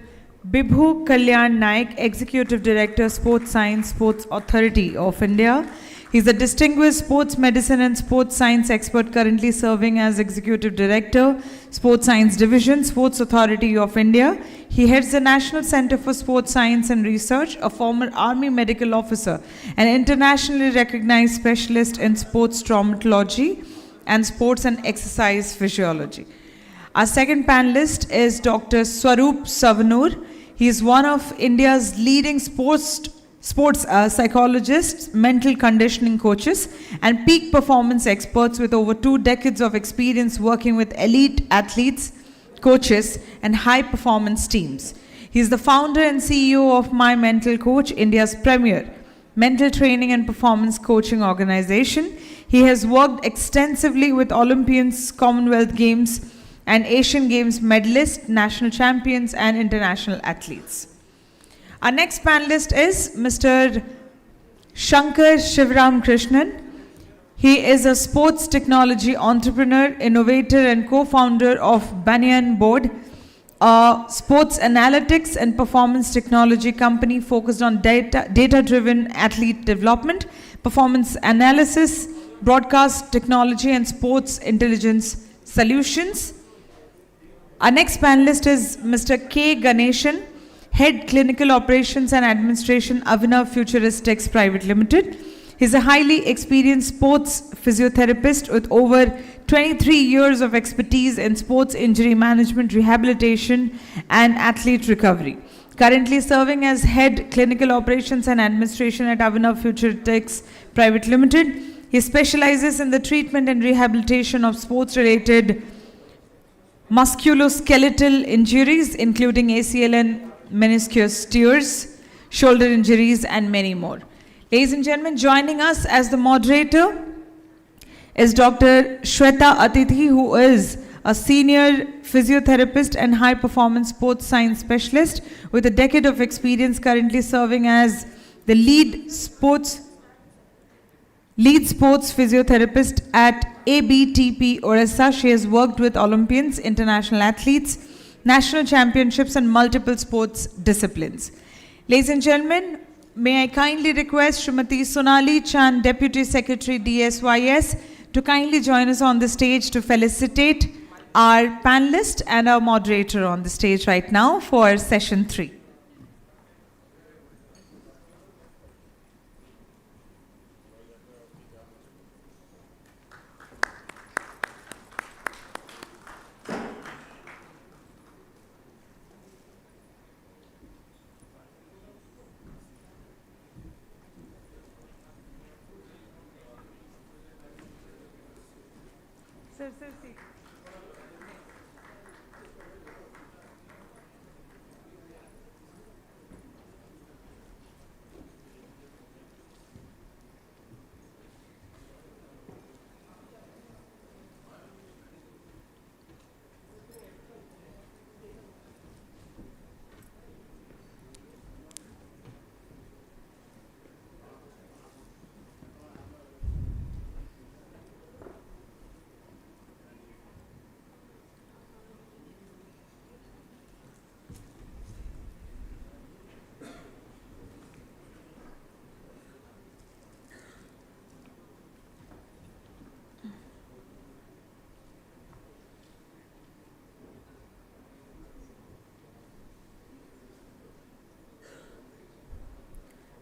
Bibhu Kalyan Naik, Executive Director, Sports Science, Sports Authority of India. He's a distinguished sports medicine and sports science expert currently serving as Executive Director, Sports Science Division, Sports Authority of India. He heads the National Center for Sports Science and Research, a former Army medical officer, an internationally recognized specialist in sports traumatology and sports and exercise physiology. Our second panelist is Dr. Swaroop Savanur. He is one of India's leading sports psychologists, mental conditioning coaches, and peak performance experts with over 2 decades of experience working with elite athletes, coaches, and high performance teams. He is the founder and CEO of My Mental Coach, India's premier mental training and performance coaching organization. He has worked extensively with Olympians, Commonwealth Games, and Asian Games medalists, national champions, and international athletes. Our next panelist is Mr. Shankar Shivram Krishnan. He is a sports technology entrepreneur, innovator, and co-founder of Banyan Board, a sports analytics and performance technology company focused on data-driven athlete development, performance analysis, broadcast technology, and sports intelligence solutions. Our next panelist is Mr. K. Ganeshan, Head Clinical Operations and Administration, Avinav Futuristics Private Limited. He's a highly experienced sports physiotherapist with over 23 years of expertise in sports injury management, rehabilitation, and athlete recovery. Currently serving as Head Clinical Operations and Administration at Avinav Futuristics Private Limited. He specializes in the treatment and rehabilitation of sports-related musculoskeletal injuries, including ACL and meniscus tears, shoulder injuries, and many more. Ladies and gentlemen, joining us as the moderator is Dr. Shweta Atithi, who is a senior physiotherapist and high-performance sports science specialist with a decade of experience, currently serving as the lead sports physiotherapist at ABTP Odisha. She has worked with Olympians, international athletes, national championships, and multiple sports disciplines. Ladies and gentlemen, may I kindly request Srimati Sonali Chand, Deputy Secretary DSYS, to kindly join us on the stage to felicitate our panelist and our moderator on the stage right now for session 3.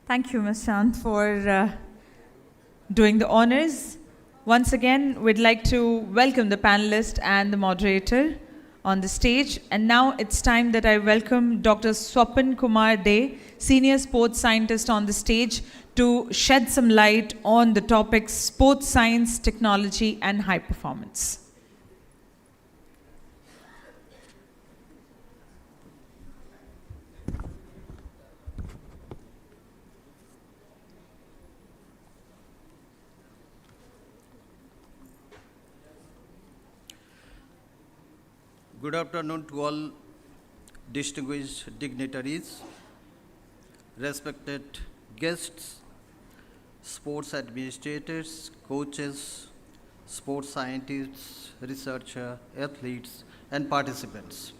Thank you, Ms. Chand, for doing the honors. Once again, we'd like to welcome the panelist and the moderator on the stage. And now it's time that I welcome Dr. Swapan Kumar De, Senior Sports Scientist, on the stage to shed some light on the topics sports science, technology, and high performance. Good afternoon to all distinguished dignitaries, respected guests, sports administrators, coaches, sports scientists, researchers, athletes, and participants.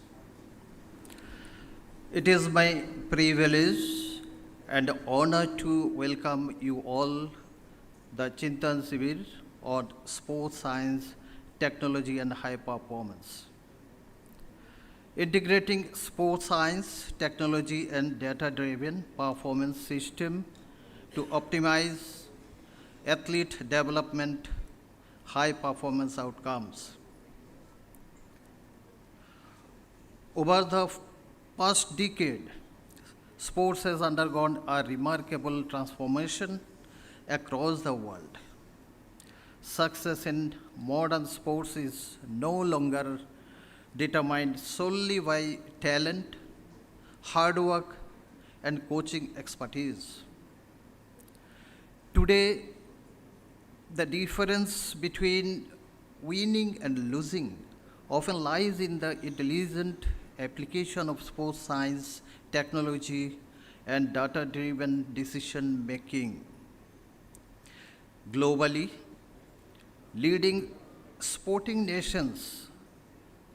It is my privilege and honor to welcome you all the Chintan Shivir on sports science, technology, and high performance. Integrating sports science, technology, and data-driven performance system to optimize athlete development, high performance outcomes. Over the past decade, sports has undergone a remarkable transformation across the world. Success in modern sports is no longer determined solely by talent, hard work, and coaching expertise. Today, the difference between winning and losing often lies in the intelligent application of sports science, technology, and data-driven decision making. Globally, leading sporting nations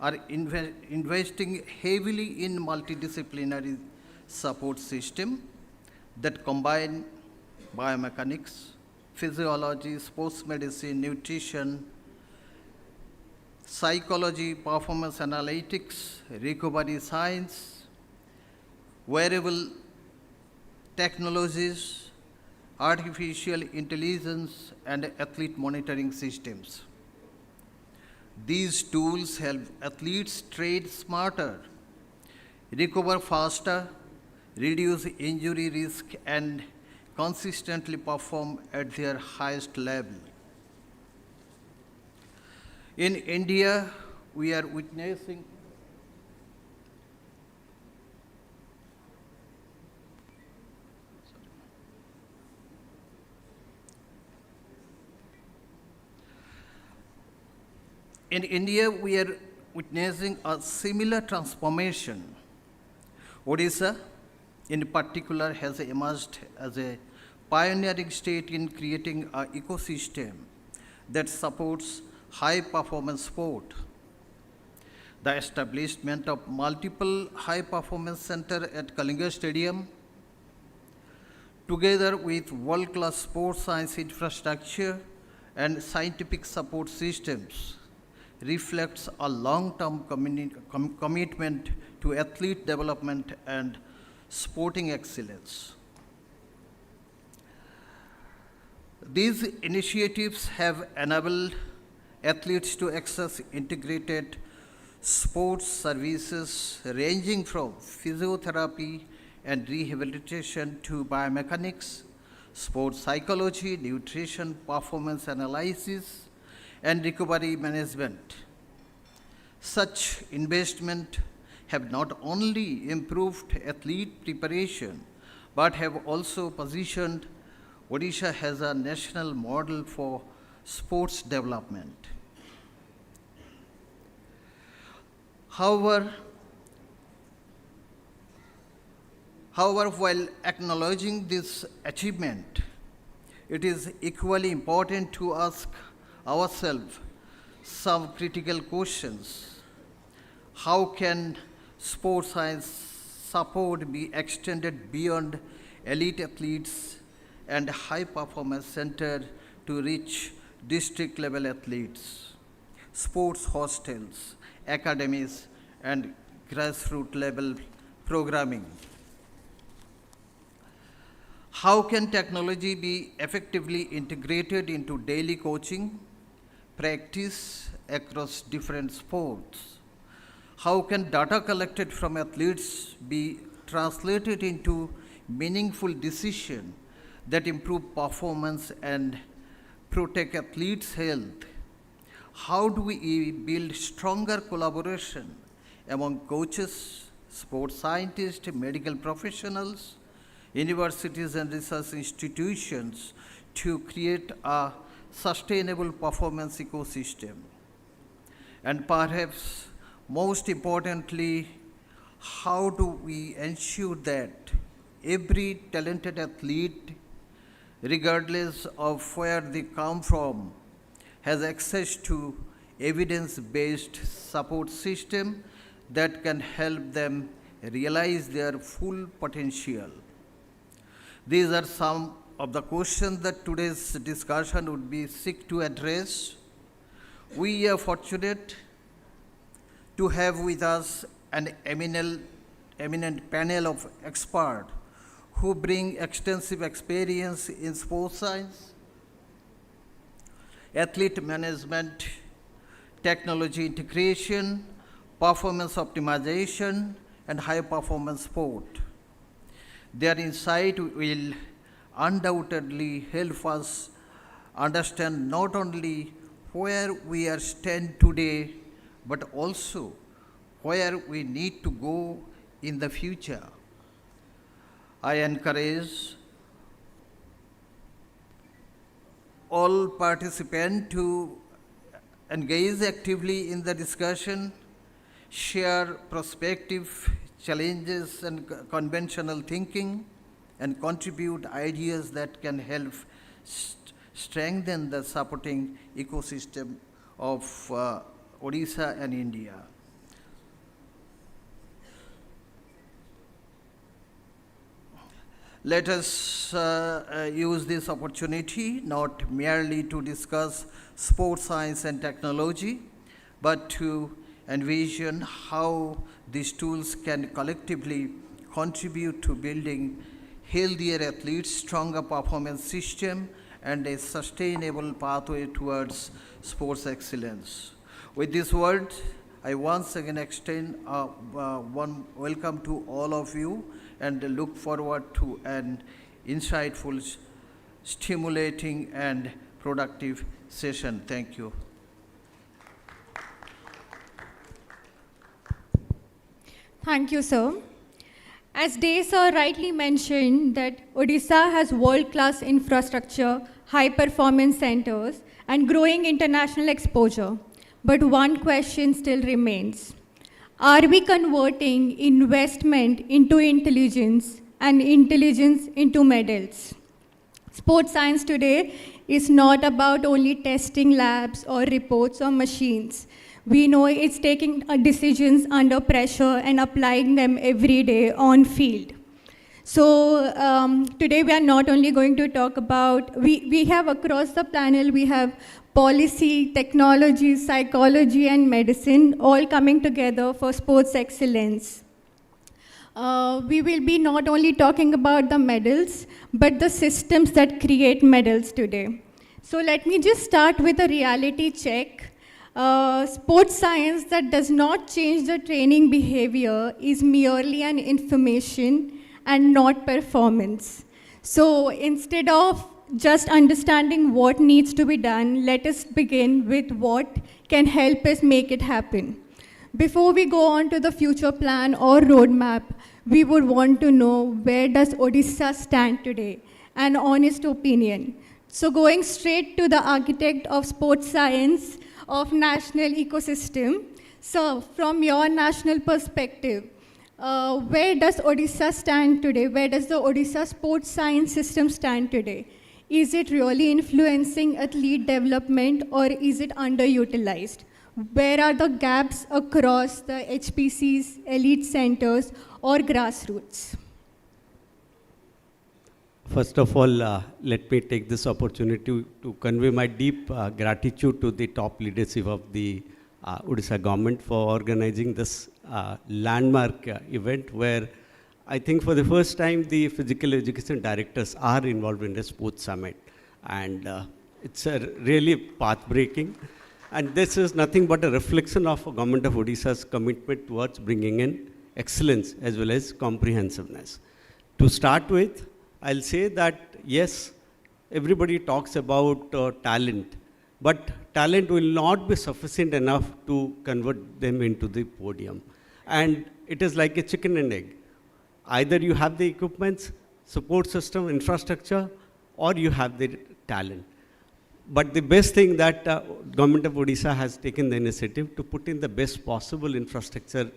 are investing heavily in multidisciplinary support systems that combine biomechanics, physiology, sports medicine, nutrition, psychology, performance analytics, recovery science, wearable technologies, artificial intelligence, and athlete monitoring systems. These tools help athletes train smarter, recover faster, reduce injury risk, and consistently perform at their highest level. In India, we are witnessing a similar transformation. Odisha, in particular, has emerged as a pioneering state in creating an ecosystem that supports high-performance sport. The establishment of multiple high-performance centers at Kalinga Stadium, together with world-class sports science infrastructure and scientific support systems, reflects a long-term commitment to athlete development and sporting excellence. These initiatives have enabled athletes to access integrated sports services ranging from physiotherapy and rehabilitation to biomechanics, sports psychology, nutrition, performance analysis, and recovery management. Such investment have not only improved athlete preparation, but have also positioned Odisha as a national model for sports development. However, while acknowledging this achievement, it is equally important to ask ourselves some critical questions. How can sports science support be extended beyond elite athletes and high performance center to reach district level athletes, sports hostels, academies, and grassroots level programming? How can technology be effectively integrated into daily coaching, practice across different sports? How can data collected from athletes be translated into meaningful decisions that improve performance and protect athletes' health? How do we build stronger collaboration among coaches, sports scientists, medical professionals, universities, and research institutions to create a sustainable performance ecosystem? And perhaps most importantly, how do we ensure that every talented athlete, regardless of where they come from, has access to evidence-based support system that can help them realize their full potential? These are some of the questions that today's discussion would be seek to address. We are fortunate to have with us an eminent panel of experts who bring extensive experience in sports science, athlete management, technology integration, performance optimization, and high performance sport. Their insight will undoubtedly help us understand not only where we are stand today, but also where we need to go in the future. all participants to engage actively in the discussion, share perspective, challenges and conventional thinking, and contribute ideas that can help strengthen the supporting ecosystem of Odisha and India. Let us use this opportunity not merely to discuss sports science and technology, but to envision how these tools can collectively contribute to building healthier athletes, stronger performance system, and a sustainable pathway towards sports excellence. With this word, I once again extend a warm welcome to all of you and look forward to an insightful, stimulating, and productive session. Thank you. Thank you, sir. As Day sir rightly mentioned that Odisha has world-class infrastructure, high-performance centers, and growing international exposure. But one question still remains. Are we converting investment into intelligence and intelligence into medals? Sports science today is not about only testing labs or reports or machines. We know it's taking decisions under pressure and applying them every day on field. So today we are not only going to talk about, we have across the panel, we have policy, technology, psychology, and medicine all coming together for sports excellence. We will be not only talking about the medals, but the systems that create medals today. So let me just start with a reality check. Sports science that does not change the training behavior is merely an information and not performance. So instead of just understanding what needs to be done, let us begin with what can help us make it happen. Before we go on to the future plan or roadmap, we would want to know where does Odisha stand today? An honest opinion. So going straight to the architect of sports science of national ecosystem. So from your national perspective, where does Odisha stand today? Where does the Odisha sports science system stand today? Is it really influencing athlete development or is it underutilized? Where are the gaps across the HPCs, elite centers or grassroots? First of all, let me take this opportunity to convey my deep gratitude to the top leadership of the Odisha government for organizing this landmark event where I think for the first time the physical education directors are involved in the sports summit, and it's really path-breaking. And this is nothing but a reflection of Government of Odisha's commitment towards bringing in excellence as well as comprehensiveness. To start with, I'll say that yes, everybody talks about talent, but talent will not be sufficient enough to convert them into the podium. And it is like a chicken and egg. Either you have the equipments, support system, infrastructure, or you have the talent. But the best thing that Government of Odisha has taken the initiative to put in the best possible infrastructure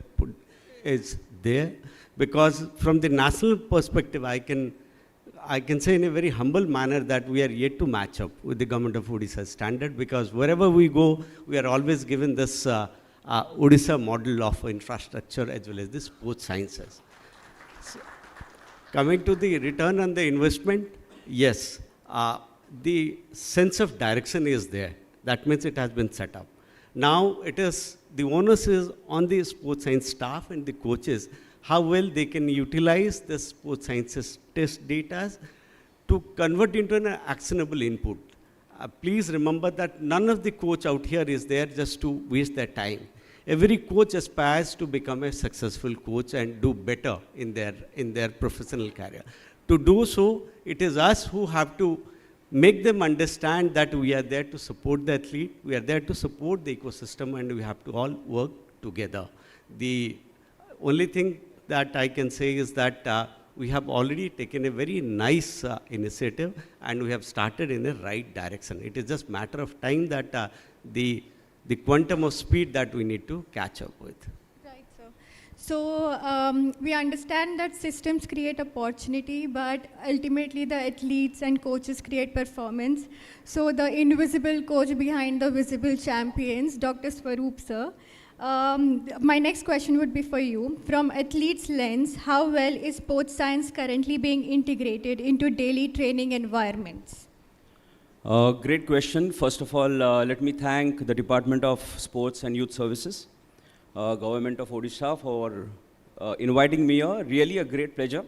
is there, because from the national perspective, I can say in a very humble manner that we are yet to match up with the Government of Odisha's standard, because wherever we go, we are always given this Odisha model of infrastructure as well as the sports sciences. So, coming to the return on the investment, yes, the sense of direction is there. That means it has been set up. Now it is, the onus is on the sports science staff and the coaches, how well they can utilize the sports sciences test data to convert into an actionable input. Please remember that none of the coach out here is there just to waste their time. Every coach aspires to become a successful coach and do better in their professional career. To do so, it is us who have to make them understand that we are there to support the athlete, we are there to support the ecosystem, and we have to all work together. The only thing that I can say is that we have already taken a very nice initiative and we have started in the right direction. It is just matter of time that the quantum of speed that we need to catch up with. Right, sir. So we understand that systems create opportunity, but ultimately the athletes and coaches create performance. So the invisible coach behind the visible champions, Dr. Swaroop, sir. My next question would be for you. From athletes' lens, how well is sports science currently being integrated into daily training environments? Great question. First of all, let me thank the Department of Sports and Youth Services, Government of Odisha for inviting me here. Really a great pleasure.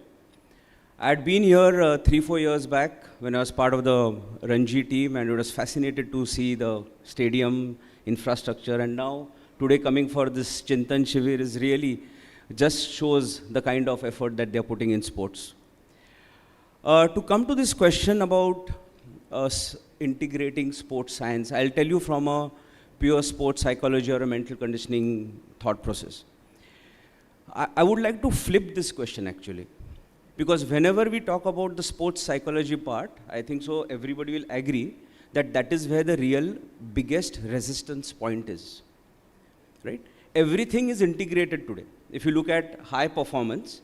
I had been here 3-4 years back when I was part of the Ranji team, and it was fascinated to see the stadium infrastructure, and now today coming for this Chintan Shivir is really just shows the kind of effort that they're putting in sports. To come to this question about integrating sports science, I'll tell you from a pure sports psychology or a mental conditioning thought process. I would like to flip this question actually, because whenever we talk about the sports psychology part, I think so everybody will agree that that is where the real biggest resistance point is. Right? Everything is integrated today. If you look at high performance,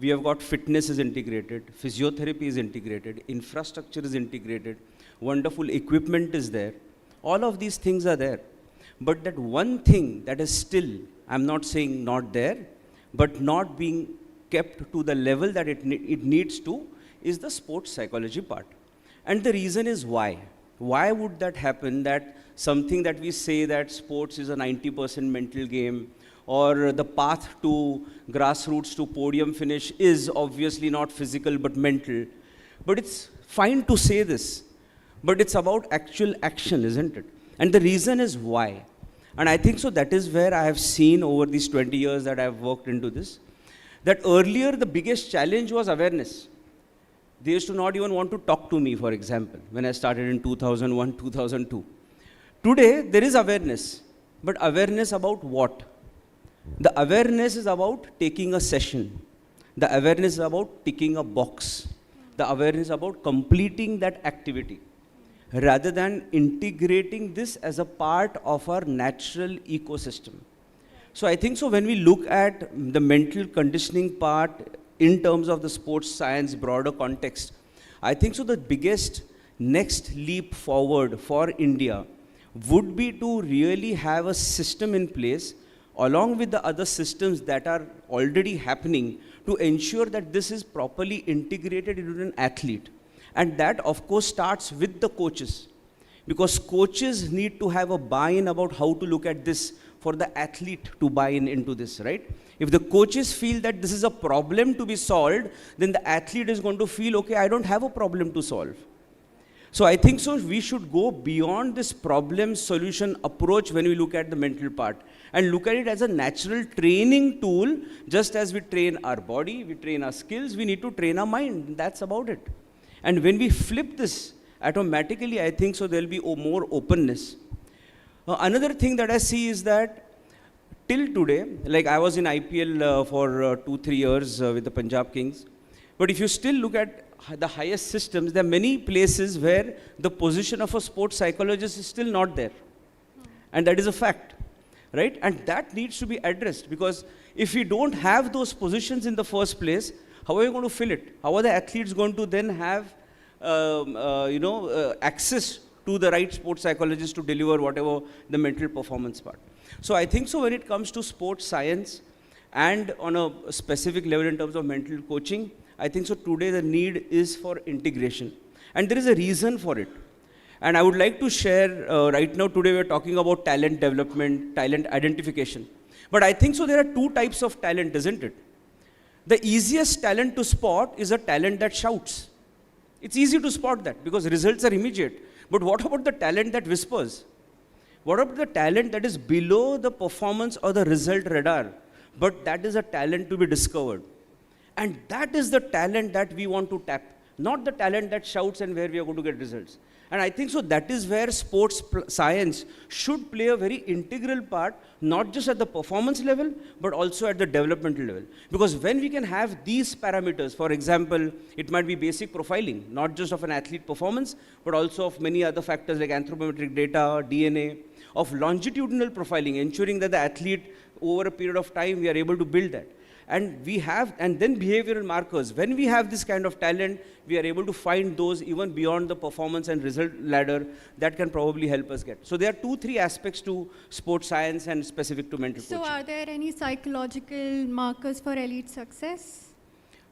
we have got fitness is integrated, physiotherapy is integrated, infrastructure is integrated, wonderful equipment is there. All of these things are there. But that one thing that is still, I'm not saying not there, but not being kept to the level that it needs to, is the sports psychology part. And the reason is why. Why would that happen, that something that we say that sports is a 90% mental game, or the path to grassroots to podium finish is obviously not physical but mental. But it's fine to say this, but it's about actual action, isn't it? And the reason is why. And I think so that is where I have seen over these 20 years that I have worked into this, that earlier the biggest challenge was awareness. They used to not even want to talk to me, for example, when I started in 2001, 2002. Today, there is awareness, but awareness about what? The awareness is about taking a session. The awareness is about ticking a box. The awareness is about completing that activity, rather than integrating this as a part of our natural ecosystem. So I think so when we look at the mental conditioning part in terms of the sports science broader context, I think so the biggest next leap forward for India would be to really have a system in place along with the other systems that are already happening to ensure that this is properly integrated into an athlete. And that of course starts with the coaches, because coaches need to have a buy-in about how to look at this for the athlete to buy in into this, right? If the coaches feel that this is a problem to be solved, then the athlete is going to feel, okay, I don't have a problem to solve. So I think so we should go beyond this problem solution approach when we look at the mental part and look at it as a natural training tool. Just as we train our body, we train our skills, we need to train our mind. That's about it. And when we flip this, automatically I think so there'll be more openness. Another thing that I see is that till today, like I was in IPL for 2-3 years with the Punjab Kings, but if you still look at the highest systems, there are many places where the position of a sports psychologist is still not there. And that is a fact, right? And that needs to be addressed, because if we don't have those positions in the first place, how are you going to fill it? How are the athletes going to then have access to the right sports psychologist to deliver whatever the mental performance part? So I think so when it comes to sports science and on a specific level in terms of mental coaching, I think so today the need is for integration. And there is a reason for it. And I would like to share, right now today we're talking about talent development, talent identification. But I think so there are two types of talent, isn't it? The easiest talent to spot is a talent that shouts. It's easy to spot that because results are immediate. But what about the talent that whispers? What about the talent that is below the performance or the result radar? But that is a talent to be discovered. And that is the talent that we want to tap. not the talent that shouts and where we are going to get results. And I think so that is where sports science should play a very integral part, not just at the performance level, but also at the developmental level. Because when we can have these parameters, for example, it might be basic profiling, not just of an athlete performance, but also of many other factors like anthropometric data, DNA, of longitudinal profiling, ensuring that the athlete over a period of time, we are able to build that. And we have, and then behavioral markers. When we have this kind of talent, we are able to find those even beyond the performance and result ladder that can probably help us get. So there are 2-3 aspects to sports science and specific to mental So coaching. are there any psychological markers for elite success?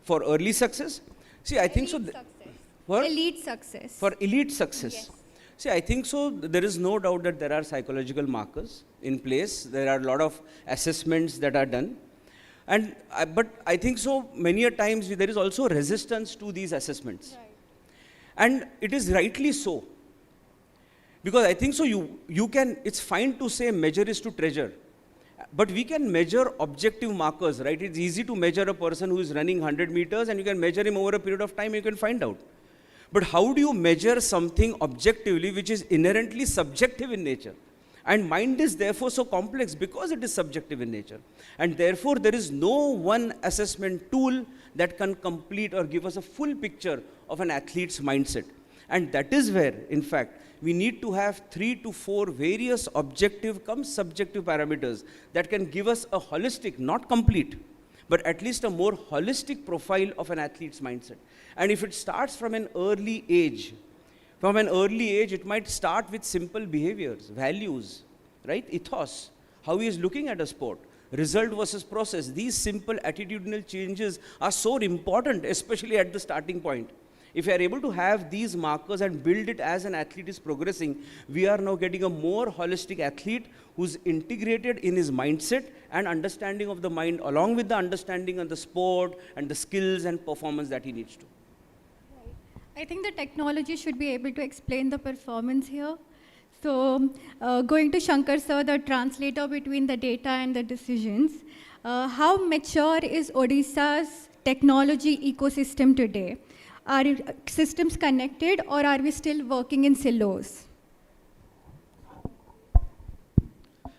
For early success? See, I think so. For elite success. For elite success. Yes. See, I think so. There is no doubt that there are psychological markers in place. There are a lot of assessments that are done. And but I think so many a times there is also resistance to these assessments. Right. And it is rightly so. Because I think so you can, it's fine to say measure is to treasure. But we can measure objective markers, right? It's easy to measure a person who is running 100 meters and you can measure him over a period of time, you can find out. But how do you measure something objectively which is inherently subjective in nature? And mind is therefore so complex because it is subjective in nature. And therefore there is no one assessment tool that can complete or give us a full picture of an athlete's mindset. And that is where, in fact, we need to have 3 to 4 various objective cum subjective parameters that can give us a holistic, not complete, but at least a more holistic profile of an athlete's mindset. And if it starts from an early age, it might start with simple behaviors, values, right? Ethos, how he is looking at a sport, result versus process. These simple attitudinal changes are so important, especially at the starting point. If we are able to have these markers and build it as an athlete is progressing, we are now getting a more holistic athlete who's integrated in his mindset and understanding of the mind, along with the understanding on the sport and the skills and performance that he needs to. I think the technology should be able to explain the performance here. So going to Shankar sir, the translator between the data and the decisions, how mature is Odisha's technology ecosystem today? Are systems connected or are we still working in silos?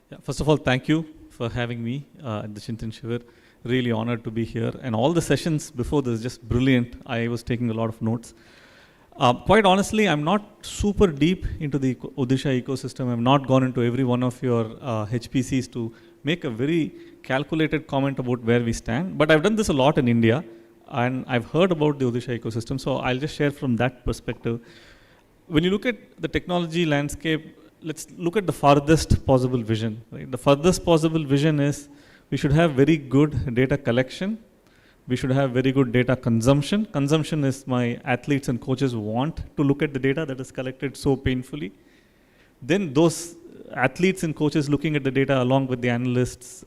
Yeah, first of all, thank you for having me at the Chintan Shivir. Really honored to be here. And all the sessions before this, just brilliant. I was taking a lot of notes. Quite honestly, I'm not super deep into the Odisha ecosystem. I've not gone into every one of your HPCs to make a very calculated comment about where we stand. But I've done this a lot in India, and I've heard about the Odisha ecosystem, so I'll just share from that perspective. When you look at the technology landscape, let's look at the farthest possible vision. Right? The farthest possible vision is we should have very good data collection. We should have very good data consumption. Consumption is my athletes and coaches want to look at the data that is collected so painfully. Then those athletes and coaches looking at the data along with the analysts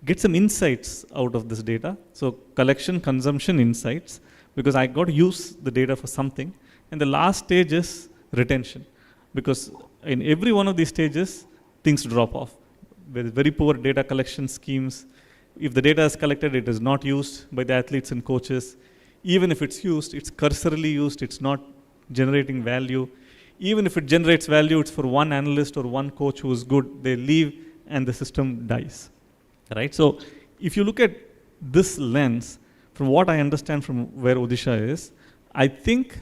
get some insights out of this data. So collection, consumption, insights, because I got to use the data for something. And the last stage is retention, because in every one of these stages, things drop off. With very poor data collection schemes, if the data is collected, it is not used by the athletes and coaches. Even if it's used, it's cursorily used, it's not generating value. Even if it generates value, it's for one analyst or one coach who is good, they leave and the system dies. Right? So if you look at this lens, from what I understand from where Odisha is, I think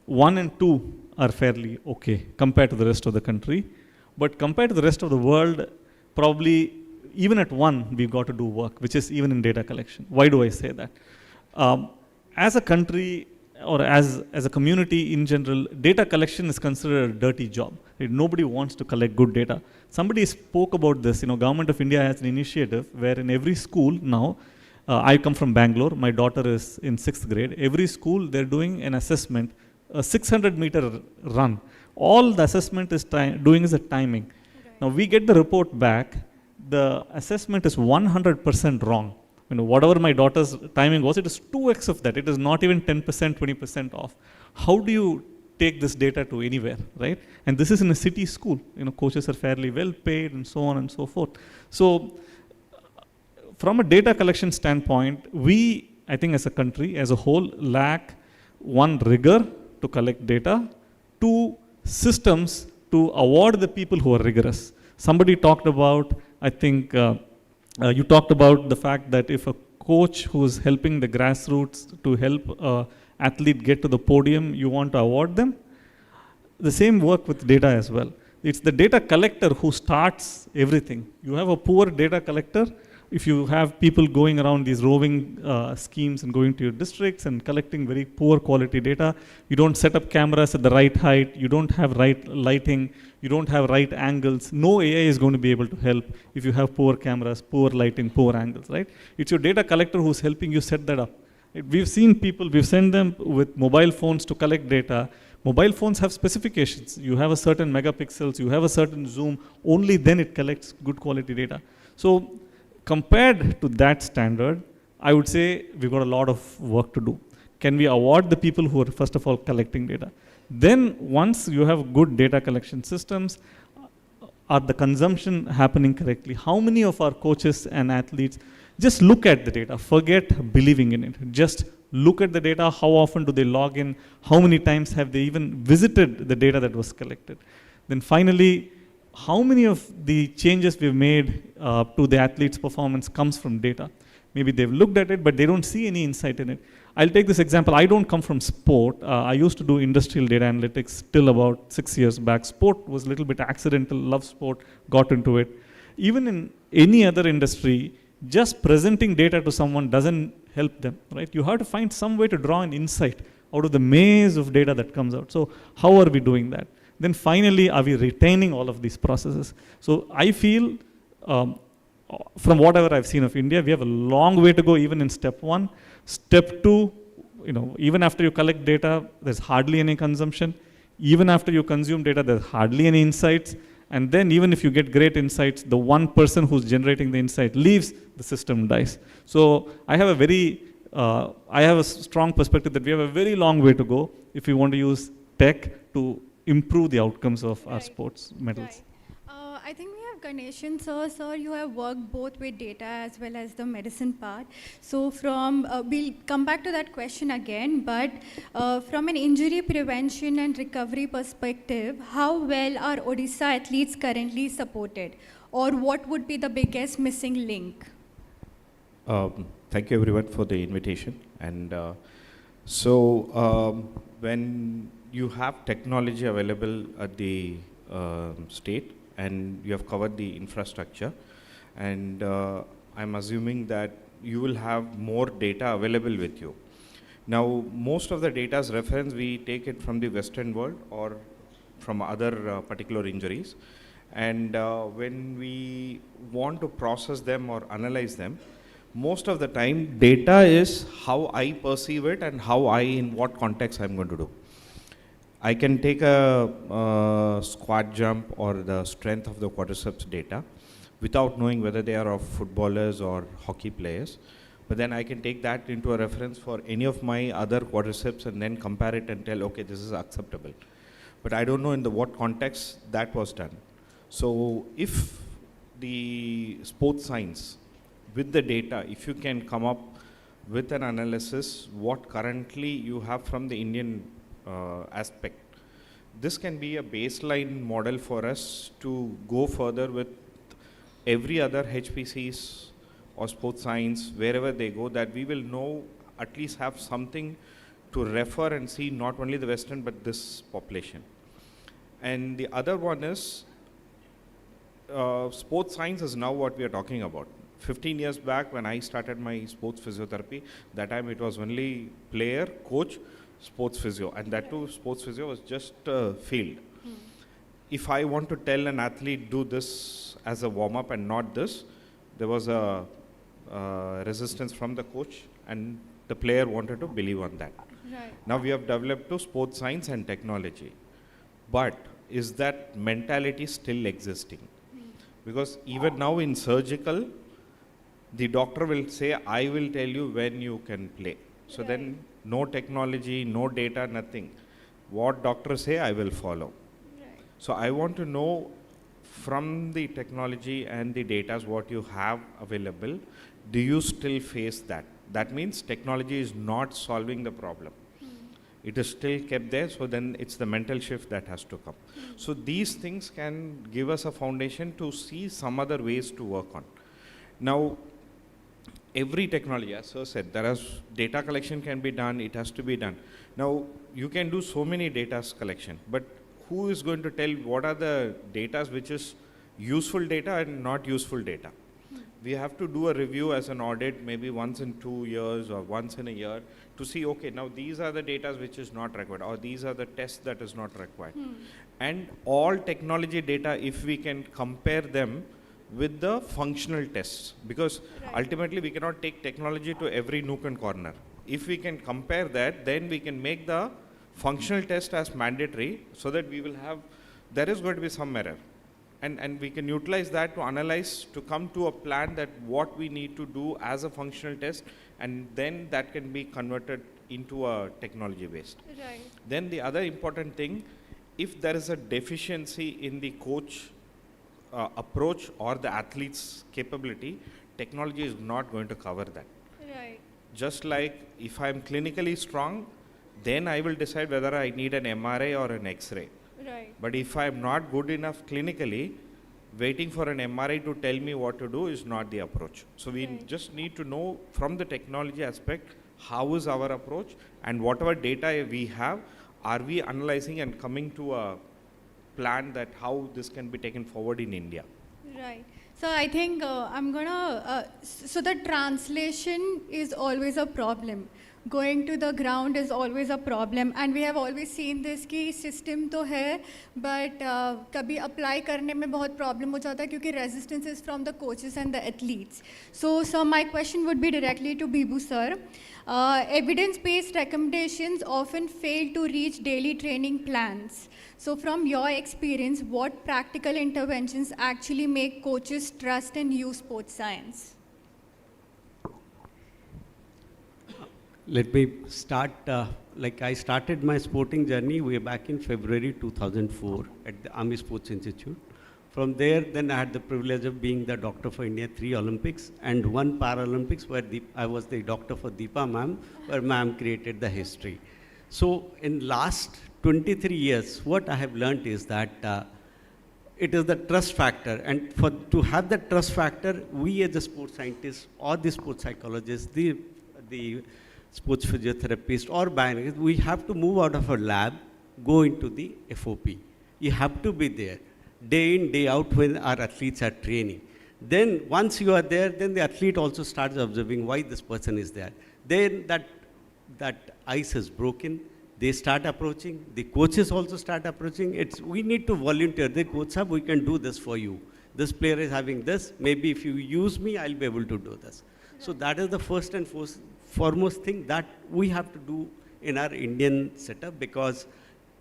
1 and 2 are fairly okay compared to the rest of the country. But compared to the rest of the world, probably even at 1, we've got to do work, which is even in data collection. Why do I say that? As a country or as a community in general, data collection is considered a dirty job. Right? Nobody wants to collect good data. Somebody spoke about this. Government of India has an initiative where in every school now, I come from Bangalore, my daughter is in 6th grade. Every school, they're doing an assessment, a 600-meter run. All the assessment is doing is a timing. Right. Now we get the report back, the assessment is 100% wrong. Whatever my daughter's timing was, it is 2x of that. It is not even 10%, 20% off. How do you take this data to anywhere, right? And this is in a city school. Coaches are fairly well paid and so on and so forth. So from a data collection standpoint, we, I think as a country, as a whole, lack one, rigor to collect data, two, systems to award the people who are rigorous. Somebody talked about, I think, you talked about the fact that if a coach who is helping the grassroots to help athlete get to the podium, you want to award them. The same work with data as well. It's the data collector who starts everything. You have a poor data collector. If you have people going around these roving schemes and going to your districts and collecting very poor quality data, you don't set up cameras at the right height, you don't have right lighting, you don't have right angles. No AI is going to be able to help if you have poor cameras, poor lighting, poor angles, right? It's your data collector who's helping you set that up. We've seen people, we've sent them with mobile phones to collect data. Mobile phones have specifications. You have a certain megapixels, you have a certain zoom, only then it collects good quality data. So compared to that standard, I would say we've got a lot of work to do. Can we award the people who are, first of all, collecting data? Then once you have good data collection systems, are the consumption happening correctly? How many of our coaches and athletes just look at the data, forget believing in it, just look at the data, how often do they log in, how many times have they even visited the data that was collected. Then finally, how many of the changes we've made to the athlete's performance comes from data? Maybe they've looked at it, but they don't see any insight in it. I'll take this example. I don't come from sport. I used to do industrial data analytics till about 6 years back. Sport was a little bit accidental, loved sport, got into it. Even in any other industry, just presenting data to someone doesn't help them, right? You have to find some way to draw an insight out of the maze of data that comes out. So how are we doing that? Then finally, are we retaining all of these processes? So I feel, from whatever I've seen of India, we have a long way to go even in step one. Step two, even after you collect data, there's hardly any consumption. Even after you consume data, there's hardly any insights. And then even if you get great insights, the one person who's generating the insight leaves, the system dies. So I have a strong perspective that we have a very long way to go if we want to use tech to improve the outcomes of our sports medals. I think we have Ganeshan sir. Sir, you have worked both with data as well as the medicine part. So we'll come back to that question again, but from an injury prevention and recovery perspective, how well are Odisha athletes currently supported? Or what would be the biggest missing link? Thank you everyone for the invitation. And when you have technology available at the state, and you have covered the infrastructure, and I'm assuming that you will have more data available with you. Now, most of the data's reference, we take it from the Western world or from other particular injuries. And when we want to process them or analyze them, most of the time, data is how I perceive it and in what context I'm going to do. I can take a squat jump or the strength of the quadriceps data without knowing whether they are of footballers or hockey players. But then I can take that into a reference for any of my other quadriceps and then compare it and tell, okay, this is acceptable. But I don't know in what context that was done. So if the sports science with the data, if you can come up with an analysis, what currently you have from the Indian aspect. This can be a baseline model for us to go further with every other HPCs or sports science, wherever they go, that we will know, at least have something to refer and see not only the Western but this population. And the other one is sports science is now what we are talking about. 15 years back when I started my sports physiotherapy, that time it was only player, coach, sports physio, and that too sports physio was just field. If I want to tell an athlete do this as a warm-up and not this, there was a resistance from the coach and the player wanted to believe on that. Right. Now we have developed to sports science and technology, but is that mentality still existing? Because even now in surgical, the doctor will say, I will tell you when you can play. So then no technology, no data, nothing. What doctors say, I will follow. Right. So I want to know from the technology and the data what you have available, do you still face that? That means technology is not solving the problem. it is still kept there, so then it's the mental shift that has to come. So these things can give us a foundation to see some other ways to work on. Now, every technology, as Sir said, there is data collection can be done, it has to be done. Now, you can do so many data collection, but who is going to tell what are the data which is useful data and not useful data? We have to do a review as an audit, maybe once in 2 years or once in a year, to see, okay, now these are the data which is not required, or these are the tests that is not required. And all technology data, if we can compare them with the functional tests, because ultimately we cannot take technology to every nook and corner. If we can compare that, then we can make the functional test as mandatory, so that we will have, there is going to be some error. And we can utilize that to analyze, to come to a plan that what we need to do as a functional test, and then that can be converted into a technology based. Right. Then the other important thing, if there is a deficiency in the coach approach or the athlete's capability, technology is not going to cover that. Right. Just like if I'm clinically strong, then I will decide whether I need an MRI or an X-ray. Right. But if I'm not good enough clinically, waiting for an MRI to tell me what to do is not the approach. So we just need to know from the technology aspect, how is our approach, and whatever data we have, are we analyzing and coming to a plan that how this can be taken forward in India. Right. So I think so the translation is always a problem. Going to the ground is always a problem, and we have always seen this कि system तो है, but कभी apply करने में बहुत problem हो जाता है क्योंकि resistance is from the coaches and the athletes. So my question would be directly to Bibhu sir. Evidence-based recommendations often fail to reach daily training plans. So from your experience, what practical interventions actually make coaches trust and use sports science? Let me start, like I started my sporting journey way back in February 2004 at the Army Sports Institute. From there, then I had the privilege of being the doctor for India 3 Olympics and 1 Paralympics where I was the doctor for Deepa ma'am, where ma'am created the history. So in last 23 years, what I have learned is that it is the trust factor, and to have the trust factor, we as the sports scientists or the sports psychologists, the sports physiotherapist or biomechanicist, we have to move out of our lab, go into the FOP. You have to be there, day in, day out when our athletes are training. Then once you are there, then the athlete also starts observing why this person is there. Then that ice is broken, they start approaching, the coaches also start approaching. We need to volunteer. The coach said, we can do this for you. This player is having this, maybe if you use me, I'll be able to do this. So that is the first and foremost thing that we have to do in our Indian setup, because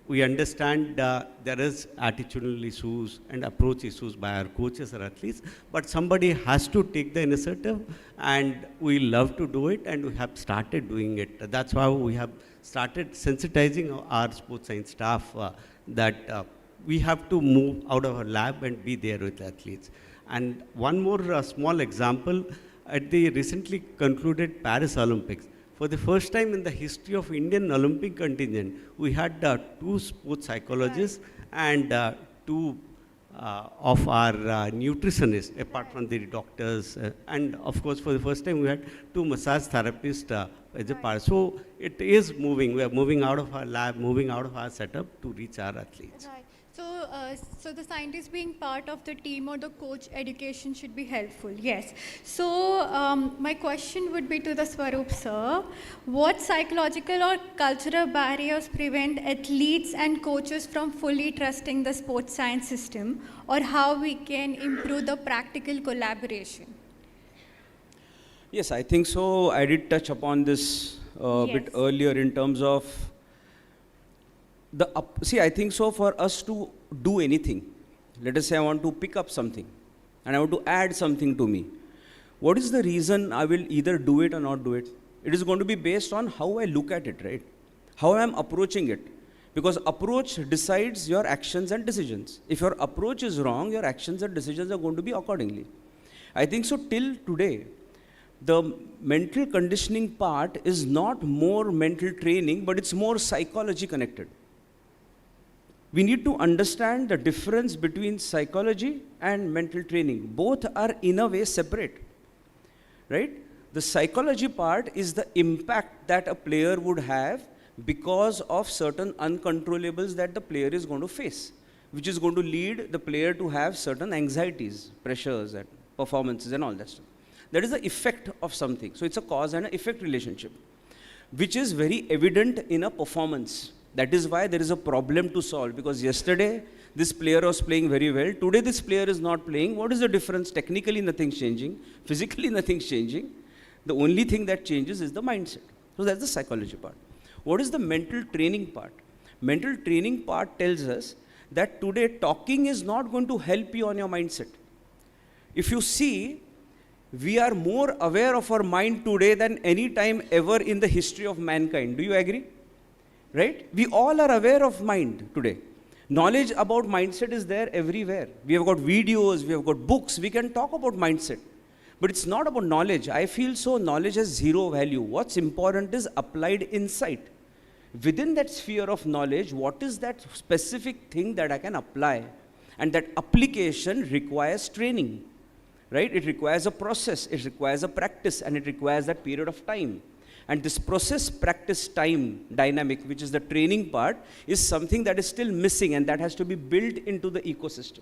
we understand there is attitudinal issues and approach issues by our coaches or athletes, but somebody has to take the initiative, and we love to do it, and we have started doing it. That's why we have started sensitizing our sports science staff that we have to move out of our lab and be there with athletes. And one more small example, at the recently concluded Paris Olympics, for the first time in the history of Indian Olympic contingent, we had 2 sports psychologists and 2 of our nutritionists, apart from the doctors. And of course, for the first time, we had 2 massage therapists as a part. So it is moving. We are moving out of our lab, moving out of our setup to reach our athletes. Right. So the scientist being part of the team or the coach education should be helpful, yes. So my question would be to the Swaroop sir, what psychological or cultural barriers prevent athletes and coaches from fully trusting the sports science system, or how we can improve the practical collaboration? Yes, I think so. I did touch upon this bit earlier in terms of see, I think so for us to do anything, let us say I want to pick up something and I want to add something to me. What is the reason I will either do it or not do it? It is going to be based on how I look at it, right? How I am approaching it. Because approach decides your actions and decisions. If your approach is wrong, your actions and decisions are going to be accordingly. I think so till today, the mental conditioning part is not more mental training, but it's more psychology connected. We need to understand the difference between psychology and mental training. Both are in a way separate, right? The psychology part is the impact that a player would have because of certain uncontrollables that the player is going to face, which is going to lead the player to have certain anxieties, pressures, and performances and all that stuff. That is the effect of something. So it's a cause and an effect relationship, which is very evident in a performance. That is why there is a problem to solve, because yesterday this player was playing very well, today this player is not playing. What is the difference? Technically nothing's changing, physically nothing's changing. The only thing that changes is the mindset. So that's the psychology part. What is the mental training part? Mental training part tells us that today talking is not going to help you on your mindset. If you see, we are more aware of our mind today than any time ever in the history of mankind. Do you agree? Right? We all are aware of mind today. Knowledge about mindset is there everywhere. We have got videos, we have got books, we can talk about mindset. But it's not about knowledge. I feel so knowledge has zero value. What's important is applied insight. Within that sphere of knowledge, what is that specific thing that I can apply? And that application requires training, right? It requires a process, it requires a practice, and it requires that period of time. And this process, practice, time dynamic, which is the training part, is something that is still missing, and that has to be built into the ecosystem.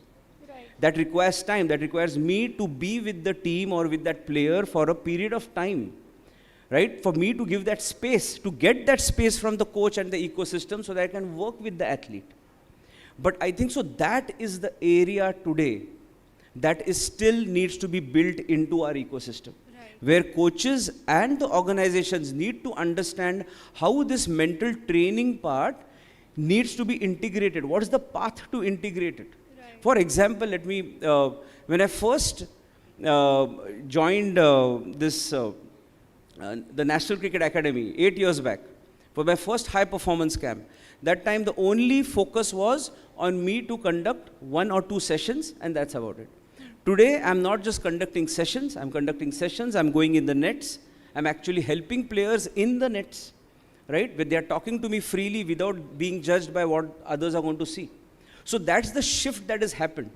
Right. That requires time, that requires me to be with the team or with that player for a period of time. Right? For me to give that space, to get that space from the coach and the ecosystem so that I can work with the athlete. But I think so that is the area today that is still needs to be built into our ecosystem. Where coaches and the organizations need to understand how this mental training part needs to be integrated. What is the path to integrate it? Right. For example, let me, when I first joined the National Cricket Academy 8 years back, for my first high performance camp, that time the only focus was on me to conduct 1 or 2 sessions, and that's about it. Today, I'm not just conducting sessions, I'm going in the nets, I'm actually helping players in the nets, right? Where they're talking to me freely without being judged by what others are going to see. So that's the shift that has happened,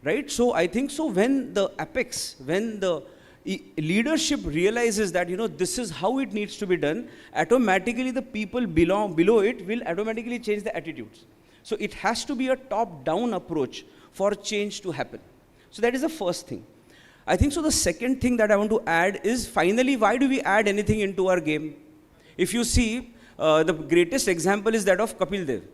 right? So I think so when the apex, when the leadership realizes that, you know, this is how it needs to be done, automatically the people below it will automatically change the attitudes. So it has to be a top-down approach for change to happen. So that is the first thing. I think so the second thing that I want to add is, finally, why do we add anything into our game? If you see, the greatest example is that of Kapil Dev.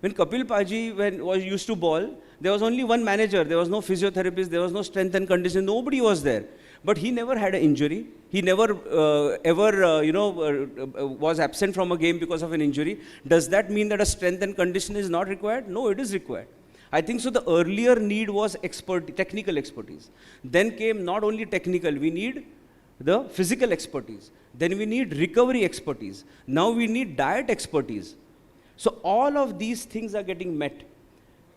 When Kapil Paji was used to bowl, there was only one manager, there was no physiotherapist, there was no strength and conditioning, nobody was there. But he never had an injury. He never was absent from a game because of an injury. Does that mean that a strength and conditioning is not required? No, it is required. I think so the earlier need was technical expertise. Then came not only technical, we need the physical expertise. Then we need recovery expertise. Now we need diet expertise. So all of these things are getting met,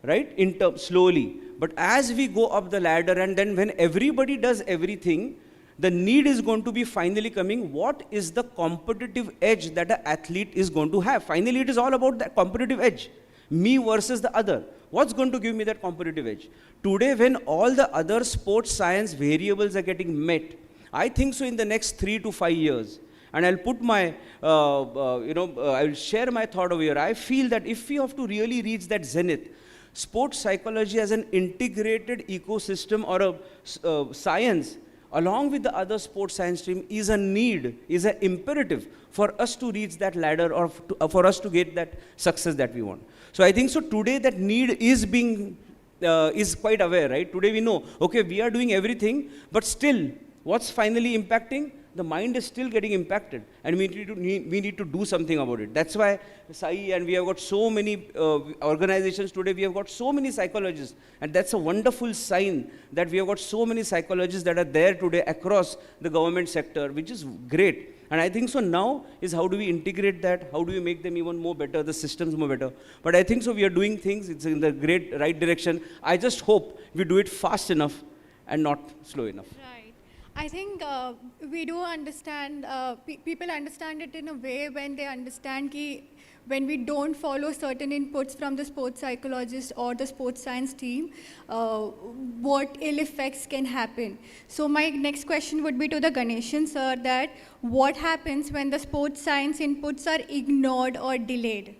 right, slowly. But as we go up the ladder, and then when everybody does everything, the need is going to be finally coming, what is the competitive edge that an athlete is going to have? Finally, it is all about that competitive edge. Me versus the other. What's going to give me that competitive edge? Today, when all the other sports science variables are getting met, I think so in the next 3 to 5 years, and I'll put my, I'll share my thought over here. I feel that if we have to really reach that zenith, sports psychology as an integrated ecosystem or a science, along with the other sports science stream, is a need, is an imperative for us to reach that ladder or for us to get that success that we want. So I think so today that need is being, is quite aware, right? Today we know, okay, we are doing everything, but still, what's finally impacting? The mind is still getting impacted, and we need to do something about it. That's why Sai and we have got so many organizations today, we have got so many psychologists, and that's a wonderful sign that we have got so many psychologists that are there today across the government sector, which is great. And I think so now is how do we integrate that, how do we make them even more better, the systems more better. But I think so we are doing things, it's in the right direction. I just hope we do it fast enough and not slow enough. Right. I think we do understand, people understand it in a way when they understand ki when we don't follow certain inputs from the sports psychologist or the sports science team, what ill effects can happen. So my next question would be to the Ganeshan sir, that what happens when the sports science inputs are ignored or delayed?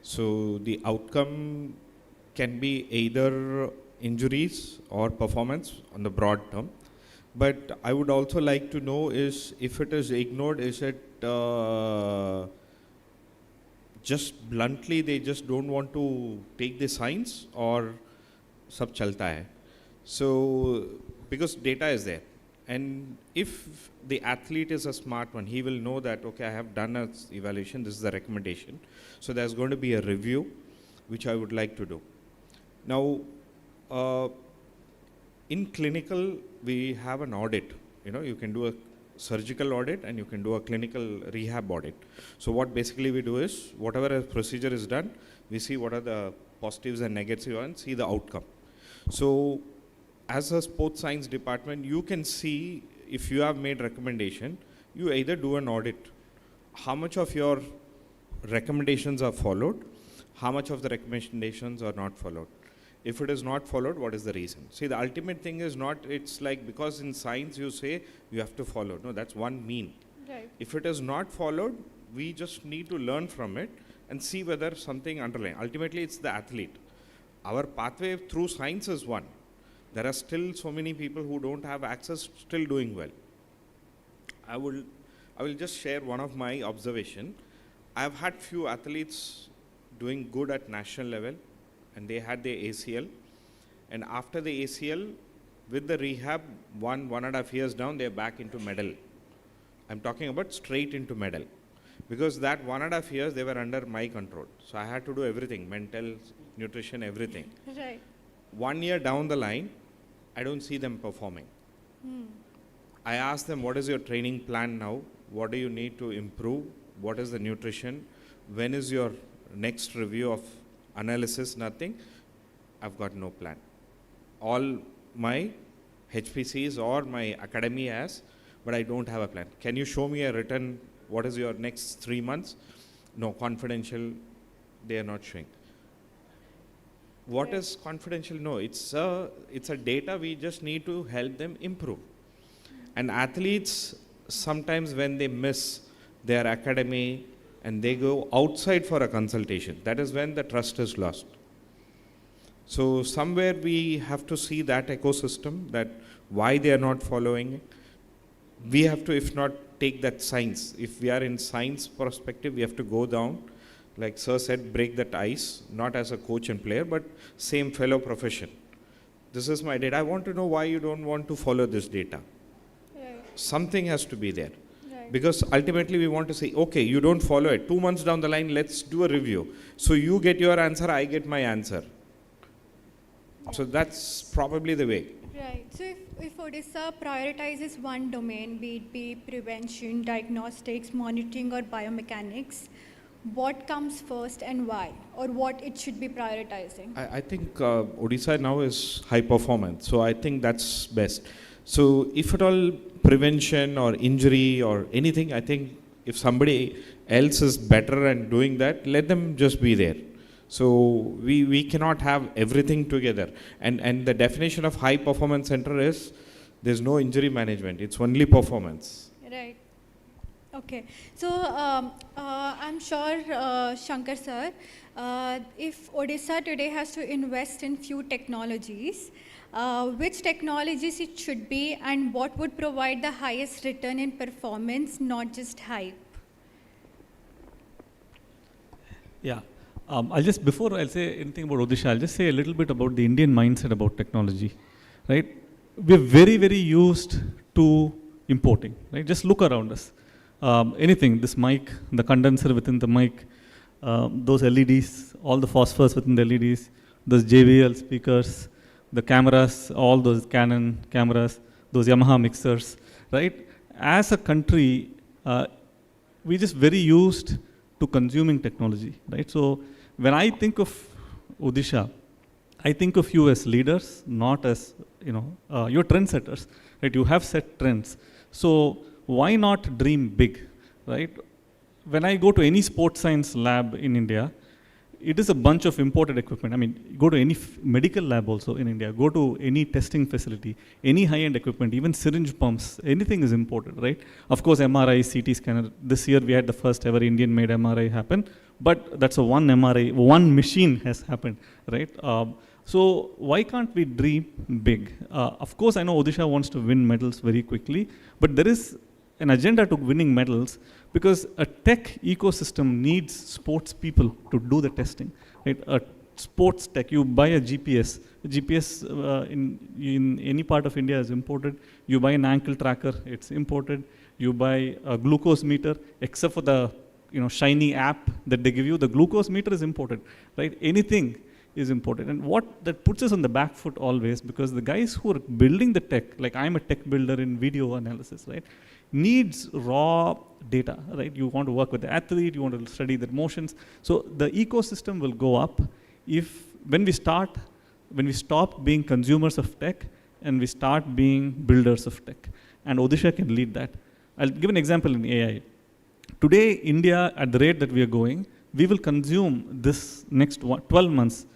So the outcome can be either injuries or performance on the broad term. But I would also like to know is if it is ignored, is it just bluntly they just don't want to take the science, or sab chalta hai? So because data is there, and if the athlete is a smart one, he will know that, okay, I have done an evaluation, this is the recommendation. So there's going to be a review, which I would like to do. Now, in clinical, we have an audit. You know, you can do a surgical audit and you can do a clinical rehab audit. So what basically we do is, whatever a procedure is done, we see what are the positives and negatives and see the outcome. So as a sports science department, you can see if you have made recommendation, you either do an audit. How much of your recommendations are followed? How much of the recommendations are not followed? If it is not followed, what is the reason? See, the ultimate thing is not, it's like, because in science you say you have to follow. No, that's one mean. Right. If it is not followed, we just need to learn from it and see whether something underlying. Ultimately, it's the athlete. Our pathway through science is one. There are still so many people who don't have access, still doing well. I will just share one of my observation. I've had few athletes doing good at national level, and they had their ACL. And after the ACL, with the rehab, 1.5 years down, they're back into medal. I'm talking about straight into medal. Because that 1.5 years, they were under my control. So I had to do everything, mental, nutrition, everything. Right. 1 year down the line, I don't see them performing. I ask them, what is your training plan now? What do you need to improve? What is the nutrition? When is your next review of analysis? Nothing. I've got no plan. All my HPCs or my academy has, but I don't have a plan. Can you show me a written, what is your next 3 months? No, confidential, they are not showing. What is confidential? No, it's a data, we just need to help them improve. And athletes, sometimes when they miss their academy and they go outside for a consultation, that is when the trust is lost. So somewhere we have to see that ecosystem, that why they are not following it. We have to, if not, take that science. If we are in science perspective, we have to go down. Like Sir said, break that ice, not as a coach and player, but same fellow profession. This is my data. I want to know why you don't want to follow this data. Right. Something has to be there. Right. Because ultimately we want to say, okay, you don't follow it. 2 months down the line, let's do a review. So you get your answer, I get my answer. So that's probably the way. Right. So if Odisha prioritizes one domain, be it be prevention, diagnostics, monitoring, or biomechanics, what comes first and why, or what it should be prioritizing? I think Odisha now is high performance, so I think that's best. So if at all prevention or injury or anything, I think if somebody else is better and doing that, let them just be there. So we cannot have everything together. And the definition of high performance center is there's no injury management, it's only performance. Right. Okay. So I'm sure, Shankar sir, if Odisha today has to invest in few technologies, which technologies it should be, and what would provide the highest return in performance, not just hype? Yeah. Before I'll say anything about Odisha, I'll just say a little bit about the Indian mindset about technology, right? We're very, very used to importing, right? Just look around us. Anything, this mic, the condenser within the mic, those LEDs, all the phosphors within the LEDs, those JBL speakers, the cameras, all those Canon cameras, those Yamaha mixers, right? As a country, we're just very used to consuming technology, right? So when I think of Odisha, I think of you as leaders, not as, you're trendsetters, right? You have set trends. So why not dream big, right? When I go to any sports science lab in India, it is a bunch of imported equipment. I mean, go to any medical lab also in India, go to any testing facility, any high-end equipment, even syringe pumps, anything is imported, right? Of course, MRI, CT scanner. This year we had the first ever Indian-made MRI happen, but that's a one MRI, one machine has happened, right? So why can't we dream big? Of course, I know Odisha wants to win medals very quickly, but there is an agenda to winning medals because a tech ecosystem needs sports people to do the testing, right? A sports tech, you buy a GPS. A GPS in any part of India is imported. You buy an ankle tracker, it's imported. You buy a glucose meter, except for the shiny app that they give you, the glucose meter is imported, right? Anything is imported. And what that puts us on the back foot always, because the guys who are building the tech, like I'm a tech builder in video analysis, right? Needs raw data, right? You want to work with the athlete, you want to study their motions. So the ecosystem will go up when we stop being consumers of tech and we start being builders of tech. And Odisha can lead that. I'll give an example in AI. Today, India, at the rate that we are going, we will consume this next 12 months,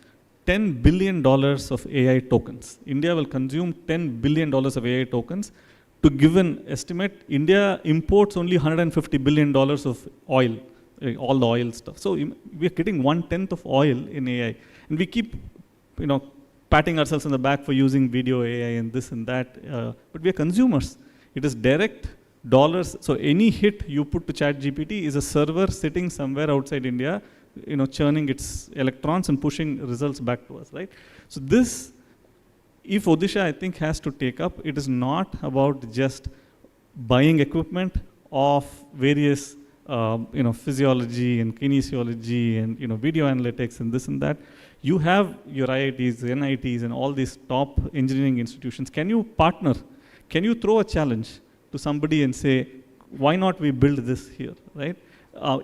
$10 billion of AI tokens. India will consume $10 billion of AI tokens. To give an estimate, India imports only $150 billion of oil, all the oil stuff. So we are getting 1/10 of oil in AI. And we keep, patting ourselves on the back for using video AI and this and that. But we are consumers. It is direct dollars. So any hit you put to ChatGPT is a server sitting somewhere outside India, churning its electrons and pushing results back to us, right? So this, if Odisha, I think, has to take up, it is not about just buying equipment of various, physiology and kinesiology and, video analytics and this and that. You have your IITs, NITs, and all these top engineering institutions. Can you partner? Can you throw a challenge to somebody and say, why not we build this here, right?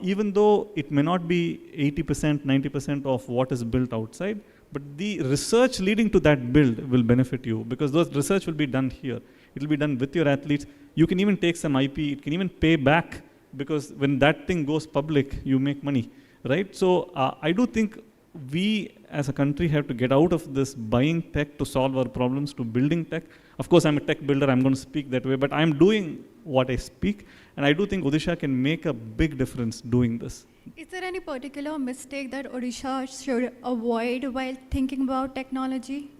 Even though it may not be 80%, 90% of what is built outside, but the research leading to that build will benefit you because those research will be done here. It will be done with your athletes. You can even take some IP. It can even pay back because when that thing goes public, you make money, right? So I do think we as a country have to get out of this buying tech to solve our problems to building tech. Of course, I'm a tech builder. I'm going to speak that way, but I'm doing what I speak. And I do think Odisha can make a big difference doing this. Is there any particular mistake that Odisha should avoid while thinking about technology?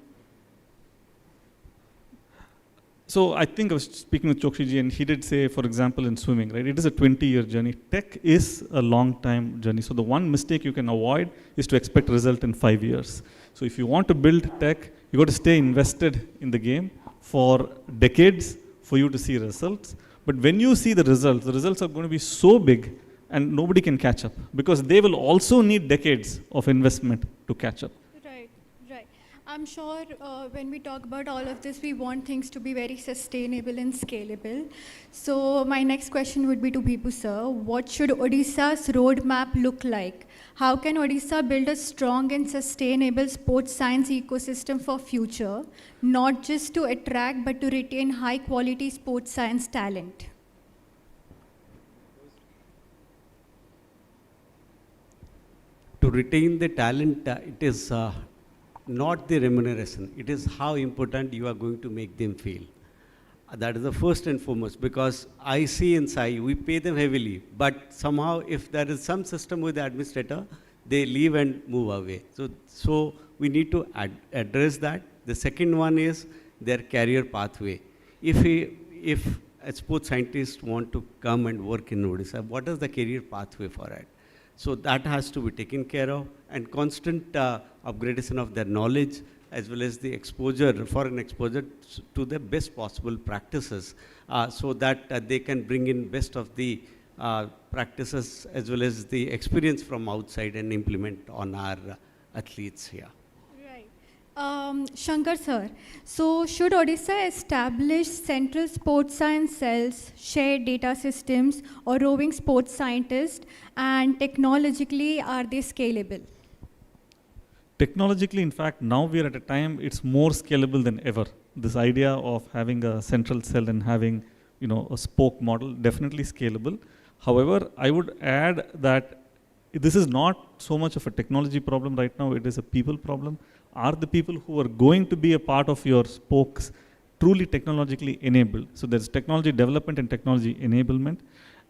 So I think I was speaking with Chokshiji and he did say, for example, in swimming, right? It is a 20-year journey. Tech is a long time journey. So the one mistake you can avoid is to expect result in 5 years. So if you want to build tech, you got to stay invested in the game for decades for you to see results. But when you see the results are going to be so big and nobody can catch up because they will also need decades of investment to catch up. Right. I'm sure when we talk about all of this, we want things to be very sustainable and scalable. So my next question would be to Bhipu sir. What should Odisha's roadmap look like? How can Odisha build a strong and sustainable sports science ecosystem for future, not just to attract but to retain high quality sports science talent? To retain the talent, it is not the remuneration. It is how important you are going to make them feel. That is the first and foremost, because I see in SAI, we pay them heavily, but somehow if there is some system with the administrator, they leave and move away. So we need to address that. The second one is their career pathway. If a sports scientist want to come and work in Odisha, what is the career pathway for it? So that has to be taken care of, and constant upgradation of their knowledge as well as the exposure, foreign exposure to the best possible practices so that they can bring in best of the practices as well as the experience from outside and implement on our athletes here. Shankar sir, so should Odisha establish central sports science cells, shared data systems, or roving sports scientists, and technologically are they scalable? technologically, in fact, now we are at a time it's more scalable than ever. This idea of having a central cell and having, a spoke model, definitely scalable. However, I would add that this is not so much of a technology problem right now, it is a people problem. Are the people who are going to be a part of your spokes truly technologically enabled? So there's technology development and technology enablement.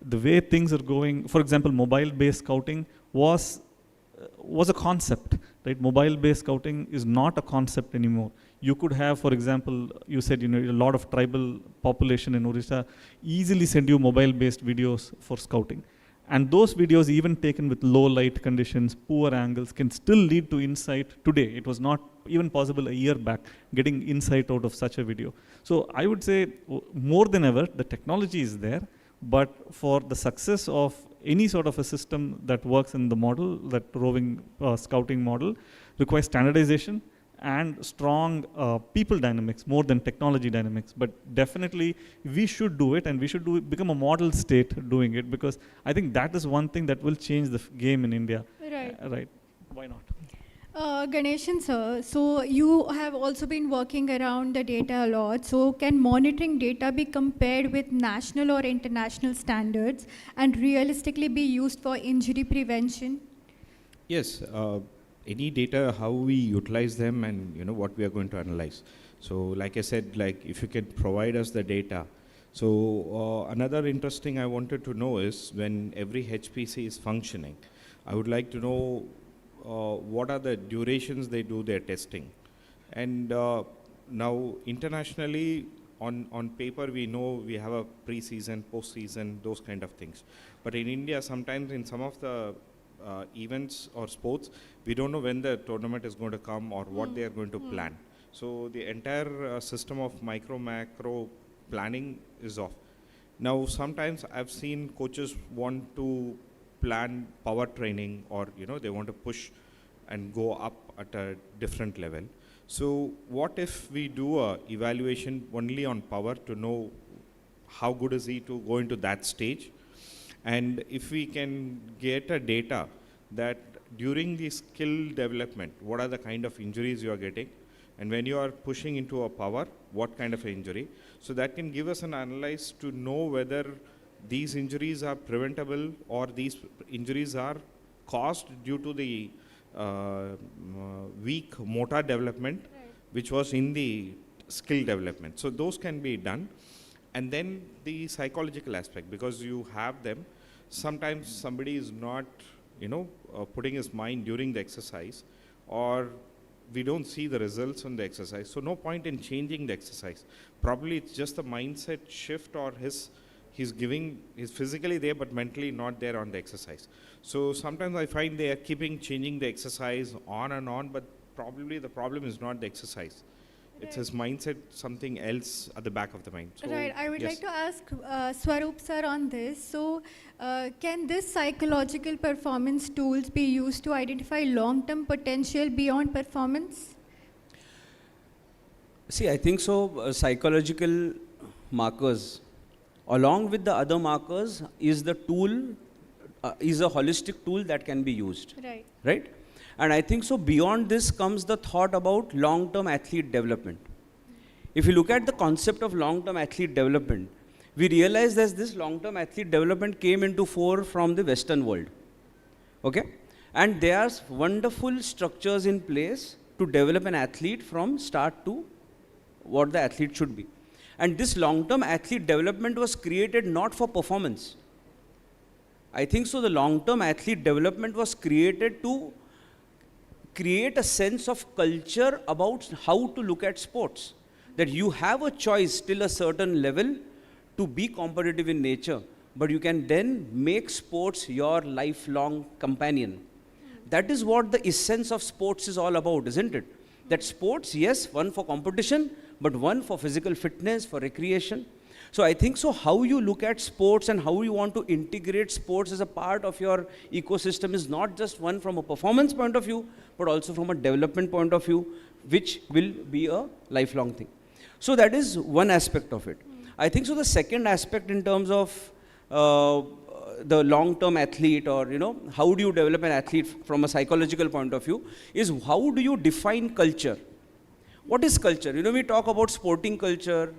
The way things are going, for example, mobile-based scouting was a concept, right? Mobile-based scouting is not a concept anymore. You could have, for example, you said, a lot of tribal population in Odisha easily send you mobile-based videos for scouting. And those videos, even taken with low light conditions, poor angles, can still lead to insight today. It was not even possible a year back, getting insight out of such a video. So I would say more than ever, the technology is there, but for the success of any sort of a system that works in the model, that roving scouting model, requires standardization and strong people dynamics more than technology dynamics. But definitely we should do it, and we should become a model state doing it, because I think that is one thing that will change the game in India. Right. Right. Why not? Ganeshan sir, so you have also been working around the data a lot. So can monitoring data be compared with national or international standards and realistically be used for injury prevention? Yes, any data, how we utilize them, and what we are going to analyze. So like I said, if you can provide us the data. So another interesting I wanted to know is, when every HPC is functioning, I would like to know what are the durations they do their testing. And now internationally, on paper we know we have a pre-season, post-season, those kind of things. But in India, sometimes in some of the events or sports, we don't know when the tournament is going to come or what they are going to plan. So the entire system of micro-macro planning is off. Now sometimes I've seen coaches want to plan power training, or they want to push and go up at a different level. So what if we do a evaluation only on power to know how good is he to go into that stage? And if we can get a data that during the skill development, what are the kind of injuries you are getting, and when you are pushing into a power, what kind of injury? So that can give us an analysis to know whether these injuries are preventable or these injuries are caused due to the weak motor development, which was in the skill development. So those can be done. And then the psychological aspect, because you have them, sometimes somebody is not, putting his mind during the exercise, or we don't see the results on the exercise. So no point in changing the exercise. Probably it's just a mindset shift, or he's physically there but mentally not there on the exercise. So sometimes I find they are changing the exercise on and on, but probably the problem is not the exercise. It's his mindset, something else at the back of the mind. So, right. I would yes. like to ask Swaroop sir on this. So can this psychological performance tools be used to identify long-term potential beyond performance? See, I think so. Psychological markers, along with the other markers, is the tool, is a holistic tool that can be used. Right. Right? And I think so beyond this comes the thought about long-term athlete development. If you look at the concept of long-term athlete development, we realize that this long-term athlete development came into fore from the Western world. Okay? And there are wonderful structures in place to develop an athlete from start to what the athlete should be. And this long-term athlete development was created not for performance. I think so the long-term athlete development was created to create a sense of culture about how to look at sports. That you have a choice till a certain level to be competitive in nature, but you can then make sports your lifelong companion. That is what the essence of sports is all about, isn't it? That sports, yes, one for competition, but one for physical fitness, for recreation. So I think so how you look at sports and how you want to integrate sports as a part of your ecosystem is not just one from a performance point of view, but also from a development point of view, which will be a lifelong thing. So that is one aspect of it. I think so the second aspect in terms of the long-term athlete, or how do you develop an athlete from a psychological point of view, is how do you define culture? What is culture? We talk about sporting culture,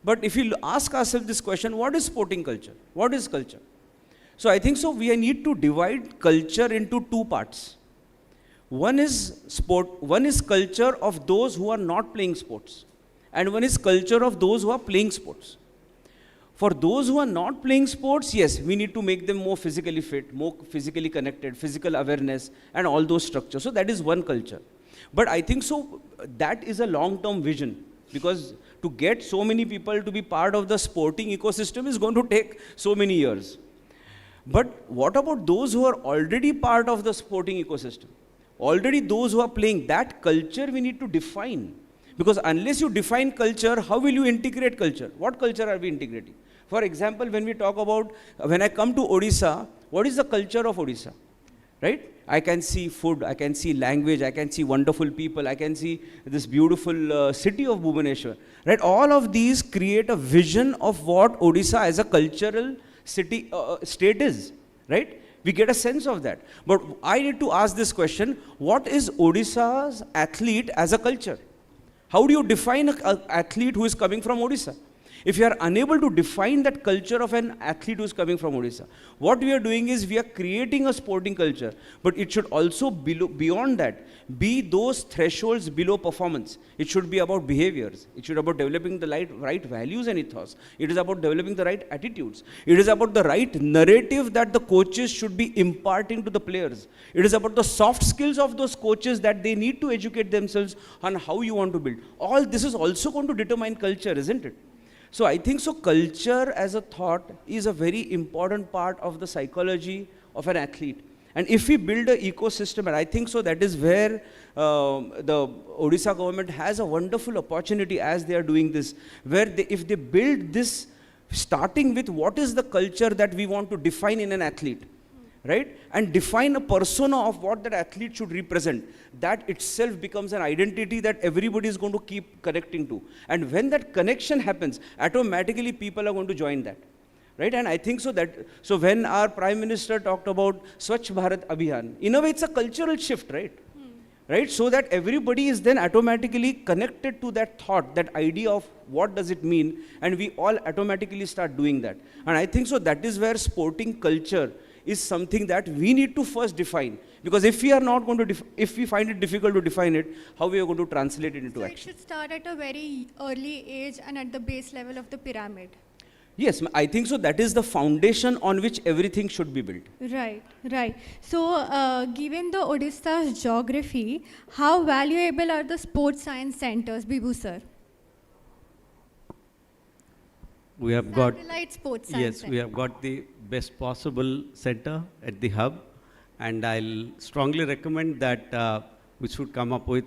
but if you ask ourselves this question, what is sporting culture? What is culture? So I think so we need to divide culture into two parts. One is culture of those who are not playing sports, and one is culture of those who are playing sports. For those who are not playing sports, yes, we need to make them more physically fit, more physically connected, physical awareness, and all those structures. So that is one culture. But I think so that is a long-term vision, because to get so many people to be part of the sporting ecosystem is going to take so many years. But what about those who are already part of the sporting ecosystem? Already those who are playing, that culture we need to define. Because unless you define culture, how will you integrate culture? What culture are we integrating? For example, when we talk about, when I come to Odisha, what is the culture of Odisha? Right? I can see food, I can see language, I can see wonderful people, I can see this beautiful city of Bhubaneswar. Right? All of these create a vision of what Odisha as a cultural state is. Right? We get a sense of that. But I need to ask this question, what is Odisha's athlete as a culture? How do you define an athlete who is coming from Odisha? If you are unable to define that culture of an athlete who is coming from Odisha, what we are doing is we are creating a sporting culture, but it should also beyond that be those thresholds below performance. It should be about behaviors. It should be about developing the right values and ethos. It is about developing the right attitudes. It is about the right narrative that the coaches should be imparting to the players. It is about the soft skills of those coaches that they need to educate themselves on how you want to build. All this is also going to determine culture, isn't it? So I think so culture as a thought is a very important part of the psychology of an athlete. And if we build an ecosystem, and I think so that is where the Odisha government has a wonderful opportunity as they are doing this, where if they build this, starting with what is the culture that we want to define in an athlete, right? And define a persona of what that athlete should represent. That itself becomes an identity that everybody is going to keep connecting to. And when that connection happens, automatically people are going to join that. Right? And I think so when our Prime Minister talked about Swachh Bharat Abhiyan, in a way it's a cultural shift, right? Right? So that everybody is then automatically connected to that thought, that idea of what does it mean, and we all automatically start doing that. And I think so that is where sporting culture is something that we need to first define. Because if we are not going to, if we find it difficult to define it, how we are going to translate it into action? It should start at a very early age and at the base level of the pyramid. Yes, I think so that is the foundation on which everything should be built. Right, right. So given the Odisha's geography, how valuable are the sports science centers, Bibhu sir? We have got, Satellite sports science yes, we have got the best possible center at the hub, and I'll strongly recommend that we should come up with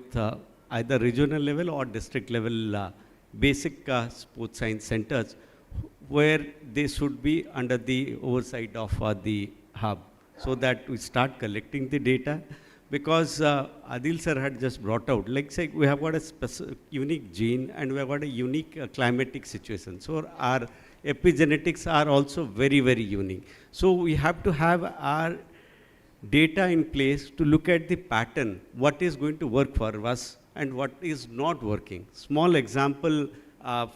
either regional level or district level basic sports science centers, where they should be under the oversight of the hub, so that we start collecting the data. Because Adil sir had just brought out, like say we have got a unique gene and we have got a unique climatic situation. So our epigenetics are also very, very unique. So we have to have our data in place to look at the pattern, what is going to work for us and what is not working. Small example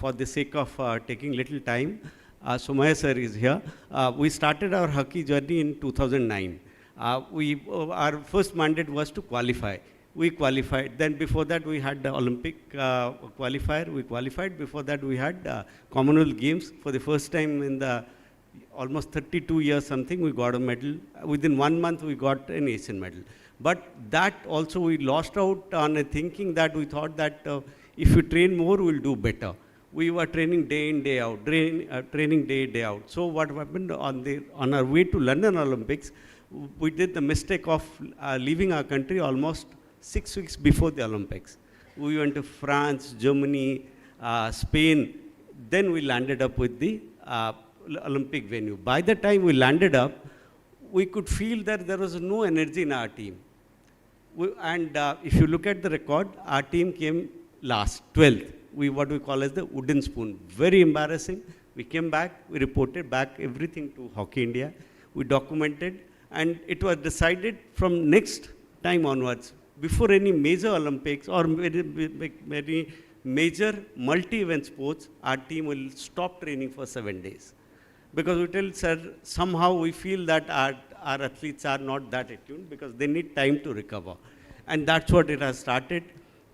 for the sake of taking little time, Sumaya sir is here. We started our hockey journey in 2009. Our first mandate was to qualify. We qualified. Then before that we had the Olympic qualifier. We qualified. Before that we had Commonwealth Games. For the first time in the almost 32 years something, we got a medal. Within 1 month we got an Asian medal. But that also we lost out on a thinking that we thought that if we train more, we'll do better. We were training day in, day out, training day out. So what happened on our way to London Olympics, we did the mistake of leaving our country almost 6 weeks before the Olympics. We went to France, Germany, Spain. Then we landed up with the Olympic venue. By the time we landed up, we could feel that there was no energy in our team. If you look at the record, our team came last, 12th. What we call as the wooden spoon. Very embarrassing. We came back, we reported back everything to Hockey India. we documented, and it was decided from next time onwards, before any major Olympics or very major multi-event sports, our team will stop training for 7 days. Because we tell, sir, somehow we feel that our athletes are not that attuned because they need time to recover. And that's what it has started.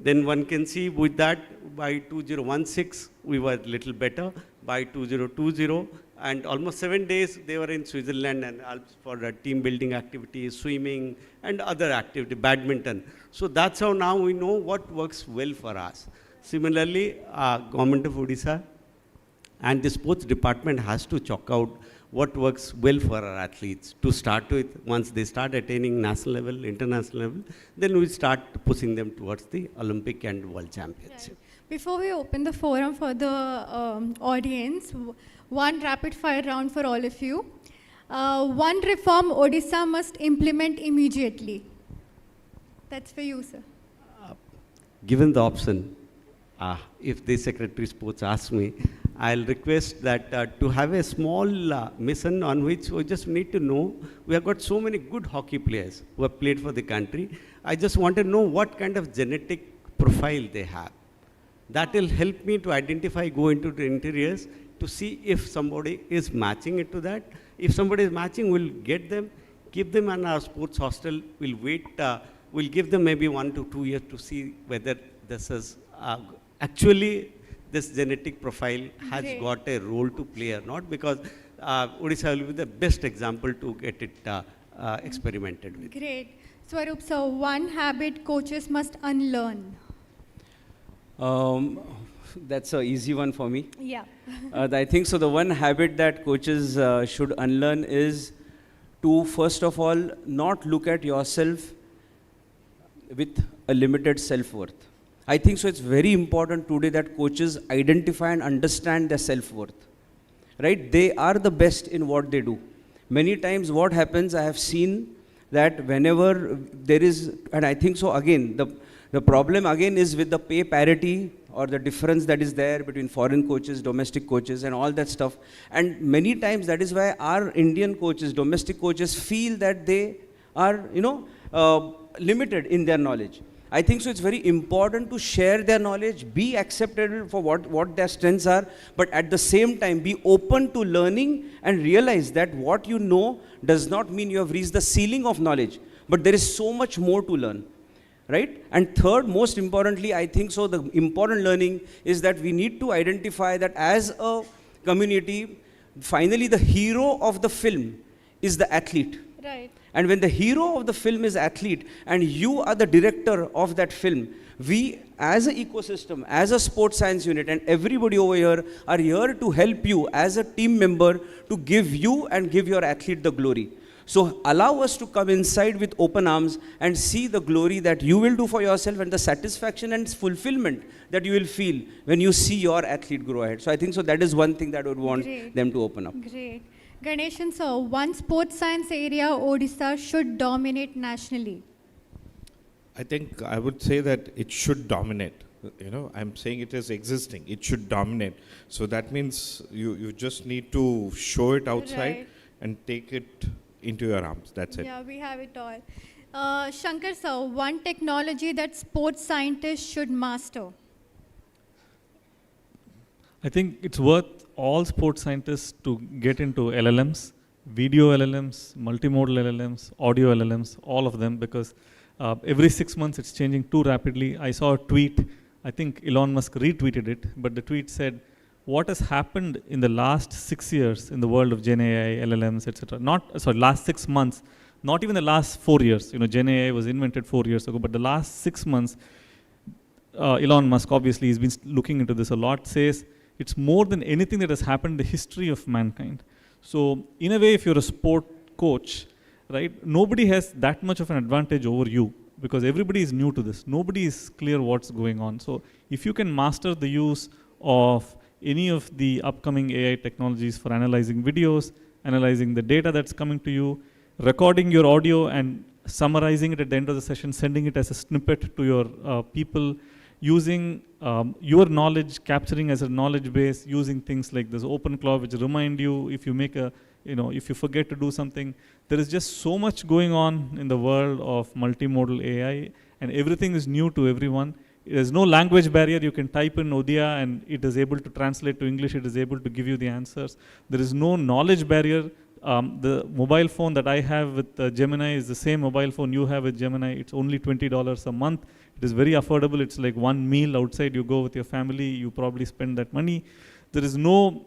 Then one can see with that, by 2016, we were a little better. By 2020, and almost 7 days, they were in Switzerland and Alps for team building activities, swimming, and other activity, badminton. So that's how now we know what works well for us. Similarly, Government of Odisha and the sports department has to chalk out what works well for our athletes. To start with, once they start attaining national level, international level, then we start pushing them towards the Olympic and World Championship. Right. Before we open the forum for the audience, one rapid fire round for all of you. One reform Odisha must implement immediately. That's for you, sir. Given the option, if the Secretary Sports asks me, I'll request that to have a small mission on which we just need to know, we have got so many good hockey players who have played for the country. I just want to know what kind of genetic profile they have. That will help me to identify, go into the interiors to see if somebody is matching it to that. If somebody is matching, we'll get them, keep them in our sports hostel. We'll wait, we'll give them maybe 1 to 2 years to see whether this is actually this genetic profile has Great. got a role to play or not, because Odisha will be the best example to get it experimented with. Great. Swaroop, sir, one habit coaches must unlearn. That's an easy one for me. Yeah. I think so. The one habit that coaches should unlearn is to, first of all, not look at yourself with a limited self-worth. I think so. It's very important today that coaches identify and understand their self-worth. Right? They are the best in what they do. Many times what happens, I have seen that whenever there is, and I think so again, the problem again is with the pay parity or the difference that is there between foreign coaches, domestic coaches, and all that stuff. And many times that is why our Indian coaches, domestic coaches, feel that they are, limited in their knowledge. I think so it's very important to share their knowledge, be accepted for what their strengths are, but at the same time be open to learning and realize that what you know does not mean you have reached the ceiling of knowledge, but there is so much more to learn. Right? And third, most importantly, I think so the important learning is that we need to identify that as a community, finally the hero of the film is the athlete. Right. And when the hero of the film is athlete and you are the director of that film, we as an ecosystem, as a sports science unit, and everybody over here are here to help you as a team member to give you and give your athlete the glory. So allow us to come inside with open arms and see the glory that you will do for yourself and the satisfaction and fulfillment that you will feel when you see your athlete grow ahead. So I think so that is one thing that I would want them to open up. Great. Ganeshan sir, one sports science area Odisha should dominate nationally. I think I would say that it should dominate. I'm saying it is existing. It should dominate. So that means you just need to show it outside Right. and take it into your arms. That's it. Yeah, we have it all. Shankar sir, one technology that sports scientists should master. I think it's worth all sports scientists to get into LLMs, video LLMs, multimodal LLMs, audio LLMs, all of them, because every 6 months it's changing too rapidly. I saw a tweet, I think Elon Musk retweeted it, but the tweet said, what has happened in the last 6 years in the world of Gen AI, LLMs, etc. Last 6 months, not even the last 4 years. Gen AI was invented 4 years ago, but the last 6 months, Elon Musk, obviously, he's been looking into this a lot, says it's more than anything that has happened in the history of mankind. So, in a way, if you're a sport coach, right, nobody has that much of an advantage over you because everybody is new to this. Nobody is clear what's going on. So, if you can master the use of any of the upcoming AI technologies for analyzing videos, analyzing the data that's coming to you, recording your audio and summarizing it at the end of the session, sending it as a snippet to your people, using your knowledge, capturing as a knowledge base, using things like this OpenClaw, which remind you if you make a if you forget to do something, there is just so much going on in the world of multimodal AI, and everything is new to everyone. There's no language barrier. You can type in Odia and it is able to translate to English. It is able to give you the answers. There is no knowledge barrier. The mobile phone that I have with Gemini is the same mobile phone you have with Gemini. It's only $20 a month. It is very affordable. It's like one meal outside. You go with your family, you probably spend that money. There is no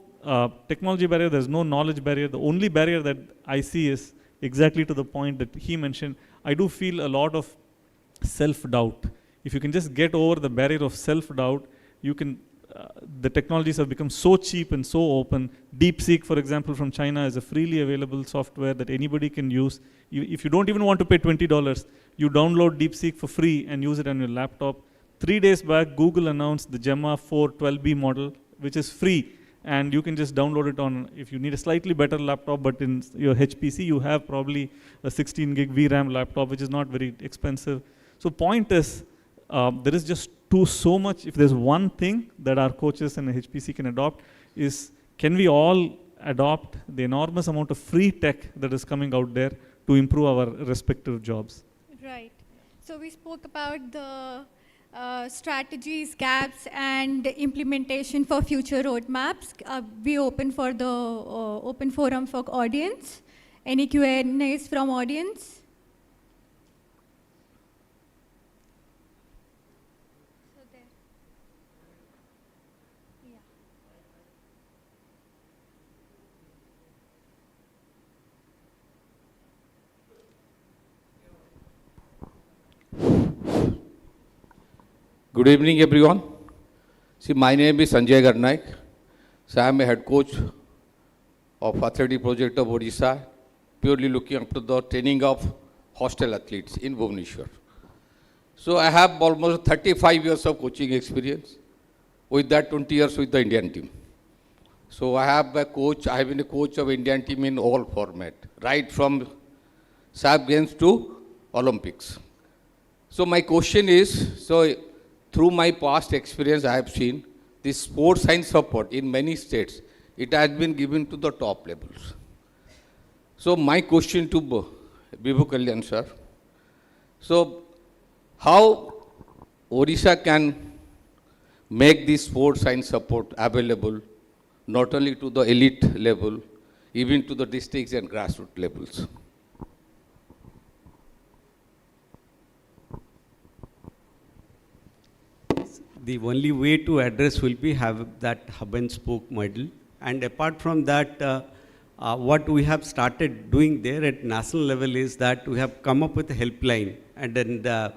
technology barrier. There's no knowledge barrier. The only barrier that I see is exactly to the point that he mentioned. I do feel a lot of self-doubt. If you can just get over the barrier of self-doubt, you can, the technologies have become so cheap and so open. DeepSeek, for example, from China is a freely available software that anybody can use. If you don't even want to pay $20, you download DeepSeek for free and use it on your laptop. 3 days back, Google announced the Gemma 4 12B model, which is free. And you can just download it on, if you need a slightly better laptop, but in your HPC, you have probably a 16 gig VRAM laptop, which is not very expensive. So point is, there is just so much. If there's one thing that our coaches and HPC can adopt is, can we all adopt the enormous amount of free tech that is coming out there to improve our respective jobs? Right. So we spoke about the strategies, gaps, and implementation for future roadmaps. We open for the open forum for audience. Any Q&As from audience? Good evening, everyone. See, my name is Sanjay Garnaik. So I am a head coach of athletic project of Odisha, purely looking after the training of hostel athletes in Bhubaneswar. So I have almost 35 years of coaching experience. With that, 20 years with the Indian team. So I have been a coach of Indian team in all format, right from SAP Games to Olympics. So my question is, through my past experience, I have seen the sports science support in many states, it has been given to the top levels. So my question to Vibhu Kalyan sir, so how Odisha can make the sports science support available not only to the elite level, even to the districts and grassroots levels? The only way to address will be have that hub and spoke model. And apart from that, what we have started doing there at national level is that we have come up with a helpline and then a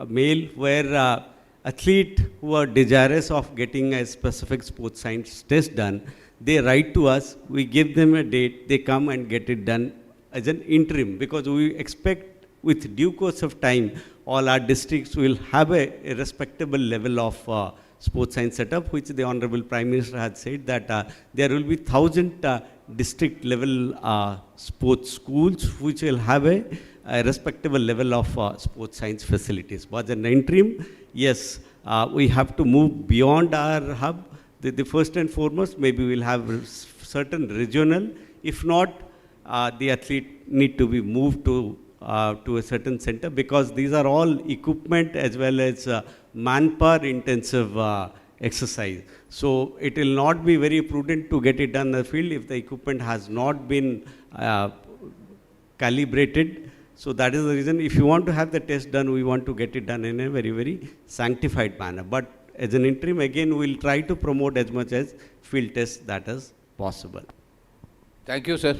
mail where athletes who are desirous of getting a specific sports science test done, they write to us, we give them a date, they come and get it done as an interim, because we expect with due course of time, all our districts will have a respectable level of sports science setup, which the Honorable Prime Minister had said that there will be 1,000 district level sports schools which will have a respectable level of sports science facilities. But an interim, yes, we have to move beyond our hub. The first and foremost, maybe we'll have certain regional. If not, the athlete need to be moved to a certain center, because these are all equipment as well as manpower intensive exercise. So it will not be very prudent to get it done in the field if the equipment has not been calibrated. So that is the reason, if you want to have the test done, we want to get it done in a very, very sanctified manner. But as an interim, again, we'll try to promote as much as field tests that is possible. Thank you, sir.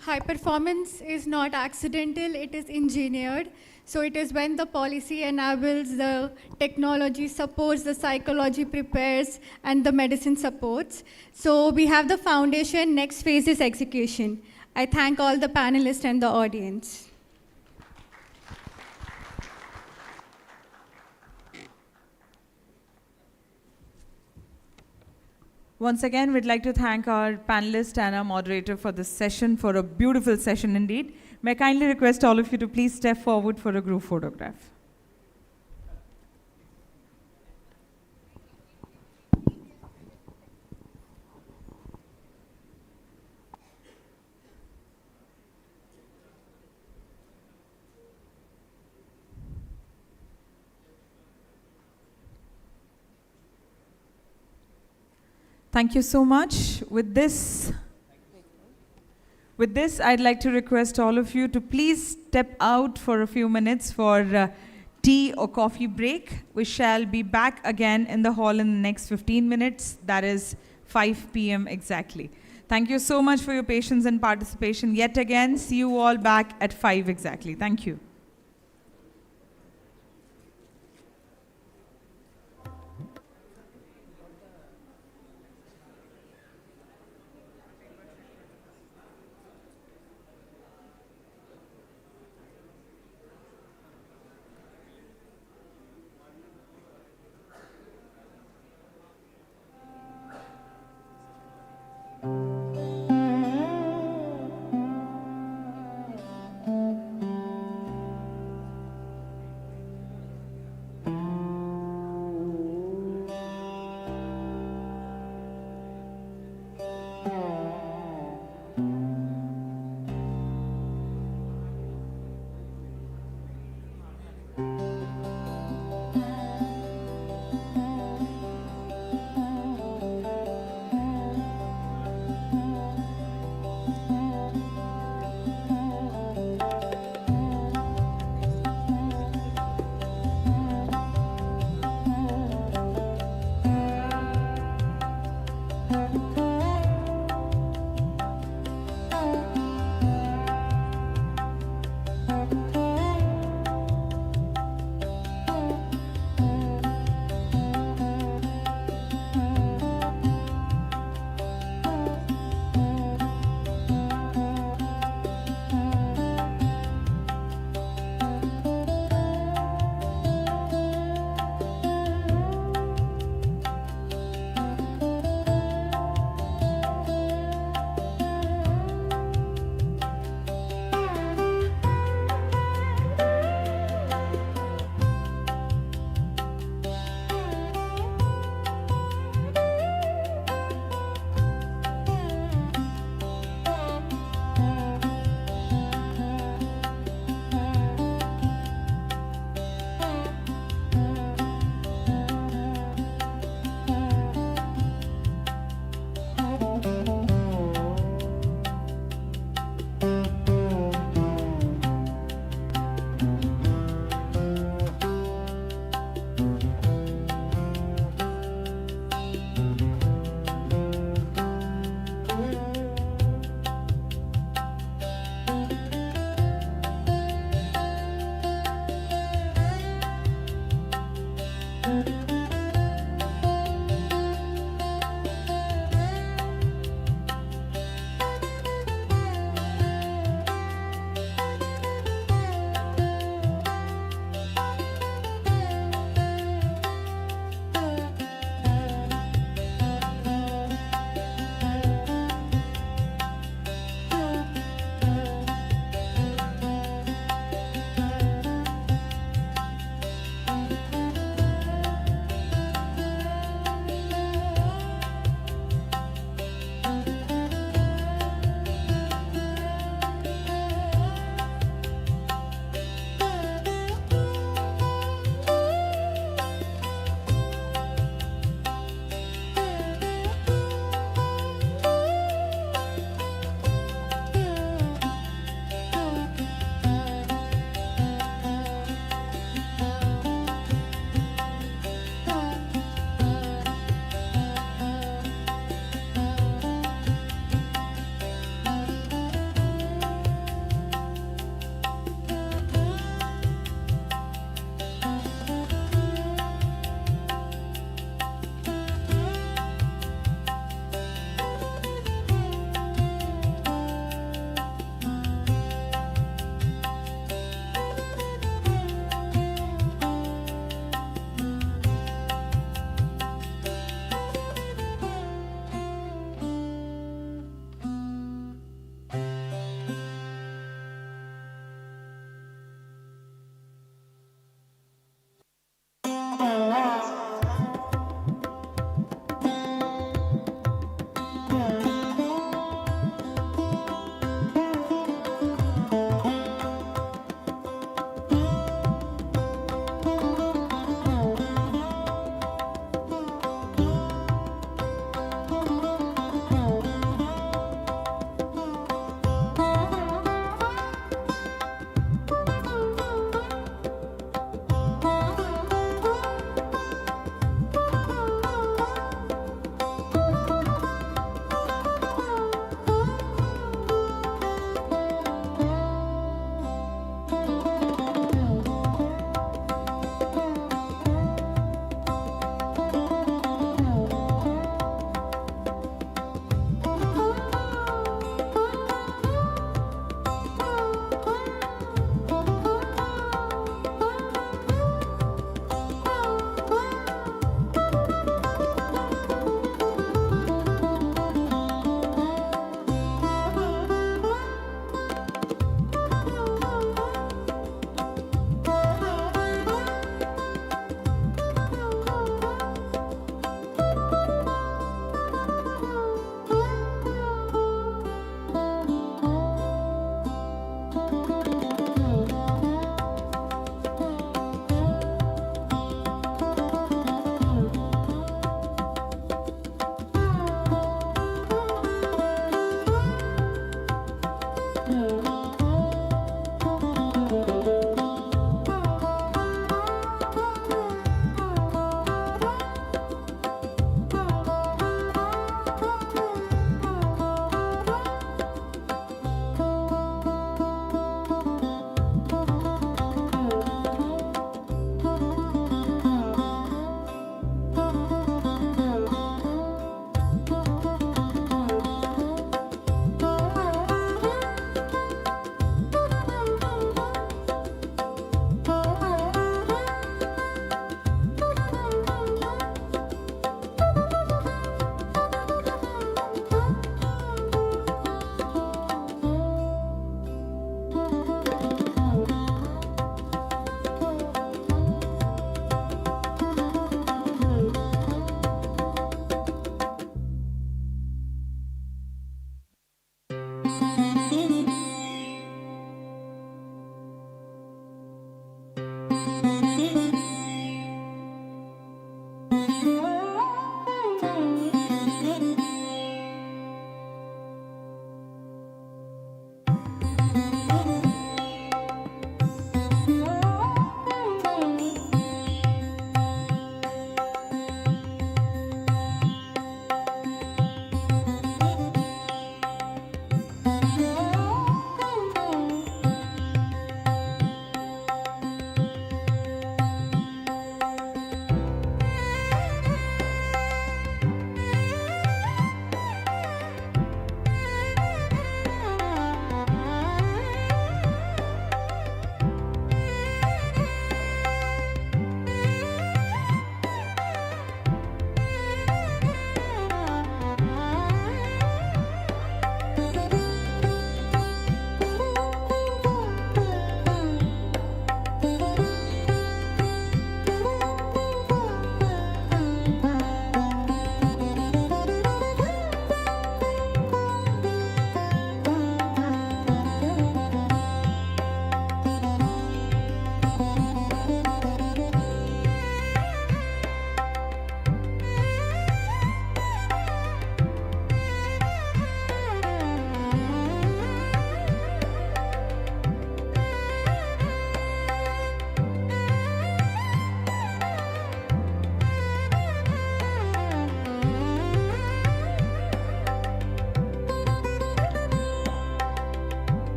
High performance is not accidental, it is engineered. So it is when the policy enables, the technology supports, the psychology prepares, and the medicine supports. So we have the foundation, next phase is execution. I thank all the panelists and the audience. Once again, we'd like to thank our panelists and our moderator for this session, for a beautiful session indeed. May I kindly request all of you to please step forward for a group photograph. Thank you so much. With this, I'd like to request all of you to please step out for a few minutes for tea or coffee break. We shall be back again in the hall in the next 15 minutes. That is 5 p.m. exactly. Thank you so much for your patience and participation yet again. See you all back at 5 exactly. Thank you.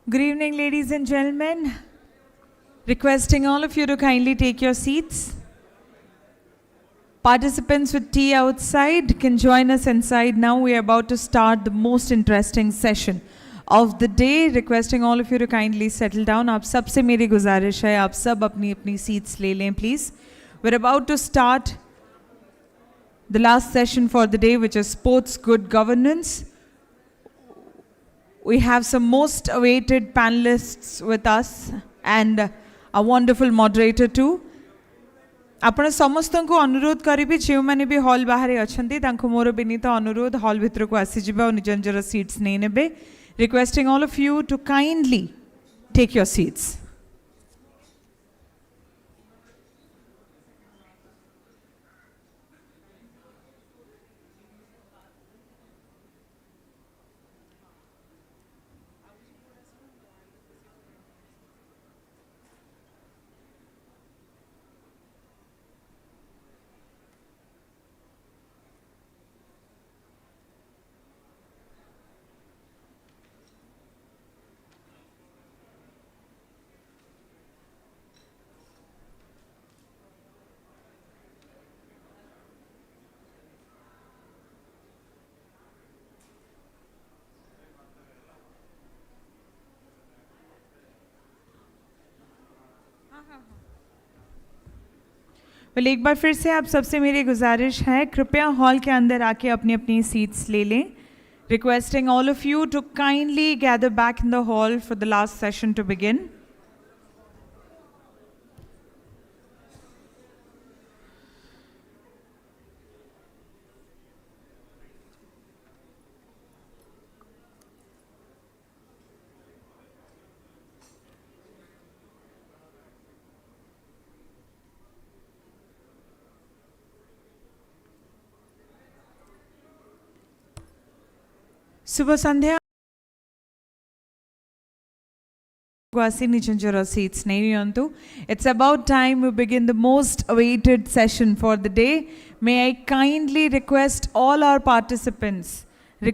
Good evening, ladies and gentlemen. Requesting all of you to kindly take your seats. Participants with tea outside can join us inside now. We are about to start the most interesting session of the day. Requesting all of you to kindly settle down. आप सबसे मेरी गुजारिश है आप सब अपनी अपनी seats ले लें please. We're about to start the last session for the day, which is sports good governance. We have some most awaited panelists with us and a wonderful moderator too. आपण समस्तଙ୍କୁ अनुरोध करिबि जे माने भी हॉल बाहर अछंती तांको मोर बिनीत अनुरोध hall भितर को आसी जिबा और निज निजर सीट्स नै नेबे. Requesting all of you to kindly take your seats. well, एक बार फिर से आप सबसे मेरी गुजारिश है कृपया हॉल के अंदर आके अपनी अपनी सीट्स ले लें. Requesting all of you to kindly gather back in the hall for the last session to begin. Subha Sandhya. It's about time we begin the most awaited session for the day. May I kindly request all our participants, to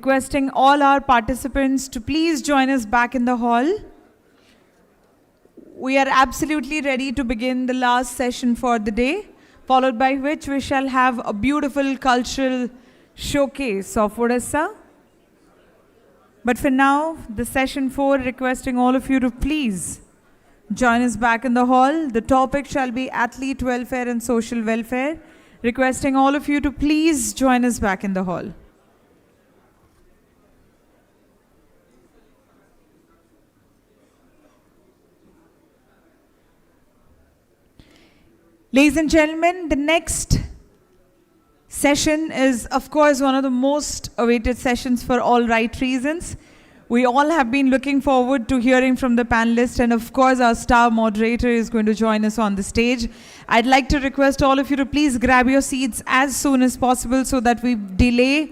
please join us back in the hall. We are absolutely ready to begin the last session for the day, followed by which we shall have a beautiful cultural showcase of Odisha. But for now, the session 4, requesting all of you to please join us back in the hall. The topic shall be athlete welfare and social welfare. Requesting all of you to please join us back in the hall. Ladies and gentlemen, the next session is, of course, one of the most awaited sessions for all right reasons. We all have been looking forward to hearing from the panelists, and of course, our star moderator is going to join us on the stage. I'd like to request all of you to please grab your seats as soon as possible so that we delay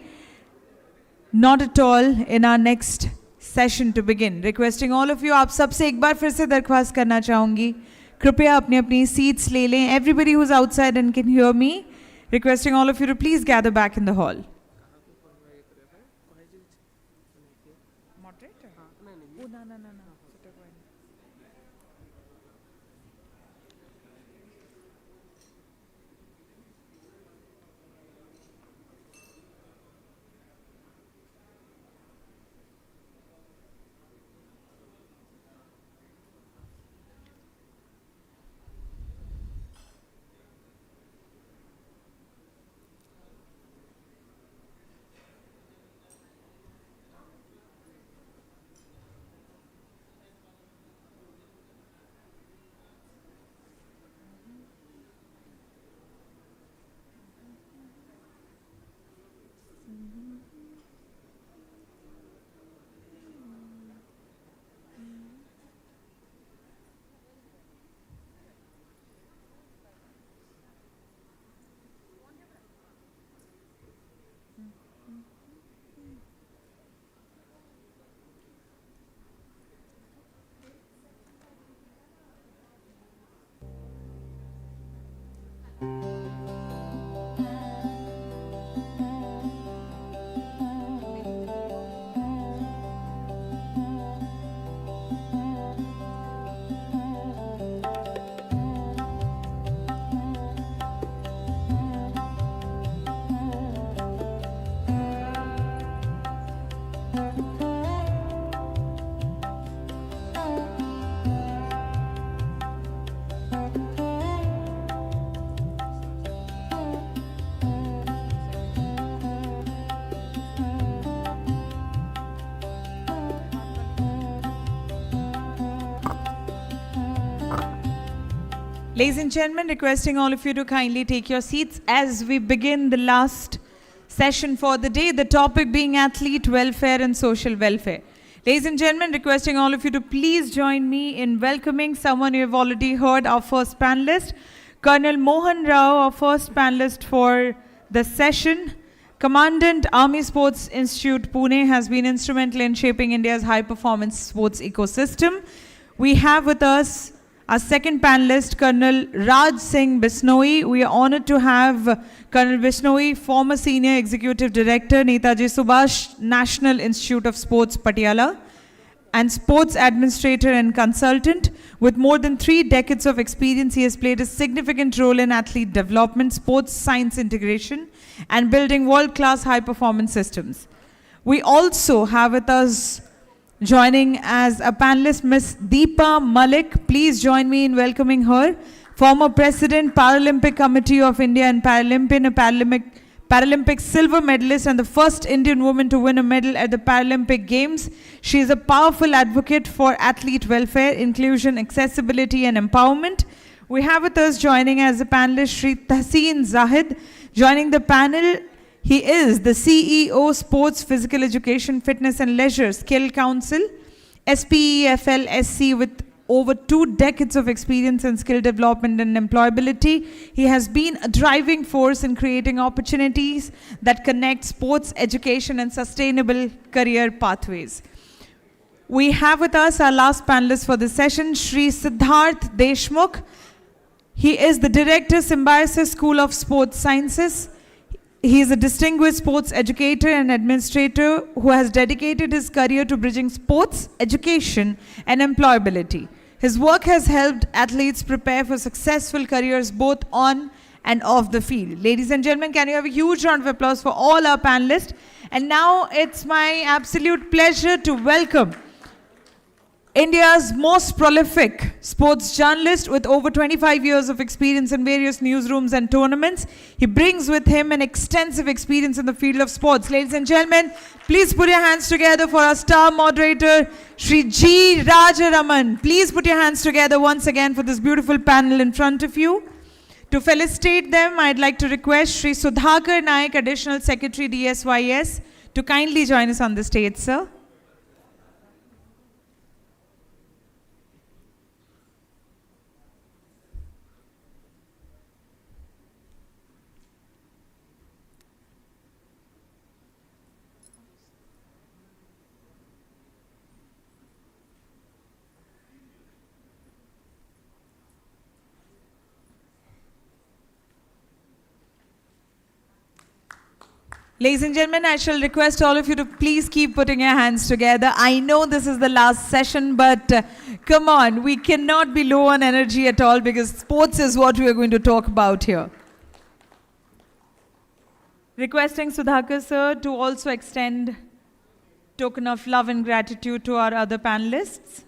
not at all in our next session to begin. Requesting all of you, आप सबसे एक बार फिर से दरख्वास्त करना चाहूँगी, कृपया अपनी अपनी seats ले लें. Everybody who's outside and can hear me, requesting all of you to please gather back in the hall. Ladies and gentlemen, requesting all of you to kindly take your seats as we begin the last session for the day, the topic being athlete welfare and social welfare. Ladies and gentlemen, requesting all of you to please join me in welcoming someone you have already heard, our first panelist, Colonel Mohan Rao, our first panelist for the session. Commandant Army Sports Institute, Pune, has been instrumental in shaping India's high-performance sports ecosystem. We have with us our second panelist, Colonel Raj Singh Bisnoi. We are honored to have Colonel Bisnoi, former Senior Executive Director, Netaji Subhash National Institute of Sports, Patiala, and Sports Administrator and Consultant. With more than 3 decades of experience, he has played a significant role in athlete development, sports science integration, and building world-class high-performance systems. We also have with us, joining as a panelist, Ms. Deepa Malik. Please join me in welcoming her. Former President, Paralympic Committee of India and Paralympian, a Paralympic silver medalist and the first Indian woman to win a medal at the Paralympic Games. She is a powerful advocate for athlete welfare, inclusion, accessibility and empowerment. We have with us joining as a panelist, Shri Tahseen Zahid. Joining the panel, he is the CEO, Sports, Physical Education, Fitness and Leisure Skill Council, SPEFL SC, with over 2 decades of experience in skill development and employability. He has been a driving force in creating opportunities that connect sports, education and sustainable career pathways. We have with us our last panelist for this session, Shri Siddharth Deshmukh. He is the Director, Symbiosis School of Sports Sciences. He is a distinguished sports educator and administrator who has dedicated his career to bridging sports, education and employability. His work has helped athletes prepare for successful careers both on and off the field. Ladies and gentlemen, can you have a huge round of applause for all our panelists? And now it's my absolute pleasure to welcome India's most prolific sports journalist with over 25 years of experience in various newsrooms and tournaments. He brings with him an extensive experience in the field of sports. Ladies and gentlemen, please put your hands together for our star moderator, Shri G. Rajaraman. Please put your hands together once again for this beautiful panel in front of you. To felicitate them, I'd like to request Shri Sudhakar Naik, Additional Secretary, DSYS, to kindly join us on the stage, sir. Ladies and gentlemen, I shall request all of you to please keep putting your hands together. I know this is the last session, but come on, we cannot be low on energy at all because sports is what we are going to talk about here. Requesting Sudhakar sir to also extend token of love and gratitude to our other panelists.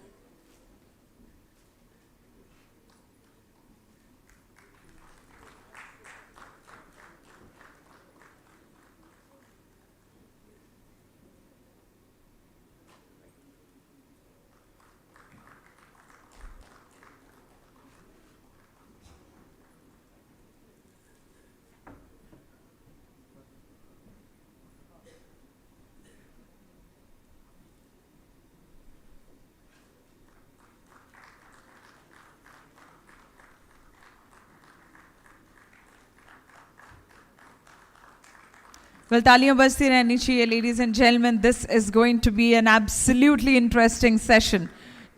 Well, taaliyan bajti rehni chahiye, ladies and gentlemen. This is going to be an absolutely interesting session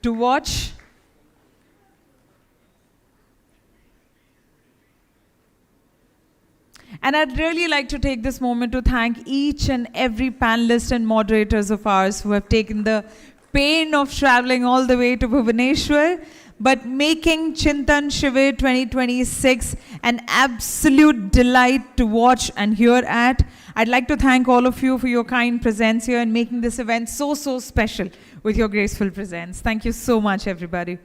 to watch. And I'd really like to take this moment to thank each and every panelist and moderators of ours who have taken the pain of traveling all the way to Bhubaneswar, but making Chintan Shivir 2026 an absolute delight to watch and hear at. I'd like to thank all of you for your kind presence here and making this event so special with your graceful presence. Thank you so much, everybody.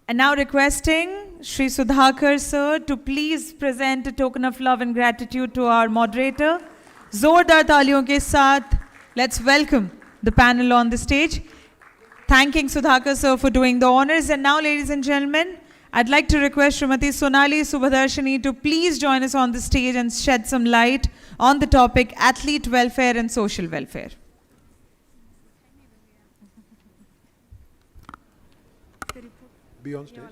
And now requesting Shri Sudhakar sir to please present a token of love and gratitude to our moderator. Zordar taaliyon ke saath, let's welcome the panel on the stage. Thanking Sudhakar sir for doing the honors. And now, ladies and gentlemen, I'd like to request Srimati Sonali Subhadarshini to please join us on the stage and shed some light on the topic athlete welfare and social welfare. Be on stage.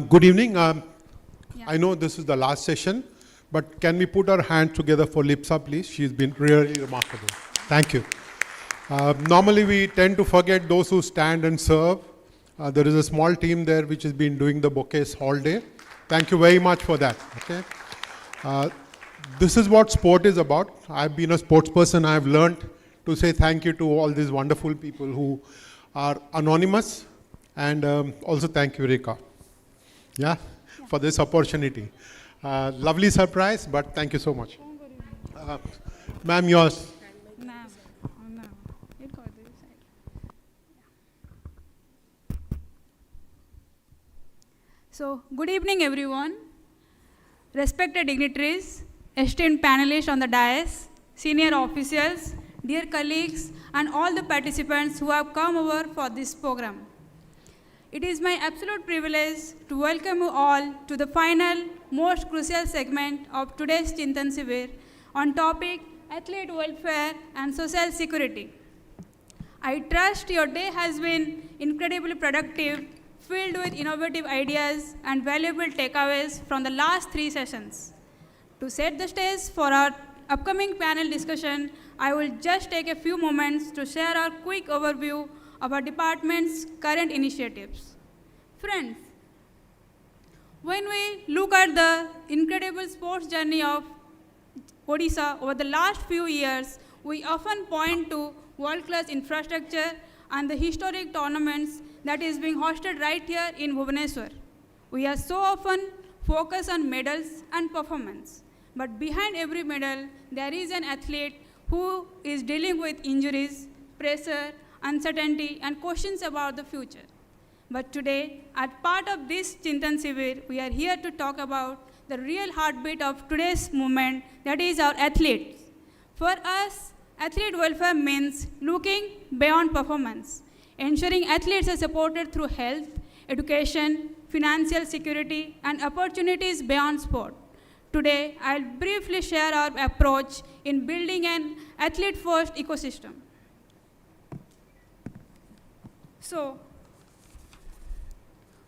Good evening. I know this is the last session, but can we put our hands together for Lipsa, please? She's been really remarkable. Thank you. Normally, we tend to forget those who stand and serve. There is a small team there which has been doing the bouquets all day. Thank you very much for that. Okay. This is what sport is about. I've been a sports person. I've learned to say thank you to all these wonderful people who are anonymous. And also thank you, Rekha, for this opportunity. Lovely surprise, but thank you so much. Ma'am, yours. So, good evening, everyone. Respected dignitaries, esteemed panelists on the dais, senior officials, dear colleagues, and all the participants who have come over for this program. It is my absolute privilege to welcome you all to the final, most crucial segment of today's Chintan Shivir on topic athlete welfare and social security. I trust your day has been incredibly productive, filled with innovative ideas and valuable takeaways from the last 3 sessions. To set the stage for our upcoming panel discussion, I will just take a few moments to share our quick overview of our department's current initiatives. Friends, when we look at the incredible sports journey of Odisha over the last few years, we often point to world-class infrastructure and the historic tournaments that is being hosted right here in Bhubaneswar. We are so often focused on medals and performance, but behind every medal, there is an athlete who is dealing with injuries, pressure, uncertainty, and questions about the future. But today, as part of this Chintan Shivir, we are here to talk about the real heartbeat of today's movement, that is our athletes. For us, athlete welfare means looking beyond performance, ensuring athletes are supported through health, education, financial security, and opportunities beyond sport. Today, I'll briefly share our approach in building an athlete-first ecosystem. So,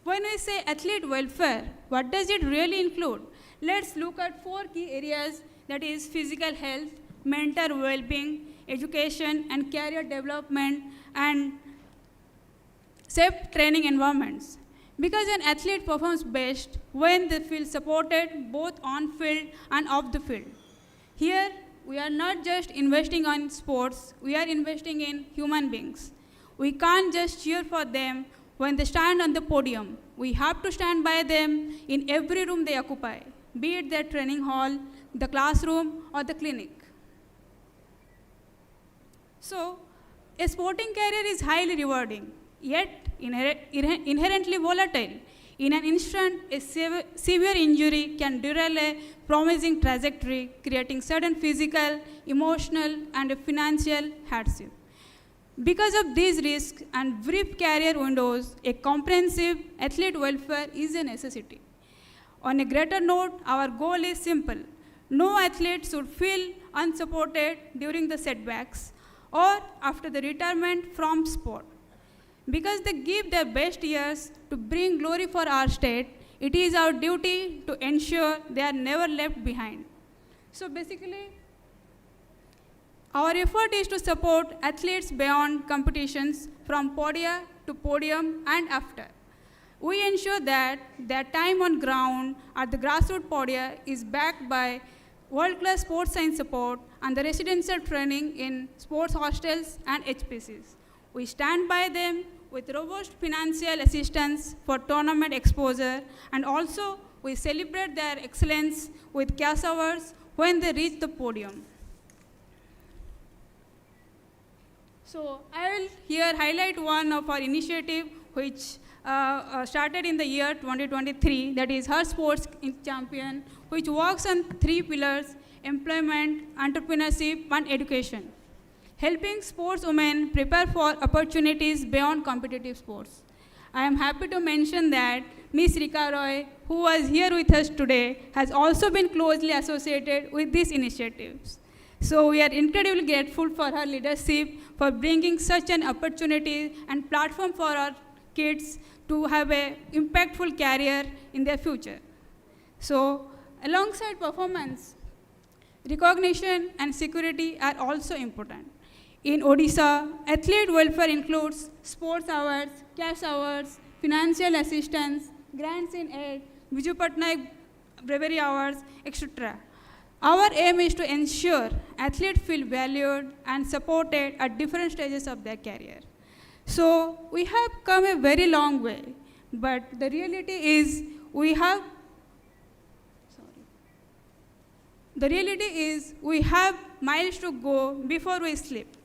when we say athlete welfare, what does it really include? Let's look at 4 key areas, that is physical health, mental well-being, education and career development, and safe training environments. Because an athlete performs best when they feel supported both on field and off the field. Here, we are not just investing on sports, we are investing in human beings. We can't just cheer for them when they stand on the podium. We have to stand by them in every room they occupy, be it their training hall, the classroom, or the clinic. So, a sporting career is highly rewarding, yet inherently volatile. In an instant, a severe injury can derail a promising trajectory, creating sudden physical, emotional, and financial hardship. Because of these risks and brief career windows, a comprehensive athlete welfare is a necessity. On a greater note, our goal is simple. No athlete should feel unsupported during the setbacks or after the retirement from sport. Because they give their best years to bring glory for our state, it is our duty to ensure they are never left behind. So basically, our effort is to support athletes beyond competitions from podia to podium and after. We ensure that their time on ground at the grassroots podia is backed by world-class sports science support and the residential training in sports hostels and HPCs. We stand by them with robust financial assistance for tournament exposure, and also we celebrate their excellence with cash awards when they reach the podium. So I will here highlight one of our initiative which started in the year 2023, that is Her Sports Champion, which works on 3 pillars: employment, entrepreneurship, and education. helping sportswomen prepare for opportunities beyond competitive sports. I am happy to mention that Ms. Rika Roy, who was here with us today, has also been closely associated with these initiatives. So we are incredibly grateful for her leadership, for bringing such an opportunity and platform for our kids to have an impactful career in their future. So alongside performance, recognition and security are also important. In Odisha, athlete welfare includes sports hours, cash hours, financial assistance, grants in aid, Viju Patnaik bravery hours, etc. Our aim is to ensure athletes feel valued and supported at different stages of their career. So we have come a very long way, but the reality is we have miles to go before we sleep.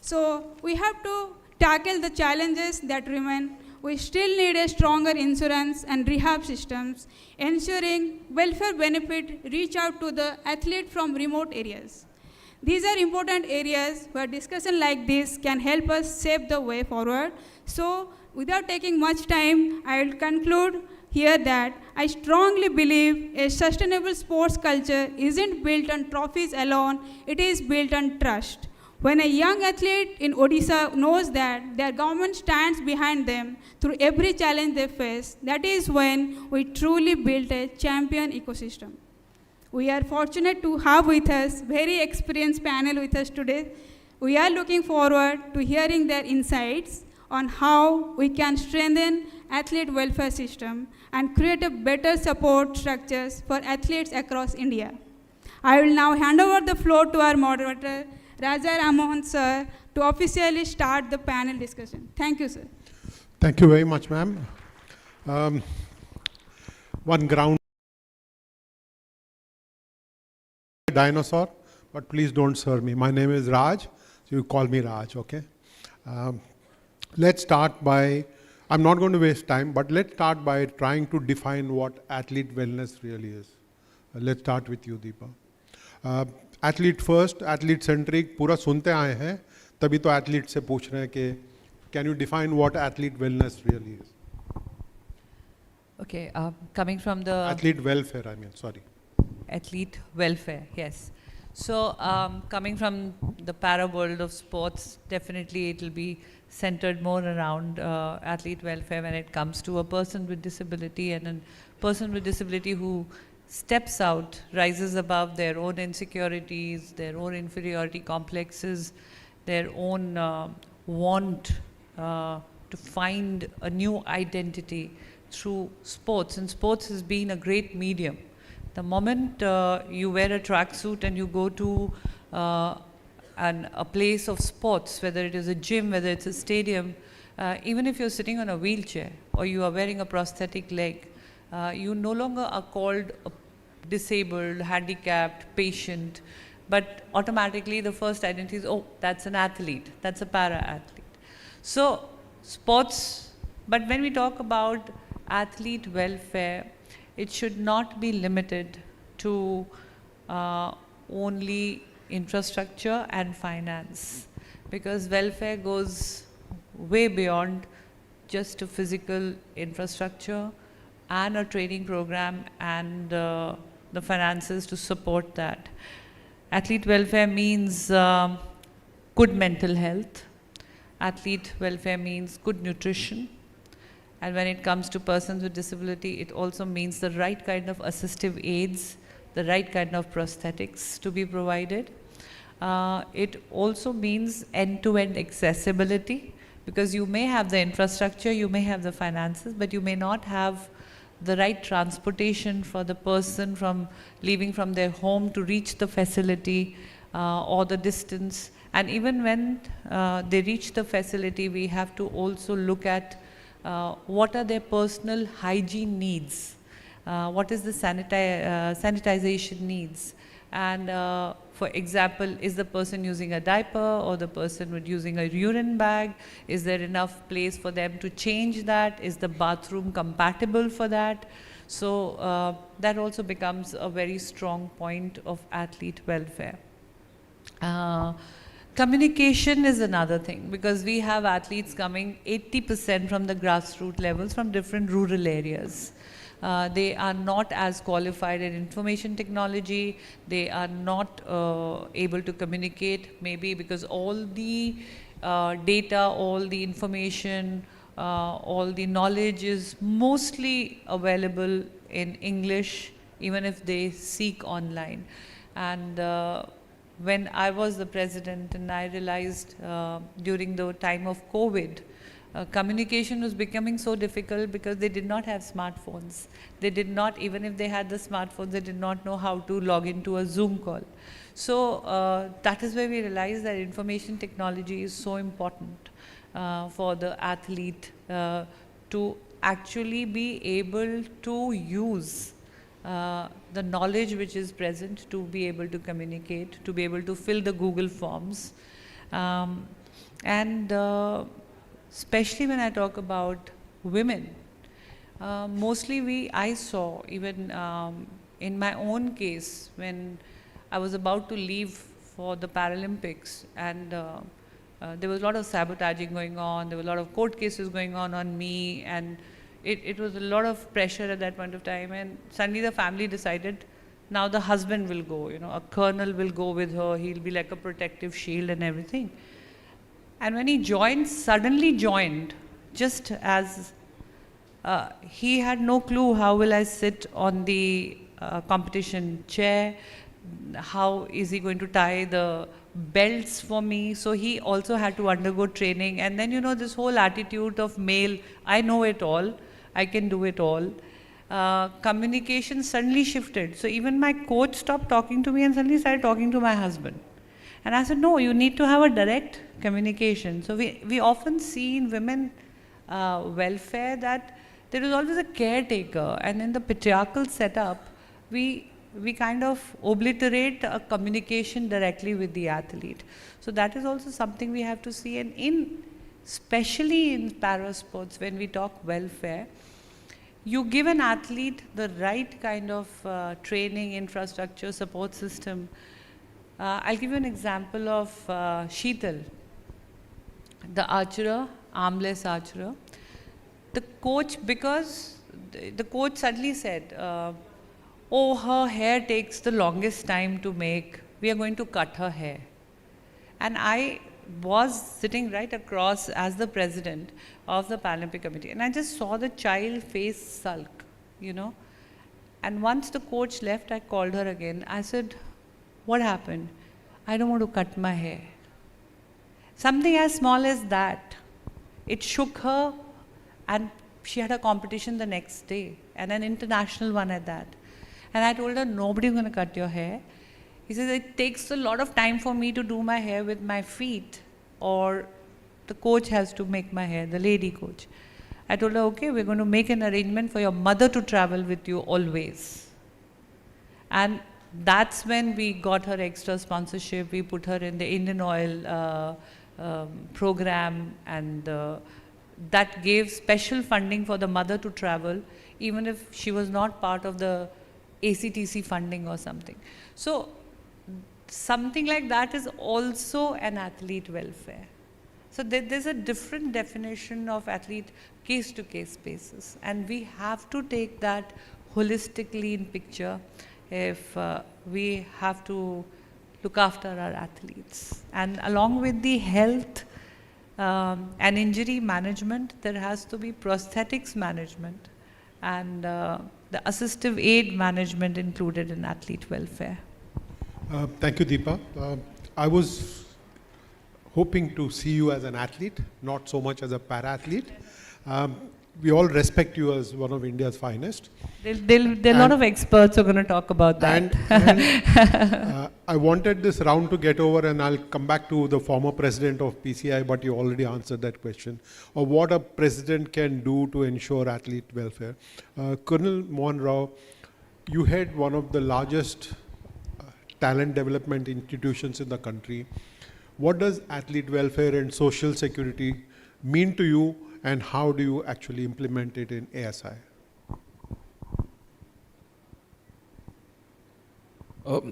So we have to tackle the challenges that remain. We still need a stronger insurance and rehab systems, ensuring welfare benefit reach out to the athlete from remote areas. These are important areas where discussion like this can help us shape the way forward. So without taking much time, I will conclude here that I strongly believe a sustainable sports culture isn't built on trophies alone, it is built on trust. When a young athlete in Odisha knows that their government stands behind them through every challenge they face, that is when we truly build a champion ecosystem. We are fortunate to have with us very experienced panel with us today. We are looking forward to hearing their insights on how we can strengthen athlete welfare system and create a better support structures for athletes across India. I will now hand over the floor to our moderator, Raja Ramohan sir, to officially start the panel discussion. Thank you, sir. Thank you very much, ma'am. One ground dinosaur, but please don't sir me. My name is Raj, so you call me Raj, okay? Let's start by, I'm not going to waste time, but let's start by trying to define what athlete wellness really is. Let's start with you, Deepa. Athlete first, athlete centric, पूरा सुनते आए हैं, तभी तो athlete से पूछ रहे हैं कि can you define what athlete wellness really is? Okay, coming from the athlete welfare, I mean, sorry. Athlete welfare, yes. So coming from the para world of sports, definitely it will be centered more around athlete welfare when it comes to a person with disability, and a person with disability who steps out, rises above their own insecurities, their own inferiority complexes, their own want to find a new identity through sports. And sports has been a great medium. The moment you wear a tracksuit and you go to a place of sports, whether it is a gym, whether it's a stadium, even if you're sitting on a wheelchair or you are wearing a prosthetic leg, you no longer are called a disabled, handicapped, patient, but automatically the first identity is, oh, that's an athlete, that's a para-athlete. So sports, but when we talk about athlete welfare, it should not be limited to only infrastructure and finance, because welfare goes way beyond just a physical infrastructure and a training program and the finances to support that. Athlete welfare means good mental health. Athlete welfare means good nutrition. And when it comes to persons with disability, it also means the right kind of assistive aids, the right kind of prosthetics to be provided. It also means end-to-end accessibility, because you may have the infrastructure, you may have the finances, but you may not have the right transportation for the person from leaving from their home to reach the facility or the distance. And even when they reach the facility, we have to also look at what are their personal hygiene needs, what is the sanitization needs, and for example, is the person using a diaper or the person with using a urine bag? Is there enough place for them to change that? Is the bathroom compatible for that? So that also becomes a very strong point of athlete welfare. Communication is another thing, because we have athletes coming 80% from the grassroots levels from different rural areas. They are not as qualified in information technology. They are not able to communicate, maybe because all the data, all the information, all the knowledge is mostly available in English, even if they seek online. And when I was the president, and I realized during the time of COVID, communication was becoming so difficult because they did not have smartphones. They did not, even if they had the smartphones, they did not know how to log into a Zoom call. So that is where we realized that information technology is so important for the athlete to actually be able to use the knowledge which is present, to be able to communicate, to be able to fill the Google forms. And especially when I talk about women, mostly I saw, even in my own case, when I was about to leave for the Paralympics, and there was a lot of sabotaging going on, there were a lot of court cases going on me, and it was a lot of pressure at that point of time. And suddenly the family decided, now the husband will go, a colonel will go with her, he'll be like a protective shield and everything. And when he joined, suddenly joined, just as he had no clue how will I sit on the competition chair, how is he going to tie the belts for me. So he also had to undergo training. And then, this whole attitude of male, I know it all, I can do it all. Communication suddenly shifted. So even my coach stopped talking to me and suddenly started talking to my husband. And I said, no, you need to have a direct communication. So we often see in women welfare that there is always a caretaker, and in the patriarchal setup, we kind of obliterate a communication directly with the athlete. So that is also something we have to see. And especially in para sports, when we talk welfare, you give an athlete the right kind of training, infrastructure, support system. I'll give you an example of Sheetal, the archer, armless archer. The coach, because the coach suddenly said, oh, her hair takes the longest time to make, we are going to cut her hair. And I was sitting right across as the president of the Paralympic Committee, and I just saw the child face sulk, And once the coach left, I called her again. I said, what happened? I don't want to cut my hair. Something as small as that. It shook her, and she had a competition the next day, and an international one at that. And I told her, nobody's going to cut your hair. He says, it takes a lot of time for me to do my hair with my feet, or the coach has to make my hair, the lady coach. I told her, okay, we're going to make an arrangement for your mother to travel with you always. And that's when we got her extra sponsorship. We put her in the Indian Oil program, and that gave special funding for the mother to travel, even if she was not part of the ACTC funding or something. So something like that is also an athlete welfare. So there's a different definition of athlete case-to-case basis, and we have to take that holistically in picture if we have to look after our athletes. And along with the health and injury management, there has to be prosthetics management and the assistive aid management included in athlete welfare. Thank you, Deepa. I was hoping to see you as an athlete, not so much as a para-athlete. We all respect you as one of India's finest. There are a lot of experts who are going to talk about that. And I wanted this round to get over, and I'll come back to the former president of PCI, but you already answered that question, of what a president can do to ensure athlete welfare. Colonel Mohan Rao, you head one of the largest talent development institutions in the country. What does athlete welfare and social security mean to you, and how do you actually implement it in ASI?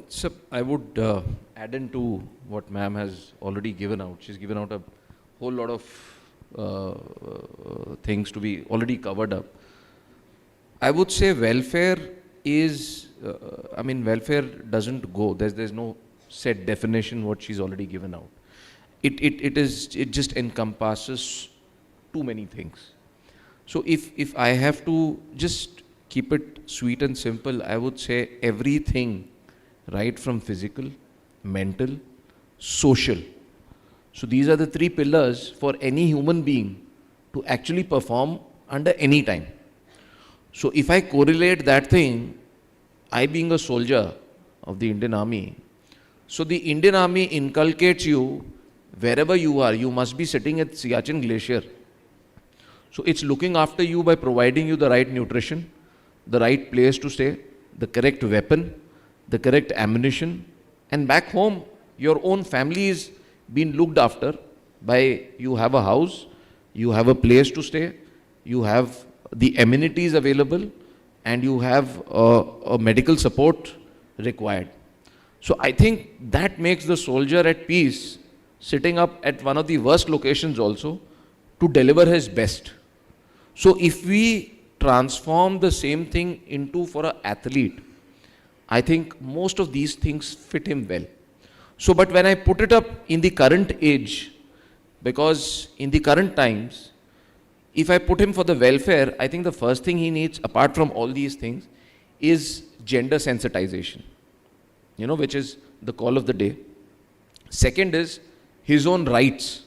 So I would add into what ma'am has already given out. She's given out a whole lot of things to be already covered up. I would say welfare is, welfare doesn't go. There's no set definition what she's already given out. It just encompasses too many things. So if I have to just keep it sweet and simple, I would say everything, right from physical, mental, social. So these are the three pillars for any human being to actually perform under any time. So if I correlate that thing, I being a soldier of the Indian Army, so the Indian Army inculcates you wherever you are. You must be sitting at Siachen Glacier. So it's looking after you by providing you the right nutrition, the right place to stay, the correct weapon, the correct ammunition, and back home, your own family is being looked after by, you have a house, you have a place to stay, you have the amenities available, and you have a medical support required. So I think that makes the soldier at peace, sitting up at one of the worst locations also, to deliver his best. So if we transform the same thing into for an athlete, I think most of these things fit him well. So, but when I put it up in the current age, because in the current times, if I put him for the welfare, I think the first thing he needs, apart from all these things, is gender sensitization, which is the call of the day. Second is his own rights.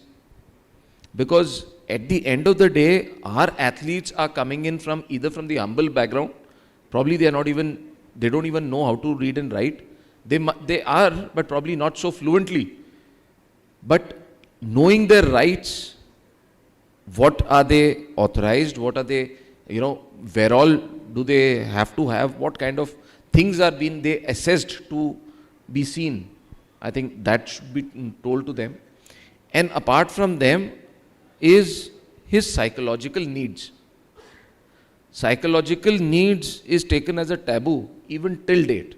Because at the end of the day, our athletes are coming in from either from the humble background, probably they don't even know how to read and write. They are, but probably not so fluently. But knowing their rights, what are they authorized, what are they, where all do they have to have, what kind of things are being they assessed to be seen. I think that should be told to them. And apart from them is his psychological needs. Psychological needs is taken as a taboo even till date.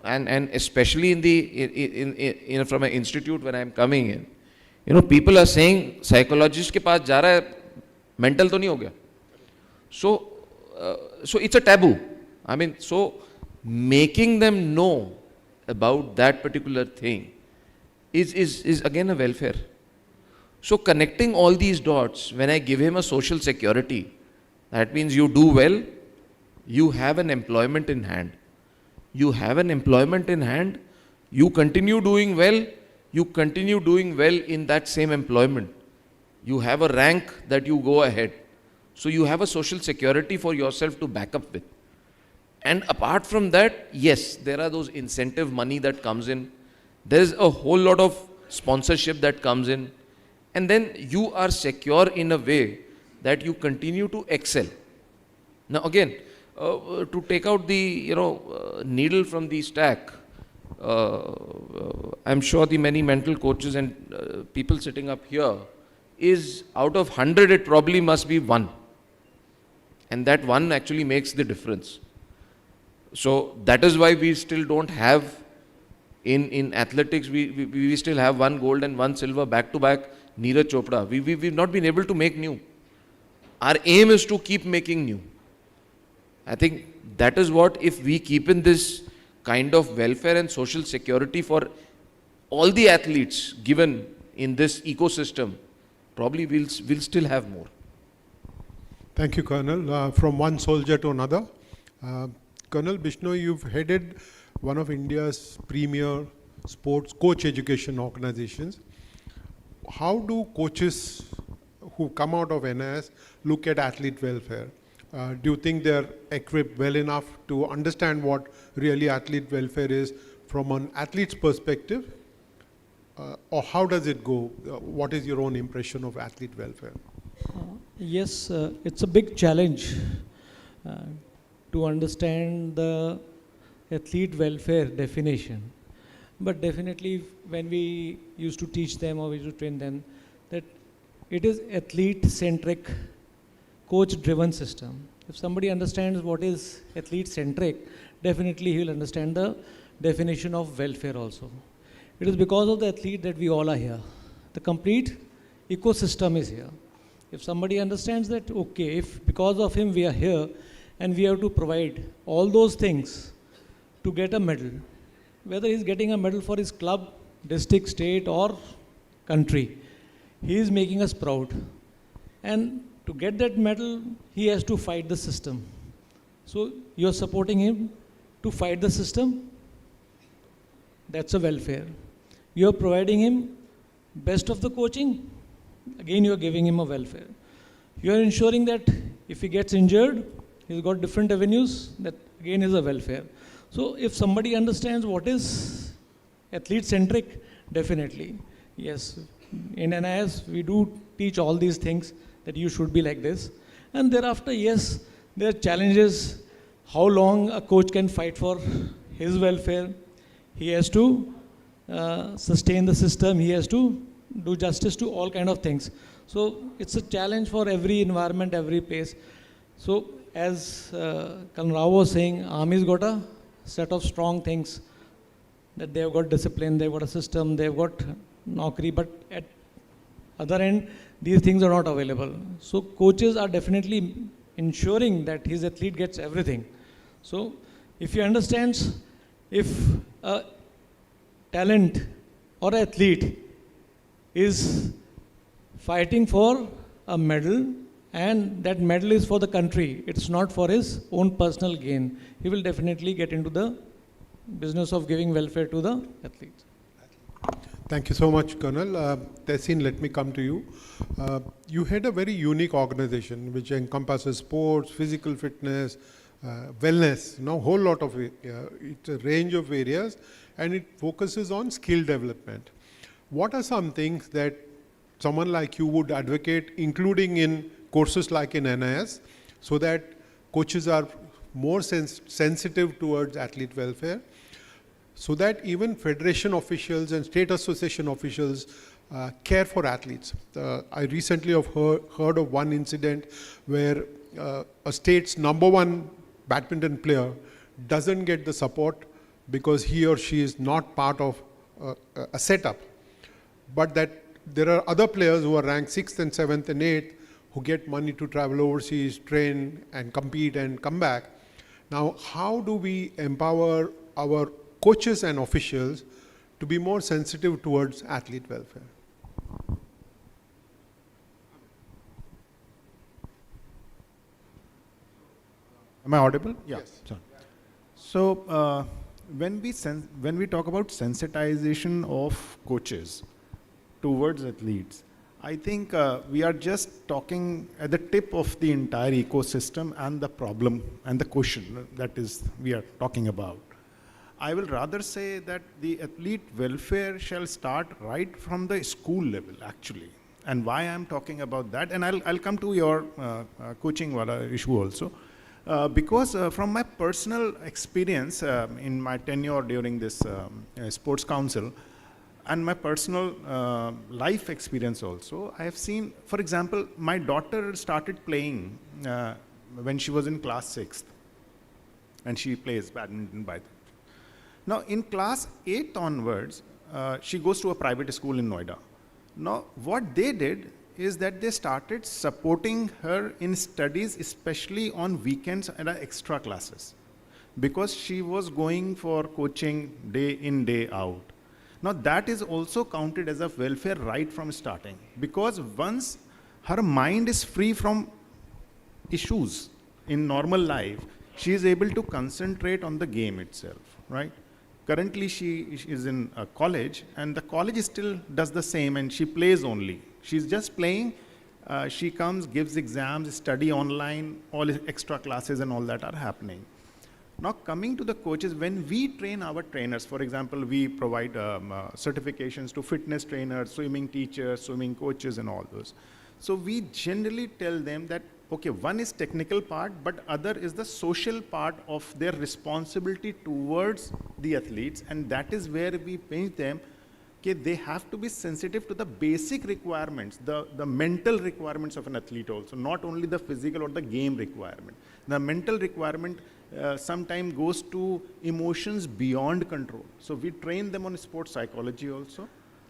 And especially in from an institute when I am coming in, people are saying psychologist के पास जा रहा है, mental तो नहीं हो गया. So it's a taboo. So making them know about that particular thing is again a welfare. So connecting all these dots, when I give him a social security, that means you do well, you have an employment in hand. You have an employment in hand, you continue doing well, in that same employment. You have a rank that you go ahead. So you have a social security for yourself to back up with. And apart from that, yes, there are those incentive money that comes in. There is a whole lot of sponsorship that comes in. And then you are secure in a way that you continue to excel. Now again, to take out the needle from the stack, I'm sure the many mental coaches and people sitting up here is out of 100 it probably must be 1, and that 1 actually makes the difference. So that is why we still don't have in athletics, we still have 1 gold and 1 silver back to back. Neeraj Chopra, we've not been able to make new. Our aim is to keep making new. I think that is what, if we keep in this kind of welfare and social security for all the athletes given in this ecosystem, probably we'll still have more. Thank you, Colonel. From one soldier to another. Colonel Bishnoi, you've headed one of India's premier sports coach education organizations. How do coaches who come out of NIS look at athlete welfare? Do you think they're equipped well enough to understand what really athlete welfare is from an athlete's perspective? Or how does it go? What is your own impression of athlete welfare? Yes, it's a big challenge to understand the athlete welfare definition. But definitely when we used to teach them or we used to train them, that it is athlete-centric, coach-driven system. If somebody understands what is athlete-centric, definitely he will understand the definition of welfare also. It is because of the athlete that we all are here. The complete ecosystem is here. If somebody understands that, okay, if because of him we are here and we have to provide all those things to get a medal, whether he's getting a medal for his club, district, state or country, he is making us proud. And to get that medal, he has to fight the system. So you're supporting him to fight the system. That's a welfare. You're providing him best of the coaching. Again, you're giving him a welfare. You're ensuring that if he gets injured, he's got different avenues. That again is a welfare. So if somebody understands what is athlete-centric, definitely. Yes, in NIS, we do teach all these things that you should be like this. And thereafter, yes, there are challenges. How long a coach can fight for his welfare. He has to sustain the system. He has to do justice to all kind of things. So it's a challenge for every environment, every place. So as Kalan Rao was saying, Army's got a set of strong things that they've got discipline, they've got a system, they've got Naukri, but at other end, these things are not available. So coaches are definitely ensuring that his athlete gets everything. So if he understands, if a talent or athlete is fighting for a medal and that medal is for the country, it's not for his own personal gain, he will definitely get into the business of giving welfare to the athletes. Thank you so much, Colonel. Tessin, let me come to you. You had a very unique organization which encompasses sports, physical fitness, wellness, whole lot of it. It's a range of areas and it focuses on skill development. What are some things that someone like you would advocate, including in courses like in NIS, so that coaches are more sensitive towards athlete welfare, so that even federation officials and state association officials care for athletes? I recently have heard of one incident where a state's #1 badminton player doesn't get the support because he or she is not part of a setup, but that there are other players who are ranked 6th and 7th and 8th who get money to travel overseas, train and compete and come back. Now, how do we empower our coaches and officials to be more sensitive towards athlete welfare? Am I audible? Yeah. Yes. Sorry. So when we talk about sensitization of coaches towards athletes, I think we are just talking at the tip of the entire ecosystem and the problem and the question that is we are talking about. I will rather say that the athlete welfare shall start right from the school level, actually. And why I'm talking about that, and I'll come to your coaching issue also. Because from my personal experience in my tenure during this sports council and my personal life experience also, I have seen, for example, my daughter started playing when she was in class 6th, and she plays badminton by then. Now in class 8th onwards, she goes to a private school in Noida. Now what they did is that they started supporting her in studies, especially on weekends and extra classes, because she was going for coaching day in, day out. Now that is also counted as a welfare right from starting, because once her mind is free from issues in normal life, she is able to concentrate on the game itself, right? Currently she is in college, and the college still does the same, and she plays only. She's just playing, she comes, gives exams, study online, all extra classes and all that are happening. Now coming to the coaches, when we train our trainers, for example, we provide certifications to fitness trainers, swimming teachers, swimming coaches and all those. So we generally tell them that, okay, one is technical part, but other is the social part of their responsibility towards the athletes, and that is where we paint them. Okay, they have to be sensitive to the basic requirements, the mental requirements of an athlete also, not only the physical or the game requirement. The mental requirement sometimes goes to emotions beyond control. So we train them on sports psychology also,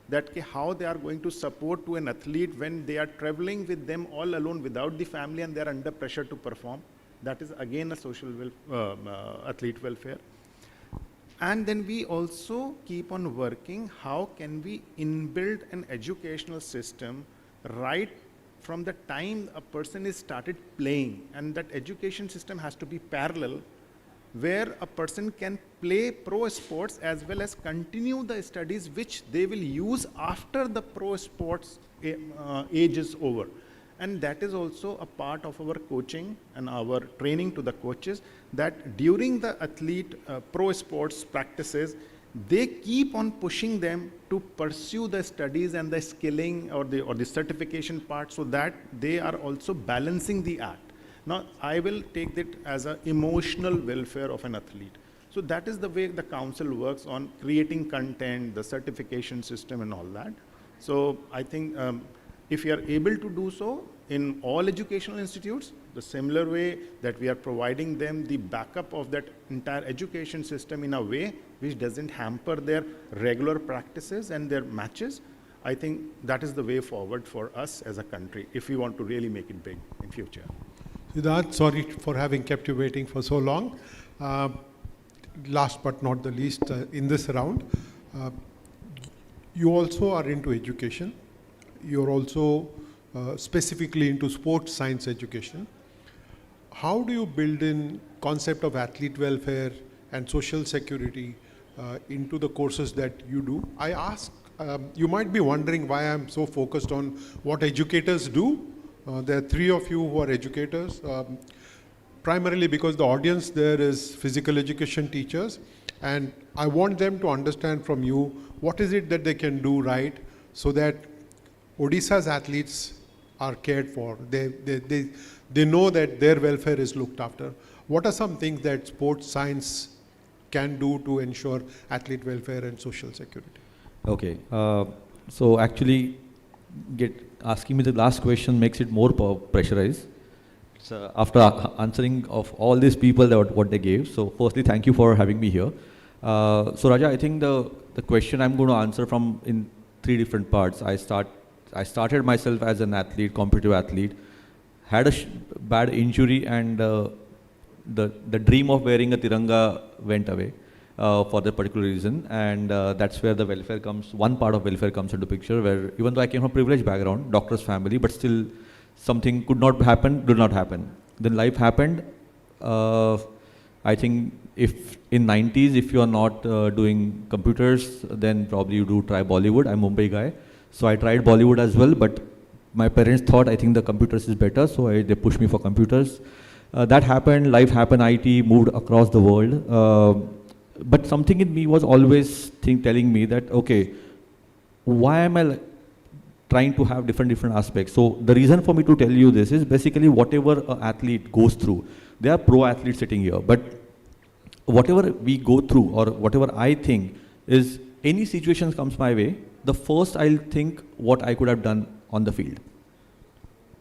that how they are going to support to an athlete when they are traveling with them all alone without the family and they are under pressure to perform. That is again a social athlete welfare. And then we also keep on working, how can we inbuild an educational system right from the time a person is started playing, and that education system has to be parallel, where a person can play pro sports as well as continue the studies which they will use after the pro sports age is over. And that is also a part of our coaching and our training to the coaches, that during the athlete pro sports practices, they keep on pushing them to pursue the studies and the skilling or the certification part, so that they are also balancing the act. Now, I will take it as an emotional welfare of an athlete. So that is the way the council works on creating content, the certification system and all that. So I think if you are able to do so in all educational institutes, the similar way that we are providing them the backup of that entire education system in a way which doesn't hamper their regular practices and their matches, I think that is the way forward for us as a country if we want to really make it big in future. Siddharth, sorry for having kept you waiting for so long. Last but not the least, in this round, you also are into education. You're also specifically into sports science education. How do you build in concept of athlete welfare and social security into the courses that you do? I ask, you might be wondering why I'm so focused on what educators do. There are three of you who are educators, primarily because the audience there is physical education teachers, and I want them to understand from you what is it that they can do right so that Odisha's athletes are cared for. They know that their welfare is looked after. What are some things that sports science can do to ensure athlete welfare and social security? Okay, so actually asking me the last question makes it more pressurized. So after answering of all these people what they gave, so firstly thank you for having me here. So Raja, I think the question I'm going to answer from in three different parts. I started myself as an athlete, competitive athlete, had a bad injury, and the dream of wearing a Tiranga went away for that particular reason, and that's where the welfare comes, one part of welfare comes into picture, where even though I came from a privileged background, doctor's family, but still something could not happen, did not happen. Then life happened. I think if in 90s, if you are not doing computers, then probably you do try Bollywood. I'm a Mumbai guy. So I tried Bollywood as well, but my parents thought I think the computers is better, so they pushed me for computers. That happened, life happened, IT moved across the world. But something in me was always telling me that, okay, why am I trying to have different aspects? So the reason for me to tell you this is basically whatever an athlete goes through, there are pro athletes sitting here, but whatever we go through or whatever I think is any situation comes my way, the first I'll think what I could have done on the field.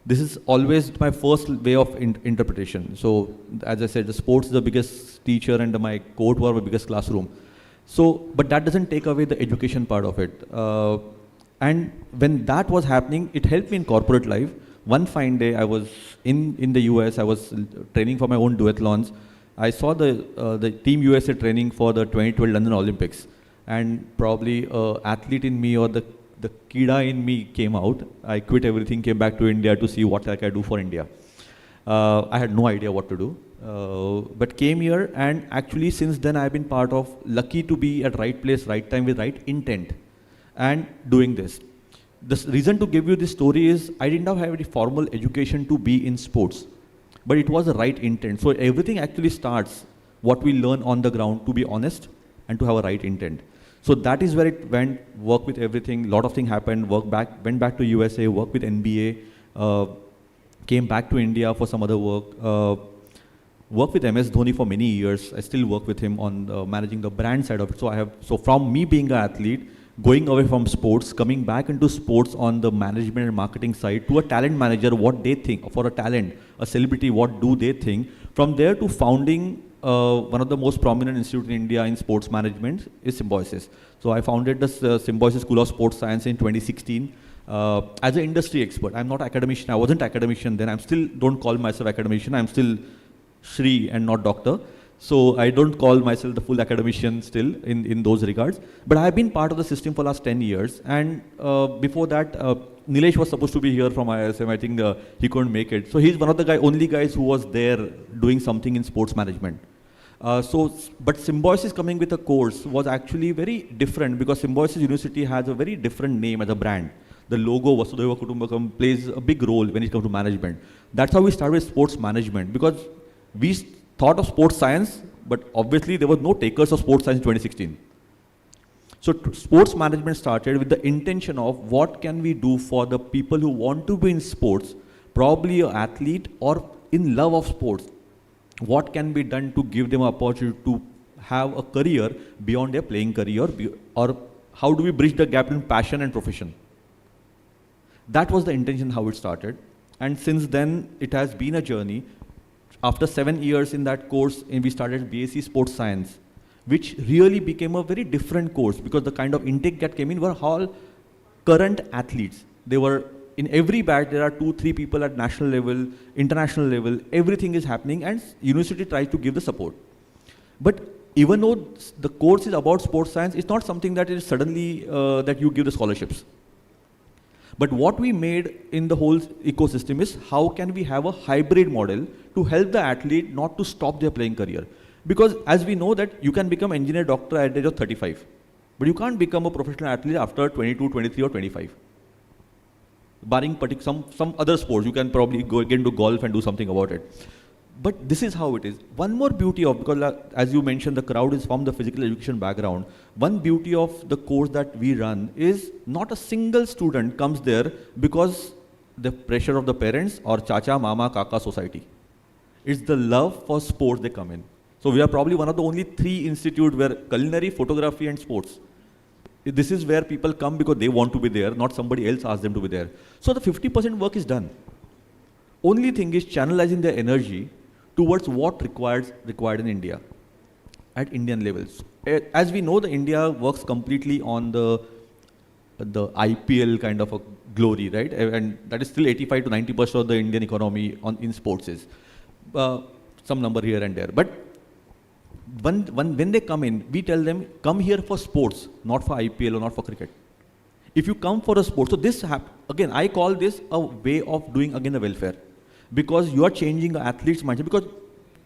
This is always my first way of interpretation. So as I said, the sports is the biggest teacher and my court were my biggest classroom. So, but that doesn't take away the education part of it. And when that was happening, it helped me in corporate life. One fine day, I was in the US, I was training for my own duathlons. I saw the Team USA training for the 2012 London Olympics. And probably athlete in me or the Kida in me came out. I quit everything, came back to India to see what I can do for India. I had no idea what to do, but came here, and actually since then I've been lucky to be at right place, right time with right intent and doing this. The reason to give you this story is I didn't have any formal education to be in sports, but it was the right intent. So everything actually starts what we learn on the ground, to be honest and to have a right intent. So that is where it went, work with everything, lot of things happened, went back to USA, worked with NBA, came back to India for some other work, worked with MS Dhoni for many years. I still work with him on managing the brand side of it. So from me being an athlete, going away from sports, coming back into sports on the management and marketing side, to a talent manager, what they think, for a talent, a celebrity, what do they think, From there to founding one of the most prominent institutes in India in sports management is Symbiosis. So I founded the Symbiosis School of Sports Science in 2016 as an industry expert. I'm not academician. I wasn't academician then. I'm still don't call myself academician. I'm still Shri and not doctor. So I don't call myself the full academician still in those regards. But I have been part of the system for the last 10 years. And before that, Nilesh was supposed to be here from ISM. I think he couldn't make it. So he's one of the only guys who was there doing something in sports management. But Symbiosis coming with a course was actually very different because Symbiosis University has a very different name as a brand. The logo, Vasudhaiva Kutumbakam, plays a big role when it comes to management. That's how we started with sports management because we thought of sports science, but obviously there was no takers of sports science in 2016. So sports management started with the intention of what can we do for the people who want to be in sports, probably an athlete or in love of sports. What can be done to give them an opportunity to have a career beyond their playing career, or how do we bridge the gap in passion and profession? That was the intention how it started. And since then, it has been a journey. After 7 years in that course, we started BSc Sports Science, which really became a very different course because the kind of intake that came in were all current athletes. They were in every batch, there are 2-3 people at national level, international level, everything is happening and university tries to give the support. But even though the course is about sports science, it's not something that is suddenly that you give the scholarships. But what we made in the whole ecosystem is how can we have a hybrid model to help the athlete not to stop their playing career. Because as we know that you can become engineer, doctor at the age of 35, but you can't become a professional athlete after 22, 23 or 25. Barring some other sports, you can probably get into golf and do something about it. But this is how it is. One more beauty of, because as you mentioned, the crowd is from the physical education background. One beauty of the course that we run is not a single student comes there because the pressure of the parents or chacha, mama, kaka society. It's the love for sports they come in. So we are probably one of the only 3 institutes where culinary, photography and sports. This is where people come because they want to be there, not somebody else asks them to be there. So the 50% work is done. Only thing is channelizing their energy towards what required in India, at Indian levels. As we know, the India works completely on the IPL kind of a glory, right? And that is still 85 to 90% of the Indian economy in sports is. Some number here and there. But when they come in, we tell them, come here for sports, not for IPL or not for cricket. If you come for a sport, so this, again, I call this a way of doing again the welfare. Because you are changing the athlete's mindset. Because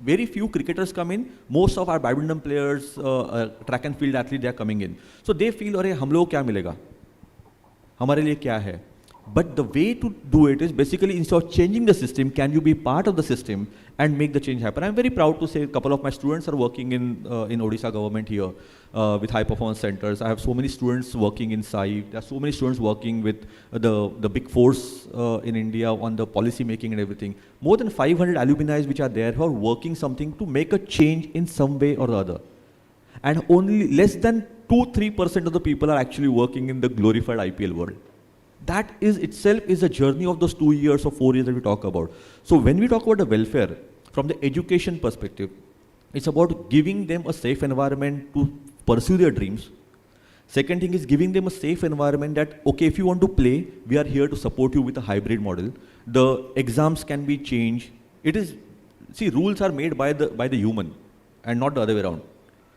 very few cricketers come in, most of our badminton players, track and field athletes, they are coming in. So they feel, अरे हम लोग क्या मिलेगा? हमारे लिए क्या है? But the way to do it is basically instead of changing the system, can you be part of the system and make the change happen? I'm very proud to say a couple of my students are working in Odisha government here with high performance centers. I have so many students working in SAI. There are so many students working with the big force in India on the policy making and everything. More than 500 alumni which are there who are working something to make a change in some way or the other. And only less than 2-3% of the people are actually working in the glorified IPL world. That is itself is a journey of those 2 years or 4 years that we talk about. So when we talk about the welfare, from the education perspective, it's about giving them a safe environment to pursue their dreams. Second thing is giving them a safe environment that, okay, if you want to play, we are here to support you with a hybrid model. The exams can be changed. It is, see, rules are made by the human and not the other way around.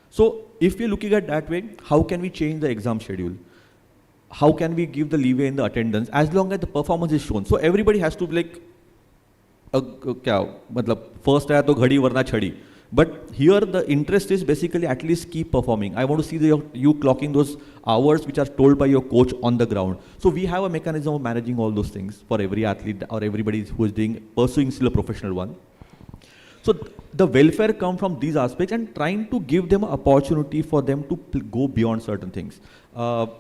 So if we're looking at that way, how can we change the exam schedule? How can we give the leeway in the attendance as long as the performance is shown? So everybody has to be like, first आया तो घड़ी वरना छड़ी. But here the interest is basically at least keep performing. I want to see you clocking those hours which are told by your coach on the ground. So we have a mechanism of managing all those things for every athlete or everybody who is pursuing still a professional one. So the welfare comes from these aspects and trying to give them an opportunity for them to go beyond certain things.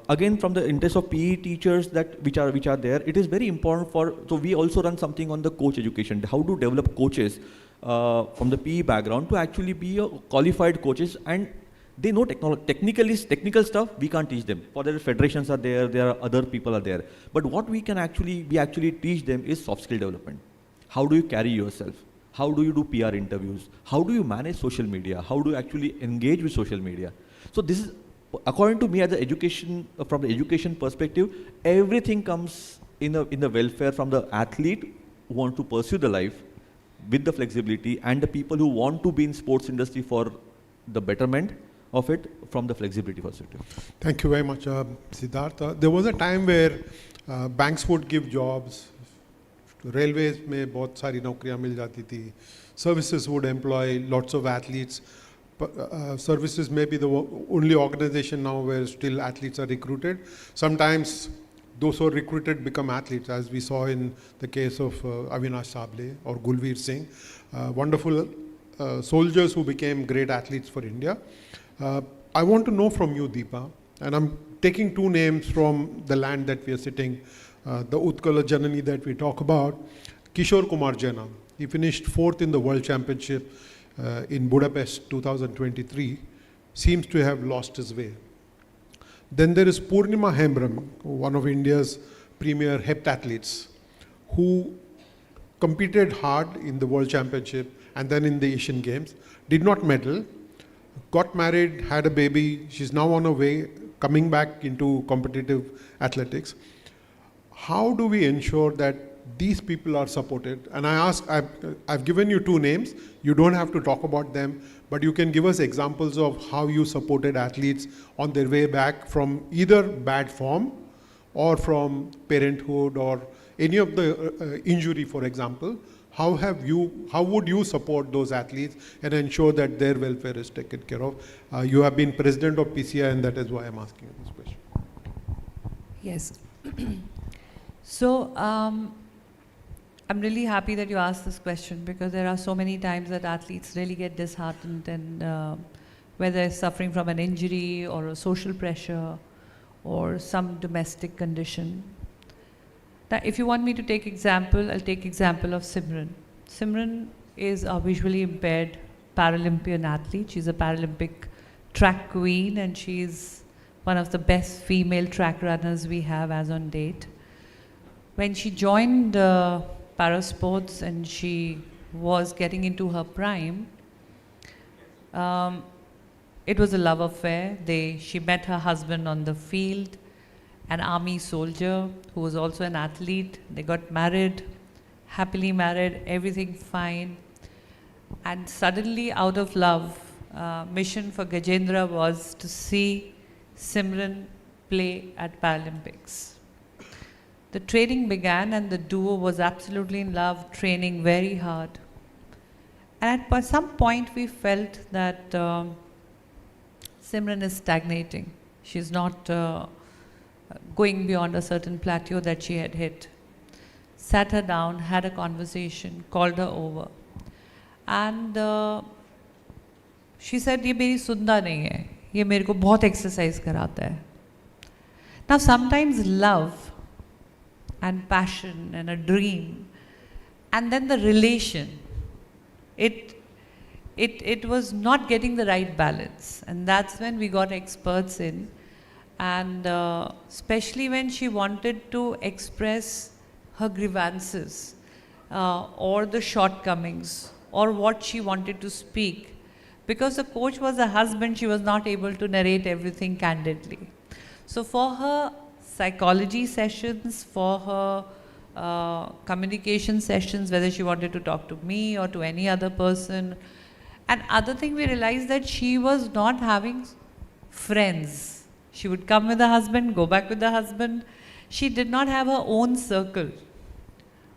Again, from the interest of PE teachers which are there, it is very important so we also run something on the coach education, how to develop coaches from the PE background to actually be qualified coaches, and they know technical stuff, we can't teach them. For their federations are there are other people are there. But what we actually teach them is soft skill development. How do you carry yourself? How do you do PR interviews? How do you manage social media? How do you actually engage with social media? So this is, according to me, as an education, from the education perspective, everything comes in the welfare from the athlete who want to pursue the life with the flexibility, and the people who want to be in sports industry for the betterment of it from the flexibility perspective. Thank you very much, Siddharth. There was a time where banks would give jobs, railways में बहुत सारी नौकरियां मिल जाती थी, services would employ lots of athletes. Services may be the only organization now where still athletes are recruited. Sometimes those who are recruited become athletes, as we saw in the case of Avinash Sable or Gulveer Singh, wonderful soldiers who became great athletes for India. I want to know from you, Deepa, and I'm taking two names from the land that we are sitting, the Utkala Janani that we talk about, Kishore Kumar Jena. He finished 4th in the World Championship in Budapest 2023, seems to have lost his way. Then there is Purnima Hembram, one of India's premier heptathletes, who competed hard in the World Championship and then in the Asian Games, did not medal, got married, had a baby. She's now on her way, coming back into competitive athletics. How do we ensure that these people are supported? And I ask, I've given you two names. You don't have to talk about them, but you can give us examples of how you supported athletes on their way back from either bad form or from parenthood or any of the injury, for example. How would you support those athletes and ensure that their welfare is taken care of? You have been president of PCI, and that is why I'm asking you this question. Yes. So, I'm really happy that you asked this question, because there are so many times that athletes really get disheartened, and whether they're suffering from an injury or a social pressure or some domestic condition. Now, if you want me to take example, I'll take example of Simran. Simran is a visually impaired Paralympian athlete. She's a Paralympic track queen, and she's one of the best female track runners we have as on date. When she joined parasports and she was getting into her prime, it was a love affair. She met her husband on the field, an army soldier who was also an athlete. They got married, happily married, everything fine. And suddenly, out of love, mission for Gajendra was to see Simran play at Paralympics. The training began, and the duo was absolutely in love, training very hard. And at some point, we felt that Simran is stagnating. She's not going beyond a certain plateau that she had hit. Sat her down, had a conversation, called her over. And she said, "ये मेरी सुनता नहीं है, ये मेरे को बहुत exercise कराता है." Now, sometimes love and passion and a dream, and then the relation, it was not getting the right balance. And that's when we got experts in, and especially when she wanted to express her grievances or the shortcomings or what she wanted to speak. Because the coach was a husband, she was not able to narrate everything candidly. So for her psychology sessions, for her communication sessions, whether she wanted to talk to me or to any other person. And other thing, we realized that she was not having friends. She would come with her husband, go back with the husband. She did not have her own circle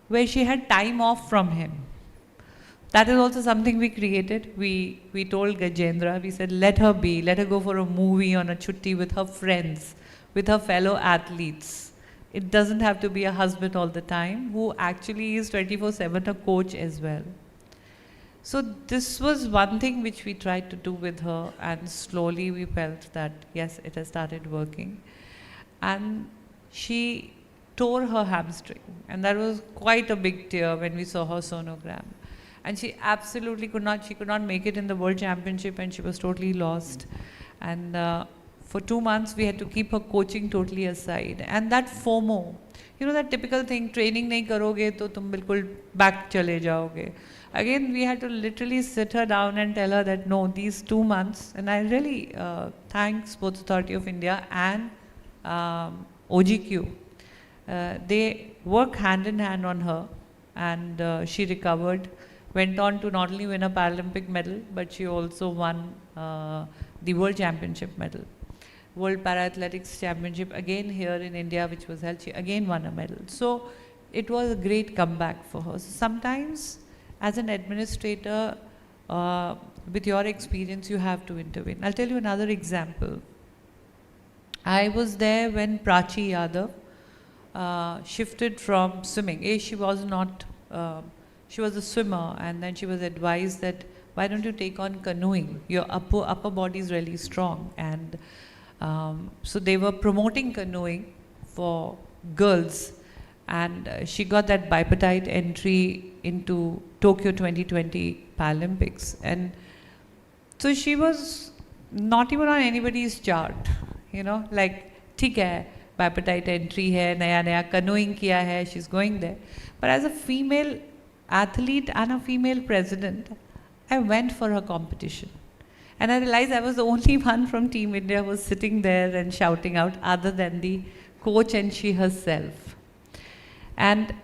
where she had time off from him. That is also something we created. We told Gajendra, we said, let her be, let her go for a movie on a chutti with her friends, with her fellow athletes. It doesn't have to be a husband all the time, who actually is 24/7 a coach as well. So this was one thing which we tried to do with her, and slowly we felt that, yes, it has started working. And she tore her hamstring, and that was quite a big tear when we saw her sonogram. And she absolutely could not make it in the World Championship, and she was totally lost. And For 2 months, we had to keep her coaching totally aside. And that FOMO, you know, that typical thing, training nahi karoge to tum bilkul back chale jaoge. Again, we had to literally sit her down and tell her that no, these 2 months, and I really thank Sports Authority of India and OGQ. They work hand in hand on her, and she recovered, went on to not only win a Paralympic medal, but she also won the World Championship medal. World Para-Athletics Championship again here in India, which was held, she again won a medal. So it was a great comeback for her. So sometimes as an administrator, with your experience, you have to intervene. I'll tell you another example. I was there when Prachi Yadav shifted from swimming. She was not, she was a swimmer, and then she was advised that why don't you take on canoeing? Your upper body is really strong. And so they were promoting canoeing for girls, and she got that bipartite entry into Tokyo 2020 Paralympics. And so she was not even on anybody's chart, you know, like, theek hai, bipartite entry hai, naya canoeing kiya hai, she's going there. But as a female athlete and a female president, I went for her competition. And I realized I was the only one from Team India who was sitting there and shouting out, other than the coach and she herself. And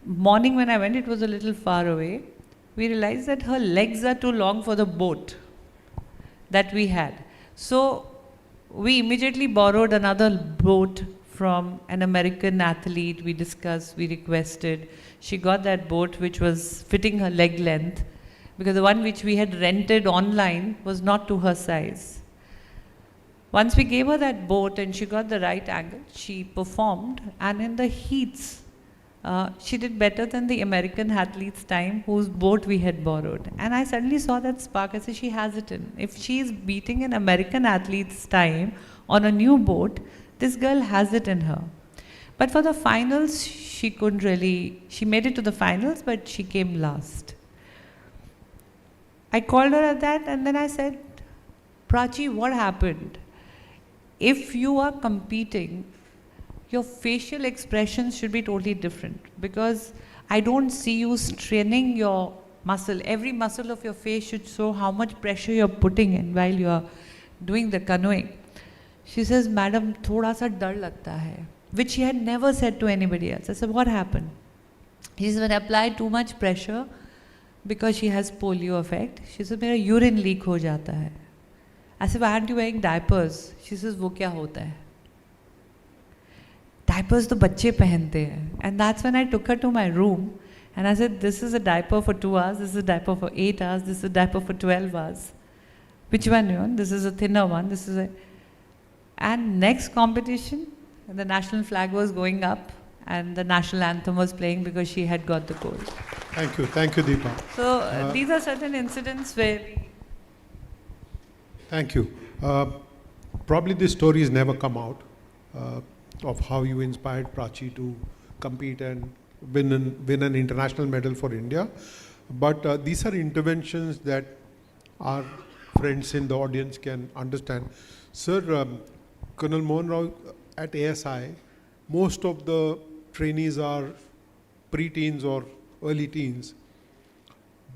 morning when I went, it was a little far away. We realized that her legs are too long for the boat that we had. So we immediately borrowed another boat from an American athlete. We discussed, we requested. She got that boat which was fitting her leg length, because the one which we had rented online was not to her size. Once we gave her that boat and she got the right angle, she performed, and in the heats, she did better than the American athlete's time whose boat we had borrowed. And I suddenly saw that spark. I said, she has it in. If she is beating an American athlete's time on a new boat, this girl has it in her. But for the finals, she couldn't really, she made it to the finals, but she came last. I called her at that, and then I said, Prachi, what happened? If you are competing, your facial expressions should be totally different, because I don't see you straining your muscle. Every muscle of your face should show how much pressure you're putting in while you're doing the canoeing. She says, Madam, thoda sa dar lagta hai, which she had never said to anybody else. I said, what happened? She said, when I applied too much pressure, because she has polio effect, she said, mera urine leak ho jata hai. I said, why aren't you wearing diapers? She says, wo kya hota hai? Diapers to bacche pehante hai. And that's when I took her to my room, and I said, this is a diaper for 2 hours, this is a diaper for 8 hours, this is a diaper for 12 hours. Which one you want? This is a thinner one, this is a... And next competition, the national flag was going up and the national anthem was playing because she had got the gold. Thank you, Deepa. So these are certain incidents where we... Thank you. Probably this story has never come out of how you inspired Prachi to compete and win an international medal for India. But these are interventions that our friends in the audience can understand. Sir, Colonel Mohan Rao, at ASI, most of the trainees are pre-teens or early teens.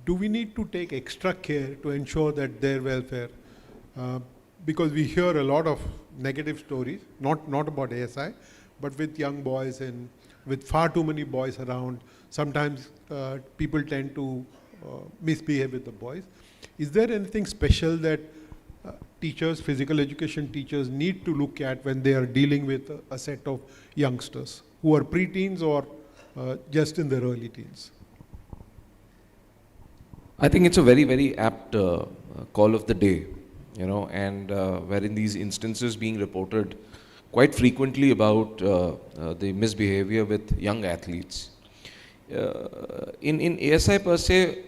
Do we need to take extra care to ensure that their welfare? Because we hear a lot of negative stories, not about ASI, but with young boys and with far too many boys around. Sometimes people tend to misbehave with the boys. Is there anything special that teachers, physical education teachers need to look at when they are dealing with a set of youngsters who are pre-teens or just in their early teens? I think it's a very, very apt call of the day, you know, and wherein these instances being reported quite frequently about the misbehavior with young athletes. In ASI per se,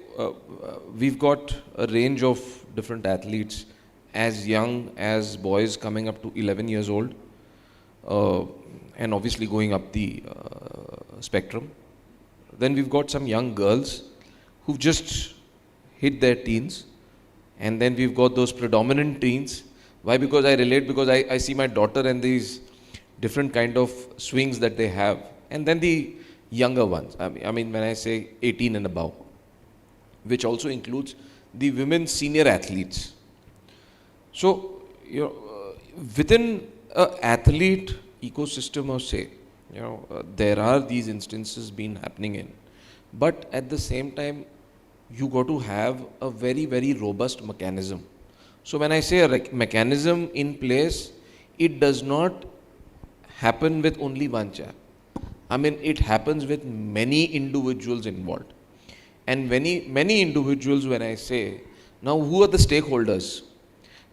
we've got a range of different athletes, as young as boys coming up to 11 years old, and obviously going up the spectrum. Then we've got some young girls who've just hit their teens, and then we've got those predominant teens Why? Because I relate, because I see my daughter and these different kind of swings that they have. And then the younger ones, I mean when I say 18 and above, which also includes the women senior athletes. So, within an athlete ecosystem or say, there are these instances been happening in, but at the same time, you got to have a very, very robust mechanism. So when I say a mechanism in place, it does not happen with only one chap. I mean, it happens with many individuals involved. And many individuals, when I say, now who are the stakeholders?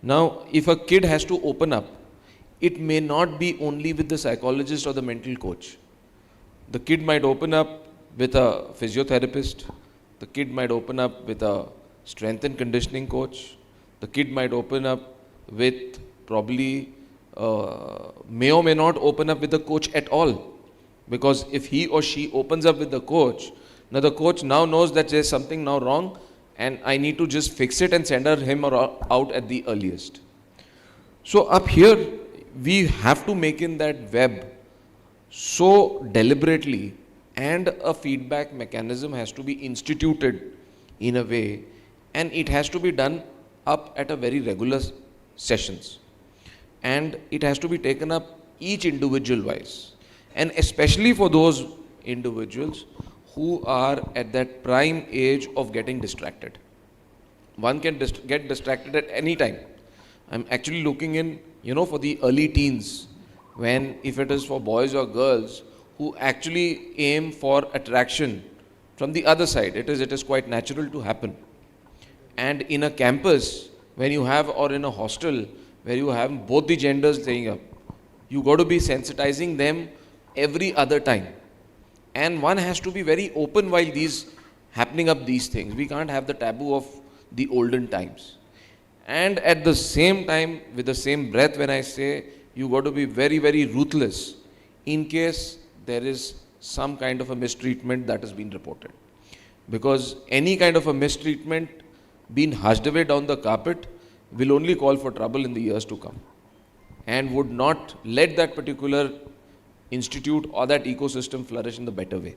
Now, if a kid has to open up, it may not be only with the psychologist or the mental coach. The kid might open up with a physiotherapist. The kid might open up with a strength and conditioning coach. The kid might open up with probably, may or may not open up with the coach at all. Because if he or she opens up with the coach, now the coach now knows that there's something now wrong and I need to just fix it and send him or her out at the earliest. So up here, we have to make in that web so deliberately, and a feedback mechanism has to be instituted in a way, and it has to be done up at a very regular sessions. And it has to be taken up each individual wise. And especially for those individuals who are at that prime age of getting distracted. One can get distracted at any time. I'm actually looking in, for the early teens, when if it is for boys or girls who actually aim for attraction from the other side, it is quite natural to happen. And in a campus, when you have, or in a hostel, where you have both the genders staying up, you got to be sensitizing them every other time. And one has to be very open while happening up these things. We can't have the taboo of the olden times. And at the same time, with the same breath, when I say, you got to be very, very ruthless in case there is some kind of a mistreatment that has been reported. Because any kind of a mistreatment being hushed away down the carpet will only call for trouble in the years to come, and would not let that particular institute or that ecosystem flourish in the better way.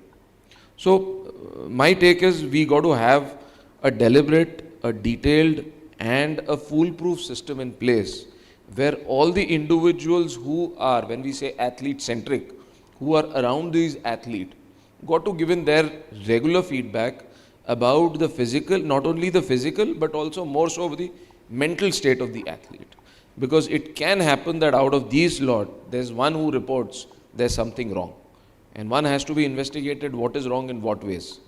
So my take is, we got to have a deliberate, a detailed and a foolproof system in place, where all the individuals who are, when we say athlete centric, who are around these athletes, got to give in their regular feedback about the physical, not only the physical, but also more so the mental state of the athlete. Because it can happen that out of these lot, there's one who reports there's something wrong. And one has to be investigated what is wrong in what ways.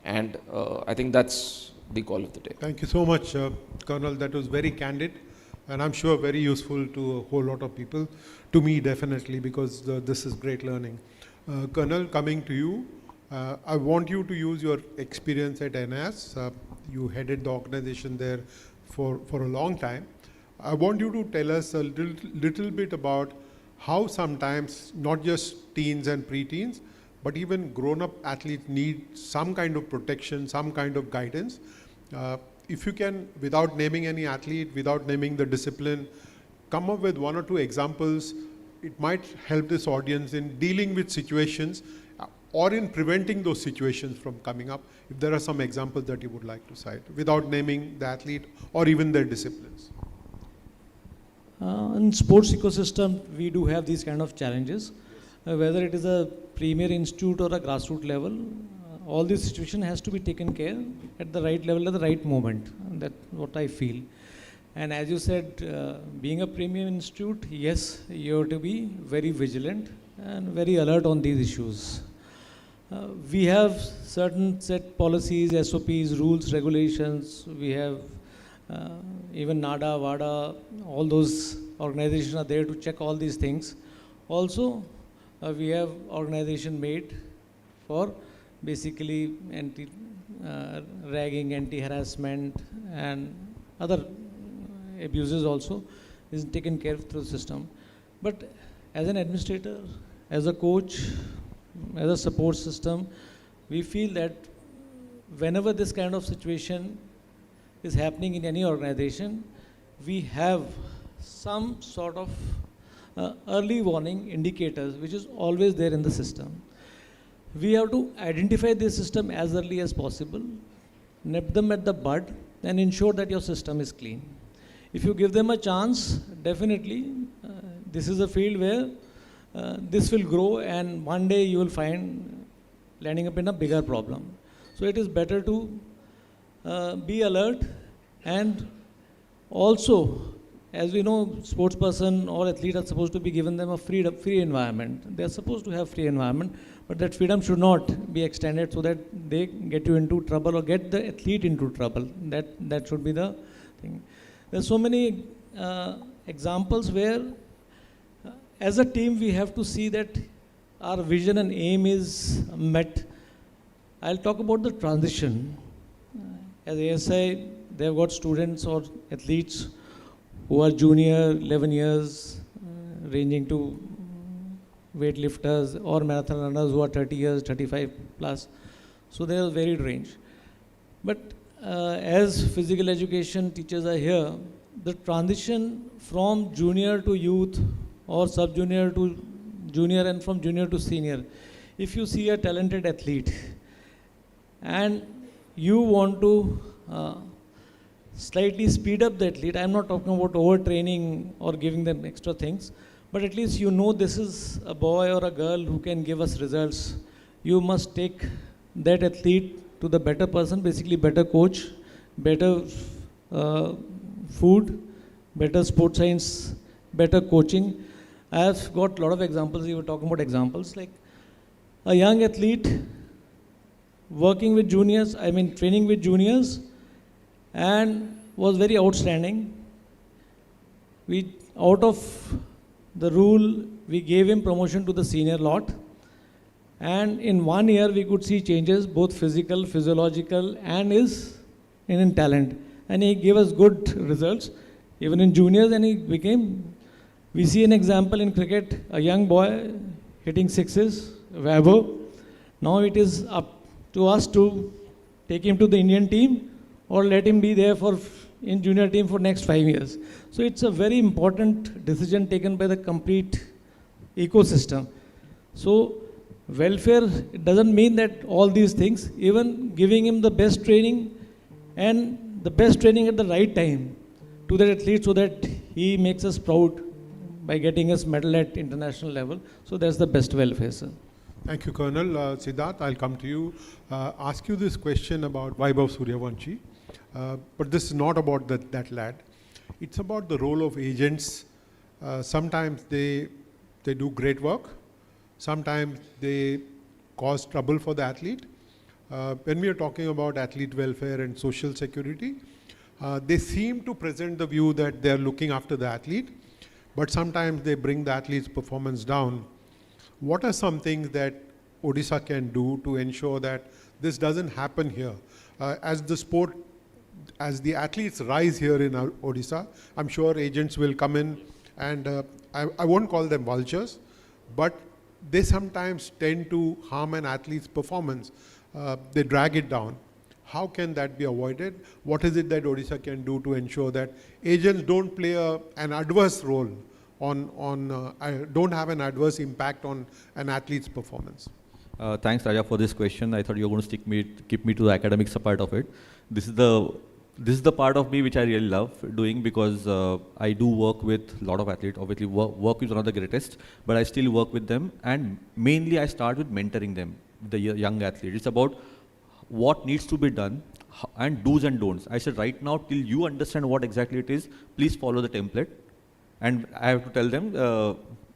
And I think that's the call of the day. Thank you so much, Colonel. That was very candid, and I'm sure very useful to a whole lot of people. To me, definitely, because this is great learning. Colonel, coming to you, I want you to use your experience at NAS. You headed the organization there for a long time. I want you to tell us a little bit about how sometimes not just teens and preteens, but even grown-up athletes need some kind of protection, some kind of guidance. If you can, without naming any athlete, without naming the discipline, come up with one or two examples. It might help this audience in dealing with situations or in preventing those situations from coming up. If there are some examples that you would like to cite, without naming the athlete or even their disciplines. In sports ecosystem, we do have these kind of challenges. Whether it is a premier institute or a grassroots level, all this situation has to be taken care at the right level at the right moment. That's what I feel. And as you said, being a premier institute, yes, you have to be very vigilant and very alert on these issues. We have certain set policies, SOPs, rules, regulations. We have even NADA, WADA, all those organizations are there to check all these things. Also, we have organization made for basically anti-ragging, anti-harassment and other abuses also is taken care of through the system. But as an administrator, as a coach, as a support system, we feel that whenever this kind of situation is happening in any organization, we have some sort of early warning indicators which is always there in the system. We have to identify this system as early as possible, nip them at the bud, and ensure that your system is clean. If you give them a chance, definitely this is a field where this will grow, and one day you will find landing up in a bigger problem. So it is better to be alert, and also, as we know, sports person or athlete are supposed to be given them a free environment. They are supposed to have free environment, but that freedom should not be extended so that they get you into trouble or get the athlete into trouble. That should be the thing. There's so many examples where as a team we have to see that our vision and aim is met. I'll talk about the transition. As ASI, they've got students or athletes who are junior, 11 years, ranging to weightlifters or marathon runners who are 30 years, 35 plus. So there is varied range. But as physical education teachers are here, the transition from junior to youth or sub-junior to junior and from junior to senior, if you see a talented athlete and you want to slightly speed up the athlete, I'm not talking about overtraining or giving them extra things, but at least you know this is a boy or a girl who can give us results. You must take that athlete to the better person, basically better coach, better food, better sports science, better coaching. I have got a lot of examples. You were talking about examples like a young athlete working with juniors, training with juniors, and was very outstanding. Out of the rule, we gave him promotion to the senior lot, and in 1 year we could see changes, both physical, physiological, and in talent. And he gave us good results, even in juniors, and he became. We see an example in cricket, a young boy hitting sixes, Vaibhav. Now it is up to us to take him to the Indian team or let him be there in junior team for next 5 years. So it's a very important decision taken by the complete ecosystem. So welfare, it doesn't mean that all these things, even giving him the best training and the best training at the right time to that athlete so that he makes us proud by getting us medal at international level. So that's the best welfare, sir. Thank you, Colonel. Siddharth, I'll come to you. Ask you this question about Vaibhav Suryavanshi. But this is not about that lad. It's about the role of agents. Sometimes they do great work. Sometimes they cause trouble for the athlete. When we are talking about athlete welfare and social security, they seem to present the view that they are looking after the athlete, but sometimes they bring the athlete's performance down. What are some things that Odisha can do to ensure that this doesn't happen here? As the athletes rise here in Odisha, I'm sure agents will come in, and I won't call them vultures, but they sometimes tend to harm an athlete's performance. They drag it down. How can that be avoided? What is it that Odisha can do to ensure that agents don't play an adverse role don't have an adverse impact on an athlete's performance? Thanks, Raja, for this question. I thought you were going to keep me to the academics part of it. This is the part of me which I really love doing, because I do work with a lot of athletes. Obviously, work is one of the greatest, but I still work with them, and mainly I start with mentoring them, the young athletes. It's about what needs to be done and do's and don'ts. I said, right now, till you understand what exactly it is, please follow the template. And I have to tell them,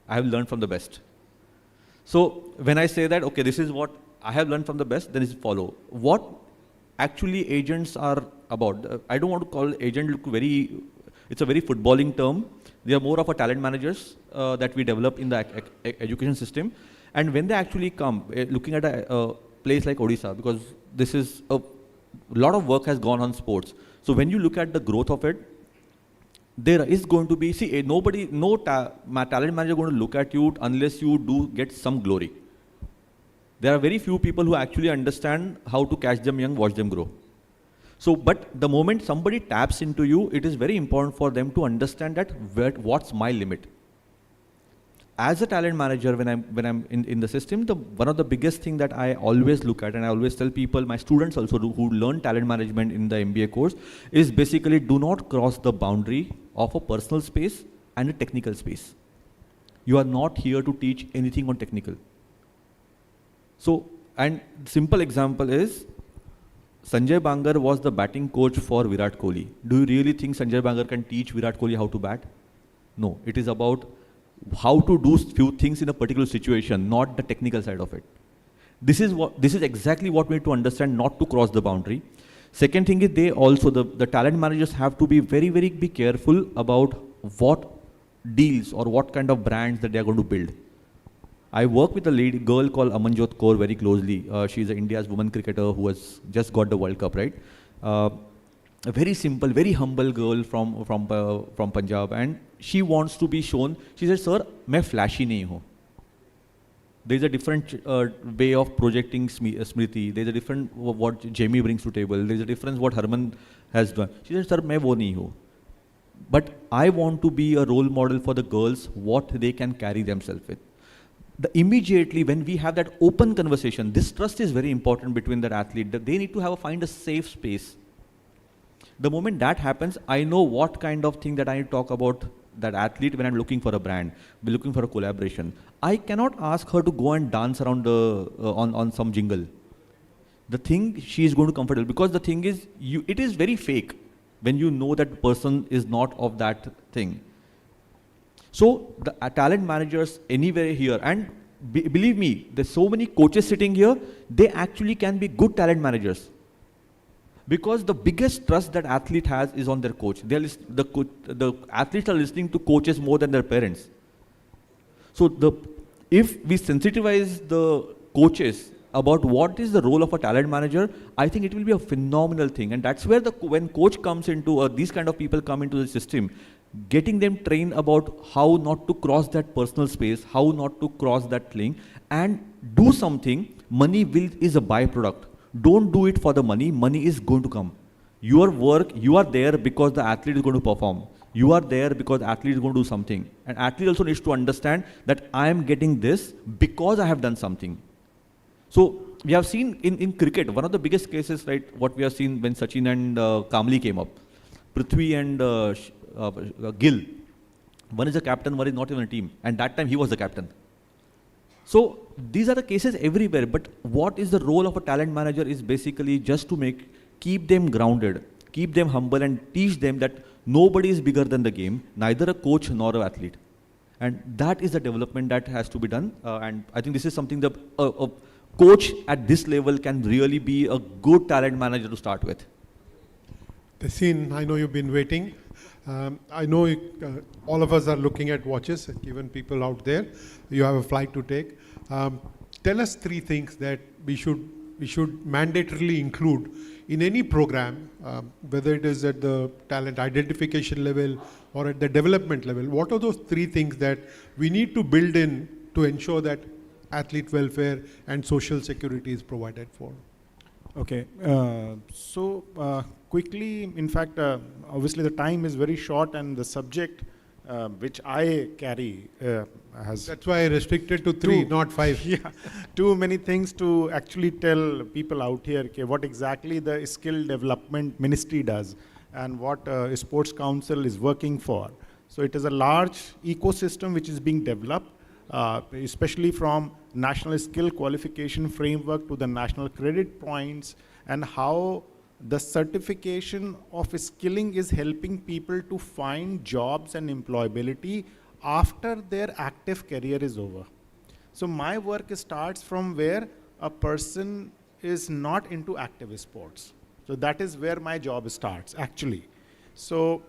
I have learned from the best. So when I say that, okay, this is what I have learned from the best, then it's follow. What actually agents are about. I don't want to call agent it's a very footballing term. They are more of a talent managers that we develop in the education system. And when they actually come, looking at a place like Odisha, because this is a lot of work has gone on sports. So when you look at the growth of it, there is going to be, no talent manager going to look at you unless you do get some glory. There are very few people who actually understand how to catch them young, watch them grow. So, but the moment somebody taps into you, it is very important for them to understand that what's my limit. As a talent manager, when I'm in the system, one of the biggest thing that I always look at, and I always tell people, my students also do, who learn talent management in the MBA course, is basically do not cross the boundary of a personal space and a technical space. You are not here to teach anything on technical. So, and simple example is, Sanjay Bangar was the batting coach for Virat Kohli. Do you really think Sanjay Bangar can teach Virat Kohli how to bat? No, it is about how to do few things in a particular situation, not the technical side of it. This is exactly what we need to understand, not to cross the boundary. Second thing is, they also, the talent managers have to be very be careful about what deals or what kind of brands that they are going to build. I work with a girl called Amanjot Kaur very closely. She's India's woman cricketer who has just got the World Cup, right? A very simple, very humble girl from Punjab, and she wants to be shown. She said, "Sir, मैं flashy नहीं हूँ." There is a different way of projecting Smriti. There is a different what Jamie brings to table. There is a difference what Harman has done. She said, "Sir, मैं वो नहीं हूँ." But I want to be a role model for the girls, what they can carry themselves with. Immediately when we have that open conversation, this trust is very important between that athlete, that they need to find a safe space. The moment that happens, I know what kind of thing that I need to talk about that athlete when I'm looking for a brand, we're looking for a collaboration. I cannot ask her to go and dance around on some jingle. The thing she is going to comfortable, because the thing is, it is very fake when you know that person is not of that thing. So the talent managers anywhere here, and believe me, there's so many coaches sitting here, they actually can be good talent managers. Because the biggest trust that athlete has is on their coach. The athletes are listening to coaches more than their parents. So if we sensitize the coaches about what is the role of a talent manager, I think it will be a phenomenal thing. And that's where when coach comes into, these kind of people come into the system, getting them trained about how not to cross that personal space, how not to cross that link, and do something. Money is a byproduct. Don't do it for the money. Money is going to come. Your work, you are there because the athlete is going to perform. You are there because the athlete is going to do something. And athlete also needs to understand that I am getting this because I have done something. So we have seen in cricket, one of the biggest cases, right, what we have seen when Sachin and Kamli came up, Prithvi and Gill. One is a captain, one is not even a team. And that time he was the captain. So these are the cases everywhere, but what is the role of a talent manager is basically just to keep them grounded, keep them humble, and teach them that nobody is bigger than the game, neither a coach nor an athlete. And that is the development that has to be done. And I think this is something that a coach at this level can really be a good talent manager to start with. Tessin, I know you've been waiting. I know all of us are looking at watches, even people out there. You have a flight to take. Tell us 3 things that we should mandatorily include in any program, whether it is at the talent identification level or at the development level. What are those 3 things that we need to build in to ensure that athlete welfare and social security is provided for? Okay, quickly, in fact, obviously the time is very short, and the subject which I carry has... That's why I restricted to 3, not 5. Yeah, too many things to actually tell people out here what exactly the skill development ministry does and what Sports Council is working for. So it is a large ecosystem which is being developed, especially from National Skill Qualification Framework to the National Credit Points, and how the certification of skilling is helping people to find jobs and employability after their active career is over. So my work starts from where a person is not into active sports. So that is where my job starts, actually. So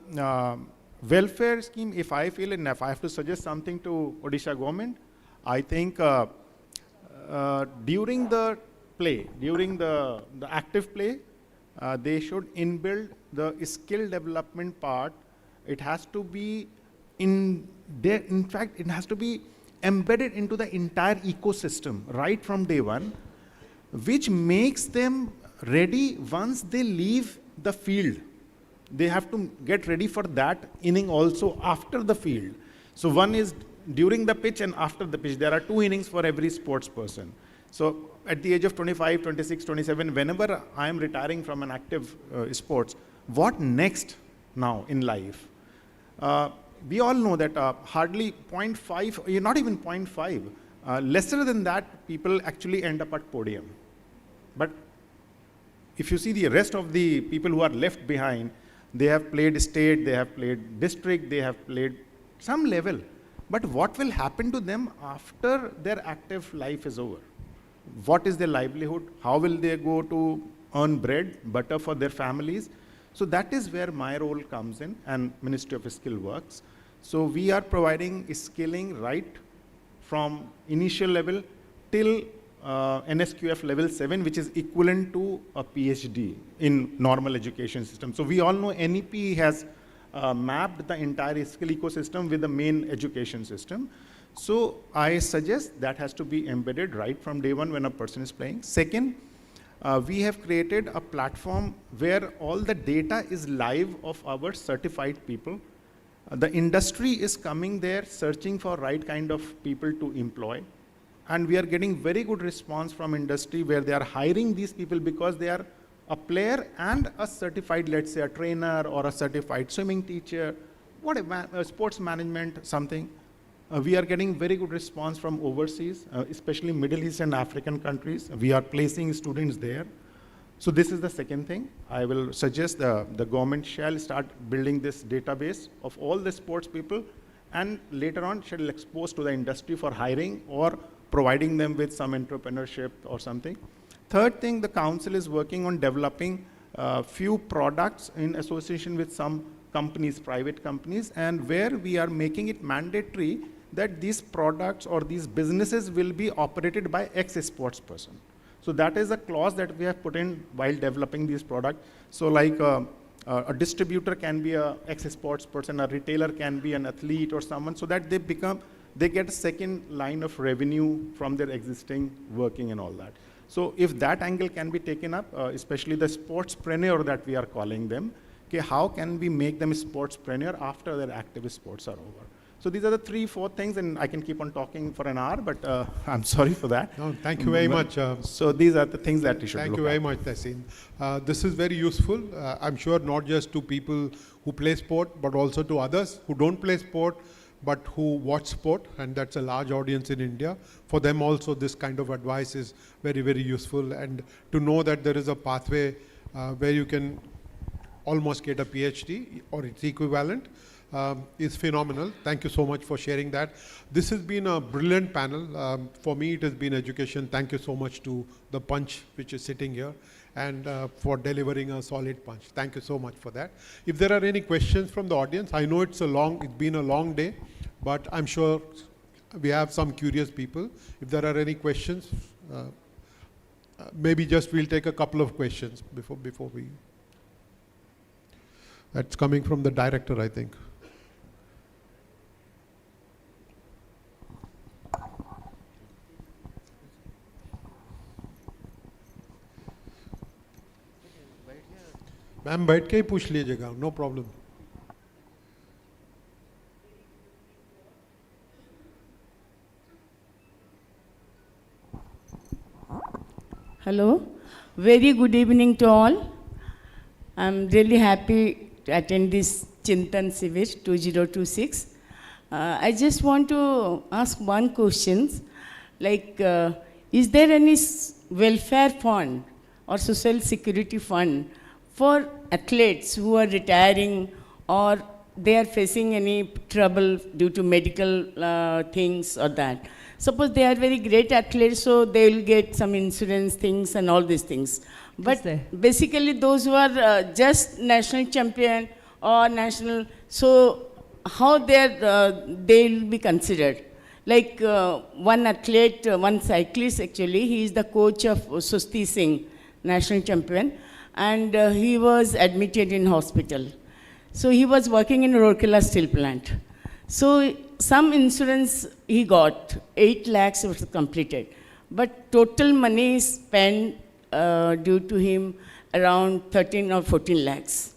welfare scheme, if I feel enough, I have to suggest something to Odisha government. I think during the play, during the active play, they should inbuild the skill development part. It has to be in fact, it has to be embedded into the entire ecosystem right from day one, which makes them ready once they leave the field. They have to get ready for that inning also after the field. So one is during the pitch and after the pitch. There are 2 innings for every sports person. So at the age of 25, 26, 27, whenever I am retiring from an active sports, what next now in life? We all know that hardly 0.5, not even 0.5, lesser than that, people actually end up at podium. But if you see the rest of the people who are left behind, they have played state, they have played district, they have played some level. But what will happen to them after their active life is over? What is their livelihood? How will they go to earn bread, butter for their families? So that is where my role comes in, and Ministry of Skill works. So we are providing skilling right from initial level till NSQF level 7, which is equivalent to a PhD in normal education system. So we all know NEP has mapped the entire skill ecosystem with the main education system. So I suggest that has to be embedded right from day one when a person is playing. Second, we have created a platform where all the data is live of our certified people. The industry is coming there searching for right kind of people to employ. And we are getting very good response from industry where they are hiring these people because they are a player and a certified, let's say a trainer or a certified swimming teacher, whatever, sports management, something. We are getting very good response from overseas, especially Middle East and African countries. We are placing students there. So this is the second thing. I will suggest the government shall start building this database of all the sports people, and later on shall expose to the industry for hiring or providing them with some entrepreneurship or something. Third thing, the council is working on developing few products in association with some companies, private companies, and where we are making it mandatory that these products or these businesses will be operated by ex-sports person. So that is a clause that we have put in while developing these products. So like a distributor can be a ex-sports person, a retailer can be an athlete or someone, so that they get a second line of revenue from their existing working and all that. So if that angle can be taken up, especially the sportspreneur that we are calling them, okay, how can we make them sportspreneur after their active sports are over? So these are the 3-4 things, and I can keep on talking for an hour, but I'm sorry for that. No, thank you very much. So these are the things that you should Thank look you very at. much, Tahseen. This is very useful. I'm sure not just to people who play sport, but also to others who don't play sport, but who watch sport, and that's a large audience in India. For them also, this kind of advice is very, very useful. And to know that there is a pathway where you can almost get a PhD or its equivalent is phenomenal. Thank you so much for sharing that. This has been a brilliant panel. For me, it has been education. Thank you so much to the punch which is sitting here, and for delivering a solid punch. Thank you so much for that. If there are any questions from the audience, I know it's been a long day, but I'm sure we have some curious people. If there are any questions, maybe just we'll take a couple of questions before we. That's coming from the director, I think. Ma'am बैठ के ही पूछ लीजिएगा, no problem. Hello, very good evening to all. I'm really happy to attend this Chintan Shivir 2026. I just want to ask one question, like, is there any welfare fund or social security fund for athletes who are retiring or they are facing any trouble due to medical things or that? Suppose they are very great athletes, so they will get some insurance things and all these things. But basically those who are just national champion or national, so how they will be considered? Like one athlete, one cyclist actually, he is the coach of Susti Singh, national champion, and he was admitted in hospital. So he was working in Rourkela steel plant. So some insurance he got, 8 lakhs was completed. But total money spent due to him, around 13 or 14 lakhs.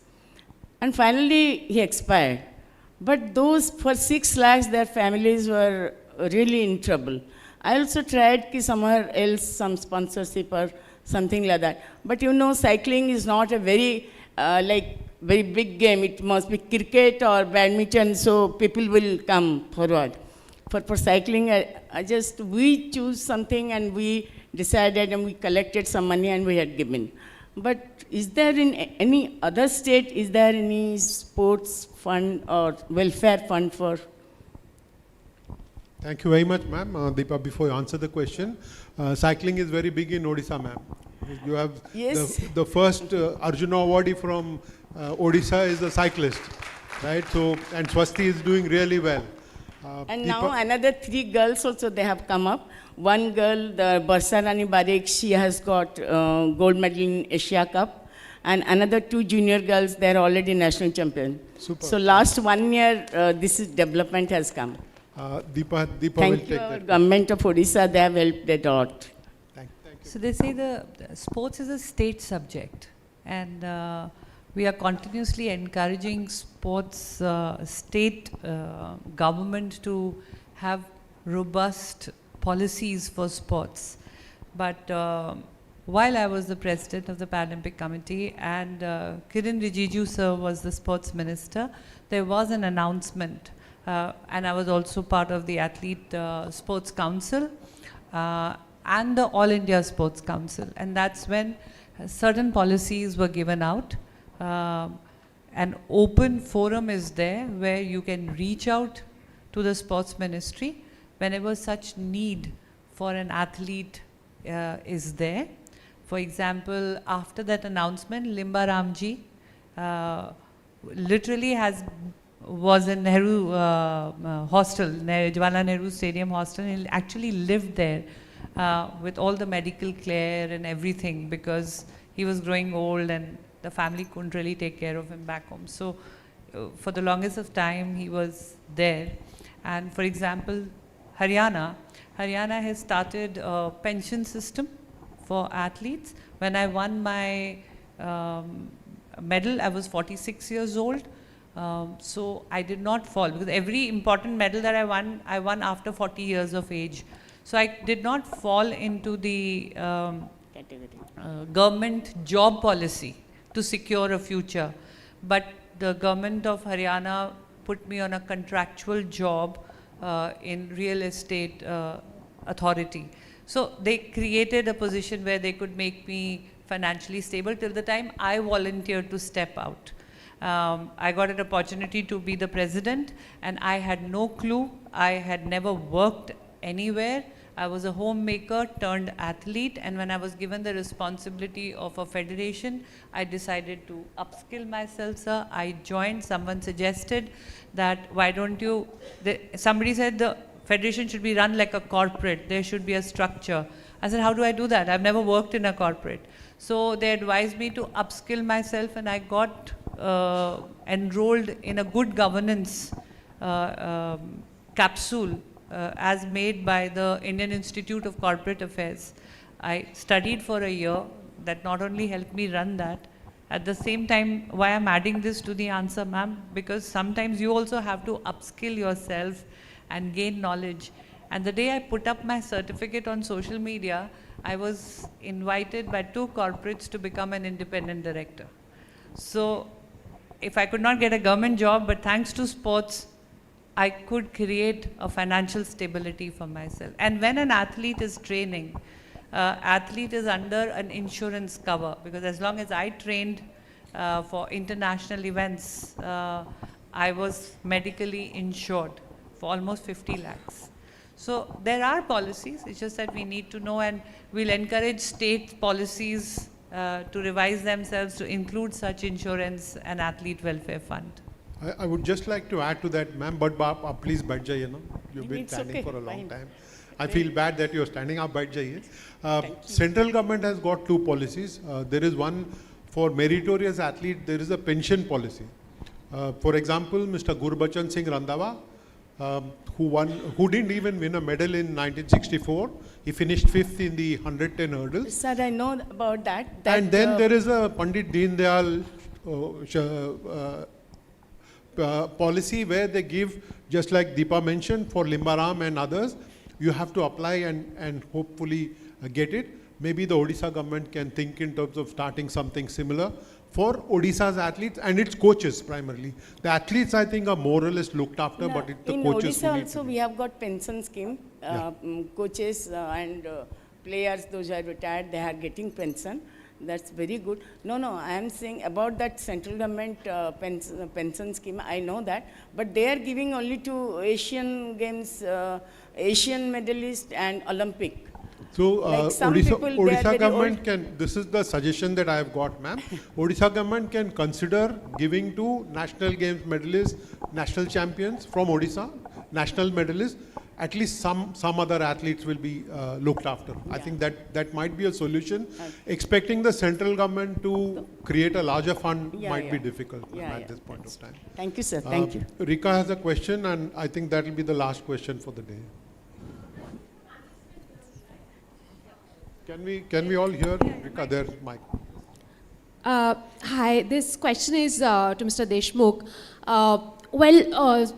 And finally, he expired. But those, for 6 lakhs, their families were really in trouble. I also tried somewhere else, some sponsorship or something like that. But you know, cycling is not a very, very big game. It must be cricket or badminton, so people will come forward. For cycling, we choose something and we decided and we collected some money and we had given. But is there in any other state, is there any sports fund or welfare fund for? Thank you very much, ma'am. Deepa, before you answer the question, cycling is very big in Odisha, ma'am. You have the first Arjuna awardee from Odisha is a cyclist, right? So, and Swasti is doing really well. And now another 3 girls also, they have come up. One girl, the Barsa Rani Barik, she has got gold medal in Asia Cup. And another 2 junior girls, they are already national champion. Super. So last 1 year, this development has come. Deepa Thank will you, take that. Government of Odisha, they have helped a lot. Thank you. So they say the sports is a state subject, and we are continuously encouraging sports state government to have robust policies for sports. But while I was the president of the Paralympic Committee and Kiran Rijiju sir was the sports minister, there was an announcement, and I was also part of the Athlete Sports Council and the All India Sports Council, and that's when certain policies were given out. An open forum is there where you can reach out to the sports ministry whenever such need for an athlete is there. For example, after that announcement, Limba Ramji literally was in Nehru hostel, Jawaharlal Nehru Stadium hostel. He actually lived there with all the medical care and everything because he was growing old and the family couldn't really take care of him back home. So for the longest of time, he was there. And for example, Haryana has started a pension system for athletes. When I won my medal, I was 46 years old. So I did not fall because every important medal that I won after 40 years of age. So I did not fall into the government job policy to secure a future. But the government of Haryana put me on a contractual job in real estate authority. So they created a position where they could make me financially stable till the time I volunteered to step out. I got an opportunity to be the president and I had no clue. I had never worked anywhere. I was a homemaker turned athlete, and when I was given the responsibility of a federation, I decided to upskill myself, sir. I joined, someone suggested that why don't you, somebody said the federation should be run like a corporate, there should be a structure. I said, how do I do that? I've never worked in a corporate. So they advised me to upskill myself, and I got enrolled in a good governance capsule as made by the Indian Institute of Corporate Affairs. I studied for a year. That not only helped me run that, at the same time, why I'm adding this to the answer, ma'am, because sometimes you also have to upskill yourself and gain knowledge. And the day I put up my certificate on social media, I was invited by 2 corporates to become an independent director. So if I could not get a government job, but thanks to sports, I could create a financial stability for myself. And when an athlete is training, athlete is under an insurance cover, because as long as I trained for international events, I was medically insured for almost 50 lakhs. So there are policies, it's just that we need to know, and we'll encourage state policies to revise themselves to include such insurance and athlete welfare fund. I would just like to add to that, ma'am, but please बैठ जाइए ना. You've been standing for a long time. I feel bad that you're standing up. बैठ जाइए. Central government has got 2 policies. There is one for meritorious athlete. There is a pension policy. For example, Mr. Gurbachan Singh Randhawa, who didn't even win a medal in 1964. He finished 5th in the 110 hurdles. Sir, I know about that. And then there is a Pandit Deen Dayal policy where they give, just like Deepa mentioned, for Limbaram and others, you have to apply and hopefully get it. Maybe the Odisha government can think in terms of starting something similar for Odisha's athletes and its coaches primarily. The athletes, I think, are more or less looked after, but it's the coaches In who Odisha need also to we have got pension scheme. Coaches and players, those who are retired, they are getting pension. That's very good. No, I am saying about that central government pension scheme, I know that. But they are giving only to Asian Games, Asian medalist and Olympic. So Like some Odisha, people, they are Odisha very government old. can, this is the suggestion that I have got, ma'am. Odisha government can consider giving to national games medalists, national champions from Odisha, national medalists, at least some other athletes will be looked after. I think that might be a solution. Expecting the central government to create a larger fund might be difficult at this point of time. Thank you, sir. Thank you. Rika has a question, and I think that will be the last question for the day. Can we all hear Rika? There's mic. Hi, this question is to Mr. Deshmukh.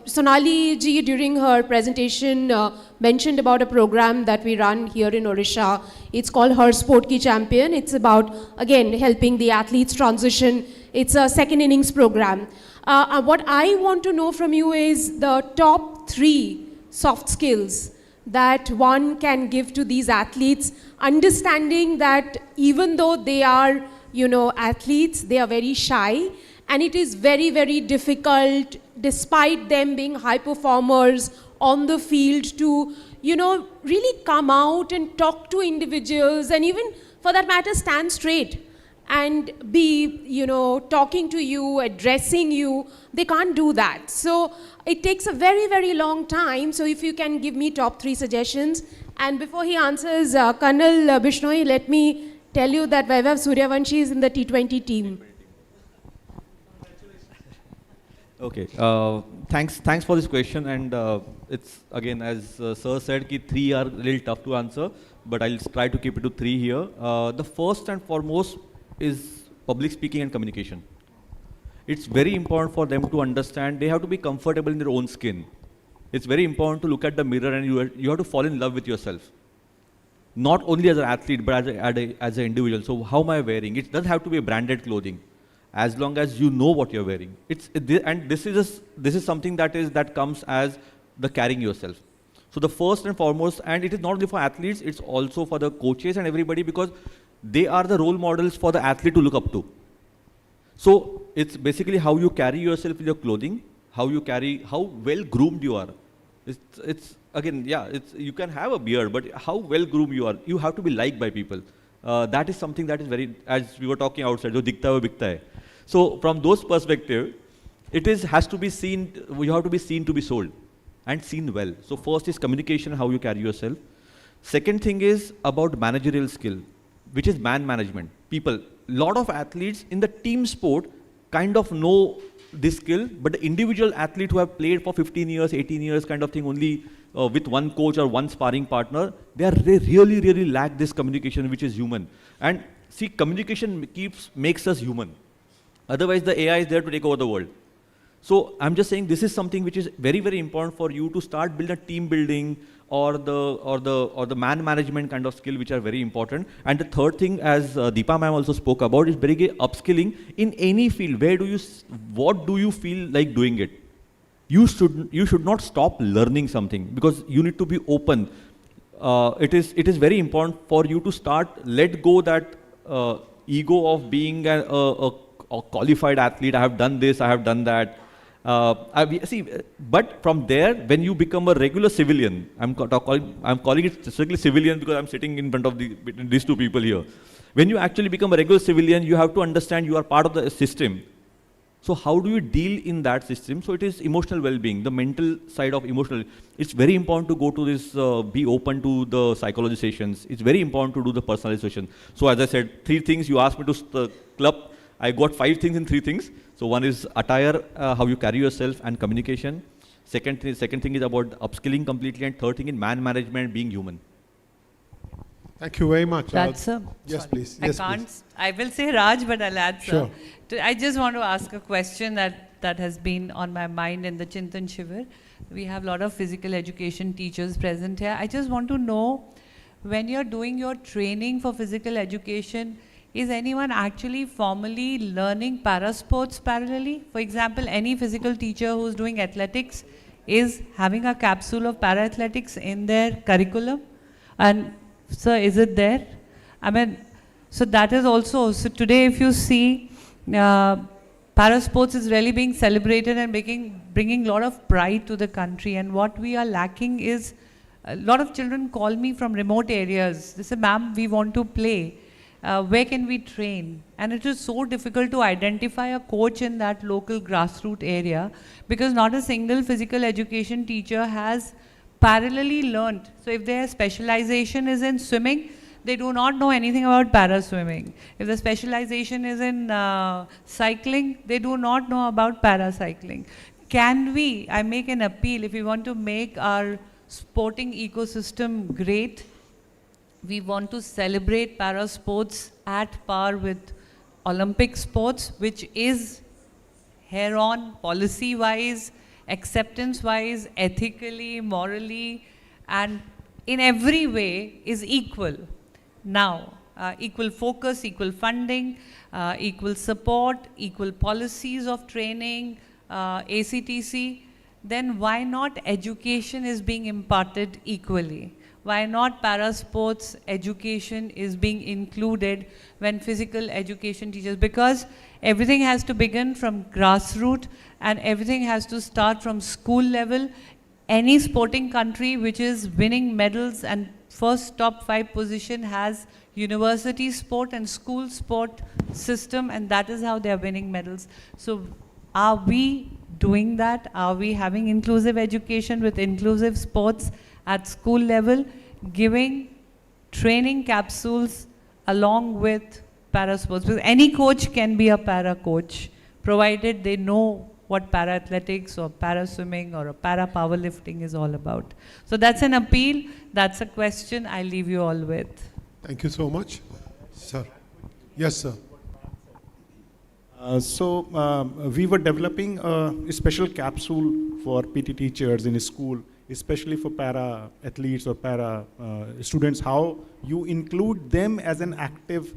Sonali ji during her presentation mentioned about a program that we run here in Odisha. It's called Her Sport Ki Champion. It's about, again, helping the athletes transition. It's a second innings program. What I want to know from you is the top 3 soft skills that one can give to these athletes, understanding that even though they are, athletes, they are very shy, and it is very, very difficult, despite them being high performers on the field, to, really come out and talk to individuals, and even, for that matter, stand straight and be, talking to you, addressing you. They can't do that. So it takes a very, very long time. So if you can give me top 3 suggestions. And before he answers, Colonel Bishnoi, let me tell you that Vaibhav Suryavanshi is in the T20 team. Okay, thanks for this question, and it's again, as Sir said, 3 are a little tough to answer, but I'll try to keep it to 3 here. The first and foremost is public speaking and communication. It's very important for them to understand they have to be comfortable in their own skin. It's very important to look at the mirror and you have to fall in love with yourself. Not only as an athlete, but as an individual. So how am I wearing? It doesn't have to be a branded clothing, as long as you know what you're wearing. And this is something that comes as the carrying yourself. So the first and foremost, and it is not only for athletes, it's also for the coaches and everybody, because they are the role models for the athlete to look up to. So it's basically how you carry yourself with your clothing, how well groomed you are. You can have a beard, but how well groomed you are. You have to be liked by people. That is something that is very, as we were talking outside, jo dikhta hai wo bikhta hai. So from those perspective, has to be seen, you have to be seen to be sold and seen well. So first is communication, how you carry yourself. Second thing is about managerial skill, which is man management. People, lot of athletes in the team sport kind of know this skill, but the individual athlete who have played for 15 years, 18 years kind of thing only with one coach or one sparring partner, they really, really lack this communication, which is human. And see, communication makes us human. Otherwise, the AI is there to take over the world. So I'm just saying this is something which is very, very important for you to start building a team building or the man management kind of skill, which are very important. And the third thing, as Deepa ma'am also spoke about, is very upskilling in any field. What do you feel like doing it? You should not stop learning something, because you need to be open. It is very important for you to let go that ego of being a qualified athlete. I have done this, I have done that. But from there, when you become a regular civilian, I'm calling it strictly civilian because I'm sitting in front of these two people here. When you actually become a regular civilian, you have to understand you are part of the system. So how do you deal in that system? So it is emotional well-being, the mental side of emotional. It's very important to go to this, be open to the psychology sessions. It's very important to do the personalization. So as I said, 3 things you asked me to club. I got 5 things in 3 things. So one is attire, how you carry yourself, and communication. Second thing is about upskilling completely, and third thing is man management, being human. Thank you very much. That's yes, sorry. please. I Yes, can't. please. I will say Raj, but I'll add Sure. I just want to ask a question that has been on my mind in the Chintan Shivir. We have a lot of physical education teachers present here. I just want to know, when you're doing your training for physical education, is anyone actually formally learning para sports parallelly? For example, any physical teacher who's doing athletics is having a capsule of para athletics in their curriculum? And sir, is it there? I mean, so that is also, so today if you see, para sports is really being celebrated and bringing a lot of pride to the country. And what we are lacking is, a lot of children call me from remote areas. They say, ma'am, we want to play. Where can we train? And it is so difficult to identify a coach in that local grassroots area, because not a single physical education teacher has parallelly learned. So if their specialization is in swimming, they do not know anything about para swimming. If the specialization is in cycling, they do not know about para cycling. Can we, I make an appeal, if we want to make our sporting ecosystem great, we want to celebrate para sports at par with Olympic sports, which is head-on, policy-wise, acceptance-wise, ethically, morally, and in every way is equal. Now, equal focus, equal funding, equal support, equal policies of training, ACTC, then why not education is being imparted equally? Why not para sports education is being included when physical education teachers? Because everything has to begin from grassroots and everything has to start from school level. Any sporting country which is winning medals and first top 5 position has university sport and school sport system, and that is how they are winning medals. So are we doing that? Are we having inclusive education with inclusive sports at school level, giving training capsules along with para sports? Because any coach can be a para coach, provided they know what para athletics or para swimming or para powerlifting is all about. So that's an appeal, that's a question I leave you all with. Thank you so much. Sir. Yes, sir. We were developing a special capsule for PT teachers in a school, especially for para athletes or para students, how you include them as an active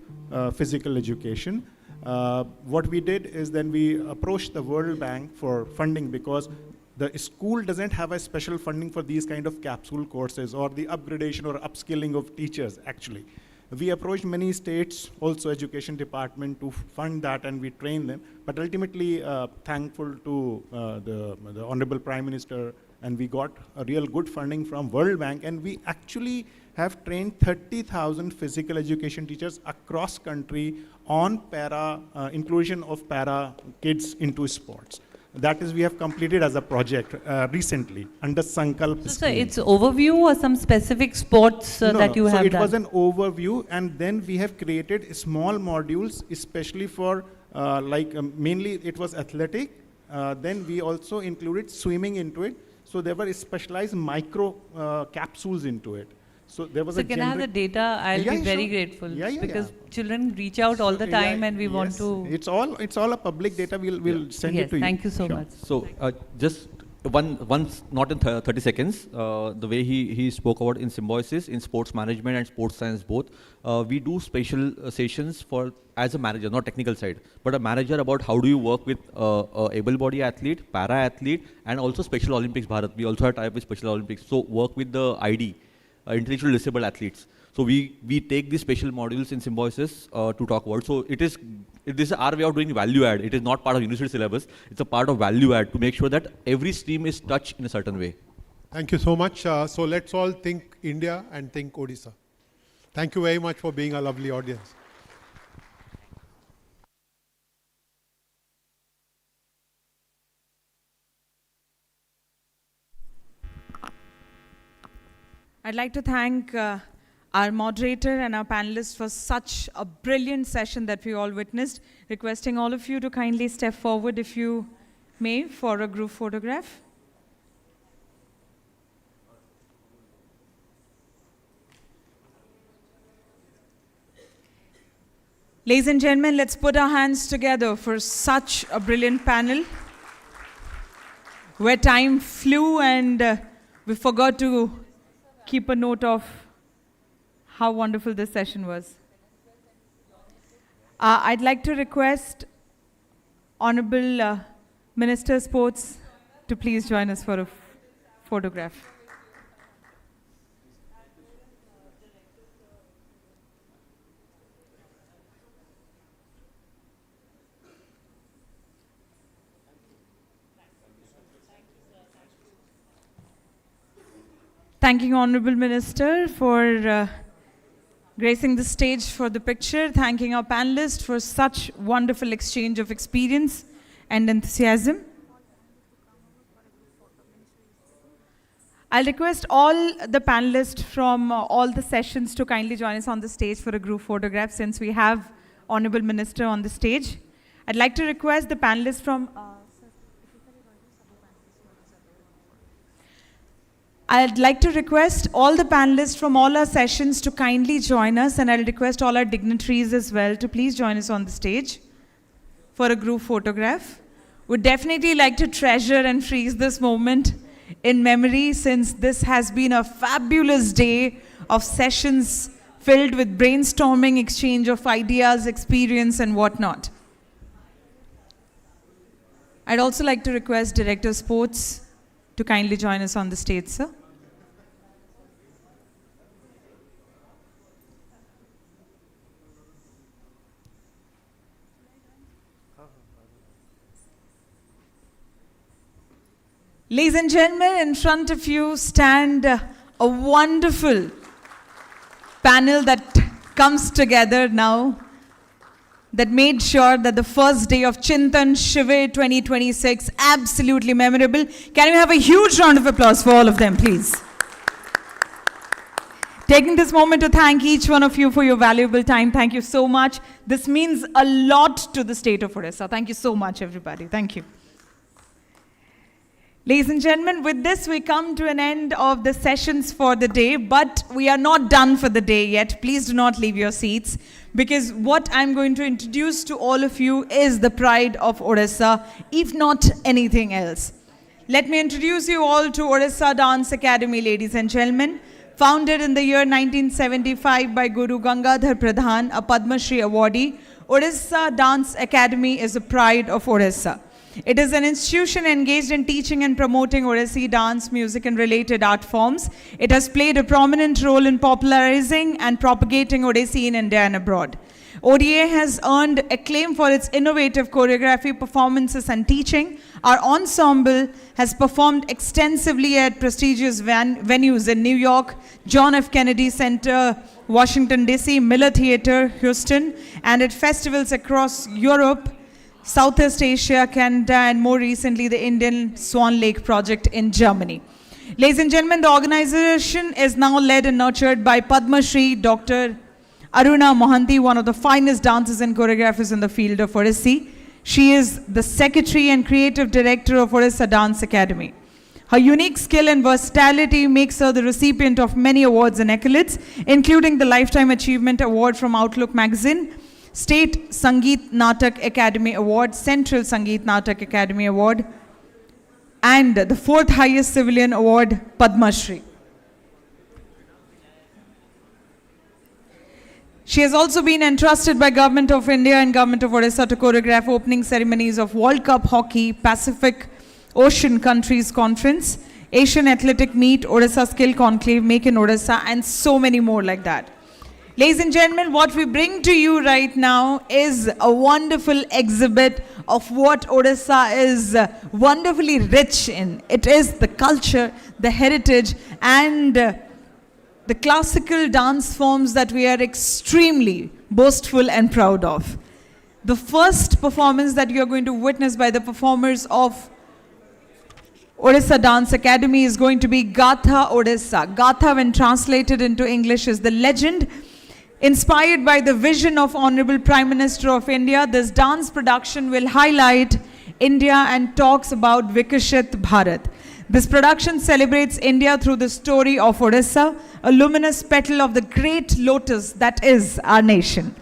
physical education. What we did is then we approached the World Bank for funding, because the school doesn't have a special funding for these kind of capsule courses or the upgradation or upskilling of teachers actually. We approached many states, also education department, to fund that, and we train them. But ultimately, thankful to the Honorable Prime Minister, and we got a real good funding from World Bank, and we actually have trained 30,000 physical education teachers across country on para, inclusion of para kids into sports. That is, we have completed as a project recently under Sankalp. So it's overview or some specific sports that you have done? So it was an overview, and then we have created small modules, especially for mainly it was athletic. Then we also included swimming into it. So there were specialized micro capsules into it. So there was so can I have the data? I'll be very grateful, because children reach out all the time, and we want to. It's all a public data. We'll send it to you. Thank you so much. So just once, not in 30 seconds, the way he spoke about in symbiosis, in sports management and sports science both, we do special sessions for, as a manager, not technical side, but a manager, about how do you work with able-bodied athlete, para-athlete, and also Special Olympics Bharat. We also have tie-up with Special Olympics. So work with the ID. Intellectually disabled athletes. So we take these special modules in symbiosis to talk about. So this is our way of doing value add. It is not part of university syllabus. It's a part of value add to make sure that every stream is touched in a certain way. Thank you so much. So let's all think India and think Odisha. Thank you very much for being a lovely audience. I'd like to thank our moderator and our panelists for such a brilliant session that we all witnessed. Requesting all of you to kindly step forward, if you may, for a group photograph. Ladies and gentlemen, let's put our hands together for such a brilliant panel where time flew and we forgot to keep a note of how wonderful this session was. I'd like to request Honorable Minister of Sports to please join us for a photograph. Thanking Honorable Minister for gracing the stage for the picture, thanking our panelists for such wonderful exchange of experience and enthusiasm. I'll request all the panelists from all the sessions to kindly join us on the stage for a group photograph since we have Honorable Minister on the stage. I'd like to request the panelists from I'd like to request all the panelists from all our sessions to kindly join us, and I'll request all our dignitaries as well to please join us on the stage for a group photograph. Would definitely like to treasure and freeze this moment in memory since this has been a fabulous day of sessions filled with brainstorming, exchange of ideas, experience and whatnot. I'd also like to request Director of Sports to kindly join us on the stage, sir. Ladies and gentlemen, in front of you stand a wonderful panel that comes together now that made sure that the first day of Chintan Shivir 2026 absolutely memorable. Can we have a huge round of applause for all of them, please? Taking this moment to thank each one of you for your valuable time. Thank you so much. This means a lot to the state of Odisha. Thank you so much, everybody. Thank you. Ladies and gentlemen, with this we come to an end of the sessions for the day, but we are not done for the day yet. Please do not leave your seats, because what I'm going to introduce to all of you is the pride of Odisha, if not anything else. Let me introduce you all to Odisha Dance Academy, ladies and gentlemen. Founded in the year 1975 by Guru Gangadhar Pradhan, a Padma Shri awardee, Odisha Dance Academy is the pride of Odisha. It is an institution engaged in teaching and promoting Odissi dance, music and related art forms. It has played a prominent role in popularizing and propagating Odissi in India and abroad. ODA has earned acclaim for its innovative choreography, performances and teaching. Our ensemble has performed extensively at prestigious venues in New York, John F. Kennedy Center, Washington DC, Miller Theatre, Houston, and at festivals across Europe, Southeast Asia, Canada, and more recently, the Indian Swan Lake project in Germany. Ladies and gentlemen, the organization is now led and nurtured by Padma Shri Dr. Aruna Mohanty, one of the finest dancers and choreographers in the field of Odissi. She is the Secretary and Creative Director of Odisha Dance Academy. Her unique skill and versatility makes her the recipient of many awards and accolades, including the Lifetime Achievement Award from Outlook magazine, State Sangeet Natak Academy Award, Central Sangeet Natak Academy Award, and the 4th highest civilian award, Padma Shri. She has also been entrusted by Government of India and Government of Odisha to choreograph opening ceremonies of World Cup Hockey, Pacific Ocean Countries Conference, Asian Athletic Meet, Odisha Skill Conclave, Make in Odisha, and so many more like that. Ladies and gentlemen, what we bring to you right now is a wonderful exhibit of what Odisha is wonderfully rich in. It is the culture, the heritage, and the classical dance forms that we are extremely boastful and proud of. The first performance that you are going to witness by the performers of Odisha Dance Academy is going to be Gatha Odisha. Gatha, when translated into English, is the legend. Inspired by the vision of Honorable Prime Minister of India, this dance production will highlight India and talks about Vikashit Bharat. This production celebrates India through the story of Odisha, a luminous petal of the great lotus that is our nation.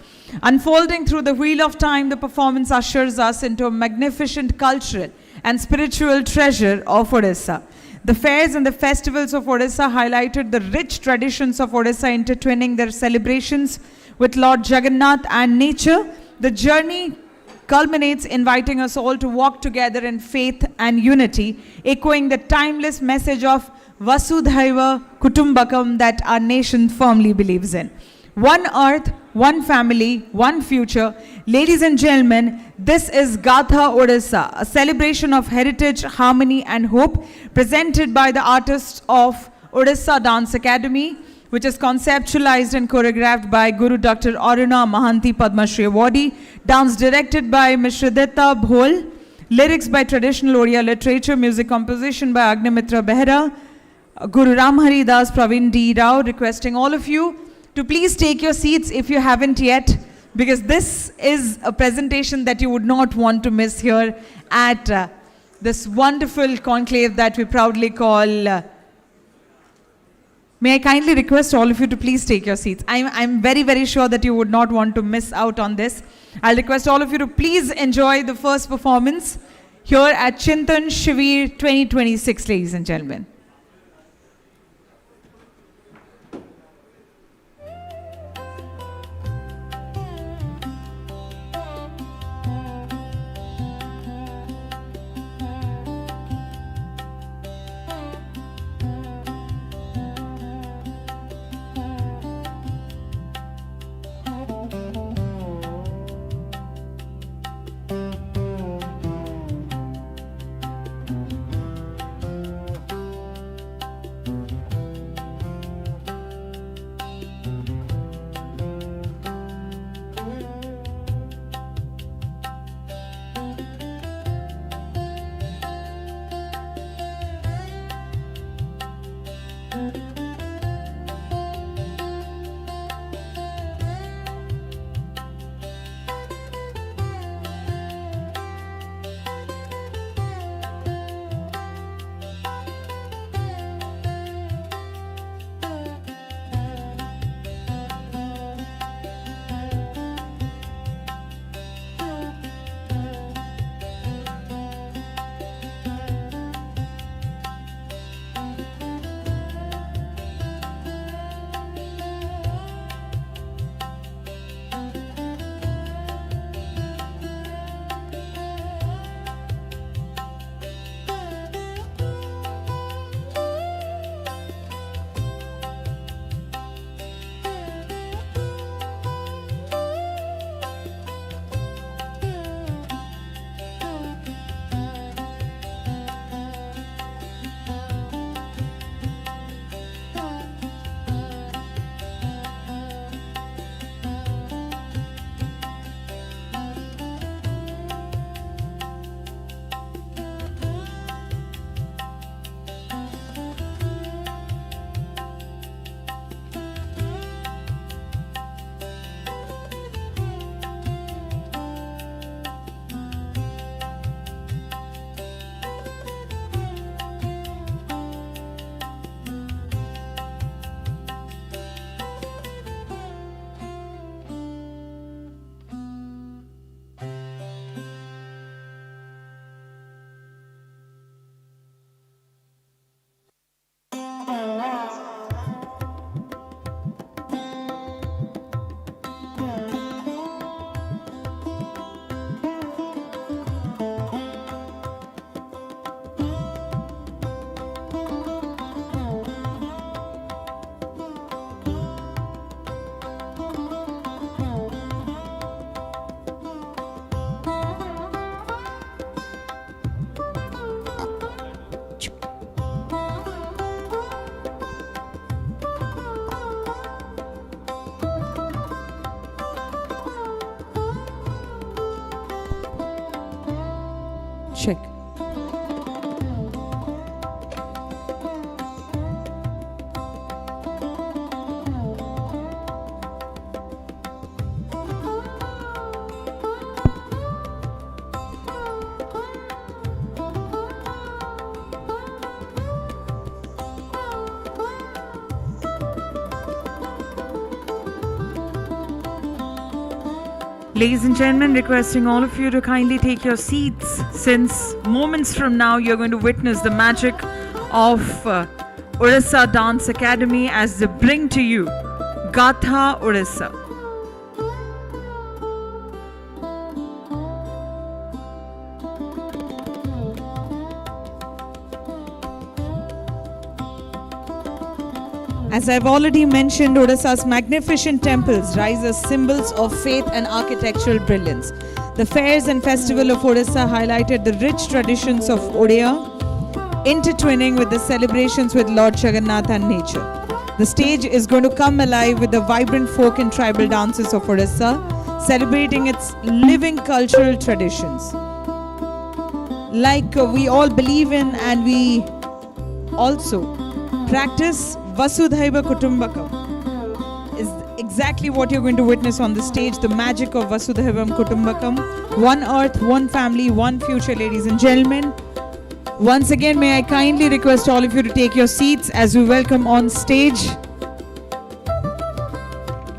Unfolding through the wheel of time, the performance ushers us into a magnificent cultural and spiritual treasure of Odisha. The fairs and the festivals of Odisha highlighted the rich traditions of Odisha, intertwining their celebrations with Lord Jagannath and nature. The journey culminates, inviting us all to walk together in faith and unity, echoing the timeless message of Vasudhaiva Kutumbakam that our nation firmly believes in. One earth, one family, one future. Ladies and gentlemen, this is Gatha Odisha, a celebration of heritage, harmony and hope, presented by the artists of Odisha Dance Academy, which is conceptualized and choreographed by Guru Dr. Aruna Mahanti Padma Shri Awardee, dance directed by Ms. Shridhata Bhol, lyrics by traditional Odia literature, music composition by Agnimitra Behra, Guru Ramhari Das, Praveen D. Rao, requesting all of you to please take your seats if you haven't yet, because this is a presentation that you would not want to miss here at this wonderful conclave that we proudly call. May I kindly request all of you to please take your seats. I'm very, very sure that you would not want to miss out on this. I'll request all of you to please enjoy the first performance here at Chintan Shivir 2026, ladies and gentlemen. Check. Ladies and gentlemen, requesting all of you to kindly take your seats, since moments from now you're going to witness the magic of Odisha Dance Academy as they bring to you Gatha Odisha. As I've already mentioned, Odisha's magnificent temples rise as symbols of faith and architectural brilliance. The fairs and festival of Odisha highlighted the rich traditions of Odia, intertwining with the celebrations with Lord Jagannath and nature. The stage is going to come alive with the vibrant folk and tribal dances of Odisha, celebrating its living cultural traditions. Like we all believe in and we also practice, Vasudhaiva Kutumbakam is exactly what you're going to witness on the stage, the magic of Vasudhaivam Kutumbakam. One earth, one family, one future, ladies and gentlemen. Once again, may I kindly request all of you to take your seats as we welcome on stage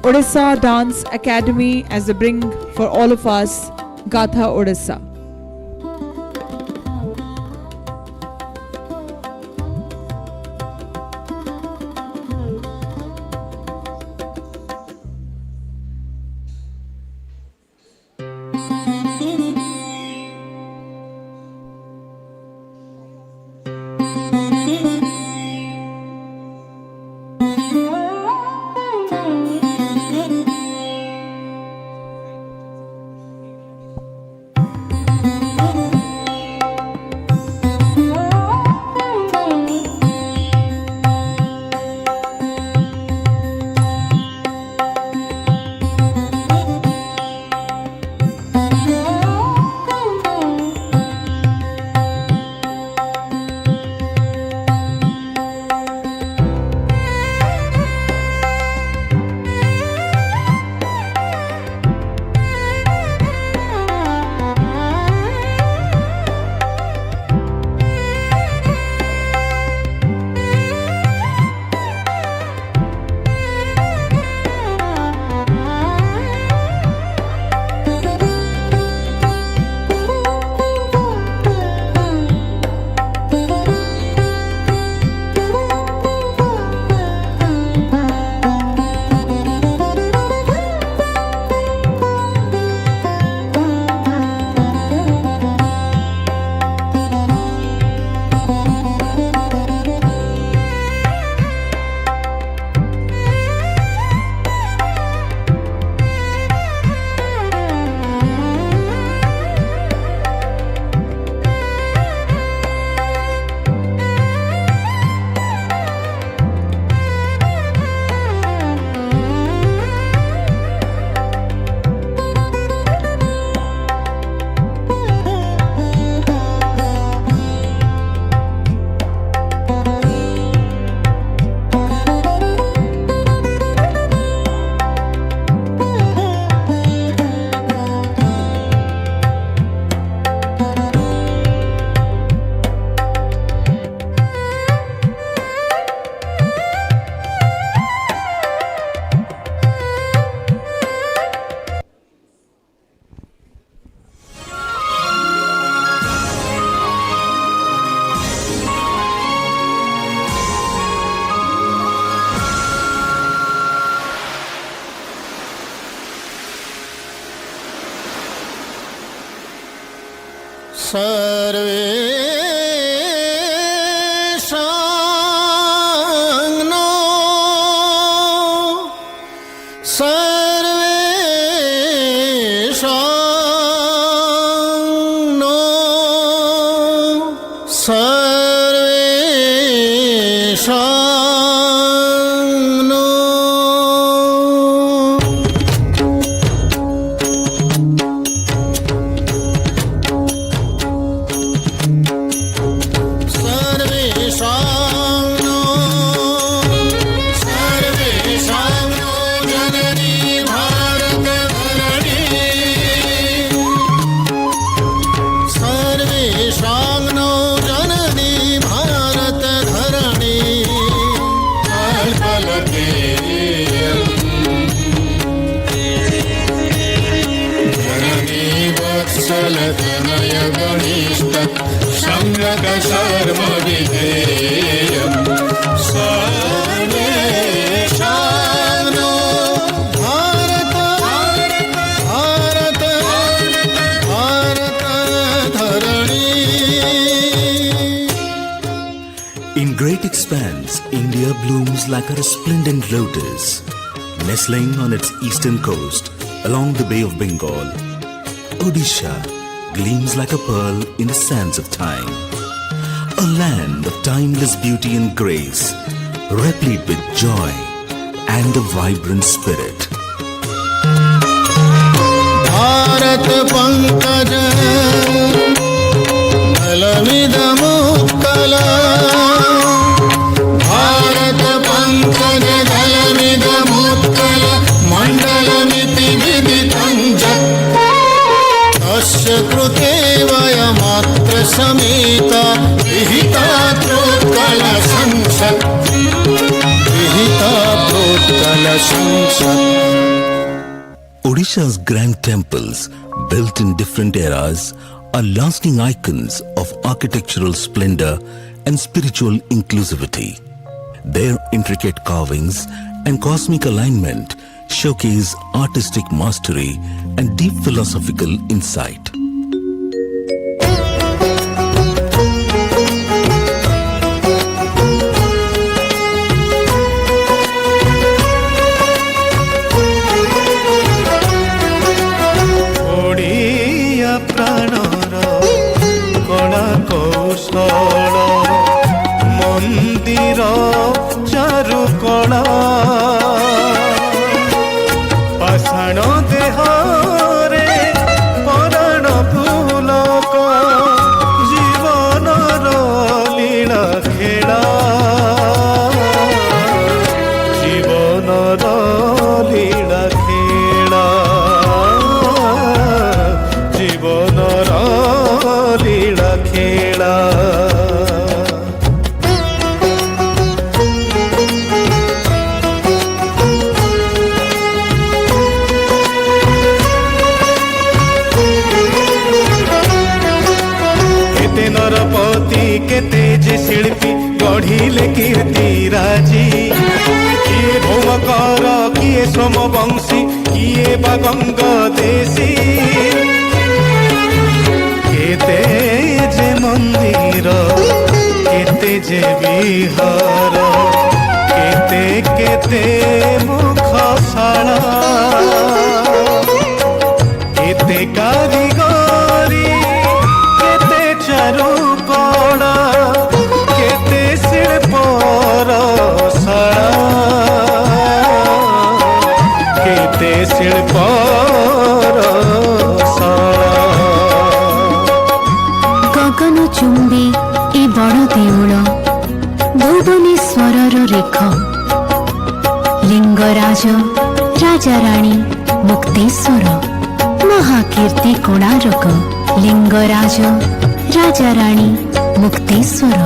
Odisha Dance Academy as they bring for all of us Gatha Odisha. सकलतनय गणिष्ठ संरक सर्वविधेयम् सर्वेषां भारत भारत भारत धरणी. In great expanse, India blooms like a resplendent lotus, nestling on its eastern coast along the Bay of Bengal. Odisha gleams like a pearl in the sands of time, a land of timeless beauty and grace, replete with joy and a vibrant spirit. Bharat Pankaj दलमिदमुत्कल Bharat Pankaj दलमिदमुत्कल मण्डलमिति विदितं जत् तस्य कृते वयमत्र समेता विहिता प्रोत्कल संसत् विहिता प्रोत्कल संसत्. Odisha's grand temples, built in different eras, are lasting icons of architectural splendor and spiritual inclusivity. Their intricate carvings and cosmic alignment showcase artistic mastery and deep philosophical insight. Odia ପ୍ରାଣର କଣ କୌଶଳ ମନ୍ଦିର ଚାରୁକଳା ପାଷାଣ ଦେହରେ ପରାଣ ପୁଲକ ଜୀବନର ଲୀଳା ଖେଳା ଜୀବନର ଲୀଳା ଖେଳା ଜୀବନର ଲୀଳା ଖେଳା. କେତେ ନରପତି କେତେ ଯେ ଶିଳ୍ପୀ ଗଢ଼ିଲେ କୀର୍ତ୍ତି ରାଜି. କିଏ ଭୌମକର କିଏ ସୋମବଂଶୀ କିଏ ବା ଗଙ୍ଗ ଦେଶୀ. କେତେ ଯେ ମନ୍ଦିର କେତେ ଯେ ବିହାର କେତେ କେତେ ମୁଖଶାଳା କେତେ କାରିଗରୀ କେତେ ଚାରୁକଳା କେତେ ଶିଳ୍ପର ଶାଳା କେତେ ଶିଳ୍ପର ଶାଳା. ଗଗନ ଚୁମ୍ବି ଏ ବଡ଼ ଦେଉଳ ଭୁବନେଶ୍ୱରର ରେଖ ଲିଙ୍ଗରାଜ ରାଜାରାଣୀ ମୁକ୍ତେଶ୍ୱର ମହାକୀର୍ତ୍ତି କୋଣାର୍କ ଲିଙ୍ଗରାଜ ରାଜାରାଣୀ ମୁକ୍ତେଶ୍ୱର.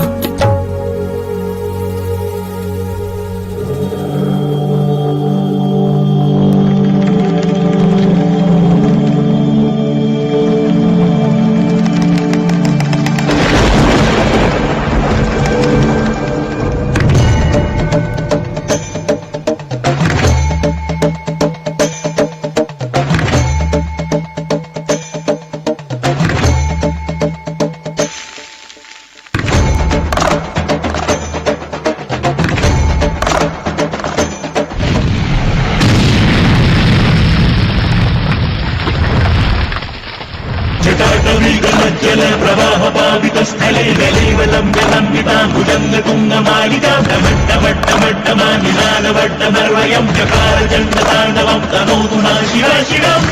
जल प्रवाह पावित स्थले वेलैवलम्ब्यलम्बितां भुजङ्गतुङ्गमालिकां डमट्टमट्टमट्टमानिनादवट्टमर्वयं चकार चण्डताण्डवं तनोतु नः शिवा शिवम्.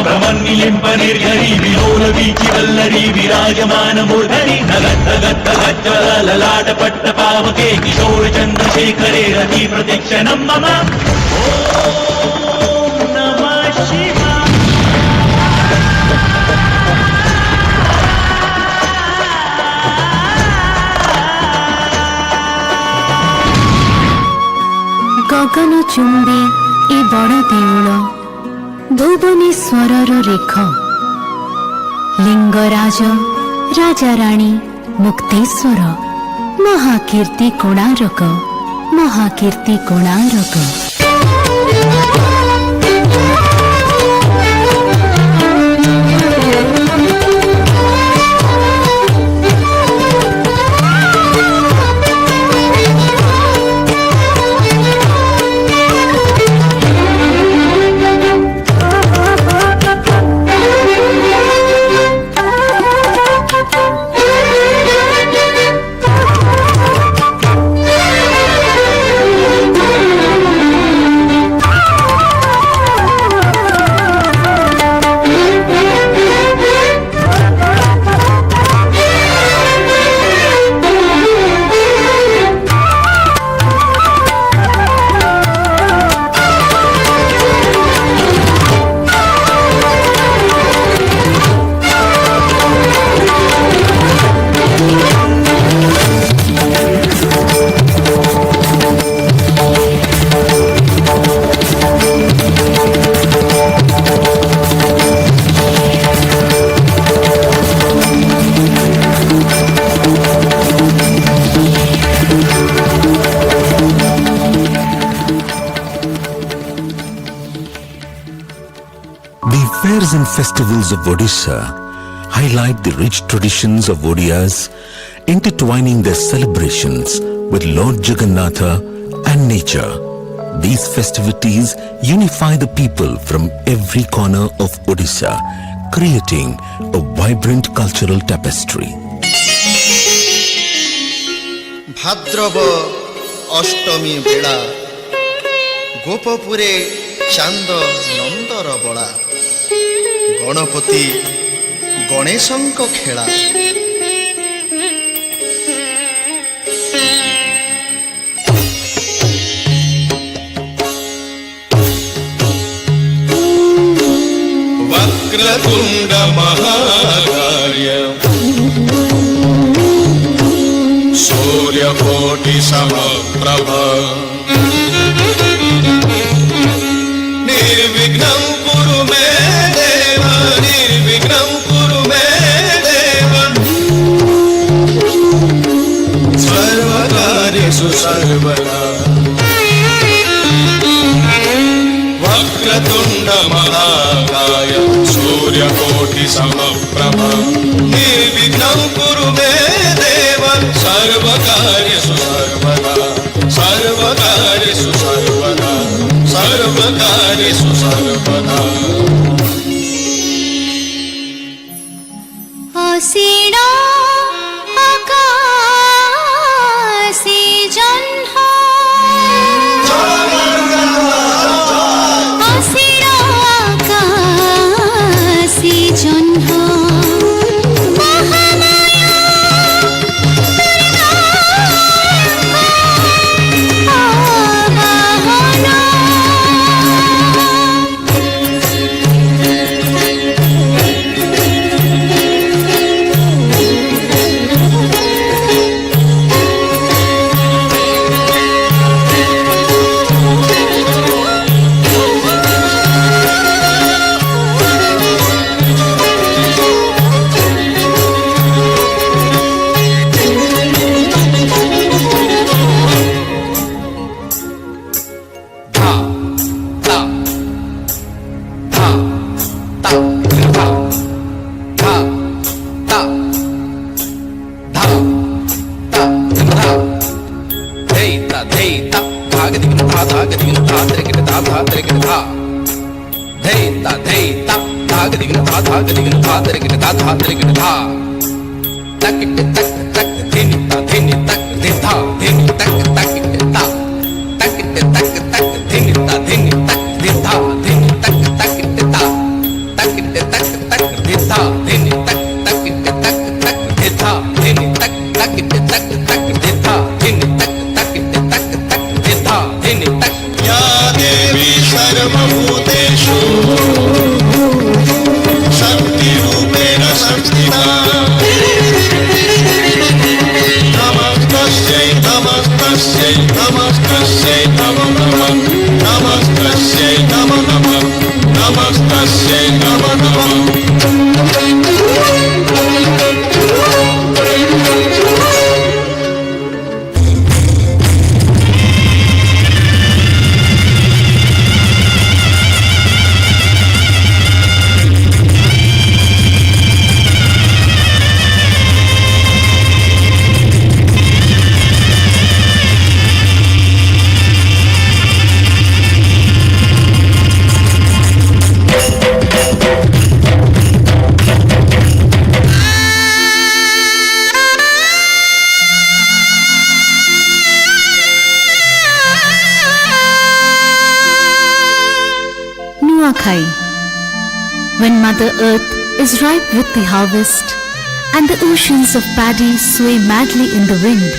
भ्रमन्निलिम्पनिर्घरी विलोलवीचिवल्लरी विराजमानमूर्धनि ललाटपट्टपावके किशोरचन्द्रशेखरे रति प्रतीक्षणं मम. ॐ नमः शिवाय. ଚୁମ୍ବେ ଏ ବଡ଼ ଦେଉଳ ଭୁବନେଶ୍ୱରର ରେଖ Lingaraj Rajarani Mukteshwar ମହାକୀର୍ତ୍ତି Konark ମହାକୀର୍ତ୍ତି Konark. Fairs and festivals of Odisha highlight the rich traditions of Odias, intertwining their celebrations with Lord Jagannatha and nature. These festivities unify the people from every corner of Odisha, creating a vibrant cultural tapestry. ভাদ্রব Ashtami বেলা গোপপুরে চান্দ নন্দর বলা গণপতি গণেশঙ্ক খেলা वक्रतुंड महाकाय सूर्यकोटि समप्रभ निर्विघ्नं कुरु मे देव निर्विघ्नं कुरु मे देव सर्वकार्येषु सर्वदा वक्रतुंड महाकाय सूर्यकोटि समप्रभ निर्विघ्नं कुरु मे देव सर्वकार्येषु सर्वदा सर्वकार्येषु सर्वदा सर्वकार्येषु सर्वदा असीण आकाशे जह्न असीण आकाशे जह्न शक्ति रूपेण संस्थिता Mother Earth is ripe with the harvest, and the oceans of paddy sway madly in the wind.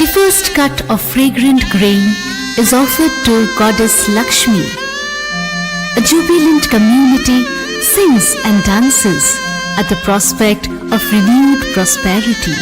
The first cut of fragrant grain is offered to Goddess Lakshmi. A jubilant community sings and dances at the prospect of renewed prosperity.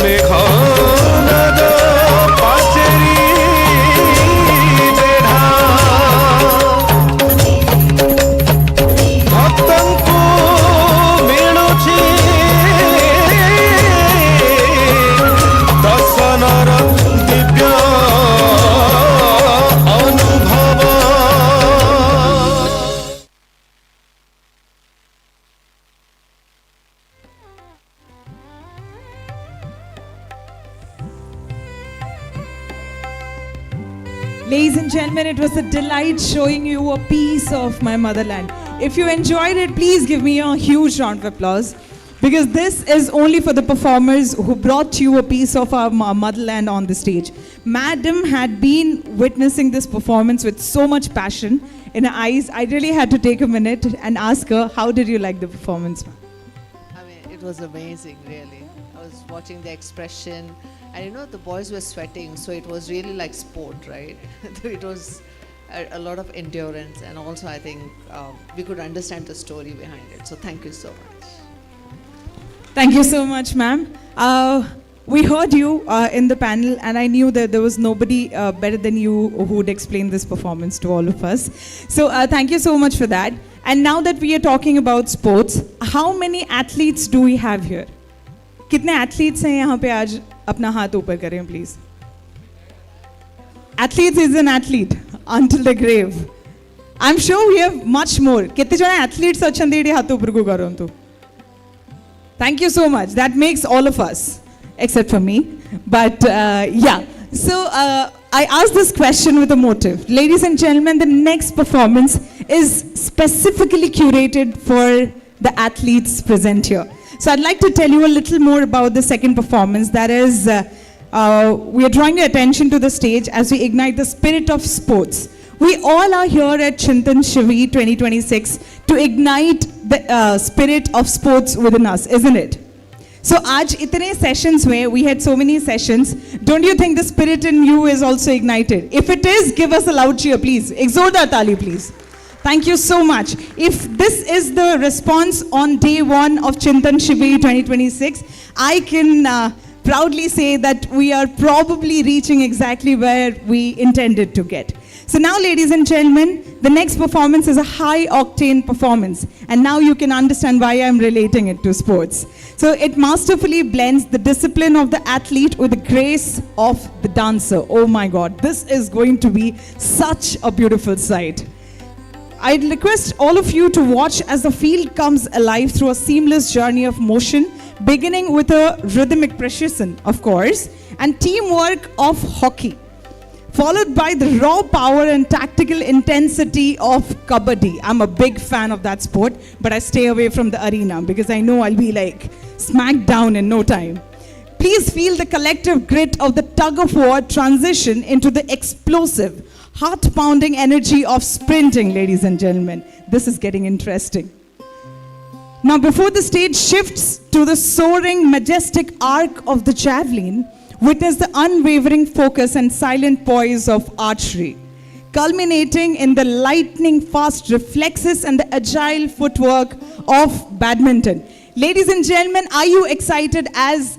मेघ Ladies and gentlemen, it was a delight showing you a piece of my motherland. If you enjoyed it, please give me a huge round of applause, because this is only for the performers who brought you a piece of our motherland on the stage. Madam had been witnessing this performance with so much passion in her eyes. I really had to take a minute and ask her, how did you like the performance? I mean, it was amazing, really. I was watching the expression, and you know, the boys were sweating, so it was really like sport, right? It was a lot of endurance, and also I think we could understand the story behind it. So thank you so much. Thank you so much, ma'am. We heard you in the panel, and I knew that there was nobody better than you who would explain this performance to all of us. So thank you so much for that. And now that we are talking about sports, how many athletes do we have here? कितने athletes हैं यहाँ पे आज? अपना हाथ ऊपर करें, please. Athletes is an athlete until the grave. I'm sure we have much more. कितने जने athletes अच्छन देड़ी हाथ ऊपर को करो तो? Thank you so much. That makes all of us, except for me. But yeah, so I asked this question with a motive. Ladies and gentlemen, the next performance is specifically curated for the athletes present here. So I'd like to tell you a little more about the second performance. That is, we are drawing your attention to the stage as we ignite the spirit of sports. We all are here at Chintan Shivir 2026 to ignite the spirit of sports within us, isn't it? So aaj itne sessions where we had so many sessions, don't you think the spirit in you is also ignited? If it is, give us a loud cheer, please. Ek zordar tali, please. Thank you so much. If this is the response on day one of Chintan Shivir 2026, I can proudly say that we are probably reaching exactly where we intended to get. So now, ladies and gentlemen, the next performance is a high-octane performance. And now you can understand why I'm relating it to sports. So it masterfully blends the discipline of the athlete with the grace of the dancer. Oh my God, this is going to be such a beautiful sight. I'd request all of you to watch as the field comes alive through a seamless journey of motion, beginning with a rhythmic precision, of course, and teamwork of hockey, followed by the raw power and tactical intensity of kabaddi. I'm a big fan of that sport, but I stay away from the arena because I know I'll be like smacked down in no time. Please feel the collective grit of the tug-of-war transition into the explosive, heart-pounding energy of sprinting, ladies and gentlemen. This is getting interesting. Now, before the stage shifts to the soaring, majestic arc of the javelin, witness the unwavering focus and silent poise of archery, culminating in the lightning-fast reflexes and the agile footwork of badminton. Ladies and gentlemen, are you excited as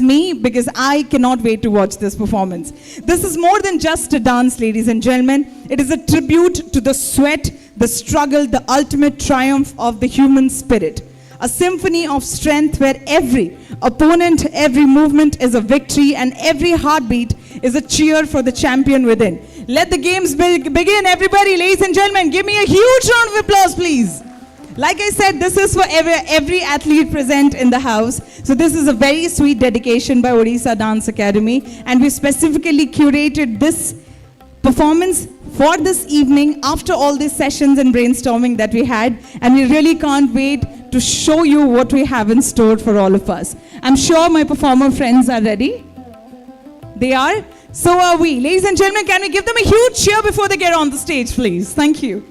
me? Because I cannot wait to watch this performance. This is more than just a dance, ladies and gentlemen. It is a tribute to the sweat, the struggle, the ultimate triumph of the human spirit. A symphony of strength where every opponent, every movement is a victory, and every heartbeat is a cheer for the champion within. Let the games begin, everybody. Ladies and gentlemen, give me a huge round of applause, please. Like I said, this is for every athlete present in the house. So this is a very sweet dedication by Odisha Dance Academy, and we specifically curated this performance for this evening after all these sessions and brainstorming that we had, and we really can't wait to show you what we have in store for all of us. I'm sure my performer friends are ready. They are? So are we. Ladies and gentlemen, can we give them a huge cheer before they get on the stage, please? Thank you.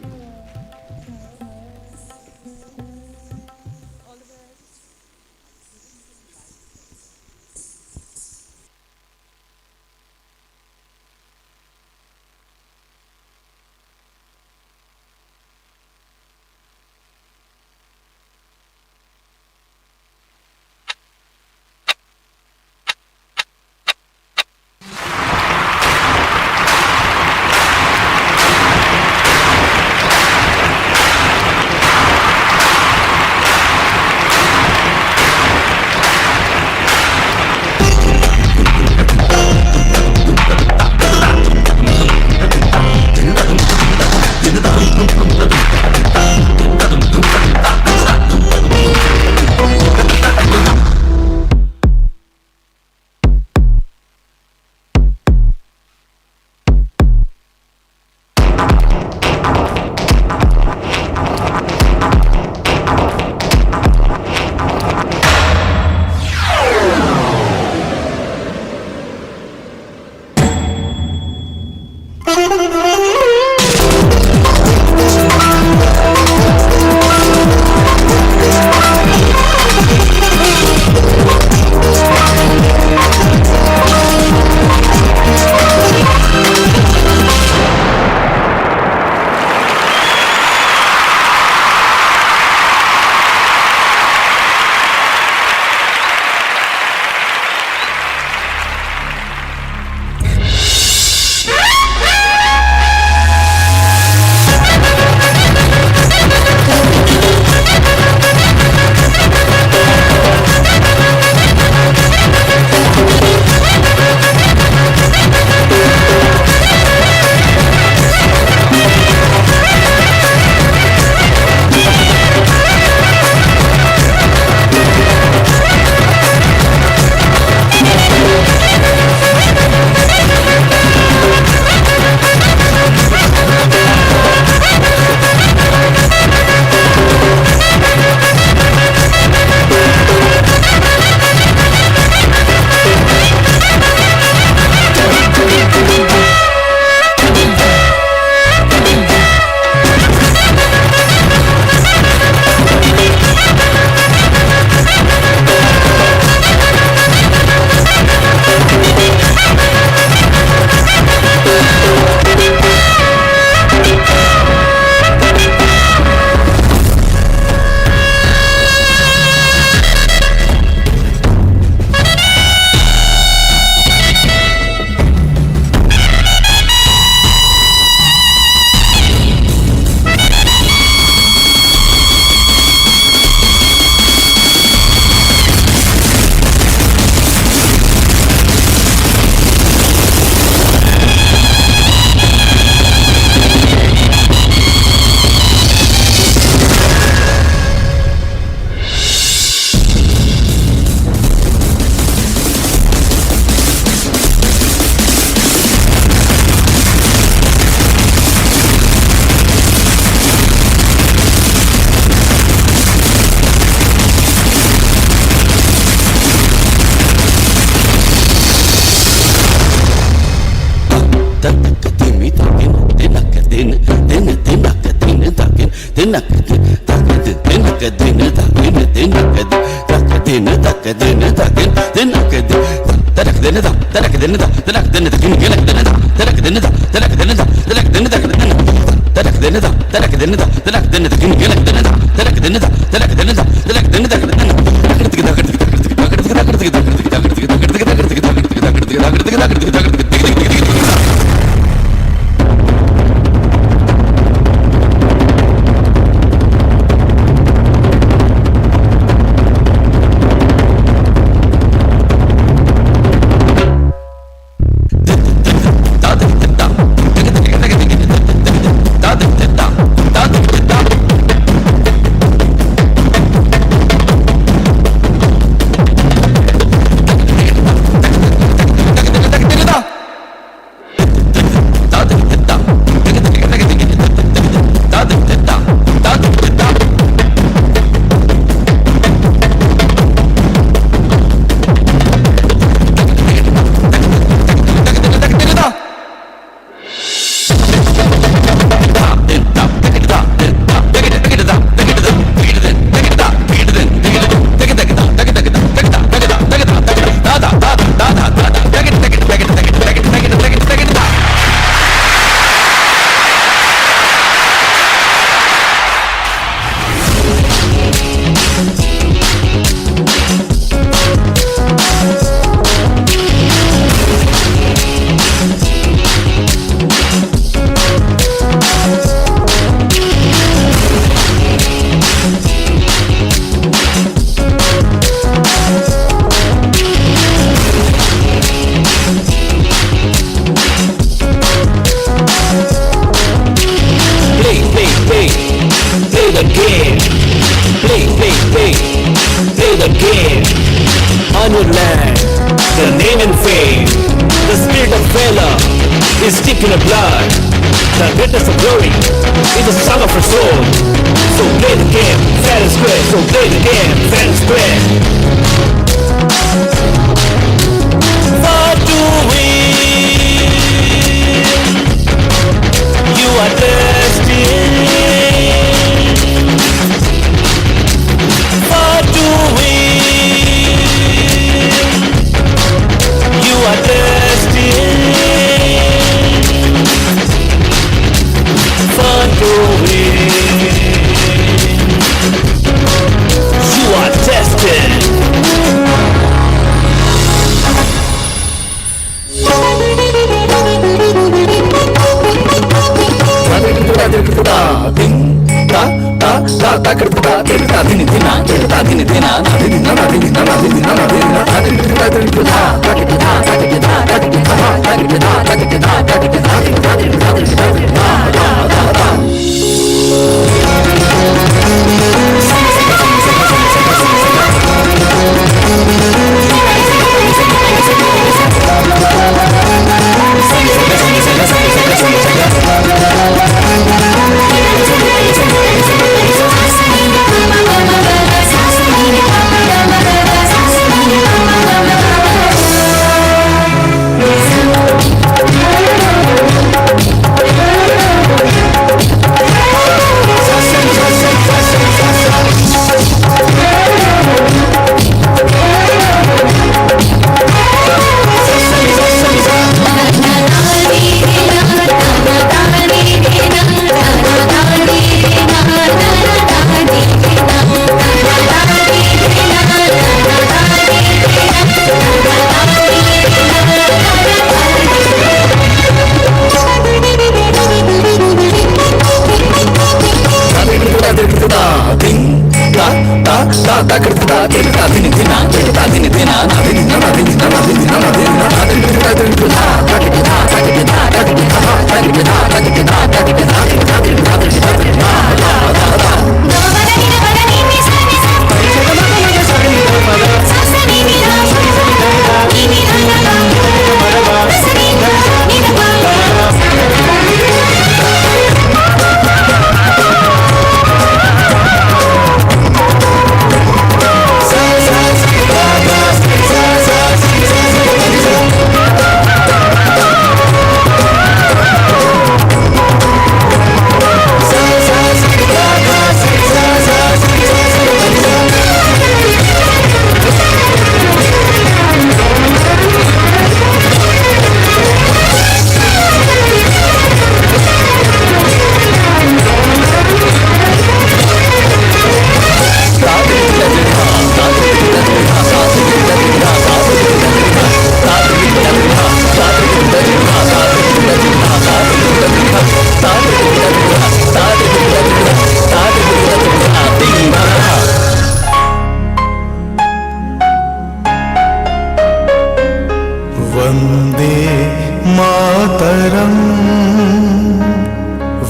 Mataram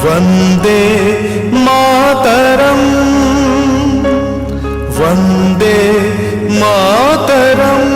Vande Mataram Vande Mataram.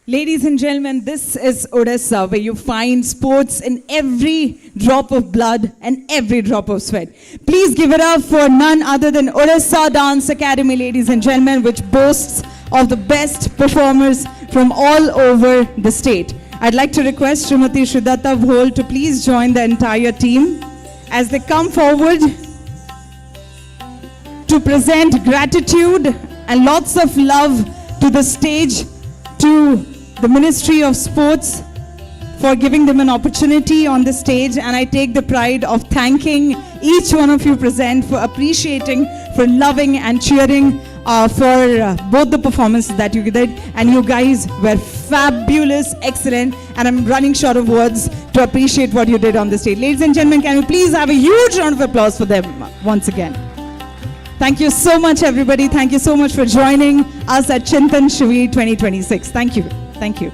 Ladies and gentlemen, this is Odisha, where you find sports in every drop of blood and every drop of sweat. Please give it up for none other than Odisha Dance Academy, ladies and gentlemen, which boasts of the best performers from all over the state. I'd like to request Srimati Shridatta Bhol to please join the entire team as they come forward to present gratitude and lots of love to the stage, to the Ministry of Sports for giving them an opportunity on the stage, and I take the pride of thanking each one of you present for appreciating, for loving and cheering for both the performances that you did, and you guys were fabulous, excellent, and I'm running short of words to appreciate what you did on the stage. Ladies and gentlemen, can we please have a huge round of applause for them once again. Thank you so much, everybody. Thank you so much for joining us at Chintan Shivir 2026. Thank you. Thank you.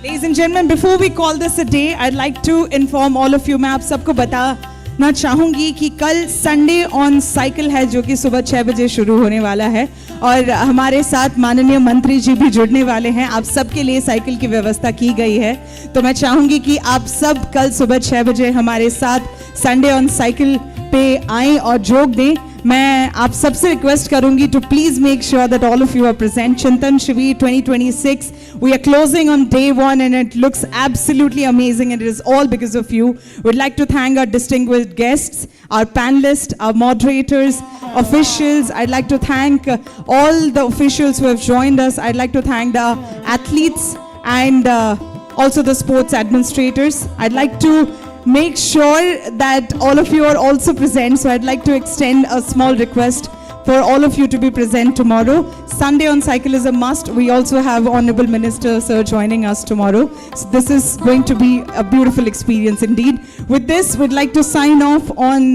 Ladies and gentlemen, before we call this a day, I'd like to inform all of you, मैं आप सबको बताना चाहूँगी कि कल Sunday on cycle है, जो कि सुबह 6 बजे शुरू होने वाला है, और हमारे साथ माननीय मंत्री जी भी जुड़ने वाले हैं। आप सबके लिए साइकिल की व्यवस्था की गई है, तो मैं चाहूँगी कि आप सब कल सुबह 6 बजे हमारे साथ संडे ऑन साइकिल पे आएँ और जोग दें। मैं आप सबसे रिक्वेस्ट करूंगी to please make sure that all of you are present. Chintan Shivir 2026, we are closing on day 1 and it looks absolutely amazing, and it is all because of you. We'd like to thank our distinguished guests, our panelists, our moderators, officials. I'd like to thank all the officials who have joined us. I'd like to thank the athletes and also the sports administrators. I'd like to make sure that all of you are also present, so I'd like to extend a small request for all of you to be present tomorrow. Sunday on cycle is a must. We also have Honorable Minister Sir joining us tomorrow, so this is going to be a beautiful experience indeed. With this, we'd like to sign off on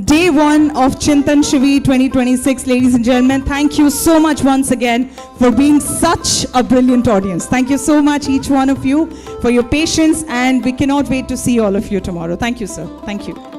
day 1 of Chintan Shivir 2026. Ladies and gentlemen, thank you so much once again for being such a brilliant audience. Thank you so much, each one of you, for your patience, and we cannot wait to see all of you tomorrow. Thank you, sir. Thank you.